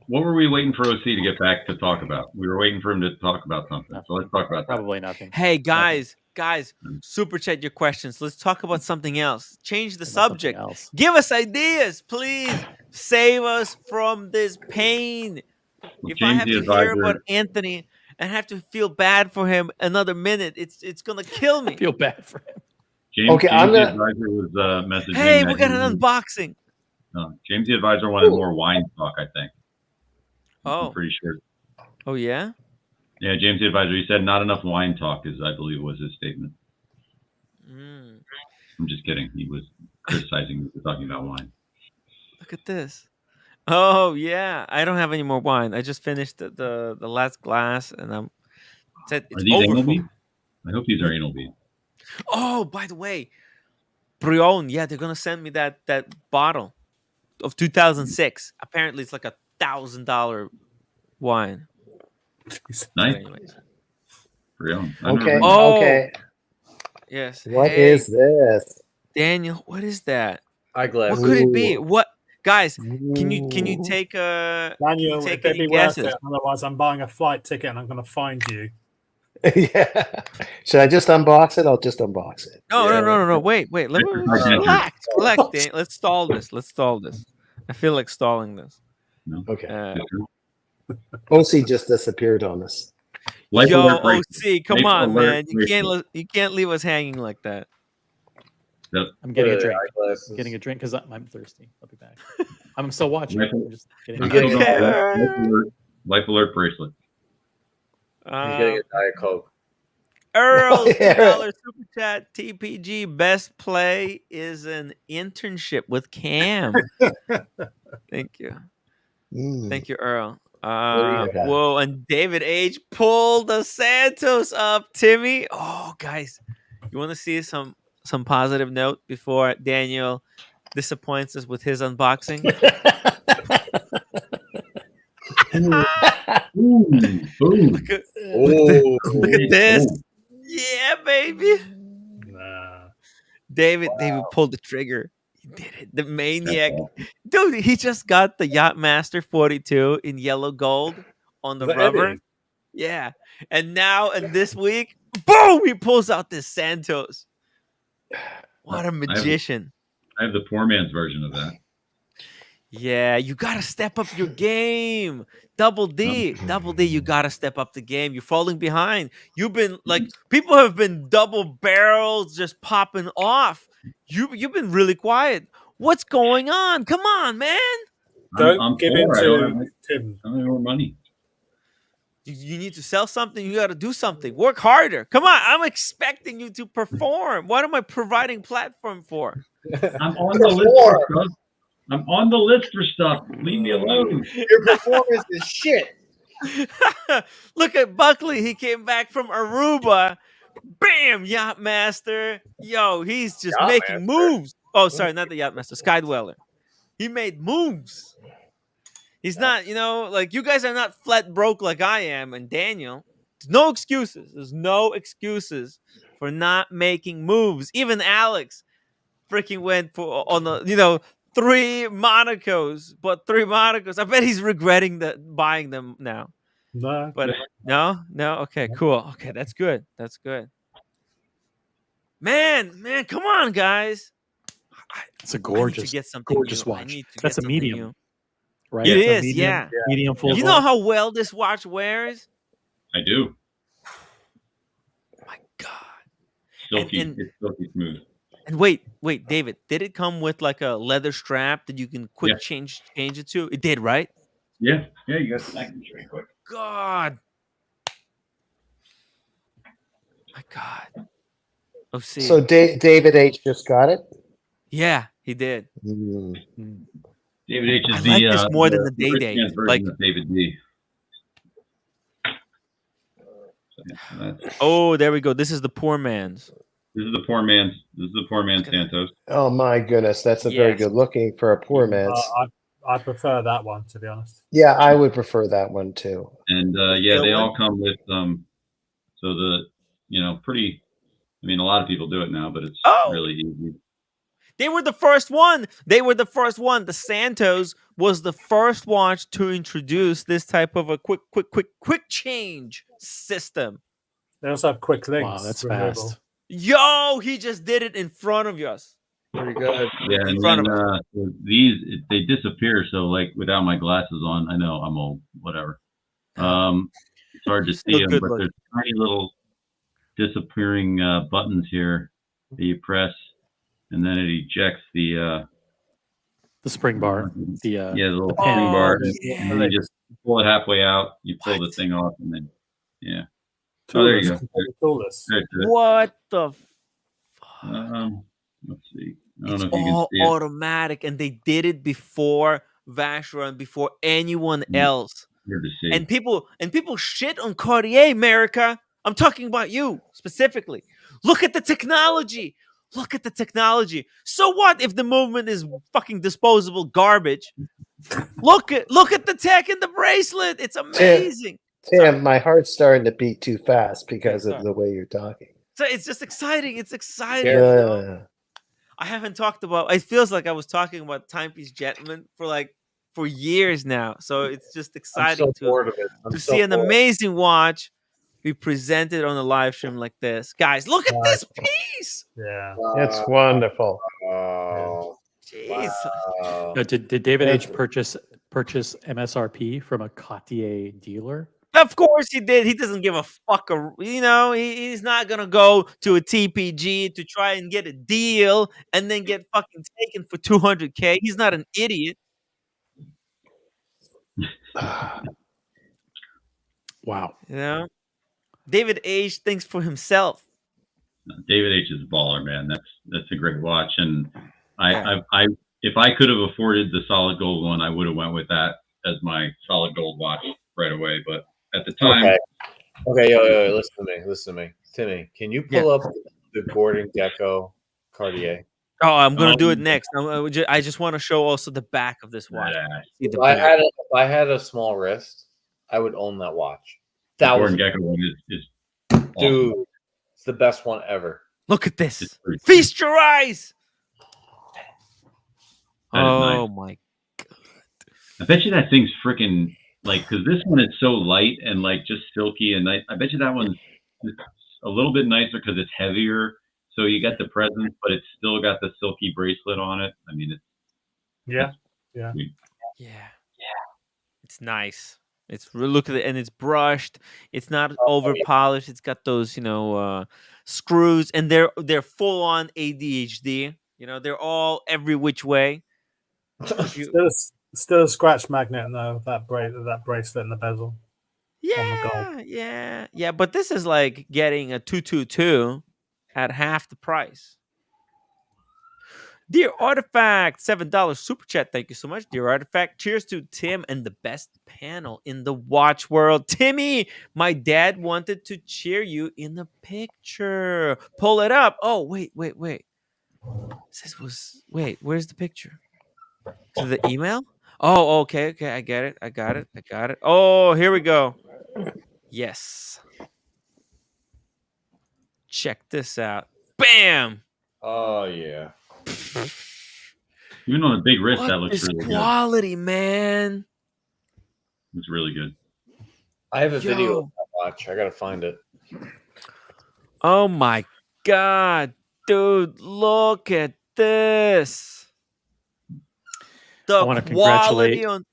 what were we waiting for OC to get back to talk about? We were waiting for him to talk about something. So let's talk about probably nothing. Hey guys, super chat your questions. Let's talk about something else. Change the subject. Give us ideas, please. Save us from this pain. If I have to hear about Anthony and have to feel bad for him another minute. It's gonna kill me. Feel bad for him. James the advisor was messaging. Hey, that we got he an was- unboxing. James the advisor wanted more wine talk, I think. Oh. I'm pretty sure. Oh yeah. Yeah, James the advisor. He said not enough wine talk is, I believe, was his statement. I'm just kidding. He was criticizing me for talking about wine. Look at this. Oh yeah, I don't have any more wine. I just finished the last glass, and I'm. It's Are these anal overfull. beads? I hope these are anal beads. Oh, by the way, Brion, yeah, they're gonna send me that bottle of 2006. Apparently, it's like $1,000 wine. Nice. Anyways. Okay. Oh, Okay. yes. What Hey, is this? Daniel? What is that? Eyeglasses. What could it be? Ooh. What, guys? Can you take Daniel, take it'd any be worth guesses? it. Otherwise, I'm buying a flight ticket and I'm going to find you. Yeah. Should I just unbox it? I'll just unbox it. No. Wait. Let me relax, Dan. Let's stall this. I feel like stalling this. Okay. OC just disappeared on us. Yo, OC, come on, man. You can't leave us hanging like that. I'm getting a drink. Getting a drink because I'm thirsty. I'll be back. I'm still watching. I'm just getting Life alert bracelet. He's getting a Diet Coke. Earl's $2 super chat TPG. Best play is an internship with Cam. Thank you. Thank you, Earl. Whoa, and David H pulled the Santos up, Timmy. Oh, guys, you want to see some positive note before Daniel disappoints us with his unboxing? Look at this. Yeah, baby. David pulled the trigger. He did it. The maniac. Dude, he just got the Yachtmaster 42 in yellow gold on the rubber. Eddie? Yeah. And now, and this week, boom, he pulls out this Santos. What a magician. I have the poor man's version of that. Yeah, you got to step up your game. Double D, you got to step up the game. You're falling behind. You've been like, people have been double barrels just popping off. You've been really quiet. What's going on? Come on, man. Don't give in poor. to Tim. I don't have more money. You need to sell something. You got to do something. Work harder. Come on. I'm expecting you to perform. What am I providing platform for? I'm on the list for stuff. I'm on the list for stuff. Leave me alone. Your performance is shit. Look at Buckley. He came back from Aruba. Bam, Yachtmaster. Yo, he's just making moves. Oh, sorry, not the Yachtmaster. Skydweller. He made moves. He's not, like you guys are not flat broke like I am and Daniel. There's no excuses. There's no excuses for not making moves. Even Alex freaking went for on the, 3 Monacos, but 3 Monacos. I bet he's regretting buying them now. No. But no. Okay, cool. Okay, that's good. Man, come on, guys. It's a gorgeous, I need to get something gorgeous new. watch. That's a medium, right? It It's a is, yeah. Medium full. You know how well this watch wears? I do. My God. Silky. It's silky smooth. And wait, David, did it come with like a leather strap that you can change it to? It did, right? Yeah, you got the very quick. God. My God. Oh, see. So David H just got it? Yeah, he did. David H is I like this more than the Day rich Day. man's version Like of David D. Oh, there we go. This is the poor man's. This is the poor man's Santos. Oh my goodness, that's a very good looking for a poor man's. I prefer that one, to be honest. Yeah, I would prefer that one too. And they all come with so the pretty. I mean, a lot of people do it now, but it's really easy. They were the first one. The Santos was the first watch to introduce this type of a quick change system. They also have quick links. Wow, that's removal. fast. Yo, he just did it in front of us. Pretty good. Yeah, and then they disappear. So like without my glasses on, I know I'm old. Whatever. So hard to see them, but there's tiny little disappearing buttons here that you press, and then it ejects the spring bar. The little the spring bar, and yeah. then you just pull it halfway out. You pull the thing off, and then Oh, there you go. What the? Let's see. I don't It's know if you can all see it. automatic, and they did it before Vacheron, before anyone else. Hard to see. And people shit on Cartier, America. I'm talking about you specifically. Look at the technology. Look at the technology. So what if the movement is fucking disposable garbage? Look at the tech in the bracelet. It's amazing. Tim, my heart's starting to beat too fast because of the way you're talking. So it's just exciting. It's exciting. Yeah. You know? I haven't talked about. It feels like I was talking about Timepiece Gentleman for years now. So it's just exciting to see an amazing watch be presented on a live stream like this. Guys, look at this piece. Yeah, it's wonderful. Jeez. Did David H purchase MSRP from a Cartier dealer? Of course he did. He doesn't give a fuck. He's not gonna go to a TPG to try and get a deal and then get fucking taken for $200K. He's not an idiot. Wow. You know, David H thinks for himself. David H is a baller, man. That's a great watch, and I if I could have afforded the solid gold one, I would have went with that as my solid gold watch right away. But at the time, okay, yo, listen to me, Timmy. Can you pull up the Gordon Gecko Cartier? Oh, I'm gonna do it next. I just want to show also the back of this watch. See the back. If I had a small wrist, I would own that watch. the Gordon Gecko one is dude, awesome. it's the best one ever. Look at this. Feast your eyes. That is Oh nice. my! I bet you that thing's freaking like, because this one is so light and like just silky, and I bet you that one's a little bit nicer because it's heavier. So you got the presence, but it's still got the silky bracelet on it. I mean, it's yeah. sweet. It's nice. It's look at it, and it's brushed. It's not over polished. It's got those screws, and they're full on ADHD. You know, they're all every which way. Still a scratch magnet though. That bracelet in the bezel. Yeah. But this is like getting a 222 at half the price. Dear Artifact, $7 super chat. Thank you so much, dear Artifact. Cheers to Tim and the best panel in the watch world. Timmy, my dad wanted to cheer you in the picture. Pull it up. Oh, wait. Where's the picture? To the email? Oh, okay. I get it. Oh, here we go. Yes. Check this out. Bam! Oh yeah. Even on a big wrist, What that looks is really good. quality, man? It's really good. I have a video Yo. of that watch. I gotta find it. Oh my god, dude, look at this. The I want to quality congratulate. on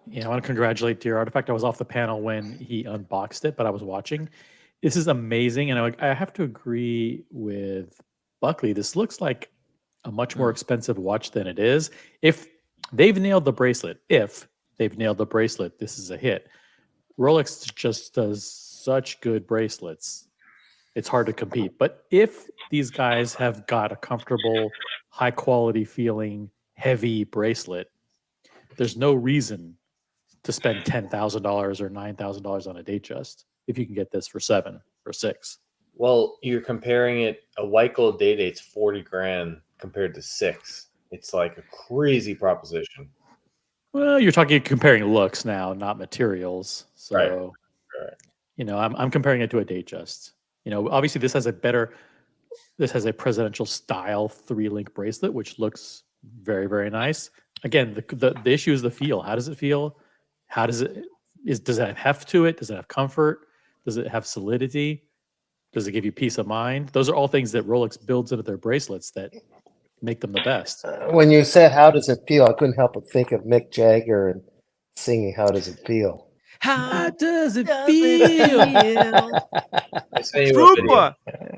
Yeah, I want to congratulate Dear Artifact. I was off the panel when he unboxed it, but I was watching. This is amazing, and I have to agree with Buckley. This looks like a much more expensive watch than it is. If they've nailed the bracelet, this is a hit. Rolex just does such good bracelets. It's hard to compete. But if these guys have got a comfortable, high quality feeling, heavy bracelet, there's no reason to spend $10,000 or $9,000 on a Datejust if you can get this for $7 or $6. Well, you're comparing it. A white gold day date's 40 grand compared to 6. It's like a crazy proposition. Well, you're comparing looks now, not materials. So, Right. I'm comparing it to a Datejust. Obviously this has a presidential style 3-link bracelet, which looks very, very nice. Again, the issue is the feel. How does it feel? Does it have heft to it? Does it have comfort? Does it have solidity? Does it give you peace of mind? Those are all things that Rolex builds into their bracelets that make them the best. When you said, how does it feel? I couldn't help but think of Mick Jagger and singing, how does it feel? How does it feel?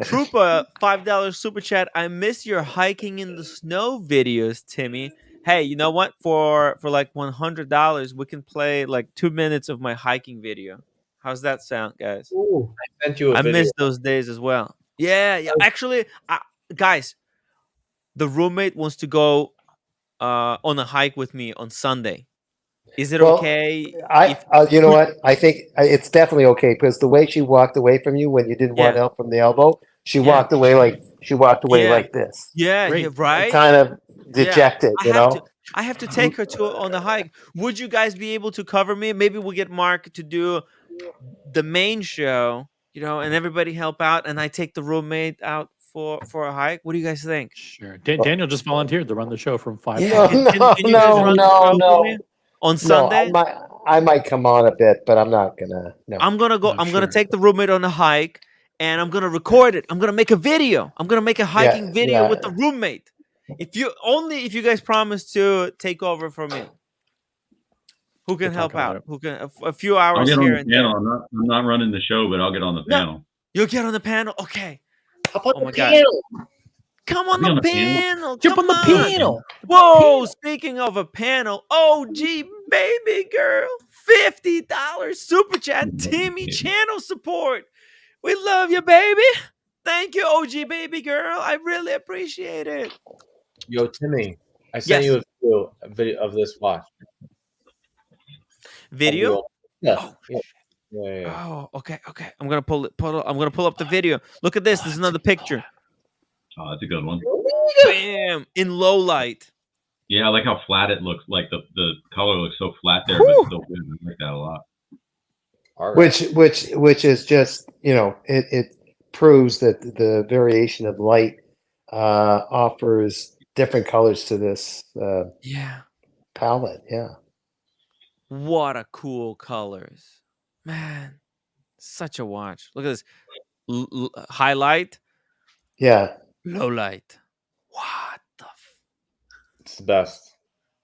Trooper, $5 super chat. I miss your hiking in the snow videos, Timmy. Hey, you know what? For like $100, we can play like 2 minutes of my hiking video. How's that sound, guys? Ooh, I sent you a I video. miss those days as well. Yeah. Actually, guys, the roommate wants to go on a hike with me on Sunday. Is it okay? You know what? I think it's definitely okay because the way she walked away from you when you didn't want help from the elbow, she walked away like this. Yeah, right. Kind of dejected, I have to take her on the hike. Would you guys be able to cover me? Maybe we get Mark to do the main show, and everybody help out, and I take the roommate out for a hike. What do you guys think? Sure. Daniel just volunteered to run the show from 5. No. On Sunday? No, I might come on a bit, but I'm not gonna. No. I'm gonna go. I'm gonna take the roommate on a hike, and I'm gonna record it. I'm gonna make a video. I'm gonna make a hiking video with the roommate. If you guys promise to take over for me, who can help out? Who can a few hours I'll get here on and the there? panel. I'm not running the show, but I'll get on the panel. You'll get on the panel. Okay. How about Oh my the God. panel? Come on the panel. Jump on the panel. Whoa, speaking of a panel, OG baby girl, $50 super chat, Timmy channel support. We love you, baby. Thank you, OG baby girl. I really appreciate it. Yo, Timmy, I sent you a video of this. Watch. Video? Yeah. Oh, okay. I'm gonna pull up the video. Look at this. This is another picture. Oh, that's a good one. Bam! In low light. Yeah, I like how flat it looks. Like the color looks so flat there, but still good. I like that a lot. Which is just it proves that the variation of light offers different colors to this palette. Yeah. What a cool colors, man! Such a watch. Look at this. Highlight. Yeah. Low light. It's the best.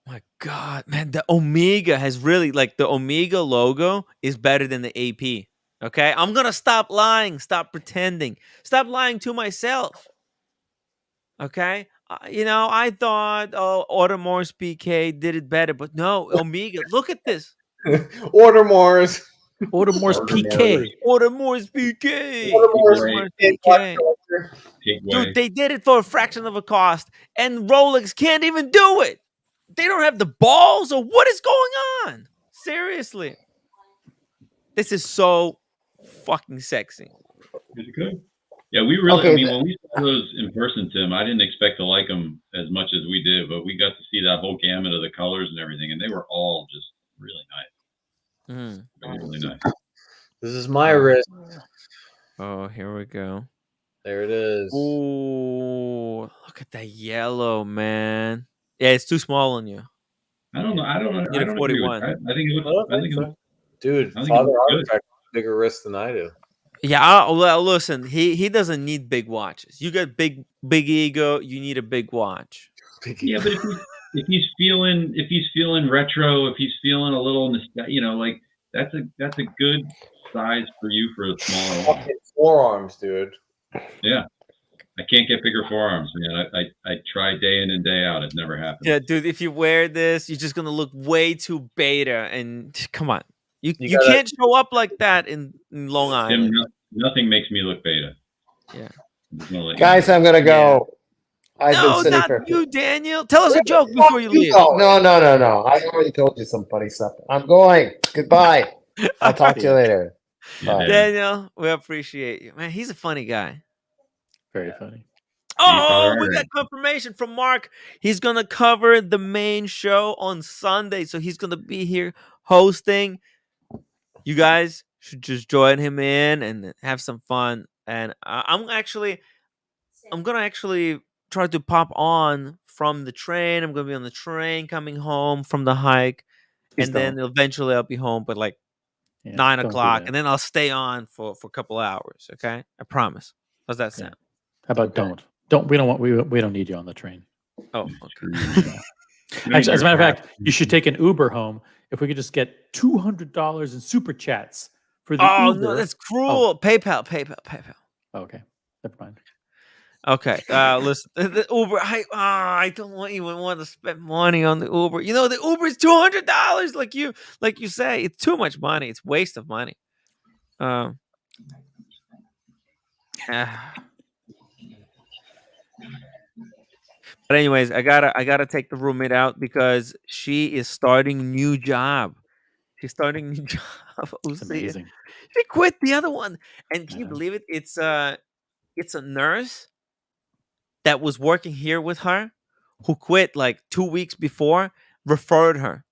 My God, man, the Omega has really the Omega logo is better than the AP. Okay, I'm gonna stop lying, stop pretending, stop lying to myself. Okay, I thought Audemars PK did it better, but no, Omega. Look at this. Audemars PK. Audemars PK. Audemars PK. Dude, they did it for a fraction of a cost, and Rolex can't even do it. They don't have the balls, or what is going on? Seriously. This is so fucking sexy. Is it good? Yeah, we really, when we saw those in person, Tim, I didn't expect to like them as much as we did, but we got to see that whole gamut of the colors and everything, and they were all just really nice. Really nice. This is my wrist. Oh, here we go. There it is. Ooh, look at that yellow, man. Yeah, it's too small on you. I don't know. I don't Need a 41. I think it looks. Dude, I think Father it looks Artifact has bigger wrist than I do. Yeah, well, listen, he doesn't need big watches. You got big ego. You need a big watch. Yeah, but if he's feeling retro, if he's feeling a little, like that's a good size for you for a smaller watch. Forearms, dude. Yeah, I can't get bigger forearms, man. I try day in and day out. It never happens. Yeah, dude, if you wear this, you're just gonna look way too beta. And come on, you can't show up like that in Long Island. Tim, nothing makes me look beta. Yeah. Guys, I'm gonna go. I've been sitting not for you, Daniel. Tell us a joke before you leave. No. I already told you some funny stuff. I'm going. Goodbye. I'll talk to you later. Bye. Daniel, we appreciate you, man. He's a funny guy. Very funny. Oh, we got confirmation from Mark. He's gonna cover the main show on Sunday, so he's gonna be here hosting. You guys should just join him in and have some fun. And I'm gonna actually try to pop on from the train. I'm gonna be on the train coming home from the hike, and then eventually I'll be home, but 9 o'clock, and then I'll stay on for a couple hours. Okay, I promise. How's that sound? How about don't we don't need you on the train. Oh, okay. Actually, as a matter of fact, you should take an Uber home if we could just get $200 in super chats for the Oh Uber. no, that's cruel. PayPal. Okay, never mind. Okay, listen, the Uber. I don't even want to spend money on the Uber. You know, the Uber is $200. Like you say, it's too much money. It's waste of money. But anyways, I gotta take the roommate out because she is starting a new job. She's starting a new job. It's amazing. She quit the other one, and can you believe it? It's a nurse that was working here with her, who quit like 2 weeks before, referred her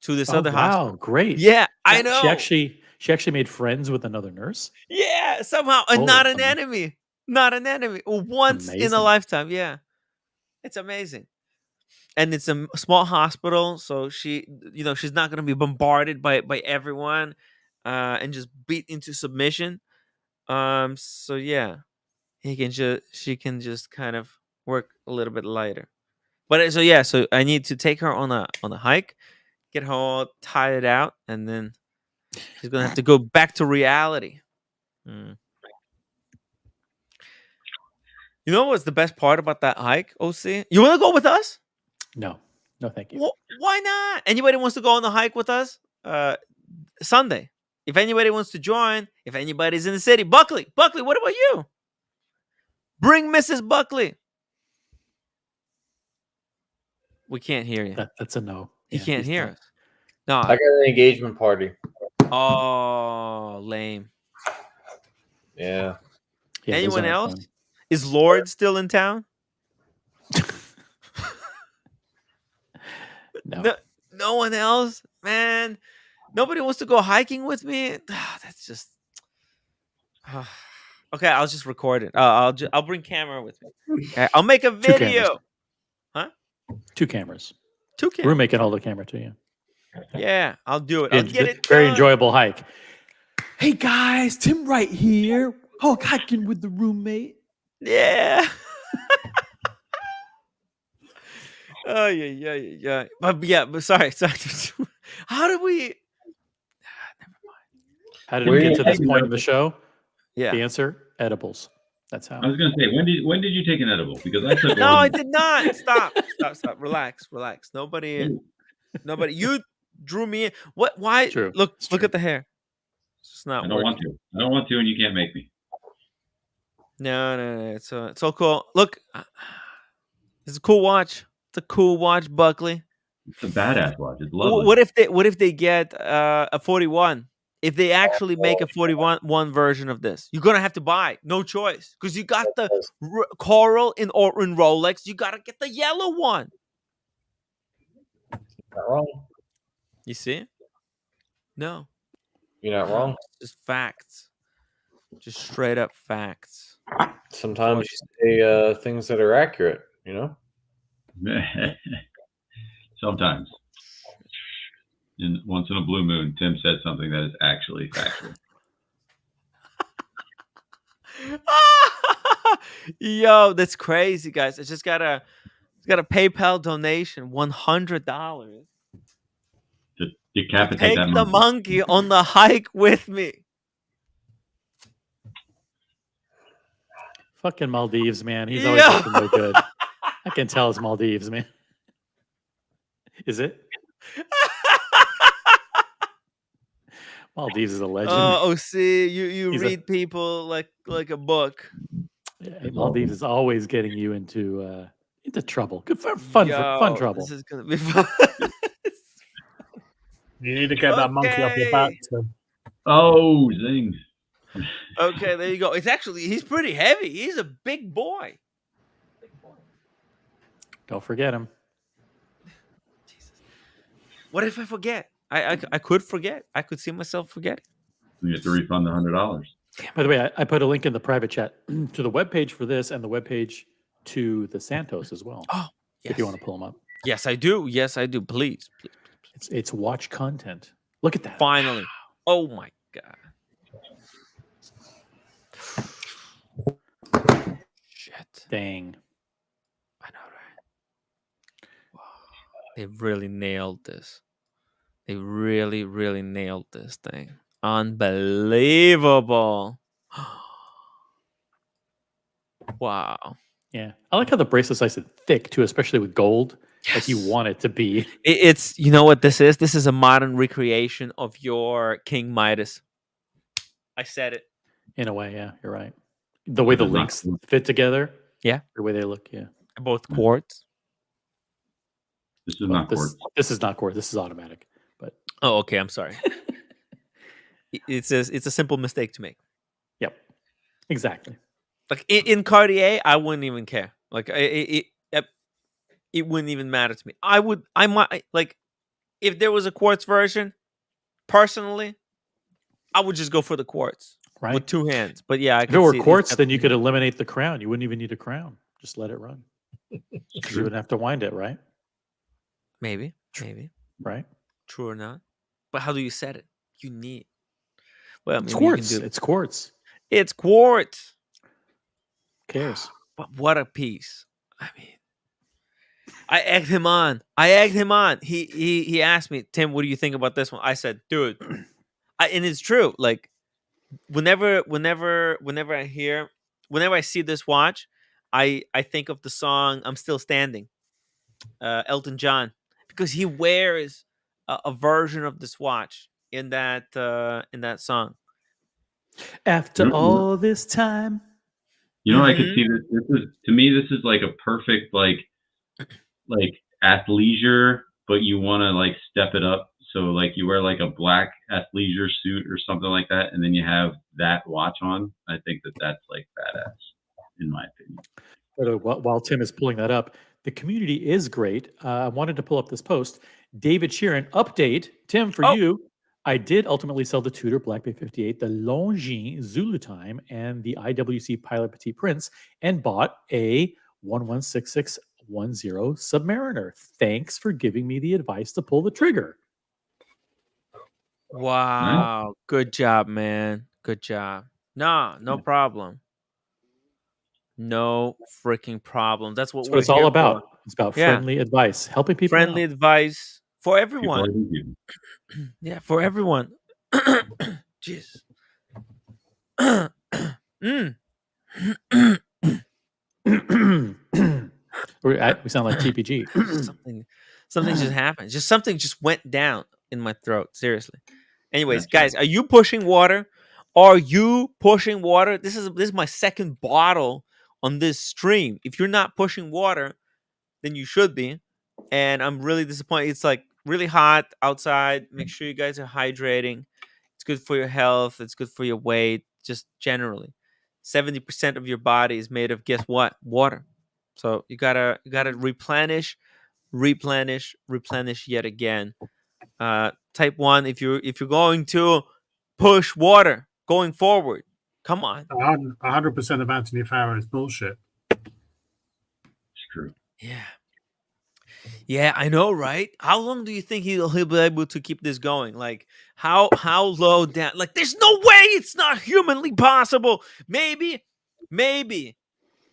to this other wow, hospital. great. Yeah, I know. She actually made friends with another nurse. Yeah, somehow, and not an enemy. Not an enemy. Once in a amazing. lifetime. Yeah, it's amazing. And it's a small hospital, so she's not gonna be bombarded by everyone, and just beat into submission. So yeah, she can just kind of work a little bit lighter. But so I need to take her on a hike, get her all tired out, and then she's gonna have to go back to reality. You know what's the best part about that hike, OC? You want to go with us? No, thank you. Why not? Anybody wants to go on the hike with us? Sunday. If anybody wants to join, if anybody's in the city, Buckley, what about you? Bring Mrs. Buckley. We can't hear you. That's a no. You can't hear not. us. No, I got an engagement party. Oh, lame. Yeah. Anyone else? Fun. Is Lord still in town? No one else, man. Nobody wants to go hiking with me. That's just okay. I'll just record it. I'll bring camera with me. Okay? I'll make a video. Huh? 2 cameras. 2 cameras. Roommate can hold the camera to you. Yeah, I'll do it. I'll get it very done. enjoyable hike. Hey guys, Tim right here. Hiking with the roommate. Yeah. Oh yeah. But sorry. How did we? Never mind. How did we get to this point in the show? Yeah. The answer: edibles. That's how. I was going to say, when did you take an edible? Because I took No, one. I did not. Stop. Relax. Nobody. You drew me in. What? Why? True. Look at the hair. It's not. I don't want to. I don't want to, and you can't make me. No. It's all cool. Look, it's a cool watch. It's a cool watch, Buckley. It's a badass watch. It's lovely. What if they get a 41? If they actually make a 41 version of this, you're gonna have to buy. No choice, because you got the coral in Rolex. You gotta get the yellow one. Not wrong. You see? No. You're not wrong. Just facts. Just straight up facts. Sometimes you say things that are accurate, you know? Sometimes. Once in a blue moon, Tim said something that is actually factual. Yo, that's crazy, guys. I just got a PayPal donation, $100. To decapitate Take that the monkey on the hike with me. Fucking Maldives, man. He's always up to no good. I can tell it's Maldives, man. Is it? Maldives is a legend. Oh, see, you read people like a book. Yeah, Maldives is always getting you into trouble. Good fun trouble. This is gonna be fun. You need to get that monkey off your back, Tim. Oh, zing. Okay, there you go. He's pretty heavy. He's a big boy. Don't forget him. Jesus. What if I forget? I could forget. I could see myself forgetting. You have to refund the $100. By the way, I put a link in the private chat to the webpage for this and the webpage to the Santos as well. Oh, yes. If you want to pull them up. Yes, I do. Please. It's watch content. Look at that. Finally. Oh my God. Shit. Dang. I know, right? Wow. They really nailed this. They really, really nailed this thing. Unbelievable. Wow. Yeah. I like how the bracelet's nice and thick too, especially with gold. Like you want it to be. It's, you know what this is? This is a modern recreation of your King Midas. I said it. In a way, yeah, you're right. The way the links fit together. Yeah. The way they look, yeah. Both quartz. This is not quartz. This is not quartz. This is automatic. But oh, okay. I'm sorry. It's a simple mistake to make. Yep. Exactly. Like in Cartier, I wouldn't even care. Like it wouldn't even matter to me. I might like if there was a quartz version. Personally, I would just go for the quartz with two hands. But yeah, if it were quartz, then you could eliminate the crown. You wouldn't even need a crown. Just let it run. You wouldn't have to wind it, right? Maybe. Right. True or not? But how do you set it? You need. Well, it's quartz. It's quartz. It's quartz. Who cares? But what a piece! I mean, I egged him on. He asked me, Tim, what do you think about this one? I said, dude, and it's true. Like, whenever I see this watch, I think of the song "I'm Still Standing," Elton John, because he wears a version of this watch in that song. After all this time, I could see this. To me, this is like a perfect like athleisure, but you want to like step it up. So like you wear like a black athleisure suit or something like that, and then you have that watch on. I think that's like badass, in my opinion. While Tim is pulling that up, the community is great. I wanted to pull up this post. David Sheeran, update. Tim, for you, I did ultimately sell the Tudor Black Bay 58, the Longines Zulu Time, and the IWC Pilot Petit Prince, and bought a 116610 Submariner. Thanks for giving me the advice to pull the trigger. Wow. Good job, man. Good job. No problem. No freaking problem. That's what it's all about. It's about friendly advice, helping people. Friendly out. advice for everyone. Yeah, for everyone. Jeez. We sound like TPG. Something just happened. Something just went down in my throat. Seriously. Anyways, guys, are you pushing water? This is my second bottle on this stream. If you're not pushing water, then you should be. And I'm really disappointed. It's like really hot outside. Make sure you guys are hydrating. It's good for your health. It's good for your weight. Just generally, 70% of your body is made of, guess what? Water. So you gotta replenish yet again. Type 1 if you're going to push water going forward. Come on. 100% of Anthony Farrow is bullshit. It's true. Yeah, I know, right? How long do you think he'll be able to keep this going? Like, how low down? Like, there's no way it's not humanly possible. Maybe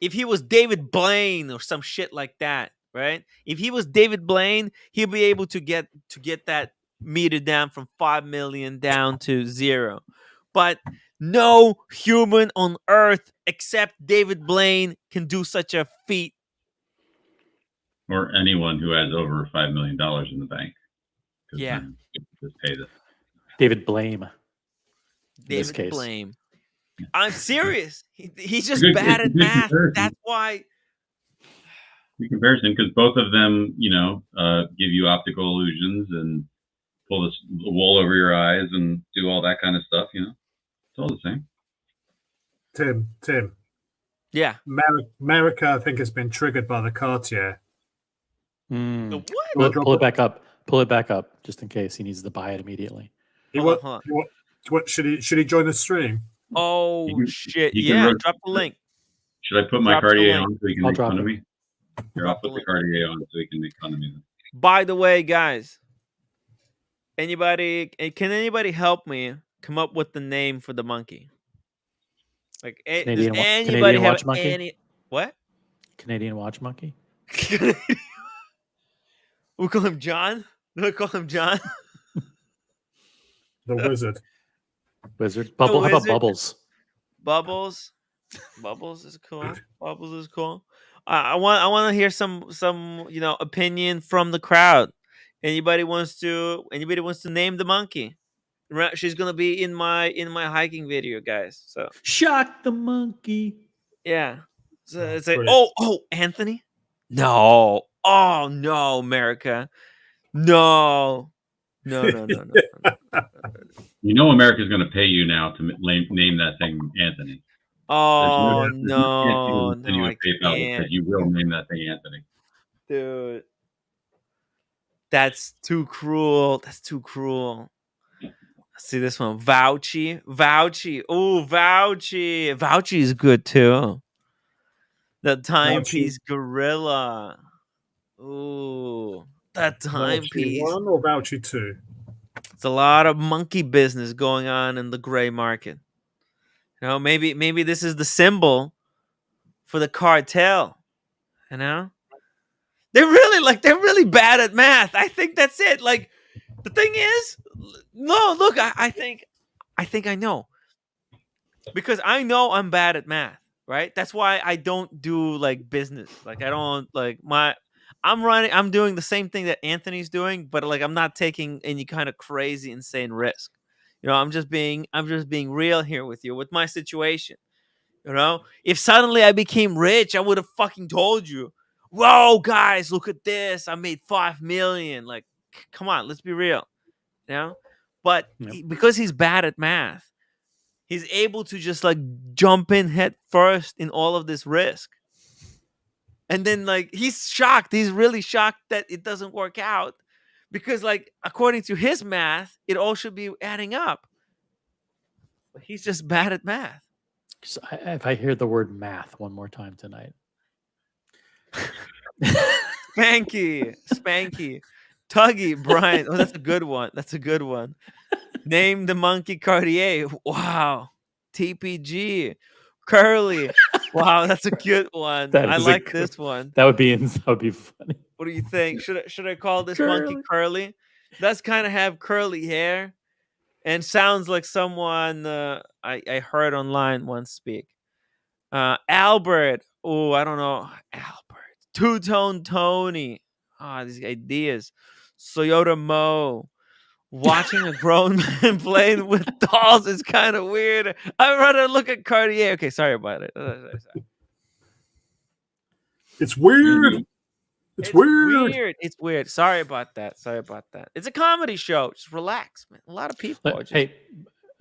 if he was David Blaine or some shit like that, right? If he was David Blaine, he'll be able to get that meter down from 5 million down to 0. But no human on earth except David Blaine can do such a feat. Or anyone who has over $5 million in the bank. Yeah. Just pay this. David Blame. David Blame. I'm serious. He's just bad at math. That's why. The comparison, because both of them, give you optical illusions and pull this wool over your eyes and do all that kind of stuff. It's all the same. Tim. Yeah. America, I think, has been triggered by the Cartier. What? Pull it back up. Pull it back up, just in case he needs to buy it immediately. Should he join the stream? Oh shit! Yeah, drop the link. Should I put my Cartier on so he can make fun of me? Here, I'll put the Cartier on so he can make fun of me. By the way, guys, can anybody help me come up with the name for the monkey? Like, does anybody have any? What? Canadian watch monkey. We call him John. Do I call him John? The wizard. Wizard. Bubble. How about Bubbles? Bubbles is cool. Bubbles is cool. I want to hear some opinion from the crowd. Anybody wants to name the monkey? She's gonna be in my hiking video, guys. So Shock the monkey. yeah. So it's like Anthony. No. Oh no, America. No. No. You know America's going to pay you now to name that thing Anthony. Oh no, no, I can't. You will name that thing Anthony. Dude. That's too cruel. Let's see this one. Vouchy. Oh, Vouchy. Vouchy is good too. The timepiece gorilla. Ooh, that timepiece. Vouchy 1 or Vouchy 2? It's a lot of monkey business going on in the gray market. You know, maybe this is the symbol for the cartel. You know, they're really bad at math. I think that's it. Like, the thing is, no, look, I think I know, because I know I'm bad at math, right? That's why I don't do like business. Like, I don't like I'm doing the same thing that Anthony's doing, but like I'm not taking any kind of crazy insane risk. You know, I'm just being real here with you with my situation. You know, if suddenly I became rich, I would have fucking told you, "Whoa, guys, look at this! I made 5 million." Like, come on, let's be real. You know, but because he's bad at math, he's able to just like jump in head first in all of this risk. And then like he's shocked. He's really shocked that it doesn't work out, because like according to his math, it all should be adding up. But he's just bad at math. So if I hear the word math one more time tonight. Spanky. Tuggy, Brian. Oh, that's a good one. Name the monkey Cartier. Wow. TPG. Curly. Wow, that's a good one. I like this one. That would be funny. What do you think? Should I call this monkey Curly? Does kind of have curly hair and sounds like someone I heard online once speak. Albert. Oh, I don't know. Albert. Two-Tone Tony. These ideas. Toyota Mo. Watching a grown man playing with dolls is kind of weird. I'd rather look at Cartier. Okay, sorry about it. It's weird. It's weird. It's weird. Sorry about that. It's a comedy show. Just relax, man. A lot of people are just... Hey,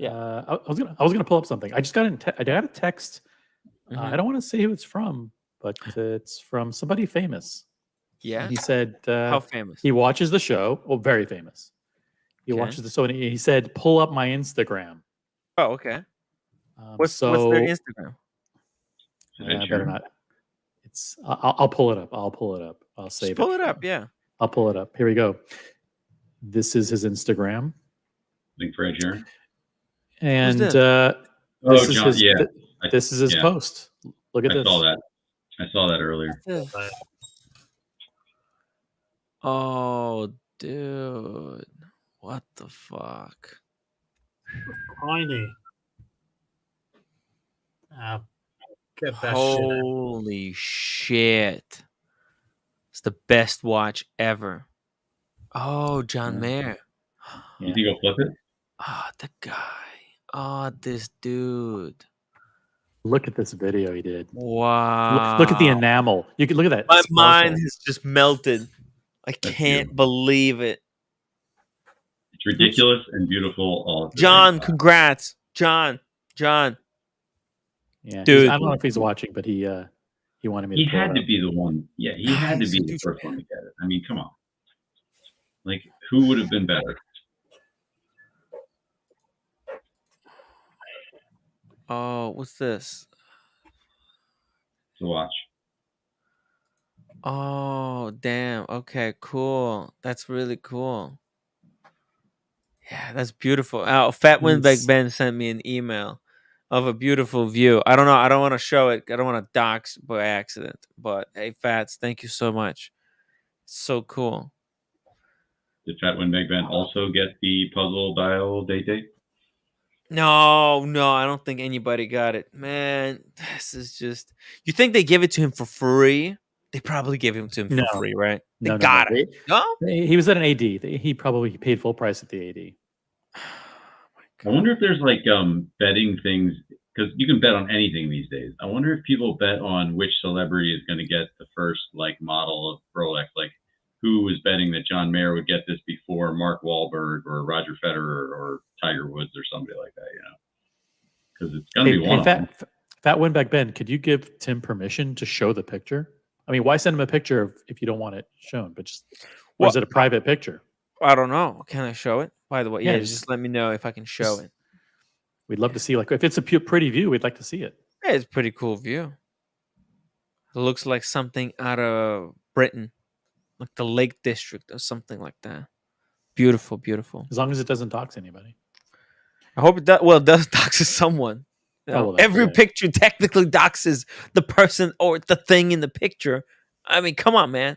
I was gonna pull up something. I just got I got a text. I don't want to say who it's from, but it's from somebody famous. Yeah. He said, how famous? He watches the show. Oh, very famous. He watches the show, and he said, "Pull up my Instagram." Oh, okay. What's their Instagram? I better not. I'll pull it up. I'll save it. Pull it up. Yeah. I'll pull it up. Here we go. This is his Instagram. Link right here. And this is John, his. This is his post. Look at this. I saw that earlier. Oh, dude. What the fuck? Tiny. Get that Holy shit. It's the best watch ever. Oh, John Mayer. You think I'll flip it? Oh, the guy. Oh, this dude. Look at this video he did. Wow. Look at the enamel. You can look at that. My mind has just melted. I can't believe it. It's ridiculous and beautiful all at the John, same time. congrats. John. Yeah, dude. I don't know if he's watching, but he wanted me to. He had to be the one. Yeah, he had to be the first one to get it. I mean, come on. Like, who would have been better? Oh, what's this? To watch. Oh, damn. Okay, cool. That's really cool. Yeah, that's beautiful. Oh, Fat Windbag Ben sent me an email of a beautiful view. I don't know. I don't want to show it. I don't want to dox by accident. But hey, Fats, thank you so much. It's so cool. Did Fat Windbag Ben also get the puzzle dial date? No, I don't think anybody got it. Man, this is just. You think they give it to him for free? They probably gave him to him No. for free, right? They No. got it. No? He was at an AD. He probably paid full price at the AD. I wonder if there's like betting things, because you can bet on anything these days. I wonder if people bet on which celebrity is going to get the first like model of Rolex. Like, who was betting that John Mayer would get this before Mark Wahlberg or Roger Federer or Tiger Woods or somebody like that, because it's going to be one of them. Fat Windbag Ben, could you give Tim permission to show the picture? I mean, why send him a picture if you don't want it shown? But or is it a private picture? I don't know. Can I show it? By the way, Yeah, just let me know if I can show it. We'd love to see, like, if it's a pretty view, we'd like to see it. Yeah, it's a pretty cool view. It looks like something out of Britain, like the Lake District or something like that. Beautiful, beautiful. As long as it doesn't dox anybody. I hope it does. Well, it does doxes someone. Every picture technically doxes the person or the thing in the picture. I mean, come on, man.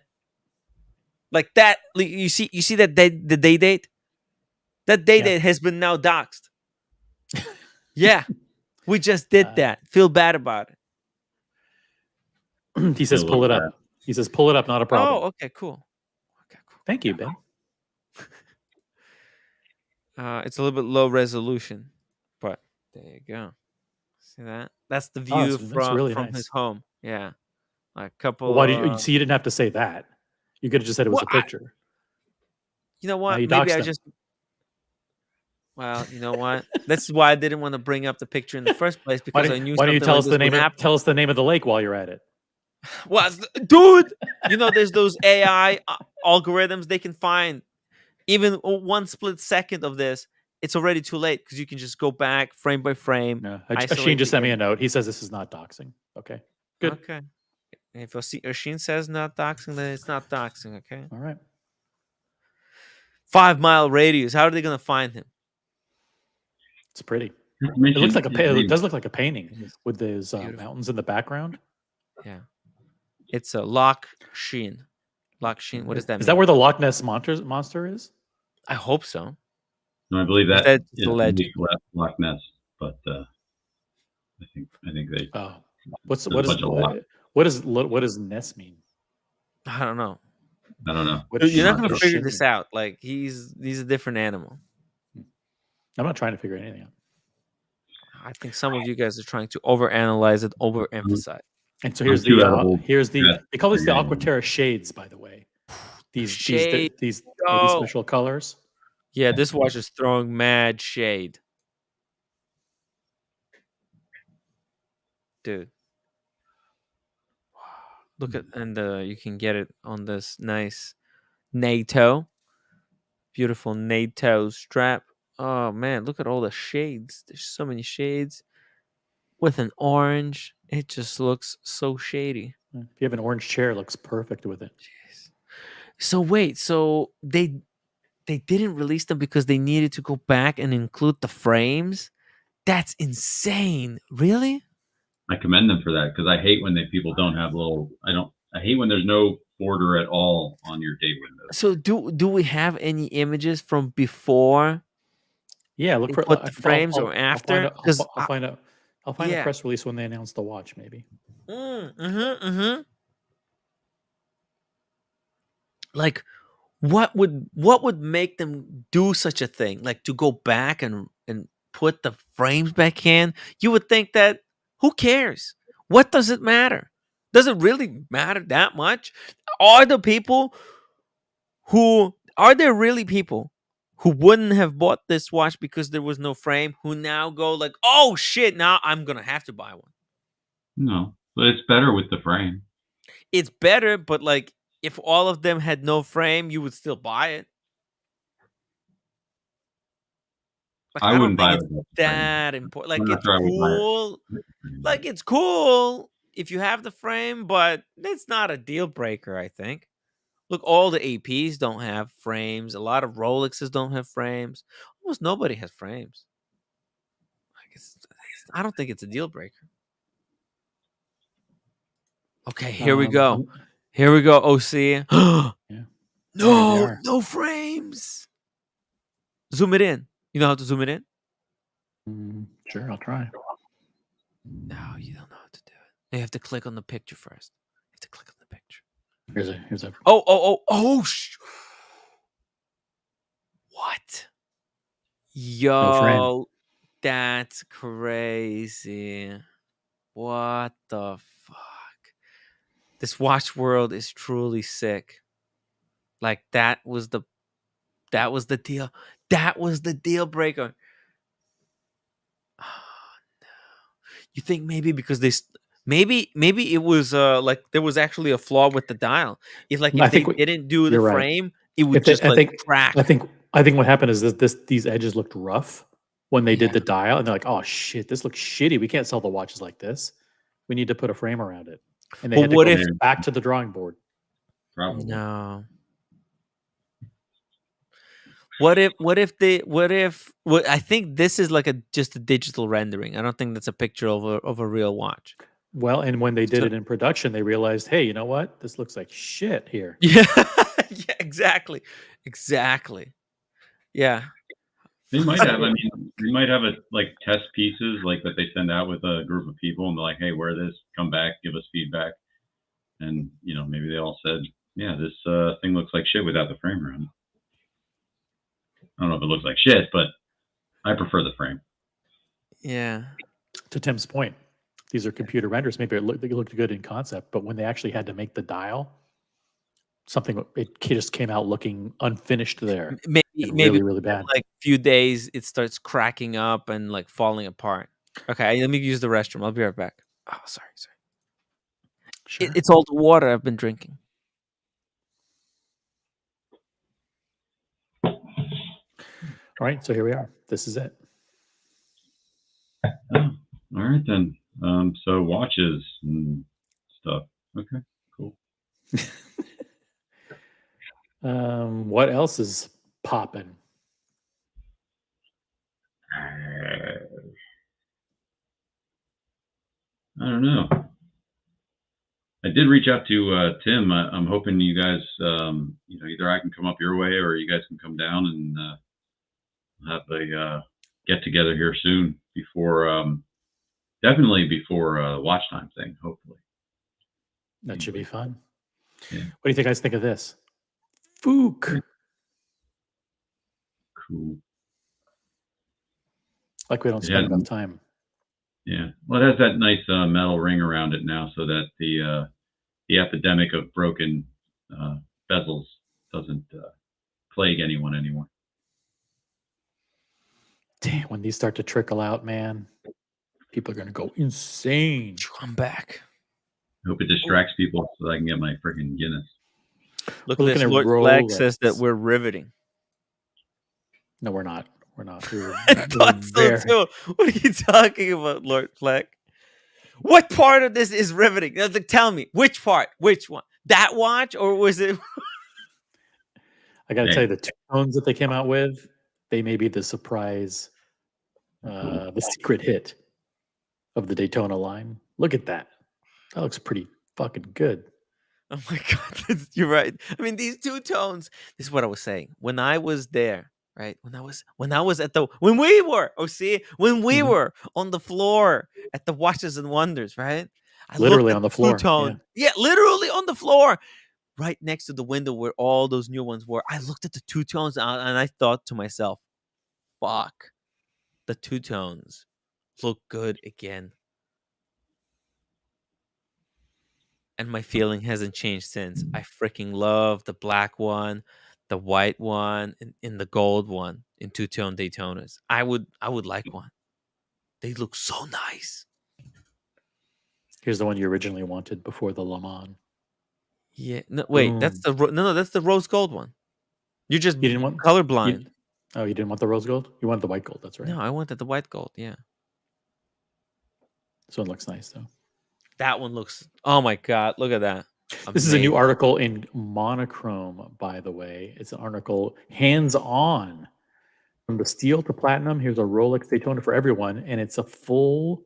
Like that, you see that the day date? That day date has been now doxed. Yeah. We just did that. Feel bad about it. He says, pull it up. He says, pull it up, not a problem. Oh, okay, cool. Thank you, Ben. It's a little bit low resolution, but there you go. See that? That's the view really from nice. his home. Yeah. Like a couple. Well, why did you see? You didn't have to say that. You could have just said it was a picture. You know what? Maybe I just. Well, you know what? That's why I didn't want to bring up the picture in the first place, because I knew. Why don't you tell us the name? Tell us the name of the lake while you're at it. Well, dude, there's those AI algorithms. They can find even one split second of this. It's already too late because you can just go back frame by frame. No, Asheen just sent me a note. He says this is not doxing. Okay, good. Okay. If Asheen says not doxing, then it's not doxing. Okay. All right. 5 mile radius. How are they going to find him? It's pretty. It looks like it does look like a painting with those mountains in the background. Yeah. It's a Loch Sheen. Loch Sheen. What does that mean? Is that where the Loch Ness monster is? I hope so. No, I believe that is the legend. Loch Ness, but I think they. Oh, what does Ness mean? I don't know. Dude, you're not going to figure this out. Like he's a different animal. I'm not trying to figure anything out. I think some of you guys are trying to overanalyze it, overemphasize. And so here's the they call this the Aquaterra shades, by the way. These special colors. Yeah, this watch is throwing mad shade. Dude. Look at, and you can get it on this nice NATO. Beautiful NATO strap. Oh man, look at all the shades. There's so many shades. With an orange, it just looks so shady. If you have an orange chair, it looks perfect with it. Jeez. So wait, so they didn't release them because they needed to go back and include the frames? That's insane. Really? I commend them for that, because I hate when people don't have I hate when there's no border at all on your date window. So do we have any images from before? Yeah, look for the frames or after. I'll find out. I'll find a press release when they announce the watch, maybe. Like, what would make them do such a thing? Like to go back and put the frames back in? You would think that who cares? What does it matter? Does it really matter that much? Are there really people who wouldn't have bought this watch because there was no frame, who now go like, oh shit, now I'm going to have to buy one? No, but it's better with the frame. It's better, but like, if all of them had no frame, you would still buy it. Like, I wouldn't buy it. That important. Like, it's cool. Like, it's cool if you have the frame, but it's not a deal breaker, I think. Look, all the APs don't have frames. A lot of Rolexes don't have frames. Almost nobody has frames. Like, I don't think it's a deal breaker. Okay, here we go. Here we go, OC. Yeah. No, no frames. Zoom it in. You know how to zoom it in? Sure, I'll try. No, you don't know how to do it. You have to click on the picture first. You have to click on the picture. Here's a. Oh! What? Yo, that's crazy. What the fuck? This watch world is truly sick. Like that was the deal. That was the deal breaker. Oh, no. You think maybe because maybe it was like there was actually a flaw with the dial. If they didn't do the frame, it would just crack. I think what happened is these edges looked rough when they did the dial, and they're like, "Oh shit, this looks shitty. We can't sell the watches like this. We need to put a frame around it." And they had to go back to the drawing board. Probably. No. I think this is like just a digital rendering. I don't think that's a picture of a real watch. Well, and when they did it in production, they realized, hey, you know what? This looks like shit here. Yeah, yeah, exactly. Yeah. They might have. I mean, they might have test pieces that they send out with a group of people, and they're like, "Hey, wear this. Come back, give us feedback." And maybe they all said, "Yeah, this thing looks like shit without the frame around it." I don't know if it looks like shit, but I prefer the frame. Yeah. To Tim's point, these are computer renders. Maybe they looked good in concept, but when they actually had to make the dial, it just came out looking unfinished there. Maybe really bad. Like a few days, it starts cracking up and falling apart. Okay, let me use the restroom. I'll be right back. Oh, sorry. Sure. It's all the water I've been drinking. All right, so here we are. This is it. Oh, all right then. So watches and stuff. Okay, cool. What else is popping? I don't know. I did reach out to Tim. I'm hoping you guys, either I can come up your way or you guys can come down and have a get together here soon definitely before watch time thing. Hopefully, that should be fun. Yeah. What do you think? Guys, think of this? Fook. Cool. Like we don't spend enough time. Yeah. Well, it has that nice metal ring around it now, so that the epidemic of broken bezels doesn't plague anyone anymore. Damn, when these start to trickle out, man, people are going to go insane. I'm back. I hope it distracts people so that I can get my freaking Guinness. Look at this. Lord Flag says that we're riveting. No, we're not. We're not. I thought so too. What are you talking about, Lord Fleck? What part of this is riveting? Tell me, which part? Which one? That watch, or was it? I got to tell you, the two tones that they came out with, they may be the surprise, the secret hit of the Daytona line. Look at that. That looks pretty fucking good. Oh my God, you're right. I mean, these two tones. This is what I was saying when I was there. Right when we were on the floor at the Watches and Wonders, right? I literally on the floor. Yeah, literally on the floor, right next to the window where all those new ones were. I looked at the two tones and I thought to myself, "Fuck, the two tones look good again." And my feeling hasn't changed since. I freaking love the black one, the white one, and the gold one in two-tone Daytonas. I would like one. They look so nice. Here's the one you originally wanted before the Le Mans. Yeah. No, wait. That's the rose gold one. You didn't want colorblind. You didn't want the rose gold? You wanted the white gold. That's right. No, I wanted the white gold. Yeah. This one looks nice though. That one looks. Oh my God! Look at that. This is a new article in Monochrome, by the way. It's an article hands-on from the steel to platinum. Here's a Rolex Daytona for everyone, and it's a full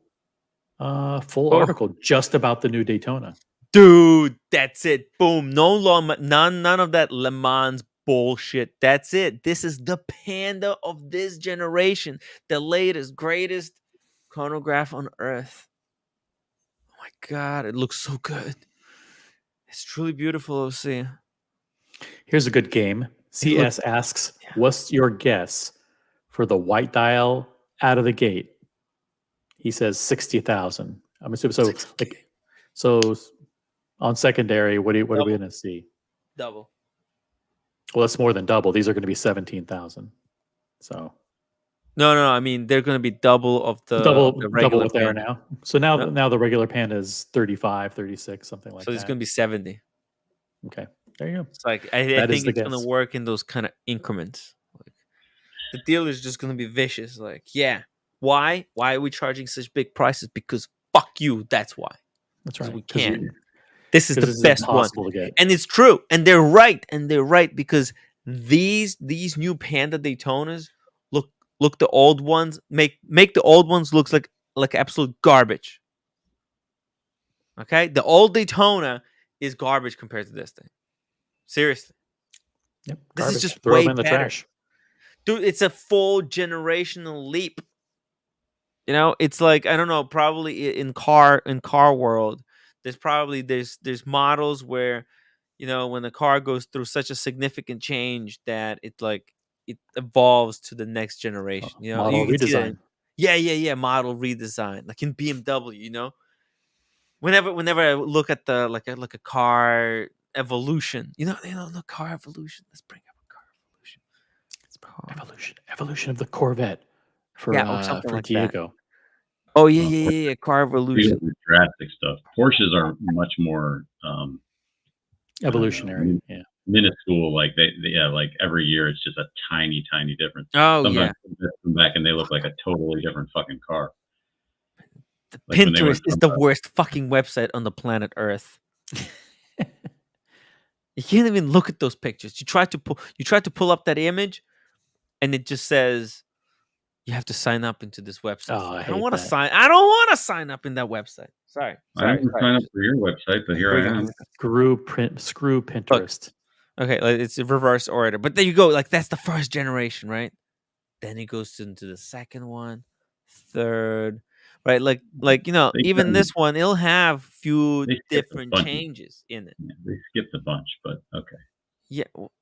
article just about the new Daytona. Dude, that's it. Boom. No none of that Le Mans bullshit. That's it. This is the Panda of this generation. The latest, greatest chronograph on earth. Oh my god, it looks so good. It's truly beautiful to see. Here's a good game. CS asks, what's your guess for the white dial out of the gate? He says 60,000. I'm assuming so on secondary, what are we going to see? Double. Well, that's more than double. These are going to be 17,000. So No, I mean they're going to be double of the double regular what they are Panda. now. So now the regular Panda is 35, 36, something like So that. it's going to be 70. Okay, there you go. It's like I think it's going to work in those kind of increments. Like the deal is just going to be vicious. Like, yeah, why? Why are we charging such big prices? Because fuck you. That's why. That's right. We can't. This is the best one, to get. And it's true. And they're right. Because these new Panda Daytonas look the old ones make the old ones looks like absolute garbage. Okay, the old Daytona is garbage compared to this thing. Seriously. Yep, this garbage. is just Throw way them in the better. trash. Dude, it's a full generational leap. You know, it's like, I don't know, probably in car world, there's models where, you know, when the car goes through such a significant change that it evolves to the next generation. You know, Model you can see that. redesign. Yeah, model redesign, like in BMW. You know, whenever I look at the like a car evolution, you know, the car evolution. Let's bring up a car evolution. Evolution of the Corvette for or something for like Diego. that. Oh yeah, car evolution. Drastic stuff. Porsches are much more Evolutionary. Yeah. Minuscule. Like they like every year it's just a tiny difference. Oh, sometimes they come back and they look like a totally different fucking car. Like Pinterest is the worst fucking website on the planet Earth. You can't even look at those pictures. You try to pull up that image, and it just says you have to sign up into this website. Oh, I don't want to sign. I don't want to sign up in that website. Sorry. I didn't sign up for your website, but here I am. Screw Pinterest. Look, okay, it's a reverse order, but there you go. Like that's the first generation, right? Then it goes into the second one, third, right? Like you know, even this one, it'll have few different changes in it. Yeah, they skipped a bunch, but okay.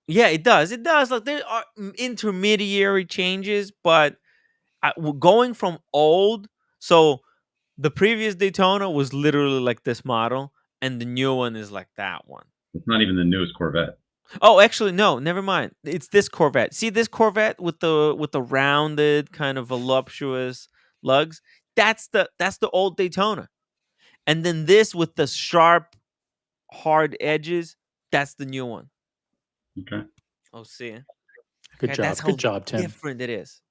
Yeah, it does. It does. Like there are intermediary changes, but going from old, so the previous Daytona was literally like this model, and the new one is like that one. It's not even the newest Corvette. Oh, actually, no. Never mind. It's this Corvette. See this Corvette with the rounded kind of voluptuous lugs. That's the old Daytona, and then this with the sharp, hard edges. That's the new one. Okay. Oh, see. Good job. That's how Good job, Tim. different it is.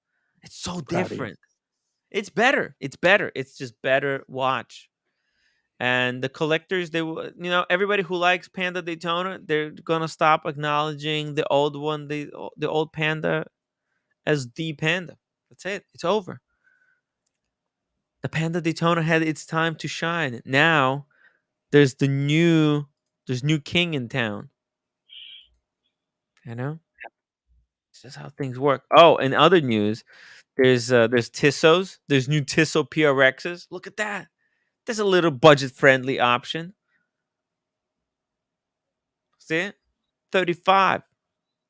It's so Proud of you. different. It's better. It's better. It's just better watch. And the collectors, everybody who likes Panda Daytona, they're gonna stop acknowledging the old one, the old Panda, as the Panda. That's it. It's over. The Panda Daytona had its time to shine. Now, there's new king in town. You know, it's just how things work. Oh, and other news, there's Tissos. There's new Tissot PRXs. Look at that. There's a little budget-friendly option. See it? 35.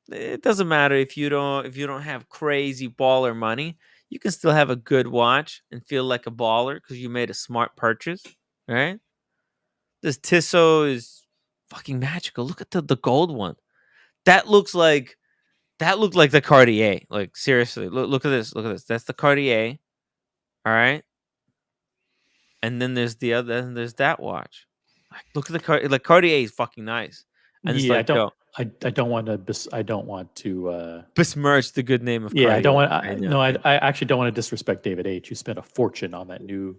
It doesn't matter if you don't have crazy baller money. You can still have a good watch and feel like a baller because you made a smart purchase, right? This Tissot is fucking magical. Look at the gold one. That looked like the Cartier. Like seriously, look at this. Look at this. That's the Cartier. All right. And then there's the other. And there's that watch. Like, look at the Cartier is fucking nice. And it's like, I don't want to besmirch the good name of Cartier. Yeah, I don't want. I actually don't want to disrespect David H. who spent a fortune on that new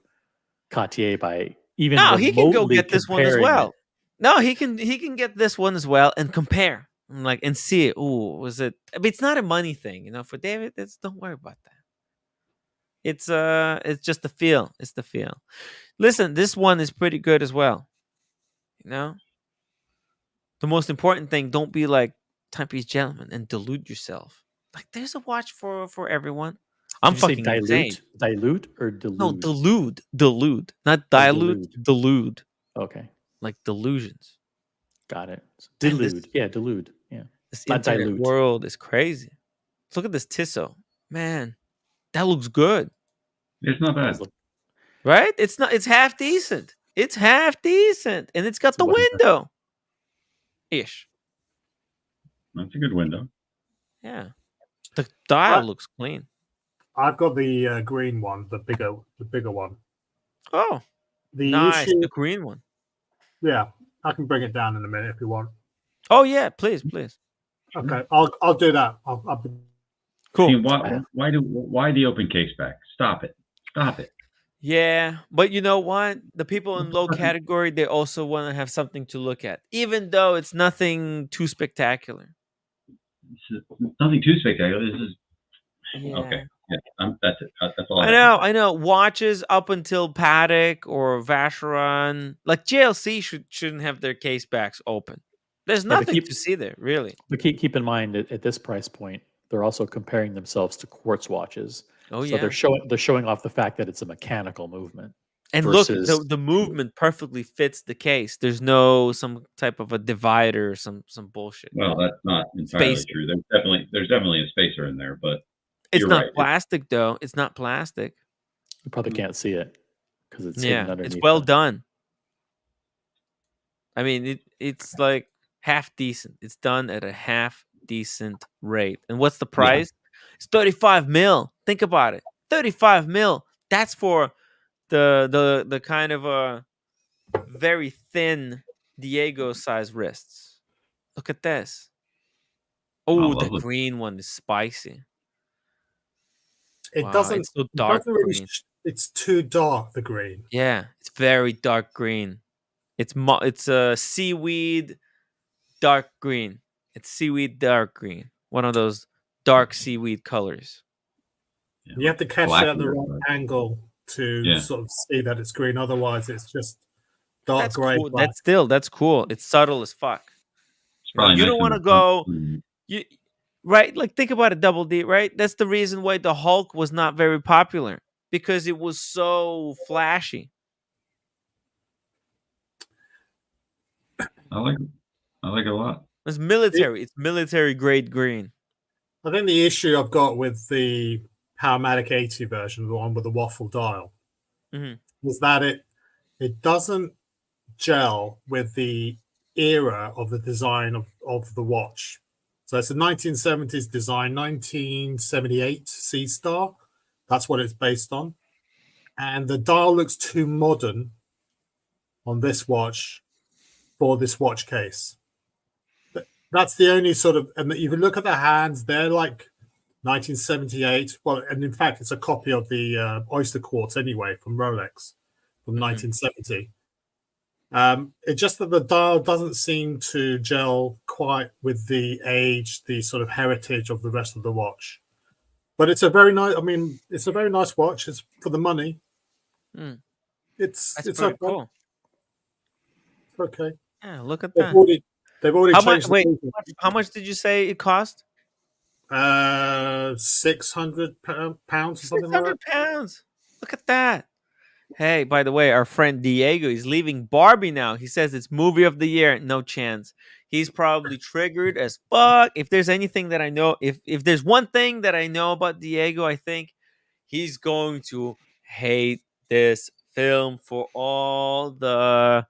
Cartier by even. No, he can go get this one as well. It. No, he can get this one as well and compare, and see it. Ooh, was it? I mean, it's not a money thing, For David, don't worry about that. It's just the feel. It's the feel. Listen, this one is pretty good as well. You know, the most important thing: don't be like timepiece gentleman and delude yourself. Like, there's a watch for everyone. I'm Did you say fucking insane. dilute or No, delude? delude, not Oh, dilute, delude. Okay, like delusions. got it. And this, Delude, yeah, delude, yeah. this Not internet dilute. world is crazy. Look at this Tissot, man. That looks good. It's not bad, right? It's not. It's half decent. It's half decent, and it's got the window. Ish. That's a good window. Yeah, the dial looks clean. I've got the green one, the bigger one. Oh, the nice, issue, the green one. Yeah, I can bring it down in a minute if you want. Oh yeah, please. Okay, I'll do that. I'll be... Cool. See, why the open case back? Stop it. Yeah, but you know what? The people in low category, they also want to have something to look at, even though it's nothing too spectacular. Nothing too spectacular. This is Yeah. okay. Yeah, that's it. That's all. I know. Watches up until Patek or Vacheron, like JLC, shouldn't have their case backs open. There's nothing to see there, really. But keep in mind that at this price point, they're also comparing themselves to quartz watches. Oh, so yeah. they're showing off the fact that it's a mechanical movement. And versus... look, the movement perfectly fits the case. There's no some type of a divider, some bullshit. Well, that's not entirely true. There's definitely a spacer in there, but it's not right. plastic though. It's not plastic. You probably can't see it because it's hidden underneath. It's well done. I mean, it's like half decent. It's done at a half decent rate. And what's the price? Yeah. It's 35 mil. Think about it. 35 mil. That's for the kind of a very thin Diego size wrists. Look at this. Oh, the green one is spicy. It doesn't. It's so dark green. It's too dark. The green. Yeah, it's very dark green. It's a seaweed dark green. It's seaweed dark green. One of those dark seaweed colors. Yeah, you have to catch it at the right angle to sort of see that it's green. Otherwise, it's just dark gray. Cool. That's cool. It's subtle as fuck. You don't want to go. Right? Like, think about it, Double D, right? That's the reason why the Hulk was not very popular, because it was so flashy. I like it a lot. It's military. It's military grade green. I think the issue I've got with the Powermatic 80 version, the one with the waffle dial, is that it doesn't gel with the era of the design of the watch. So it's a 1970s design, 1978 Sea Star. That's what it's based on. And the dial looks too modern on this watch for this watch case. That's the only sort of, and you can look at the hands, they're like 1978. Well, and in fact, it's a copy of the Oyster Quartz anyway from Rolex from 1970. It's just that the dial doesn't seem to gel quite with the age, the sort of heritage of the rest of the watch. But it's a very nice. I mean, it's a very nice watch. It's for the money. It's okay. Cool. It's okay. Yeah, look at that. They've already changed. How much did you say it cost? 600 pounds or something like that. 600 pounds. Look at that. Hey, by the way, our friend Diego is leaving Barbie now. He says it's movie of the year. No chance. He's probably triggered as fuck. If there's anything that I know, if there's one thing that I know about Diego, I think he's going to hate this film for all the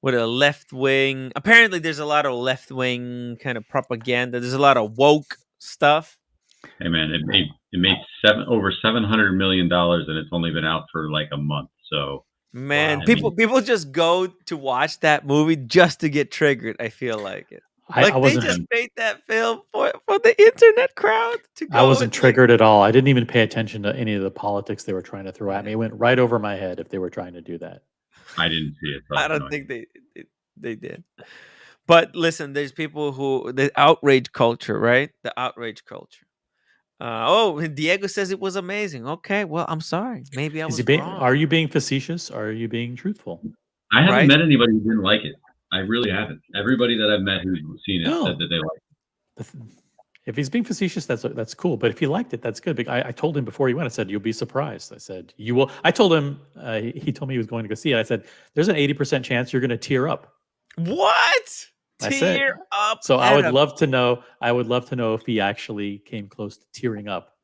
left wing. Apparently, there's a lot of left wing kind of propaganda. There's a lot of woke stuff. Hey man, it made over $700 million, and it's only been out for like a month. So man, people just go to watch that movie just to get triggered. I feel like it. They just made that film for the internet crowd to go. I wasn't triggered at all. I didn't even pay attention to any of the politics they were trying to throw at me. It went right over my head if they were trying to do that. I didn't see it. So I don't think they did. But listen, there's people who the outrage culture, right? The outrage culture. Diego says it was amazing. Okay, well, I'm sorry. Maybe I was wrong. Are you being facetious? Or are you being truthful? I haven't met anybody who didn't like it. I really haven't. Everybody that I've met who's seen it said that they like it. If he's being facetious, that's cool. But if he liked it, that's good. I told him before he went. I said, "You'll be surprised." I said, "You will." I told him. He told me he was going to go see it. I said, "There's an 80% chance you're going to tear up." What? I said. Tear up. So I at would a- love to know. I would love to know if he actually came close to tearing up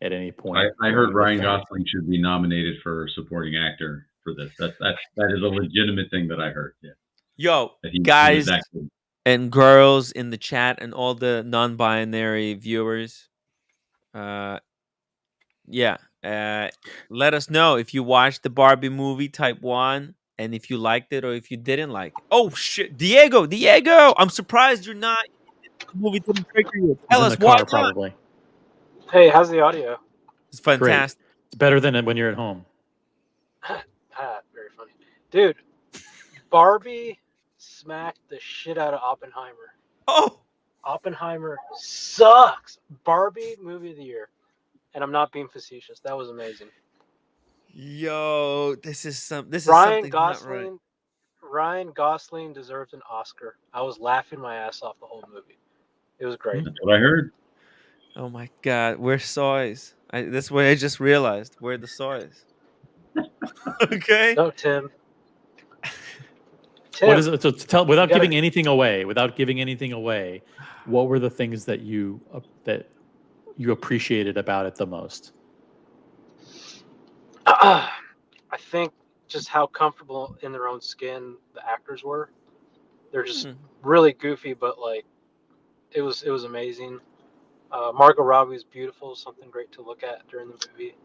at any point. I heard Ryan Gosling should be nominated for supporting actor for this. That is a legitimate thing that I heard. Yeah. Yo, That he was guys that good. and girls in the chat and all the non-binary viewers, yeah, let us know if you watched the Barbie movie Type 1 and if you liked it or if you didn't like it. Oh shit, Diego, I'm surprised you're not. The movie didn't trigger you. Tell us why not. Probably. Hey, how's the audio? It's fantastic. Great. It's better than when you're at home. Very funny. Dude, Barbie smacked the shit out of Oppenheimer. Oh! Oppenheimer sucks. Barbie movie of the year. And I'm not being facetious. That was amazing. Yo, this is something Ryan not Gosling. right. Ryan Gosling deserves an Oscar. I was laughing my ass off the whole movie. It was great. That's what I heard. Oh my god, we're soys. That's what I just realized. We're the soys. Okay. No, Tim. What is it? So tell without giving anything away. What were the things that you appreciated about it the most? I think just how comfortable in their own skin the actors were. They're just really goofy, but like it was amazing. Margot Robbie was beautiful, something great to look at during the movie.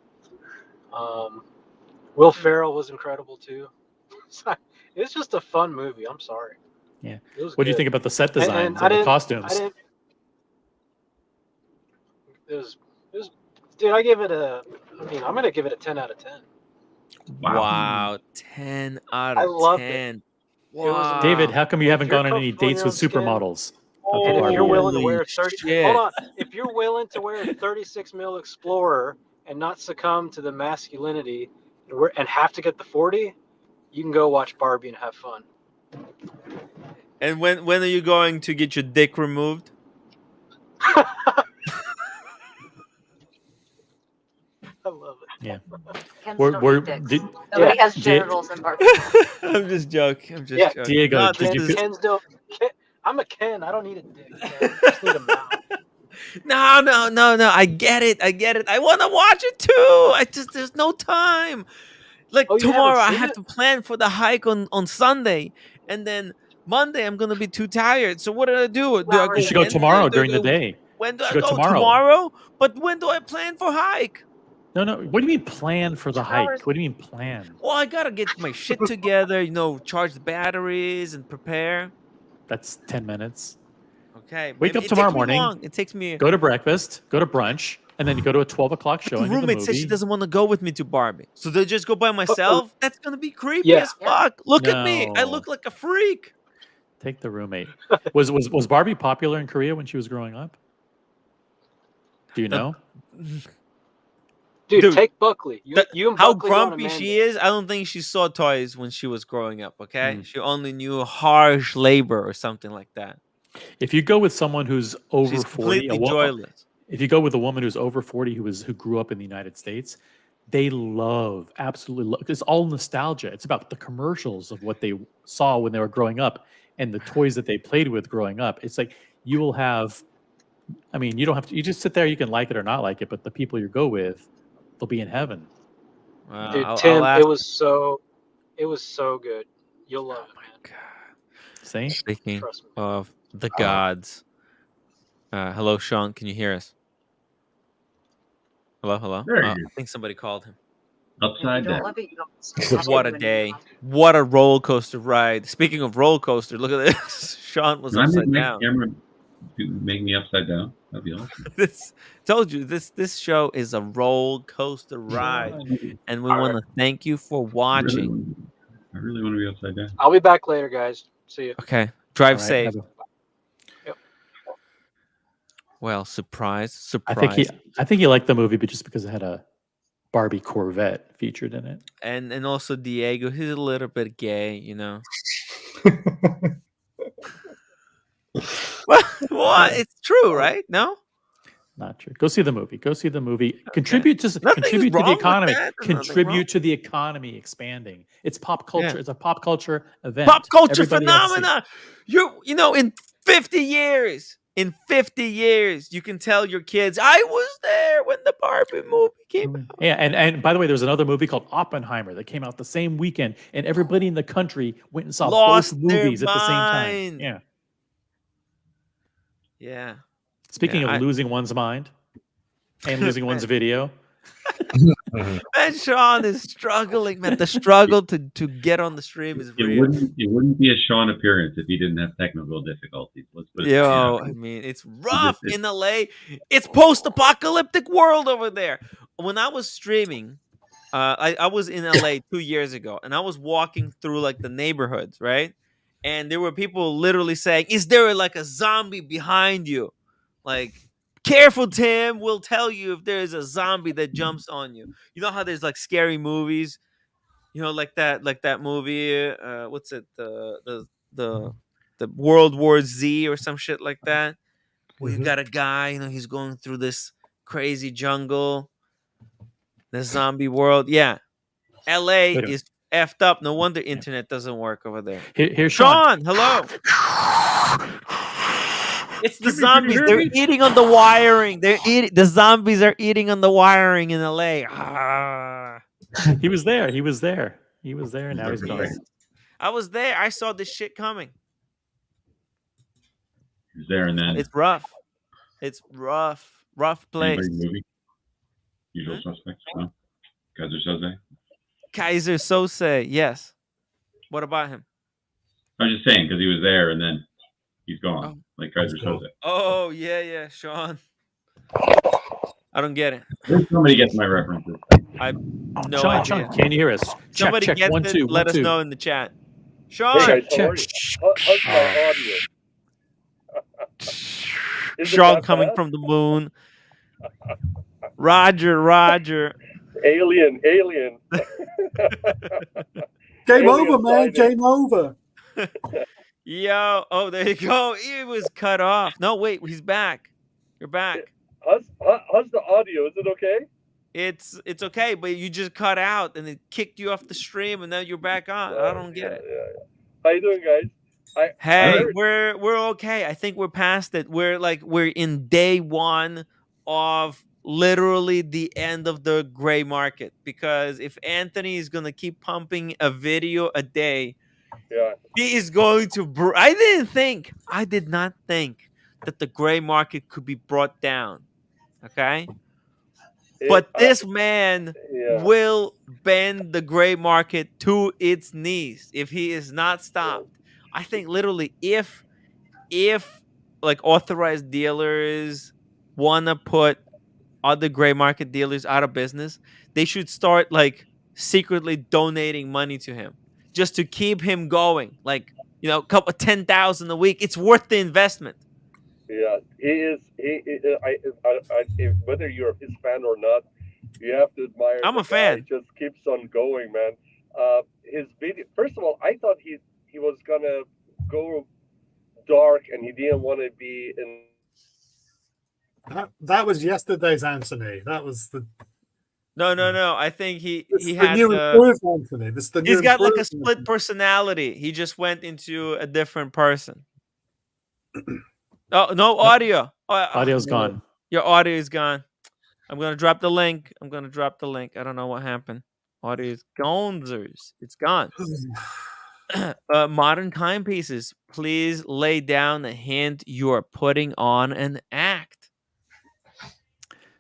Will Ferrell was incredible too. It's just a fun movie. I'm sorry. Yeah. What do you think about the set designs and the costumes? It was, dude. I'm gonna give it a 10 out of 10. Wow, 10 out of 10. I loved it. Wow. David, how come you haven't gone on any dates with supermodels? And if you're willing to wear 30, shit. hold on. If you're willing to wear a 36 mil Explorer and not succumb to the masculinity and have to get the 40, you can go watch Barbie and have fun. And when are you going to get your dick removed? I love it. Yeah. Nobody has genitals in Barbie. I'm just joking. joking. Diego, no, Ken's I'm a Ken. I don't need a dick. I just need a mouth. No. I get it. I want to watch it too. There's no time. Like tomorrow, I have to plan for the hike on Sunday, and then Monday I'm gonna be too tired. So what do I do? You should go tomorrow during the day. When do I go tomorrow? But when do I plan for hike? No. What do you mean plan for the hike? What do you mean plan? Well, I gotta get my shit together. Charge the batteries and prepare. That's 10 minutes. Okay. Wake up tomorrow morning. It takes me. Go to breakfast. Go to brunch. And then you go to a 12 o'clock show. The roommate said she doesn't want to go with me to Barbie. So they just go by myself? That's going to be creepy as fuck. Look at me. I look like a freak. Take the roommate. Was Barbie popular in Korea when she was growing up? Do you know? Dude, take Buckley. You and how Buckley grumpy she is, I don't think she saw toys when she was growing up, okay? She only knew harsh labor or something like that. If you go with someone who's over She's 40, completely joyless. If you go with a woman who's over 40 who grew up in the United States, they absolutely love. It's all nostalgia. It's about the commercials of what they saw when they were growing up and the toys that they played with growing up. It's like you will have. I mean, you don't have to. You just sit there. You can like it or not like it, but the people you go with, they'll be in heaven. Dude, Tim, it was so good. You'll love it, man. See? Speaking of the gods. Hello, Sean. Can you hear us? Hello. I think somebody called him. Upside down. What a day! What a roller coaster ride! Speaking of roller coaster, look at this. Sean was upside down. Make me upside down. That'd be awesome. Told you this show is a roller coaster ride, and we want to thank you for watching. I really want to be upside down. I'll be back later, guys. See you. Okay. Drive safe. Well, surprise. I think he liked the movie, but just because it had a Barbie Corvette featured in it. And also Diego, he's a little bit gay, What? It's true, right? No? Not true. Go see the movie. Go see the movie. Contribute to Nothing's the wrong with economy. that. There's nothing wrong. Contribute to the economy expanding. It's pop culture. Yeah. It's a pop culture event. Pop culture Everybody has to see it. phenomena. You know, in 50 years, you can tell your kids, I was there when the Barbie movie came out. Yeah, and by the way, there's another movie called Oppenheimer that came out the same weekend, and everybody in the country went and saw Lost both movies their at the same time. mind. Yeah. Yeah. Speaking of losing one's mind and losing one's video. Man, Sean is struggling, man. The struggle to get on the stream is real. It wouldn't be a Sean appearance if he didn't have technical difficulties. Let's put it I mean, it's rough in LA. It's post-apocalyptic world over there. When I was streaming, I was in LA 2 years ago, and I was walking through like the neighborhoods, right? And there were people literally saying, "Is there like a zombie behind you?" Like, careful, Tim. We'll tell you if there's a zombie that jumps on you. You know how there's like scary movies, you know, like that movie. What's it? The World War Z or some shit like that. Where you got a guy, you know, he's going through this crazy jungle, the zombie world. Yeah, LA is effed up. No wonder internet doesn't work over there. Here's Sean. Hello. It's the zombies. They're eating on the wiring. The zombies are eating on the wiring in LA. He was there. He was there. Now he's gone. I was there. I saw this shit coming. He was there, and then it's rough. It's rough. Rough place. Movie? Usual Suspects. No. Kaiser Soze. Kaiser Soze. Yes. What about him? I was just saying because he was there, and then he's gone. Like Kaiser Soze. Oh yeah, Sean. I don't get it. Somebody gets my references. I no Sean, idea. Sean, can you hear us? Somebody check. gets 1 it. 2 Let 1 us 2. know in the chat. Sean. Hey guys, how's my audio? Sean coming from the moon. Roger. Alien. Game over, man. Game over. Yo, oh, there you go. He was cut off. No, wait, he's back. You're back. How's the audio? Is it okay? It's okay, but you just cut out and it kicked you off the stream, and now you're back on. I don't get it. Yeah. How you doing, guys? We're okay. I think we're past it. We're in day one of literally the end of the gray market, because if Anthony is gonna keep pumping a video a day, he is going to. I did not think that the gray market could be brought down. Okay. But this man will bend the gray market to its knees if he is not stopped. I think literally if like authorized dealers want to put other gray market dealers out of business, they should start like secretly donating money to him just to keep him going. Like, you know, a couple 10,000 a week. It's worth the investment. Yeah, he is. Whether you're his fan or not, you have to admire. I'm a fan. He just keeps on going, man. His video. First of all, I thought he was gonna go dark, and he didn't want to be in. That was yesterday's Anthony. That was the. No. I think he the has new improved Anthony. This is the new he's got like a improved split personality. He just went into a different person. Oh, no audio. Audio's gone. Your audio is gone. I'm gonna drop the link. I don't know what happened. Audio is gone. It's gone. Modern timepieces, please lay down the hint you are putting on an act.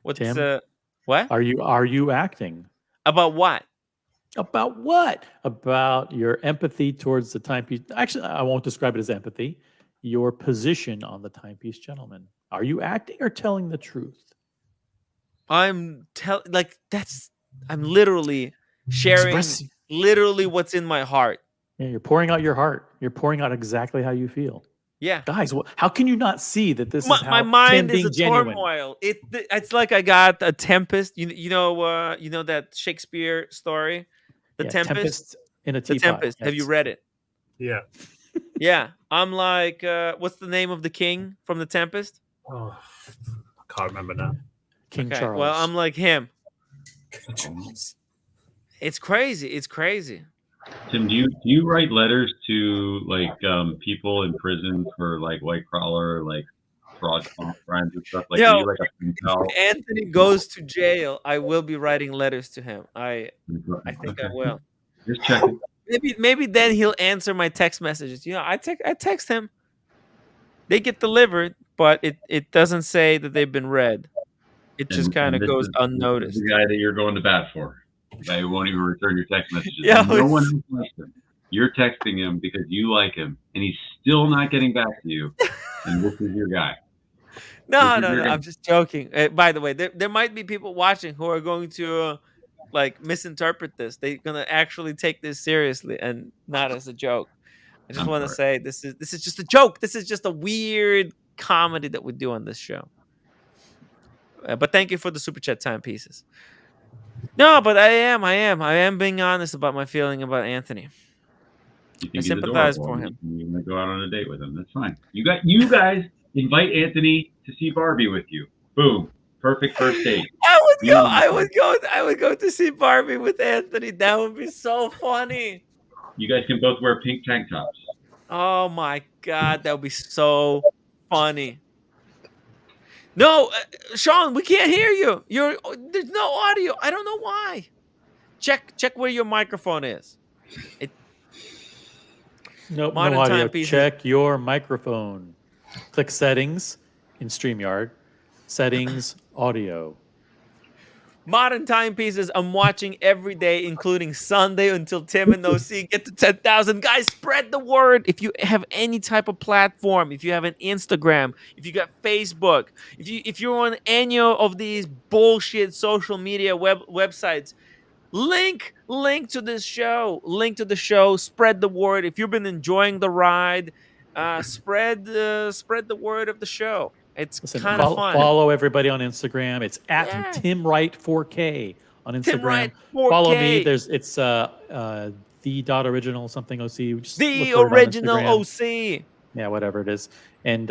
What's Tim, what? Are you acting? About what? About what? About your empathy towards the timepiece. Actually, I won't describe it as empathy. Your position on the timepiece gentleman. Are you acting or telling the truth? I'm literally sharing literally what's in my heart. Yeah, you're pouring out your heart. You're pouring out exactly how you feel. Yeah, guys, how can you not see that this is how my mind Tim is a being genuine? turmoil. It's like I got a Tempest. You know that Shakespeare story, The Tempest in a The Teapot. Tempest. Have you read it? Yeah. Yeah, I'm like, what's the name of the king from The Tempest? Oh, I can't remember now. King Okay, Charles. well, I'm like him. Charles. It's crazy. It's crazy. Tim, do you write letters to like people in prison for like white collar, like fraud crimes and stuff? Like, are Yo, you like a pen pal? if Anthony goes to jail, I will be writing letters to him. I think I will. Just checking. Maybe then he'll answer my text messages. I text him. They get delivered, but it doesn't say that they've been read. It just kind of goes unnoticed. This is the guy that you're going to bat for. The guy who won't even return your text messages. Yeah, no one else likes him. You're texting him because you like him, and he's still not getting back to you. And this is your guy. No. I'm just joking. By the way, there might be people watching who are going to like misinterpret this. They're gonna actually take this seriously and not as a joke. I just want to say this is just a joke. This is just a weird comedy that we do on this show. But thank you for the super chat timepieces. No, but I am being honest about my feeling about Anthony. I sympathize for him. You want to go out on a date with him? That's fine. You guys invite Anthony to see Barbie with you. Boom, perfect first date. I would go to see Barbie with Anthony. That would be so funny. You guys can both wear pink tank tops. Oh my God, that would be so funny. No, Sean, we can't hear you. There's no audio. I don't know why. Check where your microphone is. No audio. Check your microphone. Click settings in StreamYard. Settings, audio. Modern timepieces I'm watching every day, including Sunday until Tim and OC get to 10,000. Guys, spread the word. If you have any type of platform, if you have an Instagram, if you got Facebook, if you're on any of these bullshit social media websites, link to this show. Link to the show. Spread the word. If you've been enjoying the ride, spread the word of the show. It's kind of fun. Follow everybody on Instagram. It's at TimWright4K on Instagram. TimWright4K. Follow me. It's the.original something OC. Just the original OC. Yeah, whatever it is. And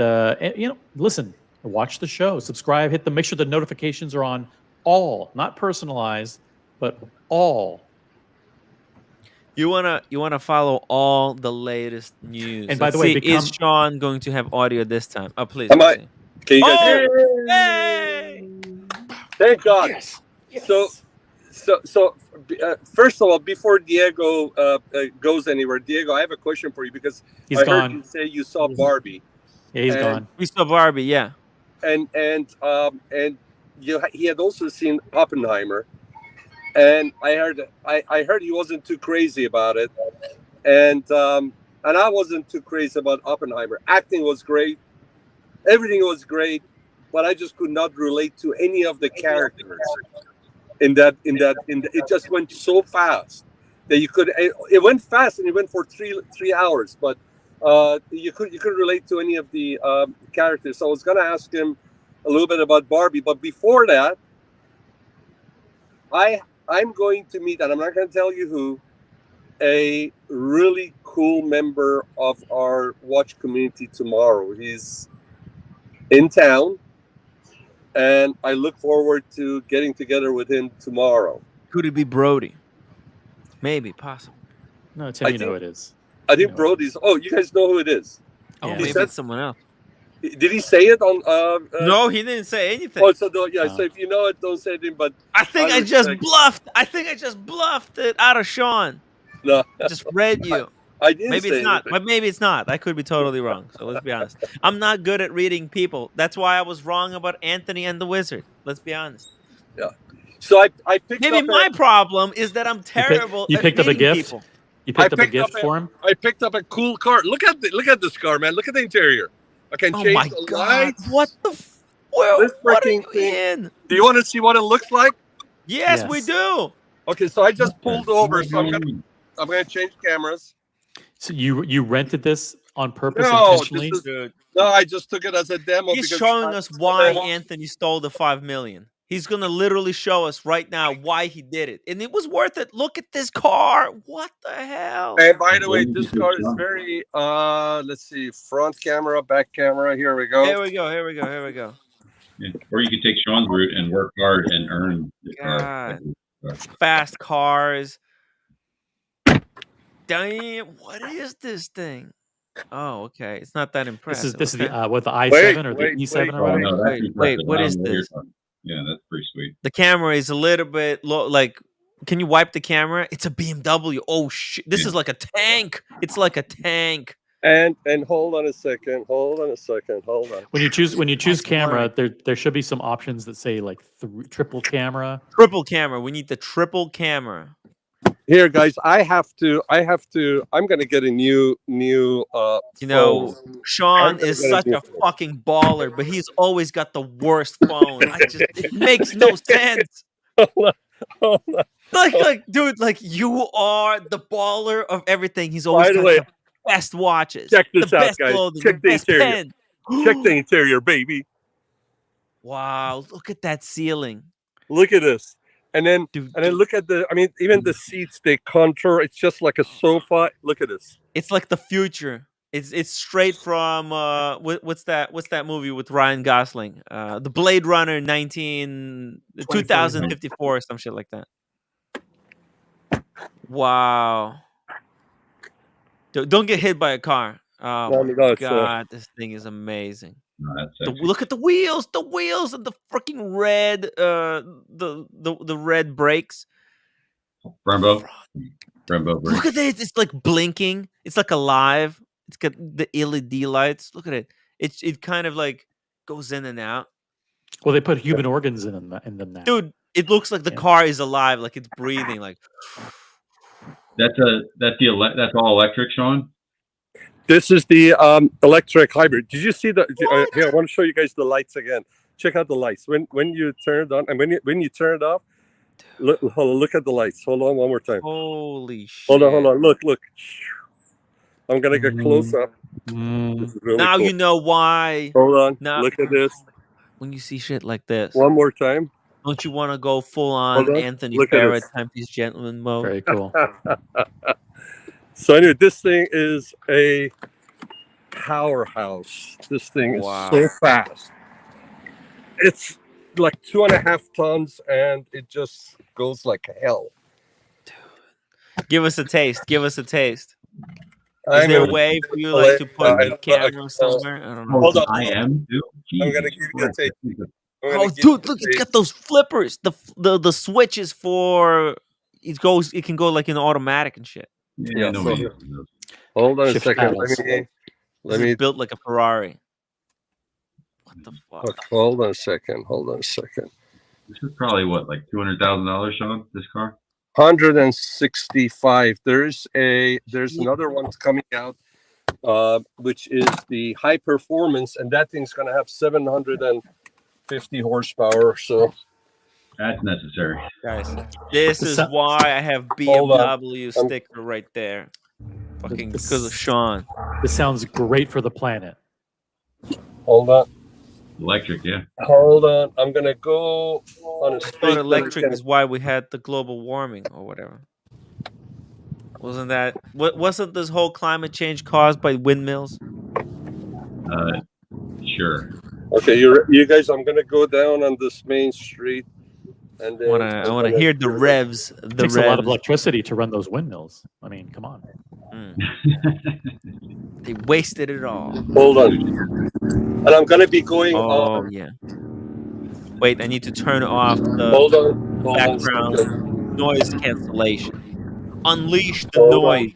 listen, watch the show. Subscribe. Make sure the notifications are on all, not personalized, but all. You wanna follow all the latest news. And by the way, is Sean going to have audio this time? Oh, please. Can you guys hear? Hey! Thank God. Yes. So first of all, before Diego goes anywhere, Diego, I have a question for you because he's I gone. heard you say you saw Barbie. Yeah, he's gone. We saw Barbie, yeah. And he had also seen Oppenheimer, and I heard he wasn't too crazy about it, and I wasn't too crazy about Oppenheimer. Acting was great. Everything was great, but I just could not relate to any of the characters it just went so fast that it went fast and it went for three hours, but you couldn't relate to any of the characters. So I was going to ask him a little bit about Barbie, but before that, I'm going to meet, and I'm not going to tell you who, a really cool member of our watch community tomorrow. He's in town, and I look forward to getting together with him tomorrow. Could it be Brody? Maybe, possible. No, Tim, you know who it is. I think Brody's. Oh, you guys know who it is. Oh, maybe it's someone else. Did he say it on? No, he didn't say anything. Oh, so so if you know it, don't say anything. But I think I just bluffed it out of Sean. No, I just read you. I didn't. Maybe say it's not, anything. but maybe it's not. I could be totally wrong. So let's be honest. I'm not good at reading people. That's why I was wrong about Anthony and the Wizard. Let's be honest. Yeah. So I picked maybe up my problem is that I'm terrible. You picked up a gift. People. You picked up a gift for him. I picked up a cool car. Look at this car, man. Look at the interior. I can change my the God. lights. What the? What are you in? Do you want to see what it looks like? Yes, we do. Okay, so I just pulled over, so I'm gonna change cameras. So you rented this on purpose No, intentionally? I just took it as a demo. He's because showing us why Anthony stole the $5 million. He's gonna literally show us right now why he did it, and it was worth it. Look at this car. What the hell? And by the way, this car is very let's see, front camera, back camera. Here we go. Here we go. Here we go. Here we go. Yeah. Or you could take Sean's route and work hard and earn the car. God. Fast cars. Damn, what is this thing? Oh, okay. It's not that impressive. This is the okay. what, the i7 or the E7 or whatever? No, that's Wait, what I is don't know what you're this? talking- Yeah, that's pretty sweet. The camera is a little bit low. Like, can you wipe the camera? It's a BMW. Oh shit! This is like a tank. It's like a tank. And hold on a second. Hold on. When you choose camera, there should be some options that say like triple camera. Triple camera. We need the triple camera. Here, guys, I'm gonna get a new You know, phone. Sean is such a fucking baller, but he's always got the worst phone. It makes no sense. Hold on. Like, dude, like you are the baller of everything. He's always By the got way, the best watches. check this the out, best guys. clothing, Check the the best interior. pen. Check the interior, baby. Wow, look at that ceiling. Look at this. And then look at even the seats, they contour. It's just like a sofa. Look at this. It's like the future. It's straight from what's that movie with Ryan Gosling? The Blade Runner 2054 or some shit like that. Wow. Don't get hit by a car. Oh my God, this thing is amazing. No, Look at the wheels and the freaking red the red brakes. Brembo brakes. Look at it. It's like blinking. It's like alive. It's got the LED lights. Look at it. It kind of like goes in and out. Well, they put human organs in them now. Dude, it looks like the car is alive, like it's breathing. Like that's all electric, Sean. This is the electric hybrid. Did you see the? Here, I want to show you guys the lights again. Check out the lights. When you turn it on and when you turn it off, look at the lights. Hold on, one more time. Holy shit! Hold on. Look. I'm gonna get close up. This is really now cool. you know why. Hold on. Now, look at this. When you see shit like this, one more time. Don't you want to go full on Anthony Farrah Timepiece Gentleman mode? Very cool. So anyway, this thing is a powerhouse. This thing is so fast. It's like 2.5 tons, and it just goes like hell. Dude, give us a taste. Is there a way for you like to put the camera somewhere? I don't know. Hold on. I am. I'm gonna give you a taste. Oh, dude, look! It's got those flippers. The switches for it can go like in automatic and shit. Yeah. Hold on a second. Let me built like a Ferrari. What the fuck? Hold on a second. This is probably what, like $200,000, Sean? This car. 165. There's another one coming out, which is the high performance, and that thing's gonna have 750 horsepower. So that's necessary, guys. This is why I have BMW sticker right there. Fucking because of Sean. This sounds great for the planet. Hold on. Electric, yeah. Hold on. I'm gonna go on a straight. Electric is why we had the global warming or whatever. Wasn't this whole climate change caused by windmills? Sure. Okay, you guys. I'm gonna go down on this main street, and then I want to hear the revs. It takes a lot of electricity to run those windmills. I mean, come on. They wasted it all. Hold on. And I'm gonna be going. Oh yeah. Wait, I need to turn off the background noise cancellation. Unleash the noise.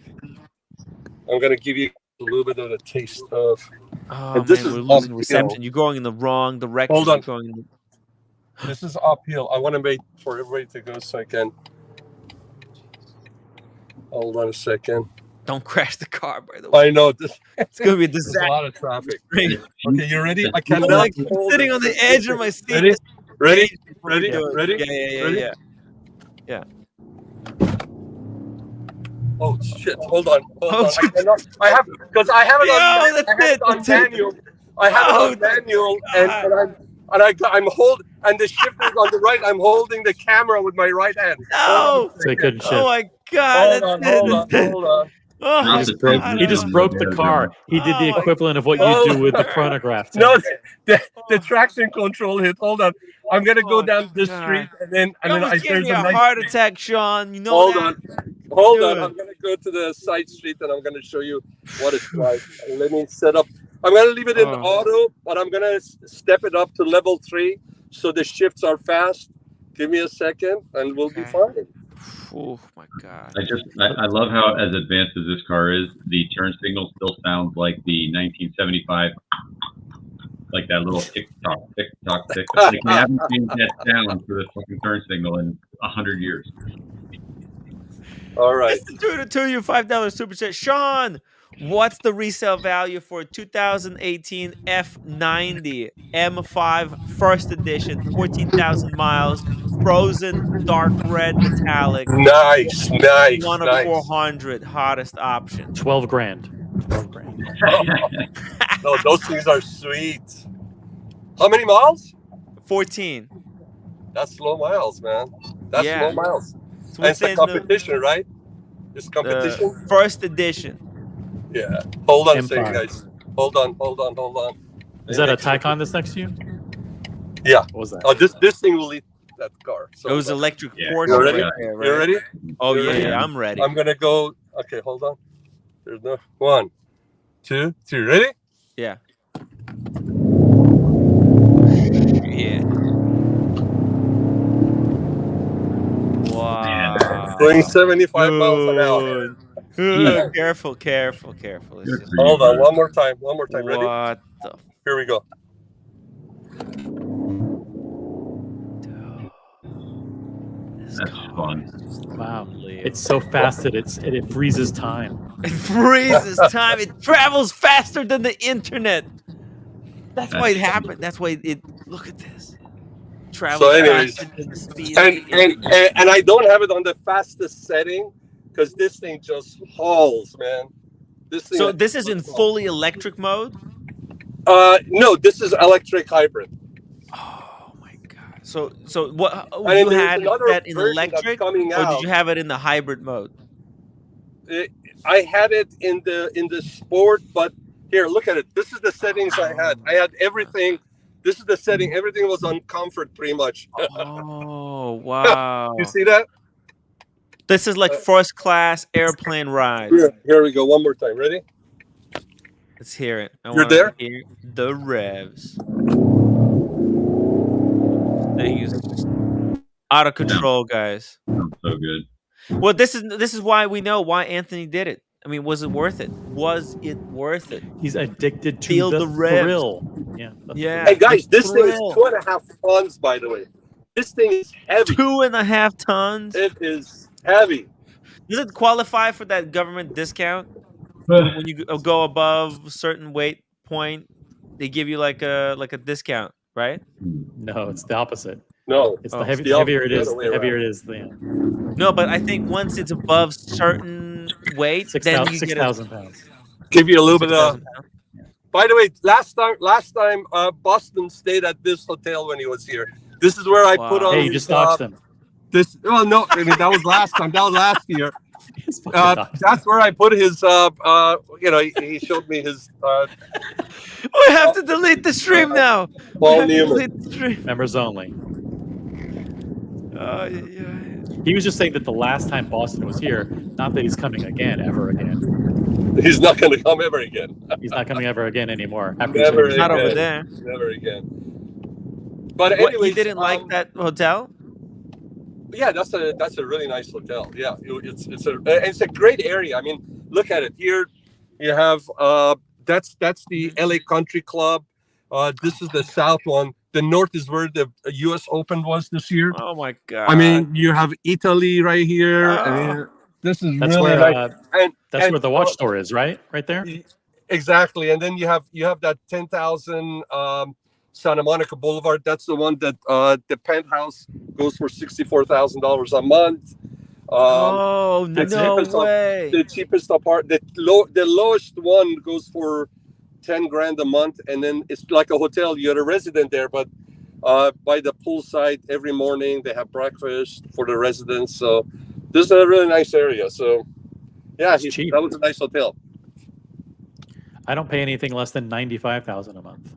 I'm gonna give you a little bit of a taste of. Oh man, we're losing reception. You're going in the wrong direction. Hold on. Going in This is uphill. I want to wait for everybody to go so I can. Hold on a second. Don't crash the car, by the way. I know it's gonna be a disaster. There's a lot of traffic. Okay, you ready? I can't. I'm like sitting on the edge of my seat. Ready? Yeah. Oh shit! Hold on. I have because I have it on manual. I have it on manual, and I'm and the shifter is on the right. I'm holding the camera with my right hand. No. So he couldn't shift. Oh my God. Hold on. Oh, he just broke the car. He did the equivalent of what you Oh. do with the chronograph. No, the traction control hit. Hold on. I'm gonna go down the street and then You almost gave me a heart attack, Sean. You know Hold that? on. Hold on. Dude. I'm gonna go to the side street and I'm gonna show you what it's like. Let me set up. I'm gonna leave it in auto, but I'm gonna step it up to level 3 so the shifts are fast. Give me a second and we'll be fine. Oh my God. I love how, as advanced as this car is, the turn signal still sounds like the 1975, like that little tick-tock, tick-tock, tick-tock. Like, they haven't changed that sound for this fucking turn signal in 100 years. All right. To you, $5 super chat. Sean, what's the resale value for 2018 F90 M5 first edition, 14,000 miles, frozen dark red metallic? Nice. 1 of 400, hottest option. 12 grand. 12 grand. No, those things are sweet. How many miles? 14. That's low miles, man. That's low miles. It's And it's a within competition, right? It's competition. First edition. Yeah. Hold on a M5. second, guys. Hold on. Is that a Taycan that's next to you? Yeah. What was that? Oh, this thing will eat that car. So It was electric You Porsche ready? right there, right? You ready? Oh, You yeah, ready? I'm ready. I'm gonna go. Okay, hold on. There's no 1, 2, 3. Ready? Yeah. Yeah. Wow. Going 75 miles an hour. Careful. It's just- Hold on. One more time. Ready? What the? Here we go. That's fun. Wow. It's so fast that it freezes time. It freezes time. It travels faster than the internet. That's why it happened. That's why it. Look at this. Travels So, anyways, faster than the speed. of the and internet. I don't have it on the fastest setting because this thing just hauls, man. So this is in fully electric mode. No, this is electric hybrid. So what I mean, you there's had another that in version that's electric, coming or did out. you have it in the hybrid mode? I had it in the sport, but here, look at it. This is the settings I had. I had everything. This is the setting. Everything was on comfort, pretty much. Oh wow! You see that? This is like first class airplane ride. Here we go. One more time. Ready? Let's hear it. I You're want there? to hear the revs. Thing is just out of control, guys. So good. Well, this is why we know why Anthony did it. I mean, was it worth it? Was it worth it? He's addicted to Feel the the revs. thrill. Yeah. Yeah. Hey guys, the this thing is thrill. 2.5 tons, by the way. This thing is heavy. 2.5 tons. It is heavy. Does it qualify for that government discount? When you go above a certain weight point, they give you like a discount, right? No, it's the opposite. No, it's Oh. the It's the heavier it other is. way The heavier around. it is, the No, but I think once it's above certain weight, then you get 6,000 pounds. Give you a little bit of. 6,000 pounds. By the way, last time, Boston stayed at this hotel when he was here. This is where I put on. Hey, you his, just dodged him. Well, no, I mean that was last time. That was last year. That's where I put his. He showed me his. We have to delete the stream now. Paul We have to Newman. delete the stream. Members only. Oh, yeah. He was just saying that the last time Boston was here, not that he's coming again, ever again. He's not going to come ever again. He's not coming ever again anymore. After Never he again. Not over there. Never again. But What, anyway, you didn't like that hotel? Yeah, that's a really nice hotel. Yeah, it's a great area. I mean, look at it here. You have that's the LA Country Club. This is the south one. The north is where the U.S. Open was this year. Oh my god! I mean, you have Italy right here. Oh. I mean, this is That's really where nice. that's where the watch store is, right? Right there. Exactly, and then you have that 10,000 Santa Monica Boulevard. That's the one that the penthouse goes for $64,000 a month. Oh the no cheapest way! The cheapest apartment, the lowest one goes for $10,000 a month, and then it's like a hotel. You're a resident there, but by the poolside every morning. They have breakfast for the residents. So this is a really nice area. So yeah, It's cheap. that was a nice hotel. I don't pay anything less than $95,000 a month.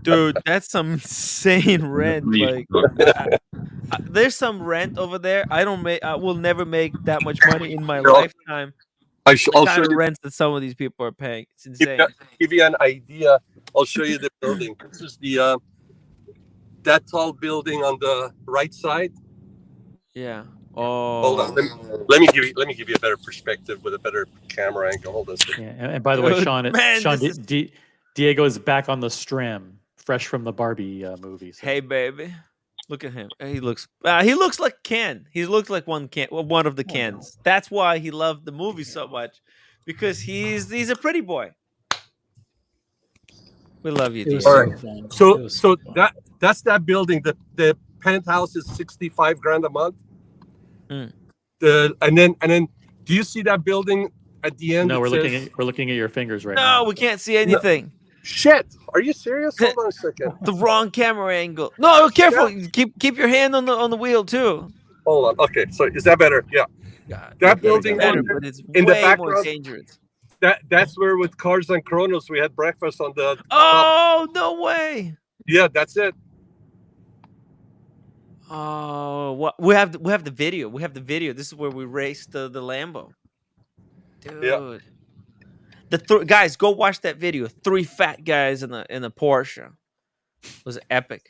Dude, that's some insane rent. Like, there's some rent over there. I will never make that much money in my lifetime. I'll The kind show of you. rents that some of these people are paying. It's Give insane. give you an idea. I'll show you the building. This is the that tall building on the right side. Yeah. Oh. Hold on. Let me give you a better perspective with a better camera angle. Hold on. Yeah, and by the way, Sean, Diego is back on the Stram, fresh from the Barbie movie. So. Hey, baby, look at him. He looks like Ken. He looks like one of the Kens. That's why he loved the movie so much, because he's a pretty boy. We love you, Diego. All right. So that's that building. The penthouse is $65,000 a month. Mm. And then do you see that building at the end? No, we're looking at your fingers right now. now. No, we can't see anything. No. Shit! Are you serious? Hold on a second. The wrong camera angle. No, careful. Yeah. Keep your hand on the wheel too. Hold on. Okay, so is that better? Yeah. God, that building better, but it's in way the background, more dangerous. That's where with Cars and Chronos we had breakfast on the. Oh top. No way! Yeah, that's it. Oh, what we have the video. We have the video. This is where we raced the Lambo. Dude. Yeah. Guys, go watch that video. 3 fat guys in a Porsche. It was epic.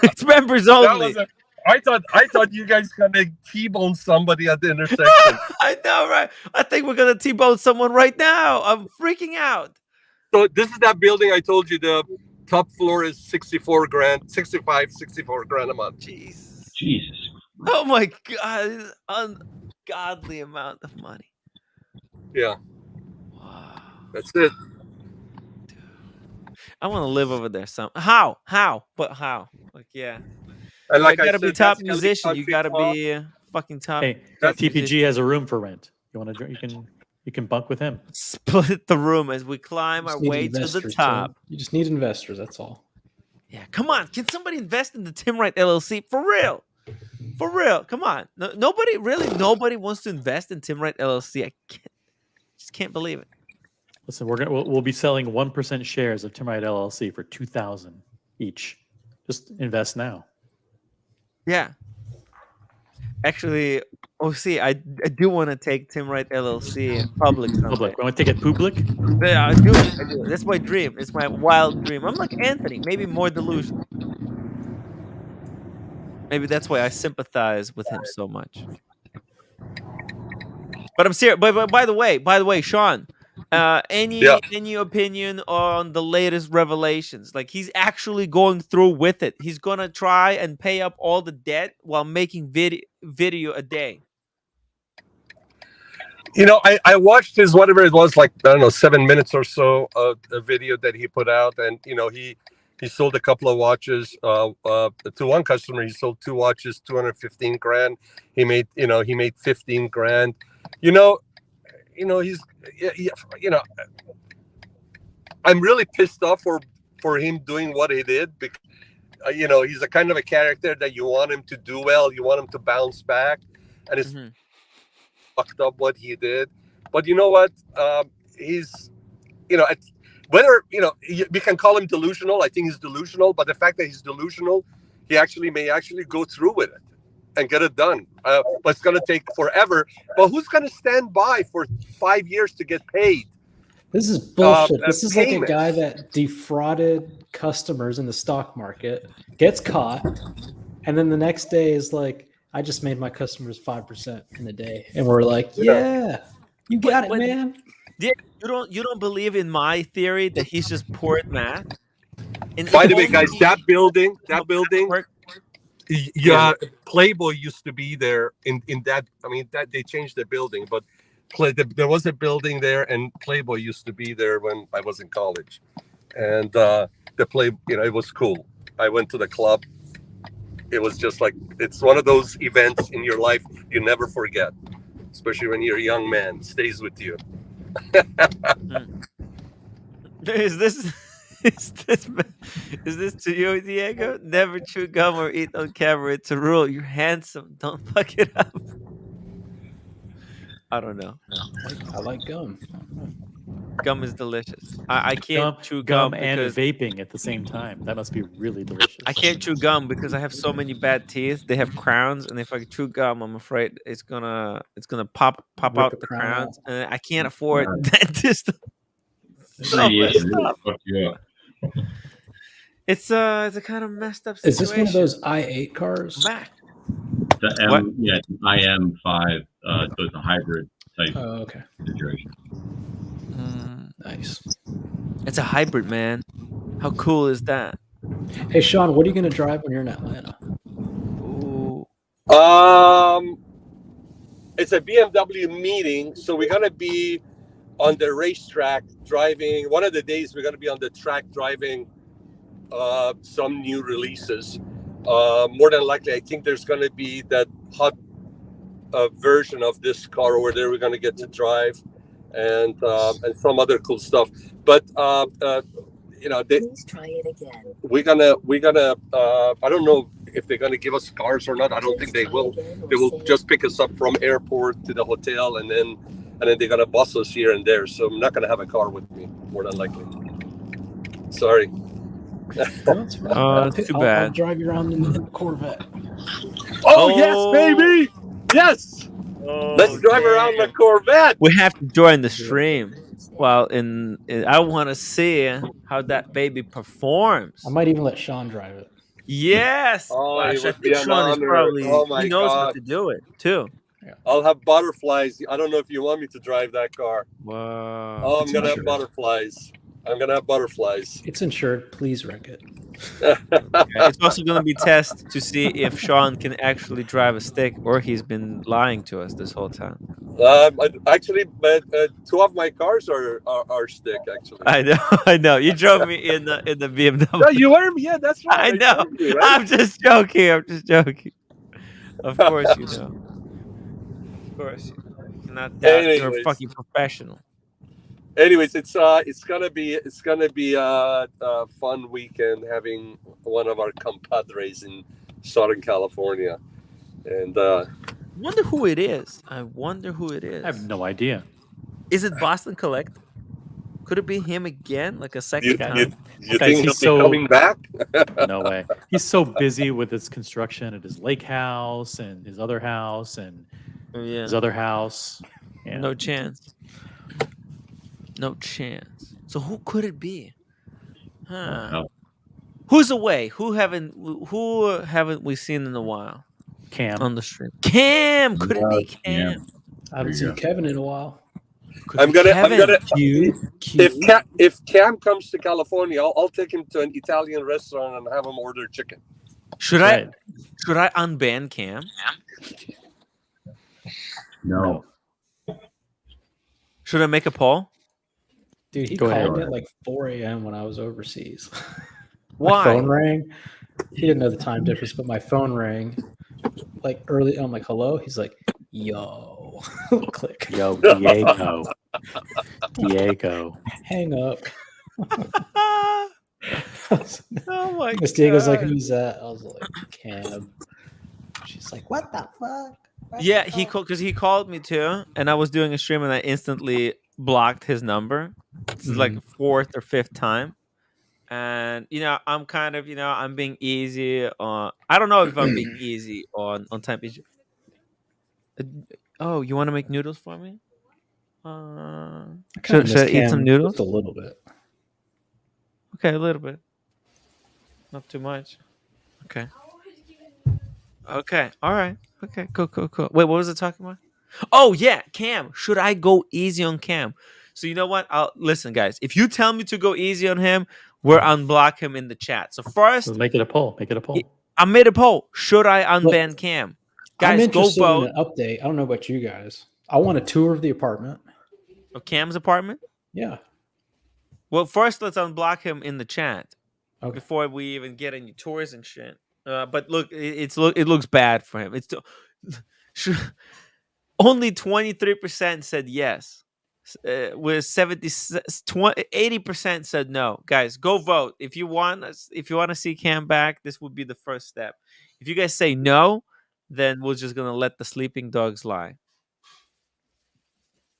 It's members only. I thought you guys gonna T-bone somebody at the intersection. I know, right? I think we're gonna T-bone someone right now. I'm freaking out. So this is that building I told you. The top floor is $64,000, $64,000 a month. Jesus. Oh my God! This ungodly amount of money. Yeah. Wow. That's it. I want to live over there. How? But how? Like, yeah. And like you gotta be a top musician. musician. You gotta be a fucking top. Hey, TPG has a room for rent. You want to? You can bunk with him. Split the room as we climb our way to the top. You just need investors. That's all. Yeah, come on. Can somebody invest in the Tim Wright LLC for real? For real, come on. Nobody wants to invest in Tim Wright LLC. I just can't believe it. Listen, we'll be selling 1% shares of Tim Wright LLC for $2,000 each. Just invest now. Yeah. Actually, I do want to take Tim Wright LLC public someday. Public. Want to take it public? Yeah, I do. That's my dream. It's my wild dream. I'm like Anthony, maybe more delusional. Maybe that's why I sympathize with him so much. But I'm serious. But by the way, Sean, any opinion on the latest revelations? Like, he's actually going through with it. He's gonna try and pay up all the debt while making video a day. You know, I watched his whatever it was, like, I don't know, 7 minutes or so of a video that he put out, and you know he sold a couple of watches to one customer. He sold 2 watches, $215,000. He made $15,000. He's I'm really pissed off for him doing what he did, because he's a kind of a character that you want him to do well, you want him to bounce back, and it's fucked up what he did. But you know what? He's whether we can call him delusional. I think he's delusional, but the fact that he's delusional, he may actually go through with it and get it done. But it's going to take forever. But who's going to stand by for 5 years to get paid? This is bullshit. This is like a guy that defrauded customers in the stock market, gets caught, and then the next day is like, I just made my customers 5% in a day. And we're like, yeah, you got it, man. Yeah, you don't believe in my theory that he's just poor at math? By the way, guys, that building, yeah, Playboy used to be there in that. I mean, that they changed the building, but there was a building there, and Playboy used to be there when I was in college, and it was cool. I went to the club. It was just like, it's one of those events in your life you never forget, especially when you're a young man. It stays with you. Is Is this to you, Diego? Never chew gum or eat on camera. It's a rule. You're handsome. Don't fuck it up. I don't know. I like gum. Gum is delicious. I can't chew gum gum and because vaping at the same time. That must be really delicious. I can't chew gum because I have so many bad teeth. They have crowns, and if I chew gum, I'm afraid it's gonna pop Rip out a the crown crowns, out. and I can't afford dentist. So Radiation messed really up. fucked you up. It's a kind of messed up Is situation. this one of those i8 cars? I'm back. The M, What? yeah, it's an IM5, so it's a hybrid type Oh, okay. situation. Nice. It's a hybrid, man. How cool is that? Hey, Sean, what are you going to drive when you're in Atlanta? Ooh. It's a BMW meeting, so we're gonna be on the racetrack driving. One of the days we're gonna be on the track driving some new releases. More than likely, I think there's gonna be that hot version of this car over there. We're gonna get to drive, and some other cool stuff. But please try it again. We're gonna. I don't know if they're gonna give us cars or not. I don't think they will. They will just pick us up from airport to the hotel, and then they're gonna bus us here and there. So I'm not gonna have a car with me, more than likely. Sorry. That's too I'll bad. drive you around in the Corvette. Oh yes, baby! Yes. Let's drive around the Corvette. We have to join the stream. Well, I want to see how that baby performs. I might even let Sean drive it. Yes. Oh, Gosh, it I would think be an Sean is honor. probably Oh my he knows how God. to do it too. I'll have butterflies. I don't know if you want me to drive that car. Wow. Oh, I'm It's gonna have insured. butterflies. I'm gonna have butterflies. It's insured. Please wreck it. It's also going to be test to see if Sean can actually drive a stick or he's been lying to us this whole time. Actually, but two of my cars are stick. Actually, I know. You drove me in the BMW. No, you were. Yeah, that's right. I know. told you, right? I'm just joking. Of course you know. Of course you know. You cannot doubt. You're a Anyways. fucking professional. Anyways, it's gonna be a fun weekend having one of our compadres in Southern California, and Wonder who it is. I have no idea. Is it Boston Collect? Could it be him again, like a second you time? think he'll be coming back? No way. He's so busy with his construction at his lake house and his other house and his other house. Yeah. No chance. No chance. So who could it be? Huh. Who's away? Who haven't we seen in a while? Cam on the stream. Cam, could it be Cam? I haven't seen Kevin in a while. I'm gonna. Q. If Cam comes to California, I'll take him to an Italian restaurant and have him order chicken. Should I unban Cam? No. Should I make a poll? Dude, he Go ahead. called me at like 4 a.m. when I was overseas. Why? My phone rang. He didn't know the time difference, but my phone rang like early. I'm like, hello? He's like, yo. Click. Yo, Diego. Diego. Hang up. Oh my Miss Diego's like, God. who's that? I was like, Cam. She's like, what the fuck? Yeah, because he called me too, and I was doing a stream, and I instantly blocked his number. This is like fourth or fifth time, and I'm kind of I'm being easy on. I don't know if I'm being easy on time. Oh, you want to make noodles for me? Should I eat some noodles? Just a little bit. Okay, a little bit. Not too much. Okay. Okay. All right. Okay. Cool. Wait, what was it talking about? Oh yeah, Cam. Should I go easy on Cam? So you know what? Listen, guys. If you tell me to go easy on him, we'll unblock him in the chat. So first, So make it a poll. I made a poll. Should I unban Cam? I'm Guys, go interested vote. in an update. I don't know about you guys. I want a tour of the apartment. Of Cam's apartment? Yeah. Well, first let's unblock him in the chat before we even get any tours and shit. But look, it looks bad for him. It's only 23% said yes. with 80% said no. Guys, go vote. If you want to see Cam back, this would be the first step. If you guys say no, then we're just gonna let the sleeping dogs lie.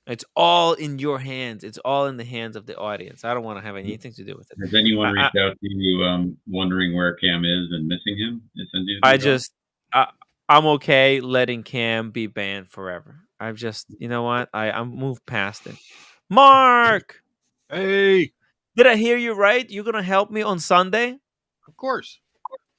It's all in your hands. It's all in the hands of the audience. I don't want to have anything to do with it. Has anyone reached out to you wondering where Cam is and missing him? I'm okay letting Cam be banned forever. I've just, you know what? I'm moved past it. Mark! Hey! Did I hear you right? You're going to help me on Sunday? Of course.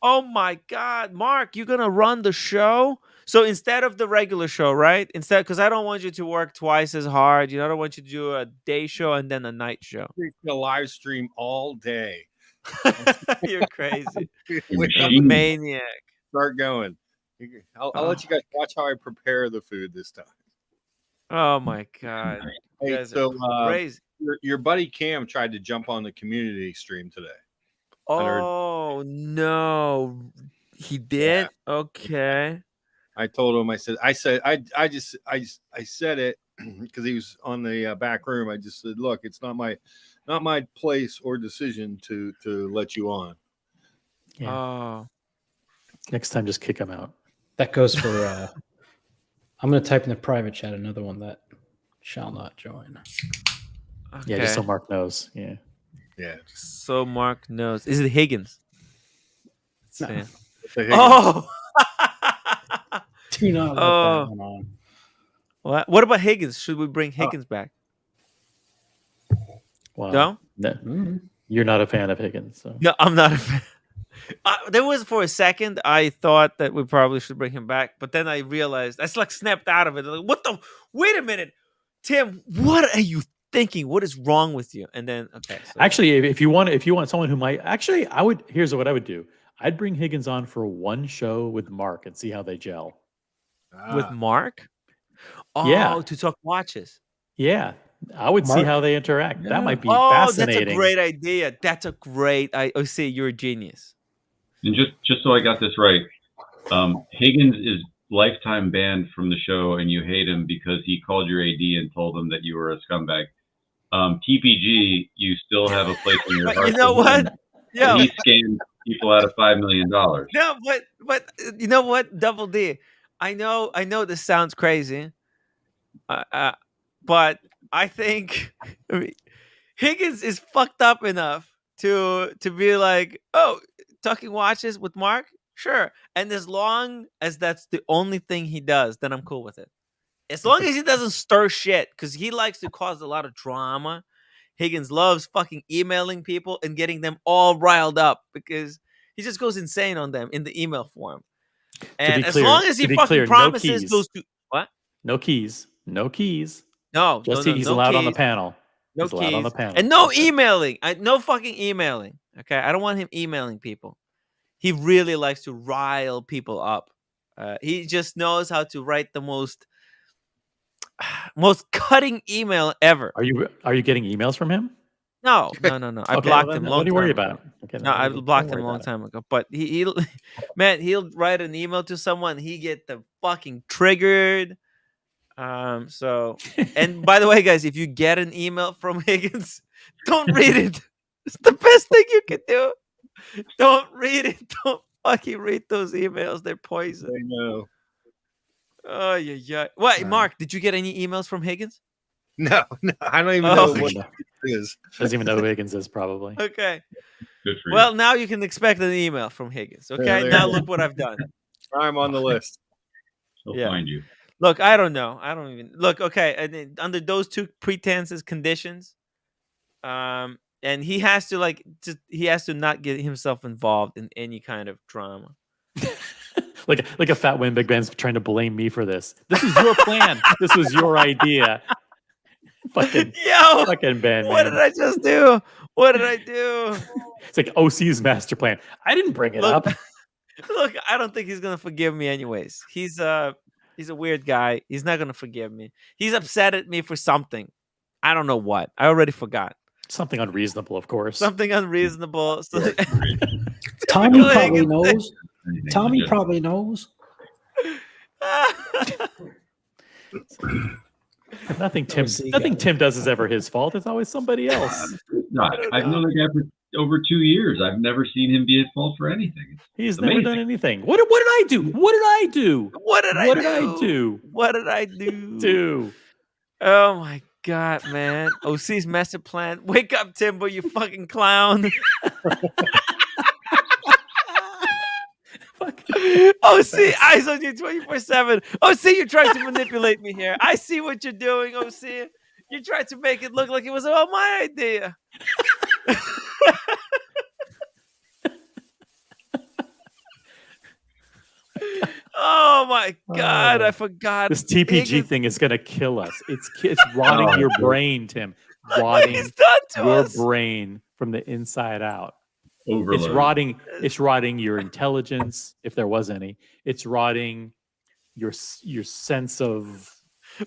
Oh my God. Mark, you're going to run the show? So instead of the regular show, right? Because I don't want you to work twice as hard. I don't want you to do a day show and then a night show. A live stream all day. You're crazy. You're maniac. Start going. I'll let you guys watch how I prepare the food this time. Oh my God. Hey, so crazy. Your buddy Cam tried to jump on the community stream today. Oh no. He did? Yeah. Okay. I told him, I said it because he was on the back room. I just said, look, it's not my place or decision to let you on. Yeah. Oh. Next time, just kick him out. That goes for. I'm going to type in the private chat another one that shall not join. Okay. Yeah, just so Mark knows. Yeah. Yeah. So Mark knows. Is it Higgins? No. Higgins. Oh. Do not let that one on. What about Higgins? Should we bring Higgins back? Wow. No? Mm-hmm. You're not a fan of Higgins. So. No, I'm not a fan. There was for a second I thought that we probably should bring him back, but then I realized I snapped out of it. Like, what the? Wait a minute, Tim. What are you thinking? What is wrong with you? And then okay. So. Actually, if you want someone who might here's what I would do. I'd bring Higgins on for one show with Mark and see how they gel. With Mark? Oh, yeah. To talk watches. Yeah. I would see how they interact. Yeah. That might be fascinating. That's a great idea. That's a great. I say you're a genius. And just so I got this right, Higgins is lifetime banned from the show, and you hate him because he called your AD and told him that you were a scumbag. TPG, you still have a place in your heart. You know what? Yeah, he scammed people out of $5 million. No, but you know what? Double D. I know this sounds crazy, but I think Higgins is fucked up enough to be like, oh, talking watches with Mark, sure. And as long as that's the only thing he does, then I'm cool with it. As long as he doesn't stir shit, because he likes to cause a lot of drama. Higgins loves fucking emailing people and getting them all riled up because he just goes insane on them in the email form. And as long as he fucking promises those two, what? No keys. No keys. No, just no, he's no allowed keys. on the panel. No he's keys. Allowed on the panel. And no emailing. No fucking emailing. Okay, I don't want him emailing people. He really likes to rile people up. He just knows how to write the most cutting email ever. Are you getting emails from him? No. I blocked him. What do you worry about? Okay, no, I blocked him a long time ago. But he'll write an email to someone. He get the fucking triggered. So, and by the way, guys, if you get an email from Higgins, don't read it. It's the best thing you can do. Don't read it. Don't fucking read those emails. They're poison. I know. Oh yeah. What, Mark? Did you get any emails from Higgins? No. I don't even know what it is. Doesn't even know who Higgins is, probably. Okay. Good for you. Well, now you can expect an email from Higgins. Okay. Now look what I've done. I'm on the list. He'll find you. Look, I don't know. I don't even look. Okay, and then under those two pretenses, conditions, and he has to not get himself involved in any kind of drama. like a fat win Big Ben's trying to blame me for this. This is your plan. This was your idea. Fucking Ben. What did I just do? What did I do? It's like OC's master plan. I didn't bring it up. Look, I don't think he's gonna forgive me anyways. He's a weird guy. He's not gonna forgive me. He's upset at me for something. I don't know what. I already forgot. Something unreasonable, of course. Something unreasonable. Tommy probably knows. Tommy probably knows. Nothing Tim does is ever his fault. It's always somebody else. I've known the guy for over 2 years. I've never seen him be at fault for anything. He's never done anything. What did I do? What did I do? What did I do? What did I do? Oh my God, man. OC's master plan. Wake up, Timbo, you fucking clown. OC, eyes on you 24/7. OC, you're trying to manipulate me here. I see what you're doing, OC. You tried to make it look like it was all my idea. Oh my God, I forgot. This TPG thing is going to kill us. It's rotting your brain, Tim. Rotting He's done to your us. brain from the inside out. Overload. It's rotting your intelligence, if there was any. It's rotting your sense of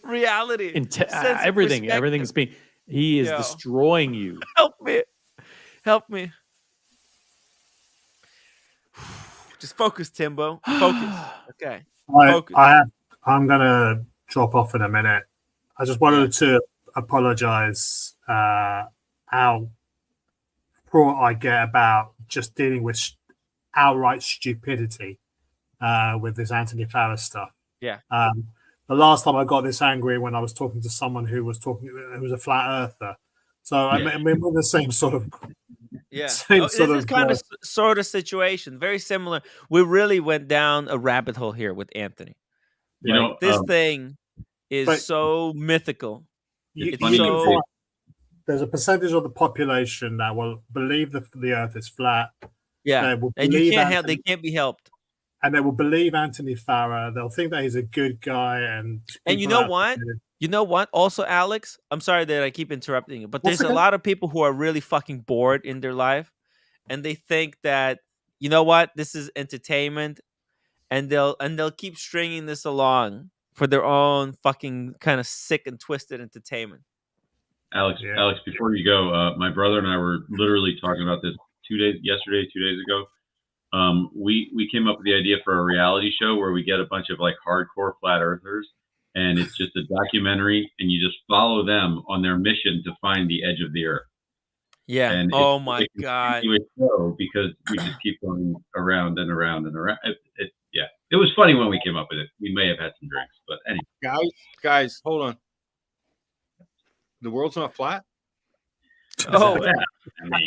reality. Everything. Everything's being. He is destroying you. Help me. Help me. Just focus, Timbo. Focus. Okay. Focus. I'm gonna drop off in a minute. I just wanted to apologize how fraught I get about just dealing with outright stupidity with this Anthony Farris stuff. Yeah. The last time I got this angry when I was talking to someone who was a flat earther. So I mean, we're the same sort of. Yeah, same this sort is of, kind of sort of situation, very similar. We really went down a rabbit hole here with Anthony. You know, this thing is so mythical. There's a percentage of the population that will believe that the Earth is flat. Yeah, and you can't help. They can't be helped. And they will believe Anthony Farrer. They'll think that he's a good guy, and you know what? You know what? Also, Alex, I'm sorry that I keep interrupting you, but there's a lot of people who are really fucking bored in their life, and they think that, you know what, this is entertainment, and they'll keep stringing this along for their own fucking kind of sick and twisted entertainment. Alex, before you go, my brother and I were literally talking about this 2 days ago. We came up with the idea for a reality show where we get a bunch of like hardcore flat earthers, and it's just a documentary, and you just follow them on their mission to find the edge of the earth. Yeah. And oh my God. Because we just keep going around and around and around. It was funny when we came up with it. We may have had some drinks, but anyway. Guys, hold on. The world's not flat. Oh,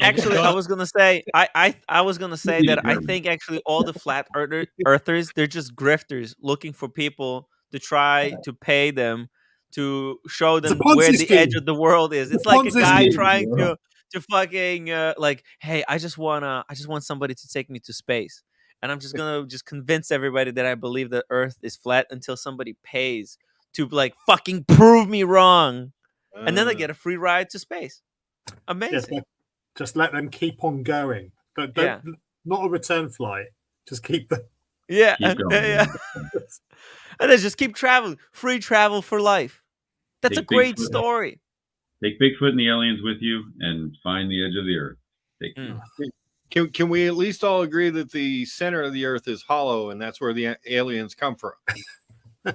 actually, I was gonna say, I was gonna say that I think actually all the flat earthers, they're just grifters looking for people to try to pay them to show them where the edge of the world is. It's like a guy trying to fucking like, hey, I just want somebody to take me to space, and I'm just gonna convince everybody that I believe the Earth is flat until somebody pays to like fucking prove me wrong, and then I get a free ride to space. Amazing. Just let them keep on going. But not a return flight. Just keep them. Yeah. And then just keep traveling. Free travel for life. That's a great story. Take Bigfoot and the aliens with you and find the edge of the earth. Can we at least all agree that the center of the earth is hollow and that's where the aliens come from? I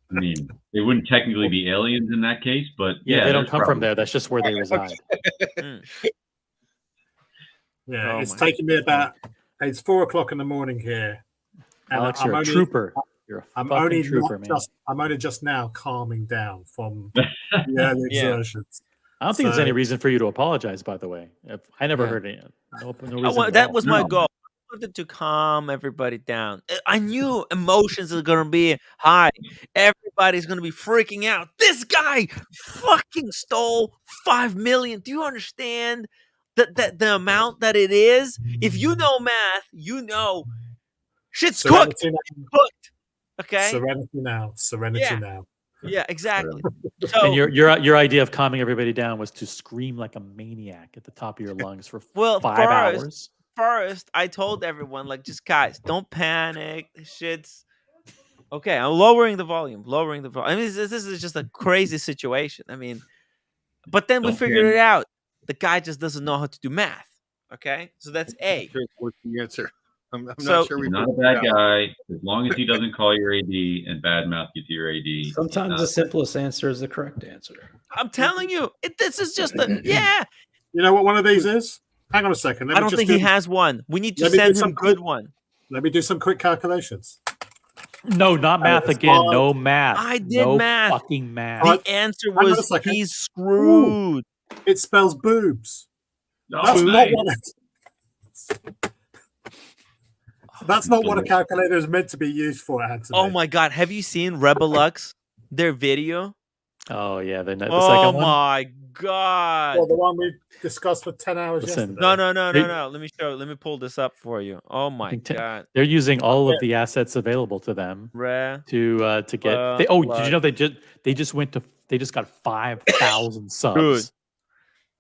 mean, they wouldn't technically be aliens in that case, but they don't come from there. That's just where they reside. Yeah, it's taking me it's 4 o'clock in the morning here. Alex, you're a trooper. You're a fucking trooper, man. I'm only just now calming down from the early exertions. I don't think there's any reason for you to apologize, by the way. I never heard it. No reason that was my goal. I wanted to calm everybody down. I knew emotions are going to be high. Everybody's going to be freaking out. This guy fucking stole $5 million. Do you understand the amount that it is? If you know math, you know shit's cooked. Okay. Serenity now. Now. Yeah, exactly. So, and your idea of calming everybody down was to scream like a maniac at the top of your lungs for 5 hours. First, I told everyone, like, just guys, don't panic. Shit's okay. I'm lowering the volume. I mean, this is just a crazy situation. I mean, but then we figured it out. The guy just doesn't know how to do math. Okay, so that's A. What's the answer? I'm So- not sure we He's not a figured bad it out. guy as long as he doesn't call your AD and badmouth you to your AD. he's Sometimes not the a bad- simplest answer is the correct answer. I'm telling you, this is just a yeah. You know what one of these is? Hang on a second. I don't think he has one. We need to Let me do send some him good quick- one. Let me do some quick calculations. No, not math it's again. called- No math. I did no math. fucking math. Right. The answer Hang on a was second. he's screwed. It spells boobs. Oh, That's not nice. what. That's not what a calculator is meant to be used for, Anthony. Oh my god, have you seen Rebelux? Their video? Oh yeah, the Oh second one. my god. Well, the one we discussed for 10 hours Listen, yesterday. No. Let me show. Let me pull this up for you. Oh my god. They're using all of the assets available to them Re- to get. Did you know they just got 5,000 subs?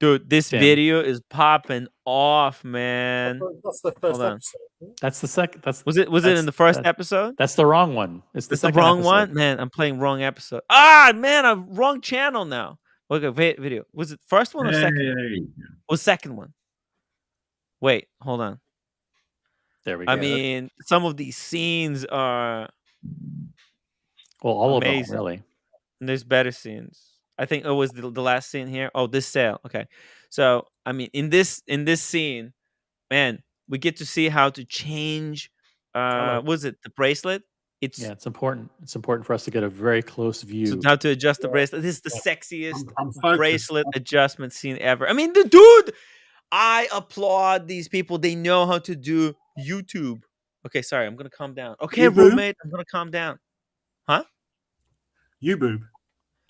Dude, this Tim. video is popping off, man. That's the Hold first on. episode. That's the second. Was it in the first episode? That's the wrong one. It's the It's the second wrong episode. one? Man, I'm playing wrong episode. Ah, man, I'm wrong channel now. Okay, video. Was it first one or second? Hey. Was second one? Wait, hold on. There we go. I mean, some of these scenes are well, all amazing. of them really. And there's better scenes. I think it was the last scene here. Oh, this sale. Okay. So, I mean, in this scene, man, we get to see how to change was it the bracelet? It's important. It's important for us to get a very close view. So how to adjust the bracelet. This is the sexiest I'm focused. bracelet adjustment scene ever. I mean, the dude, I applaud these people. They know how to do YouTube. Okay, sorry, I'm gonna calm down. Okay, YouTube? roommate, I'm gonna calm down. Huh? YouTube.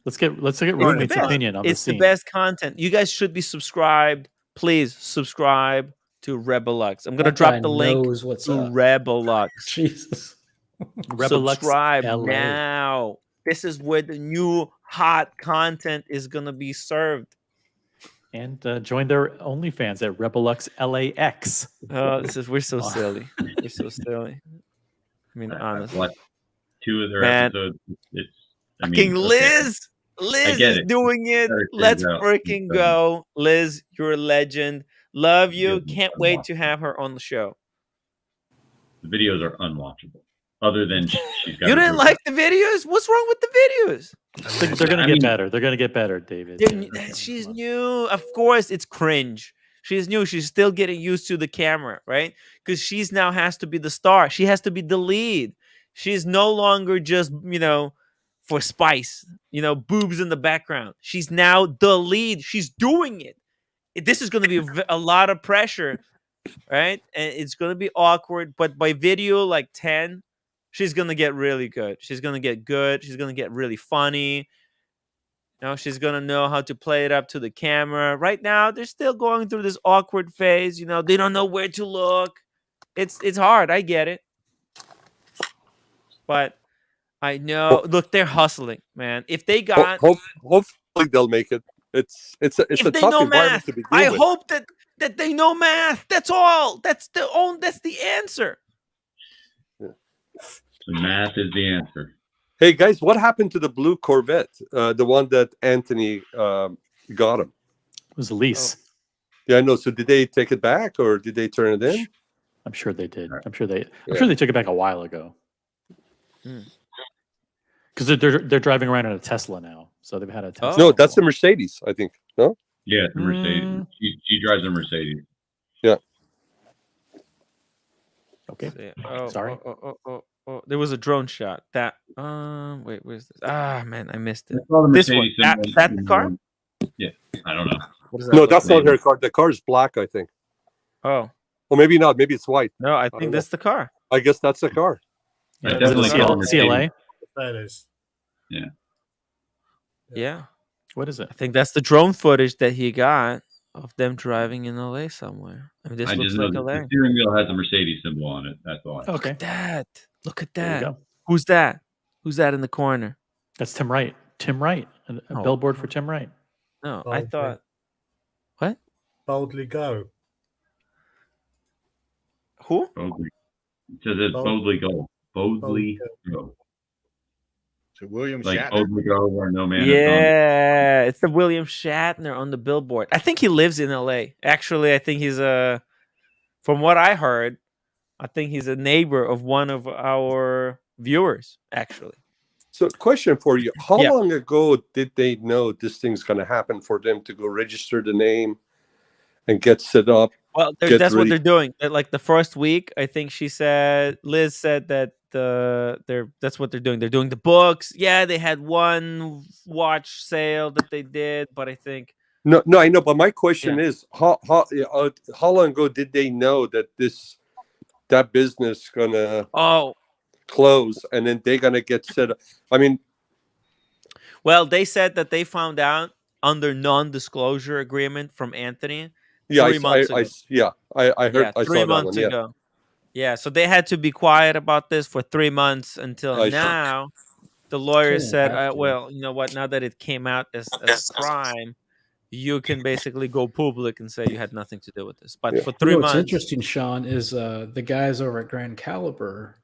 Let's get It's the roommate's best. opinion on It's the the scene. best content. You guys should be subscribed. Please subscribe to Rebelux. I'm gonna That guy drop the link knows what's to up. Rebelux. Jesus. Rebelux Subscribe LA. now. This is where the new hot content is gonna be served. And join their OnlyFans at Rebelux LAX. Oh, we're so silly. We're so silly. I mean, honestly. Watched 2 of their Man. episodes. It's Fucking Liz. I Liz get is it. doing it. Better Let's turns out. freaking go. Liz, you're a legend. Love you. Can't wait to have her on the show. The videos are unwatchable. Other than she's got. You a didn't group. like the videos? What's wrong with the videos? They're gonna I get mean- better. They're gonna get better, David. She's new. Of course, it's cringe. She's new. She's still getting used to the camera, right? Because she's now has to be the star. She has to be the lead. She's no longer just, for spice, boobs in the background. She's now the lead. She's doing it. This is going to be a lot of pressure, right? And it's going to be awkward. But by video like 10, she's going to get really good. She's going to get good. She's going to get really funny. She's going to know how to play it up to the camera. Right now, they're still going through this awkward phase. They don't know where to look. It's hard. I get it. But I know. Look, they're hustling, man. If they got... Hopefully they'll make it. It's a if tough they know environment math, to begin I with. hope that they know math. That's all. That's the answer. The math is the answer. Hey guys, what happened to the blue Corvette? The one that Anthony got him. It was a lease. Yeah, I know. So did they take it back or did they turn it in? I'm sure they did. I'm sure they took it back a while ago. Because they're driving around in a Tesla now, so they've had a Tesla. No, that's the Mercedes, I think. No. Yeah, it's a Mercedes. She drives a Mercedes. Yeah. Okay. Sorry. Oh, there was a drone shot. That wait, where's this? Ah, man, I missed it. This one. That the car? Yeah, I don't know. What is that No, look that's like? not her car. The car is black, I think. Oh. Well, maybe not. Maybe it's white. No, I don't think know. that's the car. I guess that's the car. I Is it definitely a call it CLA? That is. Yeah. Yeah. What is it? I think that's the drone footage that he got of them driving in LA somewhere. I mean, this I looks just know like that LA. the steering wheel has a Mercedes symbol on it. That's all. Look at that. Look at There you that. go. Who's that? Who's that in the corner? That's Tim Wright. Tim Wright. A Oh. billboard for Tim Wright. No, I Boldly. thought. What? Boldly go. Who? Boldly. It says it's Bold- boldly go. Boldly go. So William Like Shatner. boldly go where no man has Yeah, it's the William Shatner on the billboard. I think he lives in LA. Actually, I think he's from what I heard, I think he's a neighbor of one of our viewers, actually. So, question for you: how Yeah. long ago did they know this thing's going to happen for them to go register the name and get set up? Well, that's what they're doing. Like the first week, I think Liz said that that's what they're doing. They're doing the books. Yeah, they had one watch sale that they did, but I think No, I know, but my question is how long ago did they know that that business gonna close and then they're gonna get set up? I mean, well, they said that they found out under non-disclosure agreement from Anthony 3 months ago. I heard. I 3 saw that months one. ago. Yeah, so they had to be quiet about this for 3 months until I see. now. The lawyer Shouldn't said, have to. well, you know what? Now that it came out as a crime, you can basically go public and say you had nothing to do with this. But for 3 What's months, interesting, Sean, is the guys over at Grand Caliber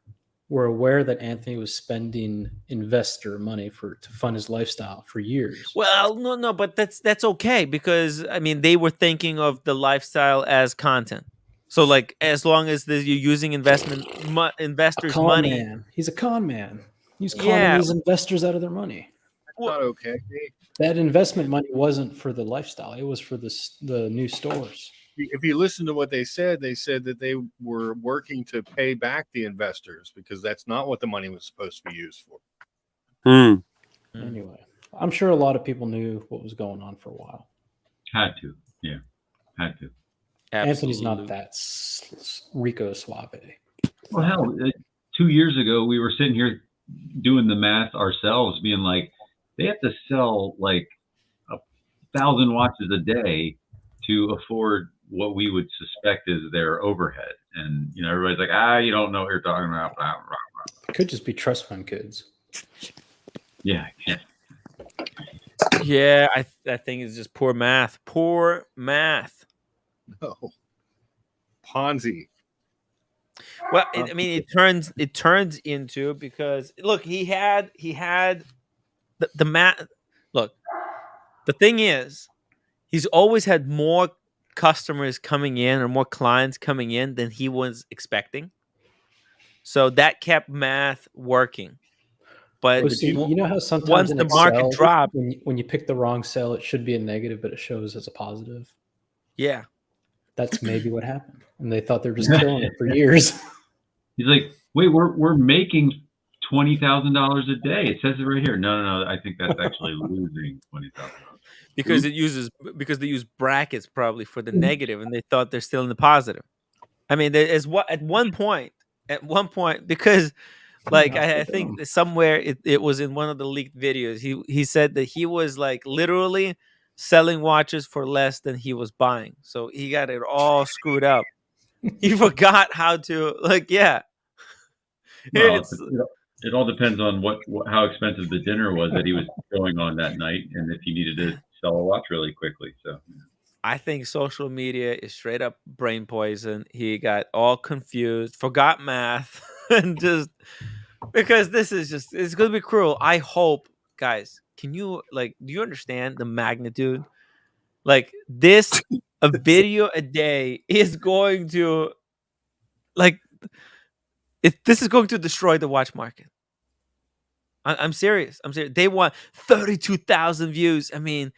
were aware that Anthony was spending investor money to fund his lifestyle for years. well, no, but that's okay because I mean they were thinking of the lifestyle as content. So like as long as you're using investors' money, Man. He's a con man. He's conning these investors out of their money. That's not okay. That investment money wasn't for the lifestyle; it was for the new stores. If you listen to what they said that they were working to pay back the investors because that's not what the money was supposed to be used for. Anyway, I'm sure a lot of people knew what was going on for a while. Had to. Yeah. Had to. Anthony's not that Rico Suave. Well, hell, 2 years ago, we were sitting here doing the math ourselves, being like, they have to sell like 1,000 watches a day to afford what we would suspect is their overhead. And, you know, everybody's like, you don't know what you're talking about. Blah, blah, blah. Could just be trust fund kids. Yeah. Yeah, I think it's just poor math. Poor math. No. Ponzi. Well, I mean, it turns into because look, he had the math. Look, the thing is, he's always had more customers coming in or more clients coming in than he was expecting. So that kept math working. But you know how sometimes once in the Excel, market dropped, when you pick the wrong cell, it should be a negative, but it shows as a positive. Yeah, that's maybe what happened, and they thought they were just killing it for years. He's like, wait, we're making $20,000 a day. It says it right here. No. I think that's actually losing $20,000 because they use brackets probably for the negative, and they thought they're still in the positive. I mean, there is at one point because. Like I think somewhere it was in one of the leaked videos. He said that he was like literally selling watches for less than he was buying. So he got it all screwed up. He forgot how to Well, it all depends on how expensive the dinner was that he was going on that night, and if he needed to sell a watch really quickly. So I think social media is straight up brain poison. He got all confused, forgot math, and just because it's going to be cruel. I hope, guys, do you understand the magnitude? Like this, a video a day is going to, this is going to destroy the watch market. I'm serious. They want 32,000 views. I mean,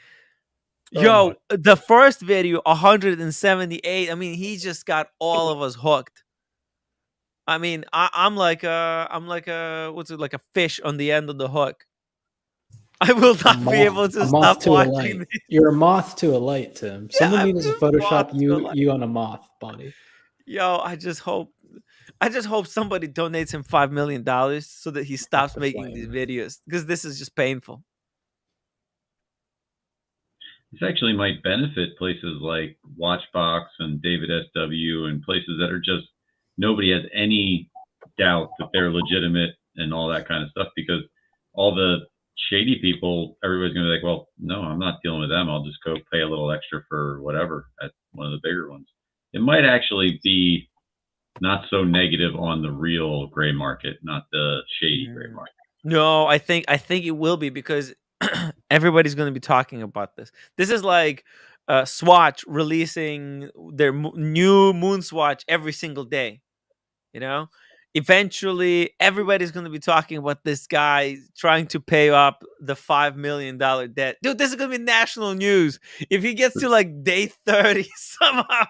the first video 178. I mean, he just got all of us hooked. I mean, I'm like a fish on the end of the hook. I will not be able to stop watching this. You're a moth to a light, Tim. Someone needs to Photoshop you on a moth body. Yo, I just hope somebody donates him $5 million so that he stops making these videos because this is just painful. This actually might benefit places like Watchbox and David SW and places that are just nobody has any doubt that they're legitimate and all that kind of stuff, because all the shady people, everybody's going to be like, well, no, I'm not dealing with them. I'll just go pay a little extra for whatever at one of the bigger ones. It might actually be not so negative on the real gray market, not the shady gray market. No, I think it will be because everybody's going to be talking about this. This is like Swatch releasing their new Moon Swatch every single day. You know, eventually everybody's going to be talking about this guy trying to pay up the $5 million debt. Dude, this is going to be national news. If he gets to like day 30 somehow,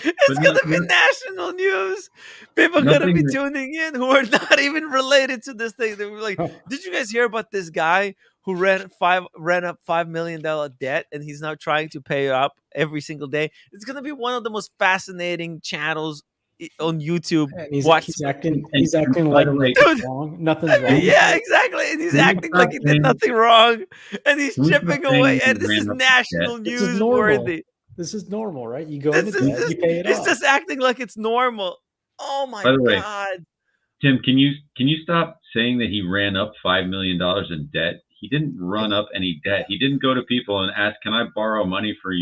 it's going to be national news. People are going to be tuning in who are not even related to this thing. They were like, did you guys hear about this guy who ran up $5 million debt and he's now trying to pay up every single day? It's going to be one of the most fascinating channels on YouTube. And he's acting like nothing's wrong. Nothing's wrong. Yeah, exactly. And he's acting like he did nothing wrong. And he's chipping away. And this is national news worthy. This is normal, right? You go into debt, you pay it off. It's just acting like it's normal. Oh my God. Tim, can you stop saying that he ran up $5 million in debt? He didn't run up any debt. He didn't go to people and ask, "Can I borrow money from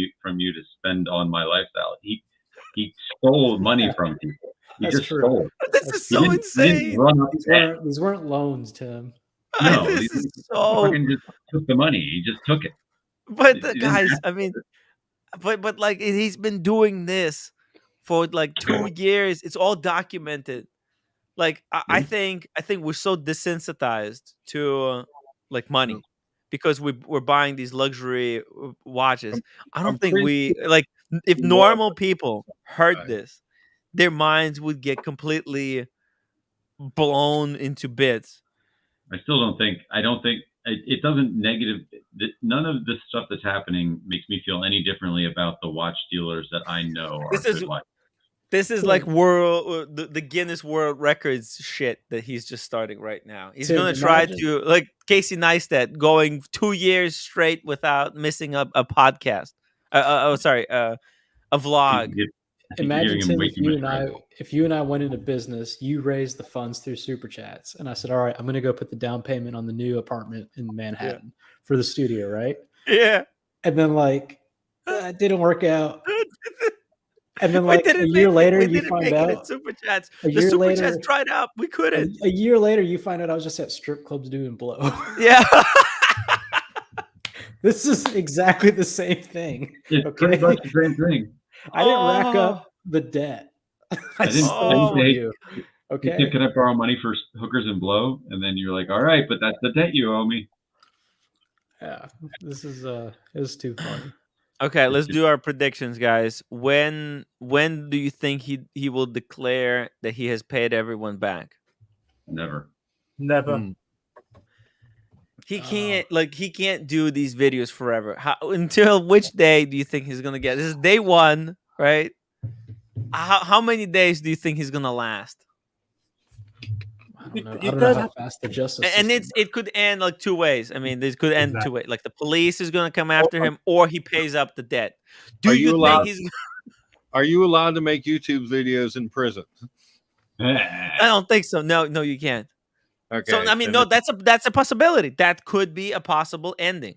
you to spend on my lifestyle?" He stole money from people. He That's just true. stole. This is so insane. These weren't loans, Tim. No, this he is so. fucking just took the money. He just took it. But the guys, I mean, but like he's been doing this for like 2 years. It's all documented. Like I think we're so desensitized to like money because we're buying these luxury watches. I don't think we like if normal people heard this, their minds would get completely blown into bits. I don't think it doesn't none of the stuff that's happening makes me feel any differently about the watch dealers that I know are good watch. This is like the Guinness World Records shit that he's just starting right now. He's going to try to, like Casey Neistat, going 2 years straight without missing a podcast. A vlog. Imagine, Tim, if you and I went into business, you raised the funds through Super Chats, and I said, all right, I'm going to go put the down payment on the new apartment in Manhattan for the studio, right? Yeah. And then, like, it didn't work out. And then, like, a year later, you find out. Super Chats. The Super Chats dried up. We couldn't. A year later, you find out I was just at strip clubs doing blow. Yeah. This is exactly the same thing. It's okay? pretty much the same thing. I didn't rack up the debt. I stole from you. Okay. You said, "Can I borrow money for hookers and blow?" And then you're like, "All right, but that's the debt you owe me." Yeah. This is it was too funny. Okay, let's do our predictions, guys. When do you think he will declare that he has paid everyone back? Never. He can't do these videos forever. Until which day do you think he's gonna get? This is day 1, right? How many days do you think he's gonna last? I don't know how fast the justice and it could end like 2 ways. I mean, this could end 2 ways. Like the police is gonna come after him, or he pays up the debt. Do you think he's? Are you allowed to make YouTube videos in prison? I don't think so. No, you can't. Okay. So I mean, no, that's a possibility. That could be a possible ending.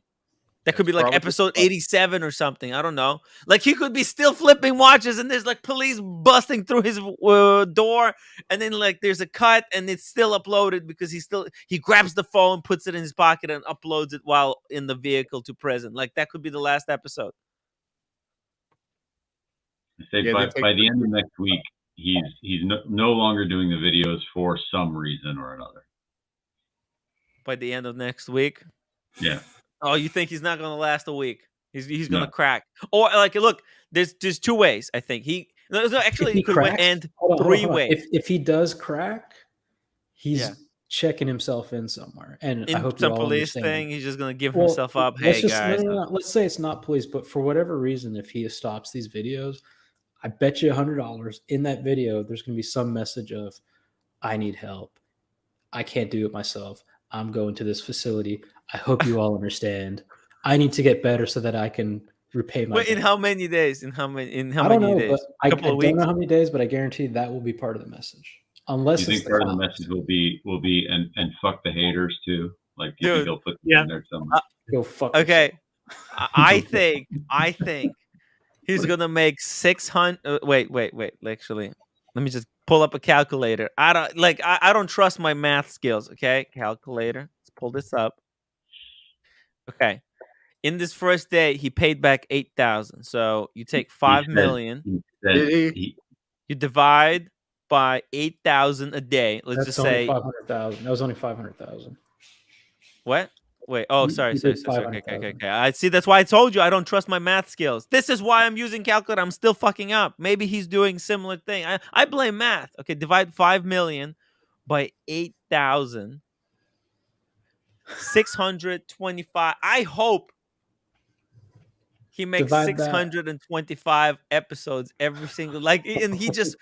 That could be like episode 87 or something. I don't know. Like he could be still flipping watches, and there's like police busting through his door, and then like there's a cut, and it's still uploaded because he grabs the phone, puts it in his pocket, and uploads it while in the vehicle to prison. Like that could be the last episode. I say by the end of next week, he's no longer doing the videos for some reason or another. By the end of next week? Yeah. Oh, you think he's not going to last a week? He's going to crack. Or like, look, there's 2 ways. I think he could end 3 ways. If he does crack, he's checking himself in somewhere. And in I hope some police thing, he's just going to give himself up. Hey guys, let's say it's not police, but for whatever reason, if he stops these videos, I bet you $100 in that video, there's going to be some message of, I need help. I can't do it myself. I'm going to this facility. I hope you all understand. I need to get better so that I can repay my debt. In how many days? In how many days? I don't know how many days, but I guarantee that will be part of the message. Unless you think part of the message will be and fuck the haters too. Like you think he'll put in there somewhere. Go fuck. Okay. I think he's gonna make 600. Wait. Actually, let me just pull up a calculator. I don't trust my math skills. Okay, calculator. Let's pull this up. Okay, in this first day, he paid back 8,000. So you take 5 million. Did he? You divide by 8,000 a day. Let's That's just only say 500,000. That was only 500,000. what? Wait. Oh, sorry. You Okay. did 500,000. I see. That's why I told you I don't trust my math skills. This is why I'm using calculator. I'm still fucking up. Maybe he's doing similar thing. I blame math. Okay, divide 5 million by 8,000. 625. I hope he makes Divide that. 625 episodes every single and he just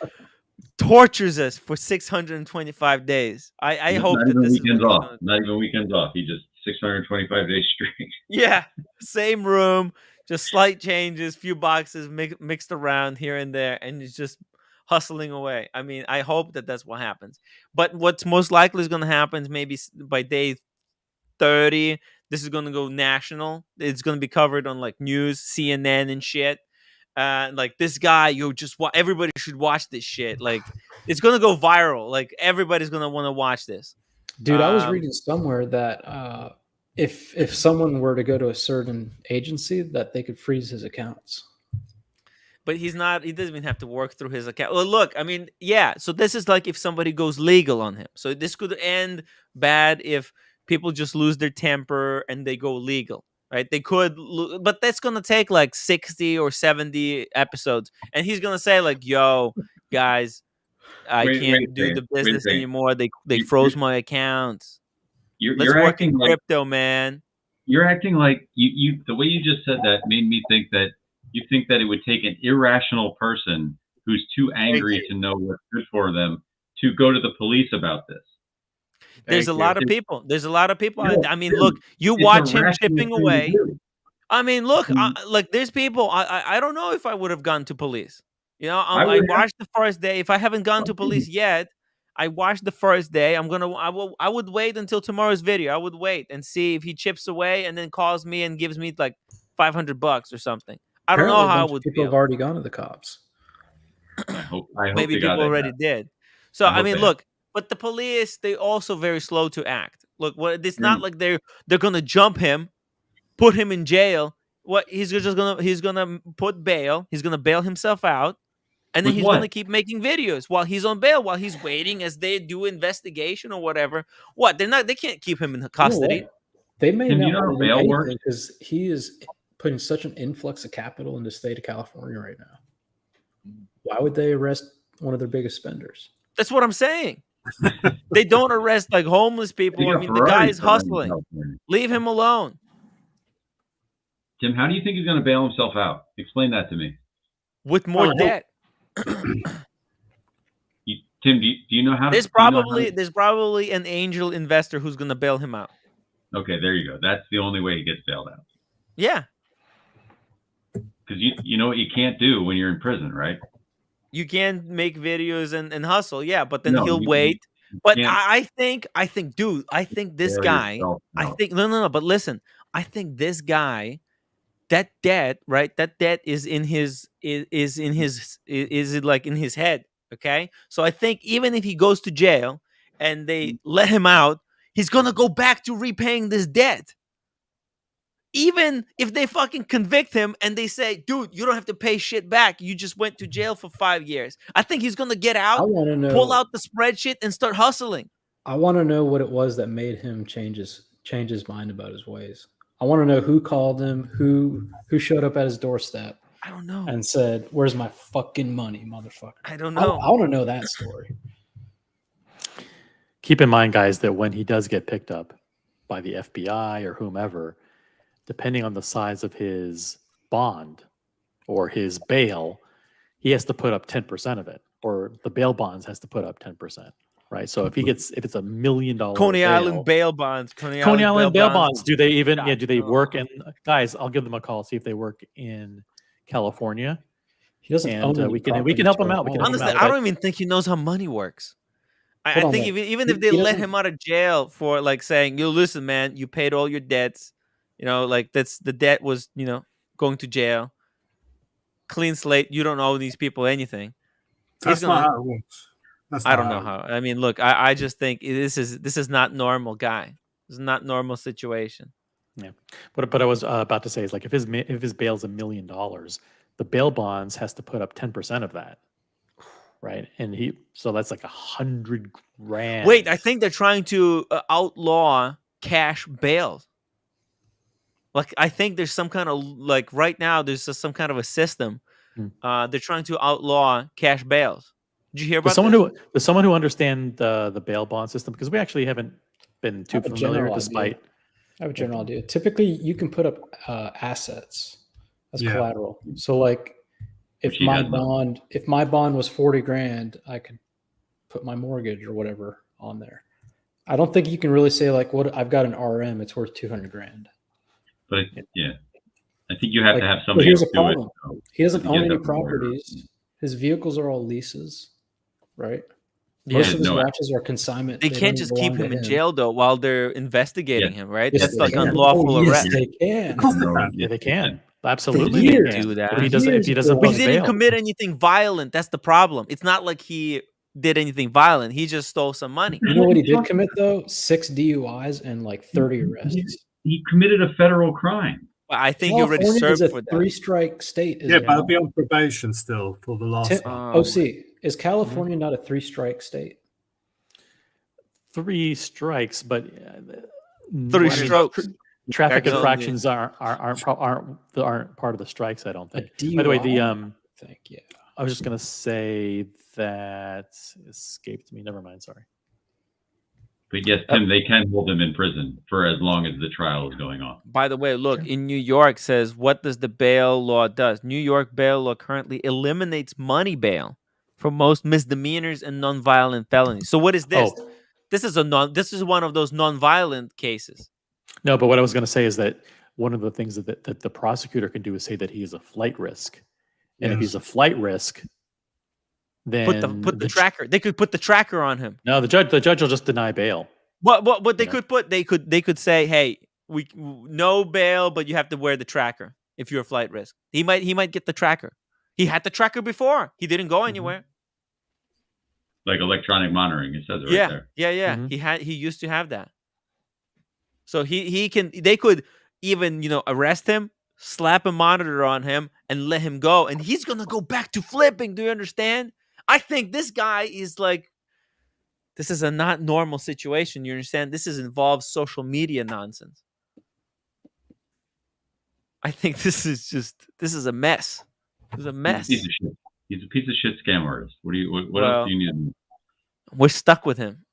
tortures us for 625 days. I hope not that even this is what weekends he's off. gonna do. Not even weekends off. He just 625 days straight. Yeah, same room, just slight changes, few boxes mixed around here and there, and he's just hustling away. I mean, I hope that that's what happens. But what's most likely is going to happen is maybe by day 30, this is going to go national. It's going to be covered on like news, CNN and shit. Like this guy, everybody should watch this shit. Like it's going to go viral. Like everybody's going to want to watch this. Dude, I was reading somewhere that if someone were to go to a certain agency, that they could freeze his accounts. But he doesn't even have to work through his account. Well, look, I mean, yeah. So this is like if somebody goes legal on him. So this could end bad if people just lose their temper and they go legal, right? They could, but that's going to take like 60 or 70 episodes. And he's going to say like, yo, guys, I can't do the business anymore. They froze my accounts. Let's work in crypto, man. You're acting like you the way you just said that made me think that you think that it would take an irrational person who's too angry to know what's good for them to go to the police about this. There's a lot of people. I mean, look, you watch him chipping away. I mean, look, like there's people. I don't know if I would have gone to police. You know, I watched the first day. If I haven't gone to police yet, I watched the first day. I would wait until tomorrow's video. I would wait and see if he chips away and then calls me and gives me like $500 or something. I don't know how I would people feel. have already gone to the cops. I hope Maybe people already did. So I mean, look, but the police, they also very slow to act. Look, it's not like they're gonna jump him, put him in jail. What he's gonna put bail. He's gonna bail himself out, and then he's gonna keep making videos while he's on bail, while he's waiting as they do investigation or whatever. What they can't keep him in custody. They may not do anything because he is putting such an influx of capital in the state of California right now. Why would they arrest one of their biggest spenders? That's what I'm saying. They don't arrest like homeless people. I mean, the guy is hustling. Leave him alone. Tim, how do you think he's going to bail himself out? Explain that to me. With more debt. Tim, do you know how to? There's probably an angel investor who's going to bail him out. Okay, there you go. That's the only way he gets bailed out. Yeah. Because you know what you can't do when you're in prison, right? You can make videos and hustle, yeah, but then he'll wait. But I think, dude, I think this guy, but listen, I think this guy, that debt, right? That debt is in his head. Okay. So I think even if he goes to jail and they let him out, he's gonna go back to repaying this debt. Even if they fucking convict him and they say, dude, you don't have to pay shit back. You just went to jail for 5 years. I think he's going to get out, pull out the spreadsheet and start hustling. I want to know what it was that made him change his mind about his ways. I want to know who called him, who showed up at his doorstep. I don't know. And said, where's my fucking money, motherfucker? I don't know. I want to know that story. Keep in mind, guys, that when he does get picked up by the FBI or whomever, depending on the size of his bond or his bail, he has to put up 10% of it, or the bail bonds has to put up 10%, right? So if it's $1 million Coney Island bail bonds, Coney Island bail bonds, do they even do they work in? Guys, I'll give them a call, see if they work in California. He doesn't own we can help him out. Honestly, I don't even think he knows how money works. I think even if they let him out of jail for like saying, "You listen, man, you paid all your debts." You know, like the debt was, going to jail. Clean slate. You don't owe these people anything. That's not how it works. I don't know how. I mean, look, I just think this is not normal, guy. This is not normal situation. Yeah, but I was about to say is like if his bail's $1 million, the bail bonds has to put up 10% of that. right? And so that's like $100,000. Wait, I think they're trying to outlaw cash bail. Like, I think there's some kind of, like, right now there's some kind of a system. They're trying to outlaw cash bails. Did you hear about Does someone who understand the bail bond system? Because we actually haven't been too familiar, despite. I have a general idea. Typically, you can put up assets as collateral. So, like, if my bond was $40,000, I could put my mortgage or whatever on there. I don't think you can really say, like, what I've got an RM, it's worth $200,000. But I think you have to have But somebody here's a do it. problem. He doesn't own any have a lawyer. properties. His vehicles are all leases, right? Yeah. Most of his No, watches are consignment. They They can't don't just belong keep to him in jail though while they're investigating him, right? Yes, That's they like can. unlawful Oh, yes, arrest. they can. Yeah, they can. Absolutely, He they didn't can. do that. If he doesn't But bust he didn't bail. commit anything violent. That's the problem. It's not like he did anything violent. He just stole some money. You know what he did commit though? 6 DUIs and like 30 arrests. He committed a federal crime. I think he already California is served a for that. 3-strike state. Yeah, but I'll be on probation still for the last one. OC, is California not a 3-strike state? 3 strikes, but 3 strokes. Traffic That's infractions aren't part of the strikes. I don't think. By the way, I was just gonna say that escaped me. Never mind. Sorry. But yes, Tim, they can hold him in prison for as long as the trial is going on. By the way, look, in New York says, what does the bail law does? New York bail law currently eliminates money bail for most misdemeanors and nonviolent felonies. So what is this? This is one of those nonviolent cases. No, but what I was going to say is that one of the things that the prosecutor can do is say that he is a flight risk, and if he's a flight risk, then put the tracker. They could put the tracker on him. No, the judge will just deny bail. What they could put, they could say, hey, we no bail, but you have to wear the tracker if you're a flight risk. He might get the tracker. He had the tracker before. He didn't go anywhere. Like electronic monitoring, it says it right there. Yeah. Mm-hmm. He used to have that. So they could even, arrest him, slap a monitor on him, and let him go. And he's gonna go back to flipping. Do you understand? I think this guy is like, this is a not normal situation. You understand? This involves social media nonsense. I think this is a mess. It's a mess. He's a piece of shit. He's a piece of shit scam artist. What else do you need? We're stuck with him.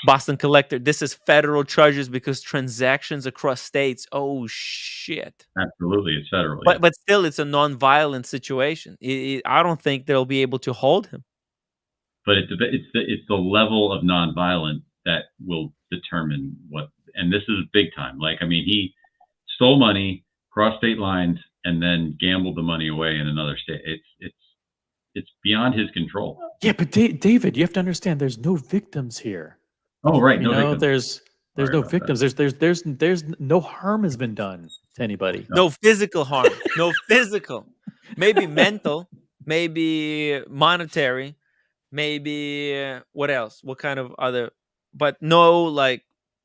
Boston Collector. This is federal charges because transactions across states. Oh shit! Absolutely, it's federal. But still, it's a non-violent situation. I don't think they'll be able to hold him. But it's the level of nonviolent that will determine what. And this is big time. Like, I mean, he stole money, crossed state lines, and then gambled the money away in another state. It's beyond his control. Yeah, but David, you have to understand. There's no victims here. Oh, right. No No victims. There's no victims. There's no harm has been done to anybody. No physical harm. No physical. Maybe mental. Maybe monetary. Maybe what else? What kind of other? But no, like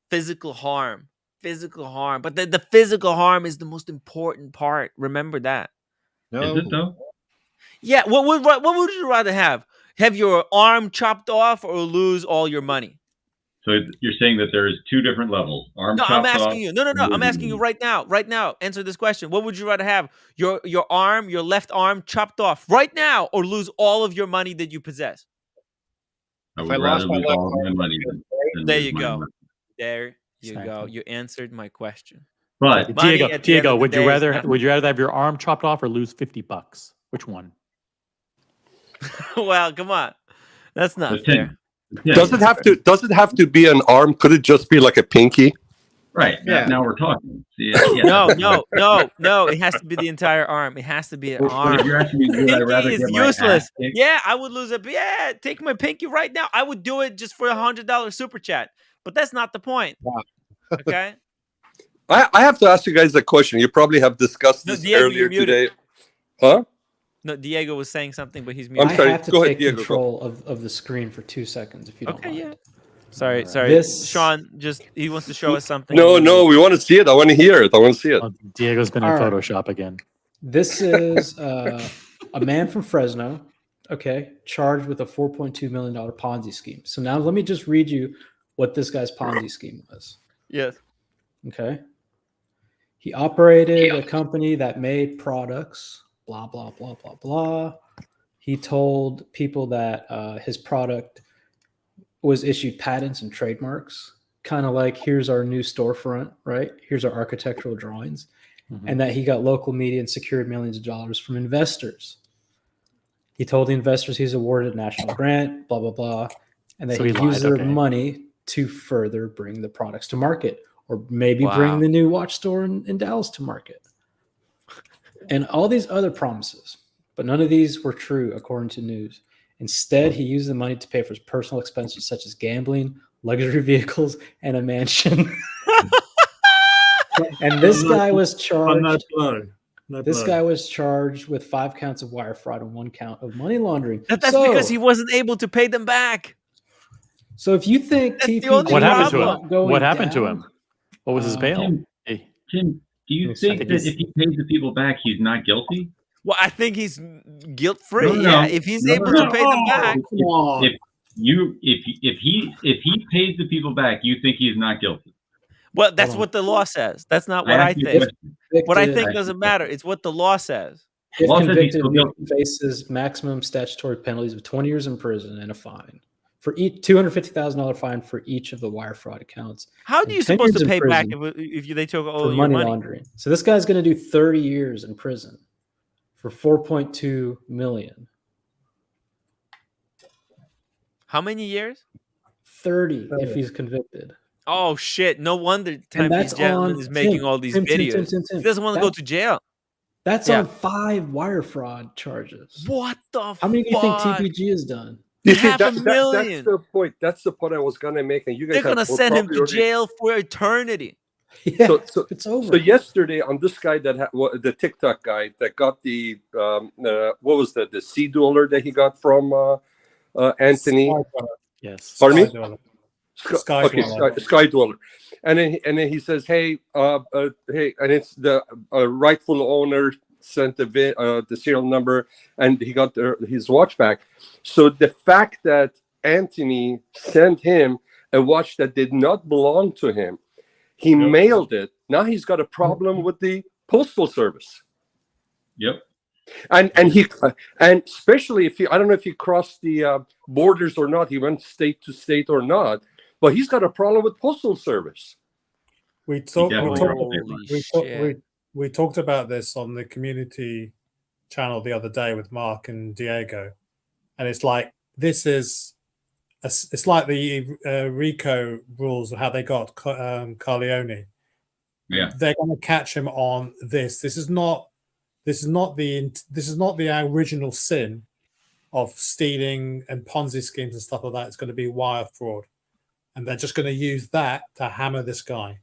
physical harm. Physical harm. But the physical harm is the most important part. Remember that. No. Is it though? Yeah. What would you rather have? Have your arm chopped off or lose all your money? So you're saying that there's 2 different levels. Arm chopped I'm asking off, you. No. I'm asking you right now. Right now. Answer this question. What would you rather have? Your arm, your left arm chopped off right now, or lose all of your money that you possess? I would rather lose all of my money than there lose you my go. money. There you go. You answered my question. But Diego, would you rather have your arm chopped off or lose $50? Which one? Well, come on. That's not fair. Yeah, does it have to be an arm? Could it just be like a pinky? Right. Yeah. Now we're talking. No. It has to be the entire arm. It has to be an arm. If you're asking me, would I rather Pinky is get my useless. ass kicked? Yeah, I would lose it. Yeah, take my pinky right now. I would do it just for $100 super chat. But that's not the point. Okay. I have to ask you guys a question. You probably have discussed this Diego, earlier you're muted. today. Huh? No, Diego was saying something, but he's muted. I'm sorry. I have to Go ahead, take Diego, control of the screen for 2 seconds if you don't mind. Yeah. Sorry. Sean, he wants to show us something. No, we want to see it. I want to hear it. I want to see it. Diego's been in All right. Photoshop again. This is a man from Fresno, okay, charged with a $4.2 million Ponzi scheme. So now let me just read you what this guy's Ponzi scheme was. Yes. Okay. He operated a company that made products, blah, blah, blah, blah, blah. He told people that his product was issued patents and trademarks, kind of like, here's our new storefront, right? Here's our architectural drawings. Mm-hmm. And that he got local media and secured millions of dollars from investors. He told the investors he's awarded a national grant, blah, blah, blah, and that So he he used lied, their okay. money to further bring the products to market, or maybe bring the new watch store in Dallas to market. And all these other promises, but none of these were true, according to news. Instead, he used the money to pay for his personal expenses, such as gambling, luxury vehicles, and a mansion. And this guy was charged. This guy was charged with 5 counts of wire fraud and 1 count of money laundering. That's because he wasn't able to pay them back. So if you think That's the TPG only What happened is to him? not going What happened to down, him? What was his bail? Tim, do you think that if he pays the people back, he's not guilty? Well, I think he's guilt-free. No, no, Yeah, no. if he's No, able no, to no. pay them back. If he pays the people back, you think he's not guilty? Well, that's what the law says. That's not what I I asked you a think. question. What I I think asked you doesn't a matter. It's what the law says. if Law says he's convicted, still Nick guilty. faces maximum statutory penalties of 20 years in prison and a fine for each $250,000 fine for each of the wire fraud accounts. How and are you 10 supposed years to in pay back prison if they took all for your money money? laundering? So this guy's going to do 30 years in prison for $4.2 million. How many years? 30 if he's convicted. Oh shit! No wonder And Timepiece that's Gentleman on is making Tim, all these Tim, Tim, videos. Tim, Tim. He doesn't want to go to jail. That's Yeah. on 5 wire fraud charges. What the How many do you think fuck? TPG has done? You see, Half a that's million. the point. That's the point I was gonna make, and you guys They're gonna have send him probably to already- jail for eternity. Yeah, so it's over. So yesterday on this guy the TikTok guy that got the what was that, the sea dweller that he got from Anthony? Yes. Pardon me? Sky Okay, Dweller. Sky Dweller. And then he says, hey, hey, and it's the rightful owner sent the serial number, and he got his watch back. So the fact that Anthony sent him a watch that did not belong to him, he mailed it. Now he's got a problem with the postal service. Yep. And especially if I don't know if he crossed the borders or not. He went state to state or not, but he's got a problem with postal service. We talked about this on the community channel the other day with Mark and Diego, and it's like it's like the RICO rules of how they got Carleone. Yeah, they're going to catch him on this. This is not the original sin of stealing and Ponzi schemes and stuff like that. It's going to be wire fraud, and they're just going to use that to hammer this guy.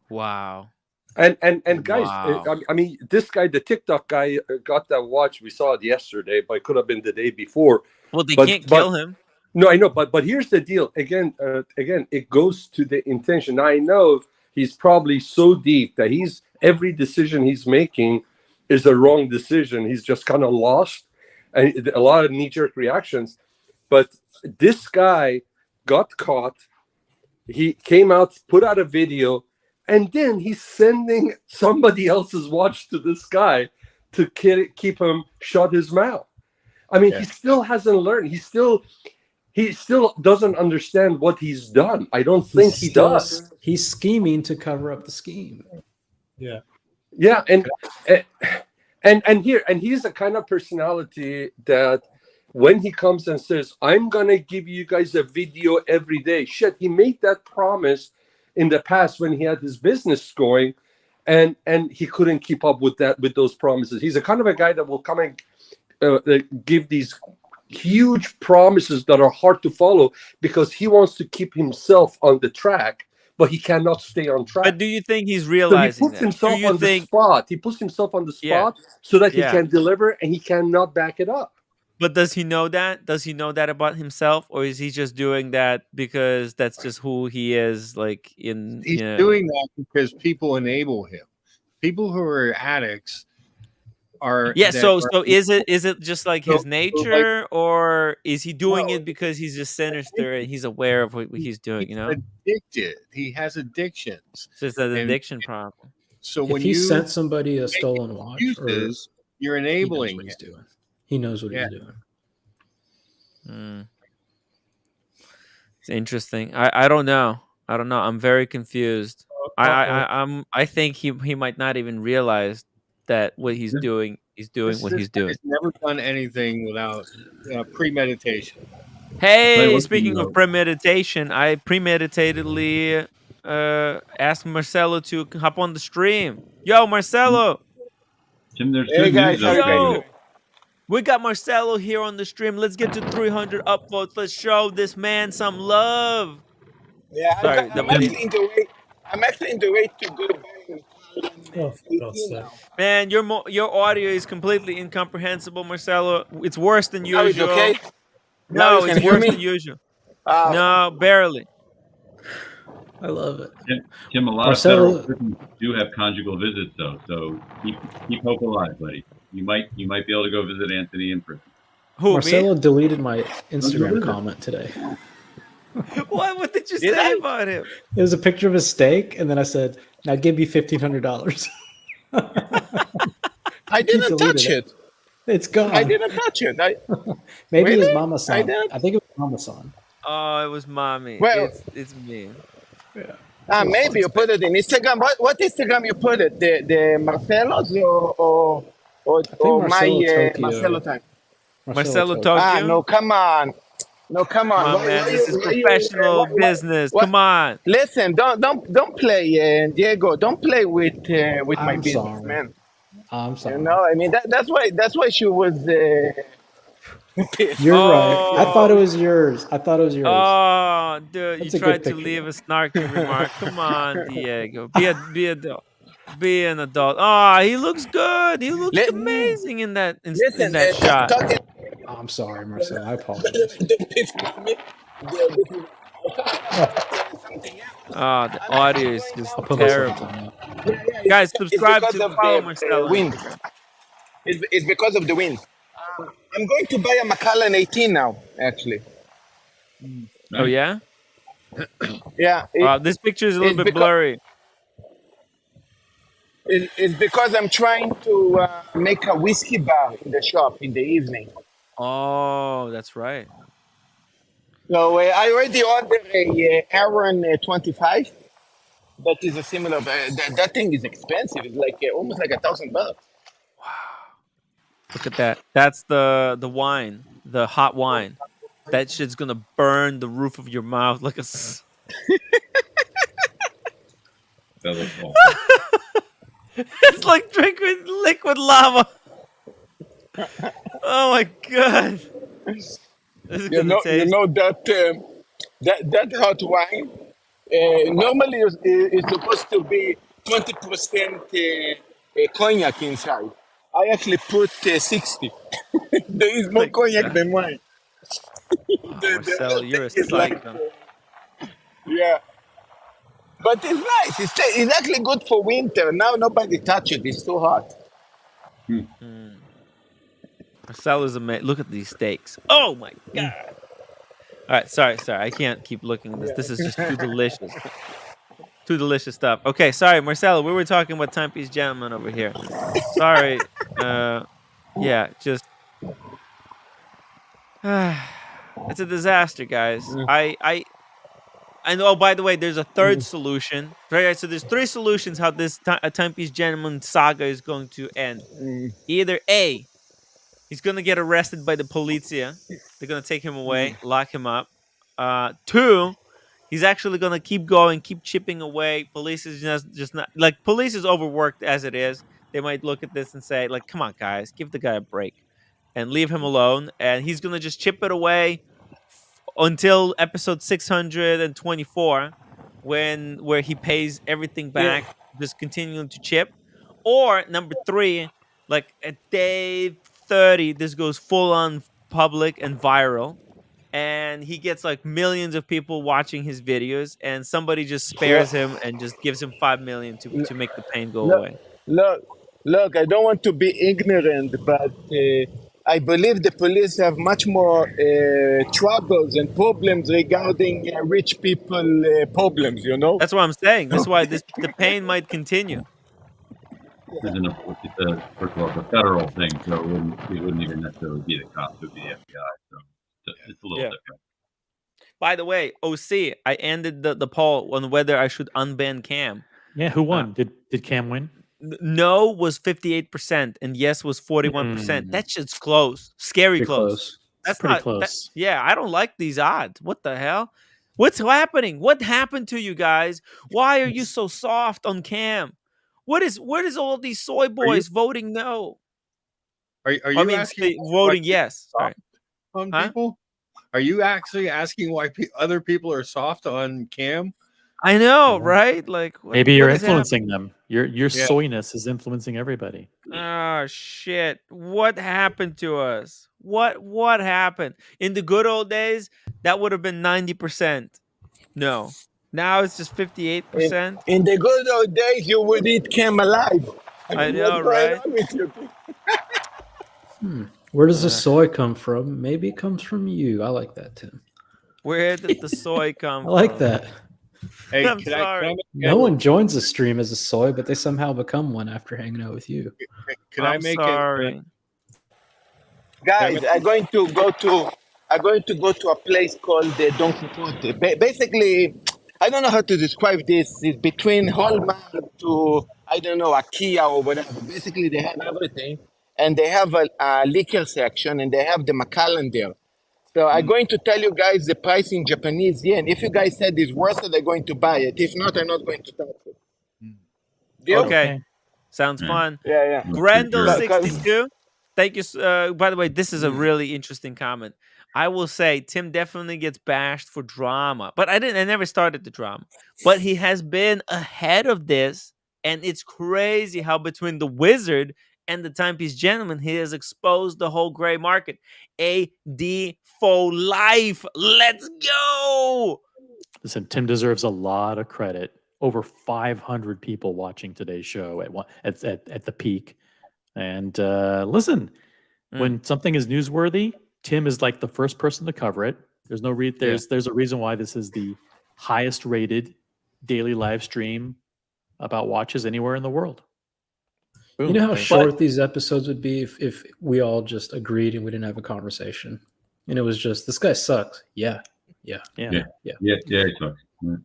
Wow. And guys, Wow. I mean, this guy, the TikTok guy, got that watch. We saw it yesterday, but it could have been the day before. Well, they can't kill him. No, I know, but here's the deal. Again, it goes to the intention. Now, I know he's probably so deep that every decision he's making is a wrong decision. He's just kind of lost, and a lot of knee-jerk reactions. But this guy got caught. He came out, put out a video, and then he's sending somebody else's watch to this guy to keep him shut his mouth. I mean, he still hasn't learned. He still doesn't understand what he's done. I don't think he does. He's scheming to cover up the scheme. Yeah. Yeah, and he's the kind of personality that when he comes and says, I'm gonna give you guys a video every day. Shit, he made that promise in the past when he had his business going, and he couldn't keep up with those promises. He's the kind of a guy that will come and give these huge promises that are hard to follow because he wants to keep himself on the track, but he cannot stay on track. But do you think he's realizing so he puts himself on the spot. He puts himself on the spot so that he can deliver, and he cannot back it up. But does he know that? Does he know that about himself, or is he just doing that because that's just who he is? Like he's doing that because people enable him. People who are addicts are Yeah. that So are is it just like his so like nature, or is he doing no, it because he's just sinister and he's aware of what he's doing? he's You know, addicted. He has addictions, so it's an and addiction problem. so If when he you sent somebody a make stolen watch, or excuses, you're he knows enabling what he's him. doing. He knows what Yeah. he's doing. It's interesting. I don't know. I don't know. I'm very confused. I think he might not even realize that what he's doing. He's doing what he's guy doing. has never done anything without premeditation. Hey, speaking of premeditation, I premeditatedly asked Marcelo to hop on the stream. Yo, Marcelo. Tim, there's Hey good guys, news how though you for guys you. doing? We got Marcelo here on the stream. Let's get to 300 upvotes. Let's show this man some love. Yeah, Sorry, I'm actually in the way. I'm actually in the way to go buy Oh, for God's sake. man, your audio is completely incomprehensible, Marcelo. It's worse than Now it's usual. okay. Now you No, can it's hear worse me. than usual. No, barely. I love it. Tim, a lot of federal prisons do have conjugal visits though, so keep hope alive, buddy. You might be able to go visit Anthony in prison. Who, Marcelo me? deleted my Conjugal Instagram visit. comment today. What did you say about him? It was a picture of a steak, and then I said, "Now give me $1,500." I didn't touch it. It's gone. I didn't touch it. Maybe it was Really? Mama San. I didn't. I think it was Mama San. Oh, it was mommy. Well- it's me. Yeah. Maybe you put it in Instagram. What Instagram you put it? The Marcelo's or Marcelo my Tokyo. Marcelo time? Marcelo Tokyo. Tokyo? No, come on. No, come on. Come on, man. This is professional business. what- Come on. Listen, don't play, Diego. Don't play with my I'm business, sorry. man. I'm sorry. You know, I mean that's why she was. You're right. I thought it was yours. Oh, dude, That's you a good tried to picture. leave a snarky remark. Come on, Diego. Be an adult. Oh, he looks good. He looks amazing in that shot. I'm sorry, Marcelo. I apologize. Oh, the audio is just I'll put terrible. myself on Guys, It's subscribe because to of follow the Marcelo. wind. It's because of the wind. I'm going to buy a Macallan 18 now, actually. Oh yeah. Yeah. This picture is a little it's bit blurry. It's because I'm trying to make a whiskey bar in the shop in the evening. Oh, that's right. So I already ordered a Aaron 25. That is a similar. That thing is expensive. It's like almost like $1,000. Look at that. That's the wine, the hot wine. That shit's gonna burn the roof of your mouth like a. That looks awful. It's like drinking liquid lava. Oh my god! This is You gonna know taste. that hot wine normally is supposed to be 20% cognac inside. I actually put 60. There is more cognac than wine. Marcelo, you're a It's like, psycho. yeah. But it's nice. It's actually good for winter. Now nobody touch it. It's too hot. Marcelo's amazing. Look at these steaks. Oh my god! All right, sorry. I can't keep looking at this. This is just too delicious. Too delicious stuff. Okay, sorry, Marcelo. We were talking about Timepiece Gentleman over here. Sorry. Yeah, just. It's a disaster, guys. And oh, by the way, there's a third solution. Right, so there's three solutions how this Timepiece Gentleman saga is going to end. Either A, he's gonna get arrested by the policia. They're gonna take him away, lock him up. 2, he's actually gonna keep going, keep chipping away. Police is just not like police is overworked as it is. They might look at this and say, like, "Come on, guys, give the guy a break, and leave him alone." And he's gonna just chip it away until episode 624, where he pays everything back, just continuing to chip. Or number 3, like at day 30, this goes full on public and viral, and he gets like millions of people watching his videos, and somebody just spares him and just gives him $5 million to make the pain go away. Look, look, I don't want to be ignorant, but I believe the police have much more troubles and problems regarding rich people problems, you know? That's what I'm saying. That's why the pain might continue. First of all, it's a federal thing, so it wouldn't even necessarily be the cops; it would be the FBI. So it's a little different. By the way, OC, I ended the poll on whether I should unban Cam. Yeah, who won? Did Cam win? No was 58% and yes was 41%. That shit's close. Scary close. That's pretty not close. yeah, I don't like these odds. What the hell? What's happening? What happened to you guys? Why are you so soft on Cam? What is all these soy boys voting no? Are you asking voting yes? Sorry. On people? Are you actually asking why other people are soft on Cam? I know, right? Like maybe you're influencing them. Your soyness is influencing everybody. Oh shit. What happened to us? What happened? In the good old days, that would have been 90%. No. Now it's just 58%. In the good old days, you would eat Cam alive. I know, What's going right? on with you? Where does the soy come from? Maybe it comes from you. I like that, Tim. Where did the soy come from? I like that. Hey, I'm sorry. No one joins a stream as a soy, but they somehow become one after hanging out with you. Can I make sorry. Guys, I'm going to go to a place called Don Quixote. Basically, I don't know how to describe this. It's between Hallmark to, I don't know, IKEA or whatever. Basically, they have everything, and they have a liquor section, and they have the Macallan there. So I'm going to tell you guys the price in Japanese yen. If you guys said it's worth it, I'm going to buy it. If not, I'm not going to touch it. Deal? Okay. Sounds fun. Yeah. Grendel62. Thank you. By the way, this is a really interesting comment. I will say Tim definitely gets bashed for drama, but I never started the drama. But he has been ahead of this, and it's crazy how between the Wizard and the Timepiece Gentleman, he has exposed the whole gray market. AD for life. Let's go. Listen, Tim deserves a lot of credit. Over 500 people watching today's show at the peak. And listen, when something is newsworthy, Tim is like the first person to cover it. There's no there's a reason why this is the highest rated daily live stream about watches anywhere in the world. Boom. You know how short these episodes would be if we all just agreed and we didn't have a conversation, and it was just this guy sucks. Yeah. He sucks. Yeah.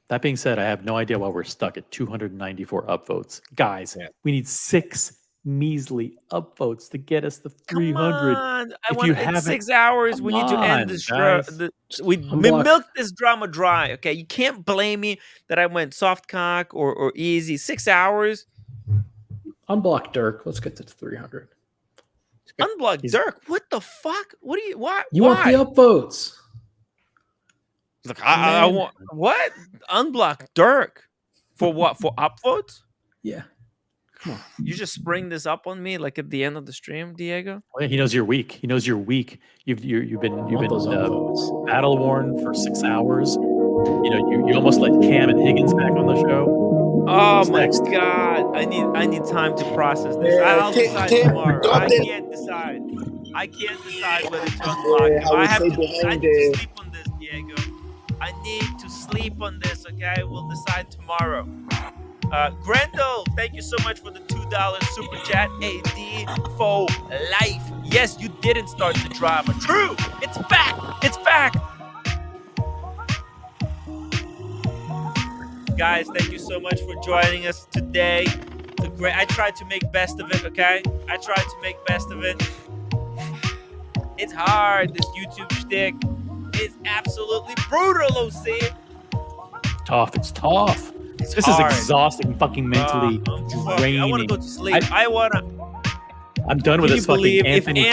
That being said, I have no idea why we're stuck at 294 upvotes. Guys, we need 6 measly upvotes to get us the 300. Come on. In 6 hours, we need to end this we milked this drama dry. Okay, you can't blame me that I went soft cock or easy. 6 hours. Unblock Dirk. Let's get to 300. Unblock Dirk. What the fuck? What do you? Why? You want the upvotes? Look, I want what? Unblock Dirk for what? For upvotes? Yeah. Come on. You just spring this up on me like at the end of the stream, Diego. Oh, yeah, he knows you're weak. He knows you're weak. You've been battle worn for 6 hours. You know you almost let Cam and Higgins back on the show. Oh my God! I need time to process this. I'll decide tomorrow. I can't decide. I can't decide whether to unblock him. I need to sleep on this, Diego. I need to sleep on this. Okay, we'll decide tomorrow. Grendel, thank you so much for the $2 super chat. AD for life. Yes, you didn't start the drama. True. It's fact. It's fact. Guys, thank you so much for joining us today. I tried to make best of it, okay? I tried to make best of it. It's hard, this YouTube shtick. It's absolutely brutal, OC. Tough. It's tough. This is exhausting, fucking mentally draining. I want to go to sleep. I'm done with this fucking Anthony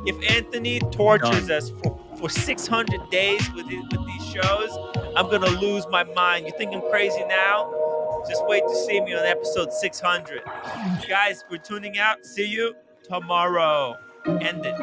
If Anthony tortures us for 600 days with these shows, I'm going to lose my mind. You think I'm crazy now? Just wait to see me on episode 600. Guys, we're tuning out. See you tomorrow. End it.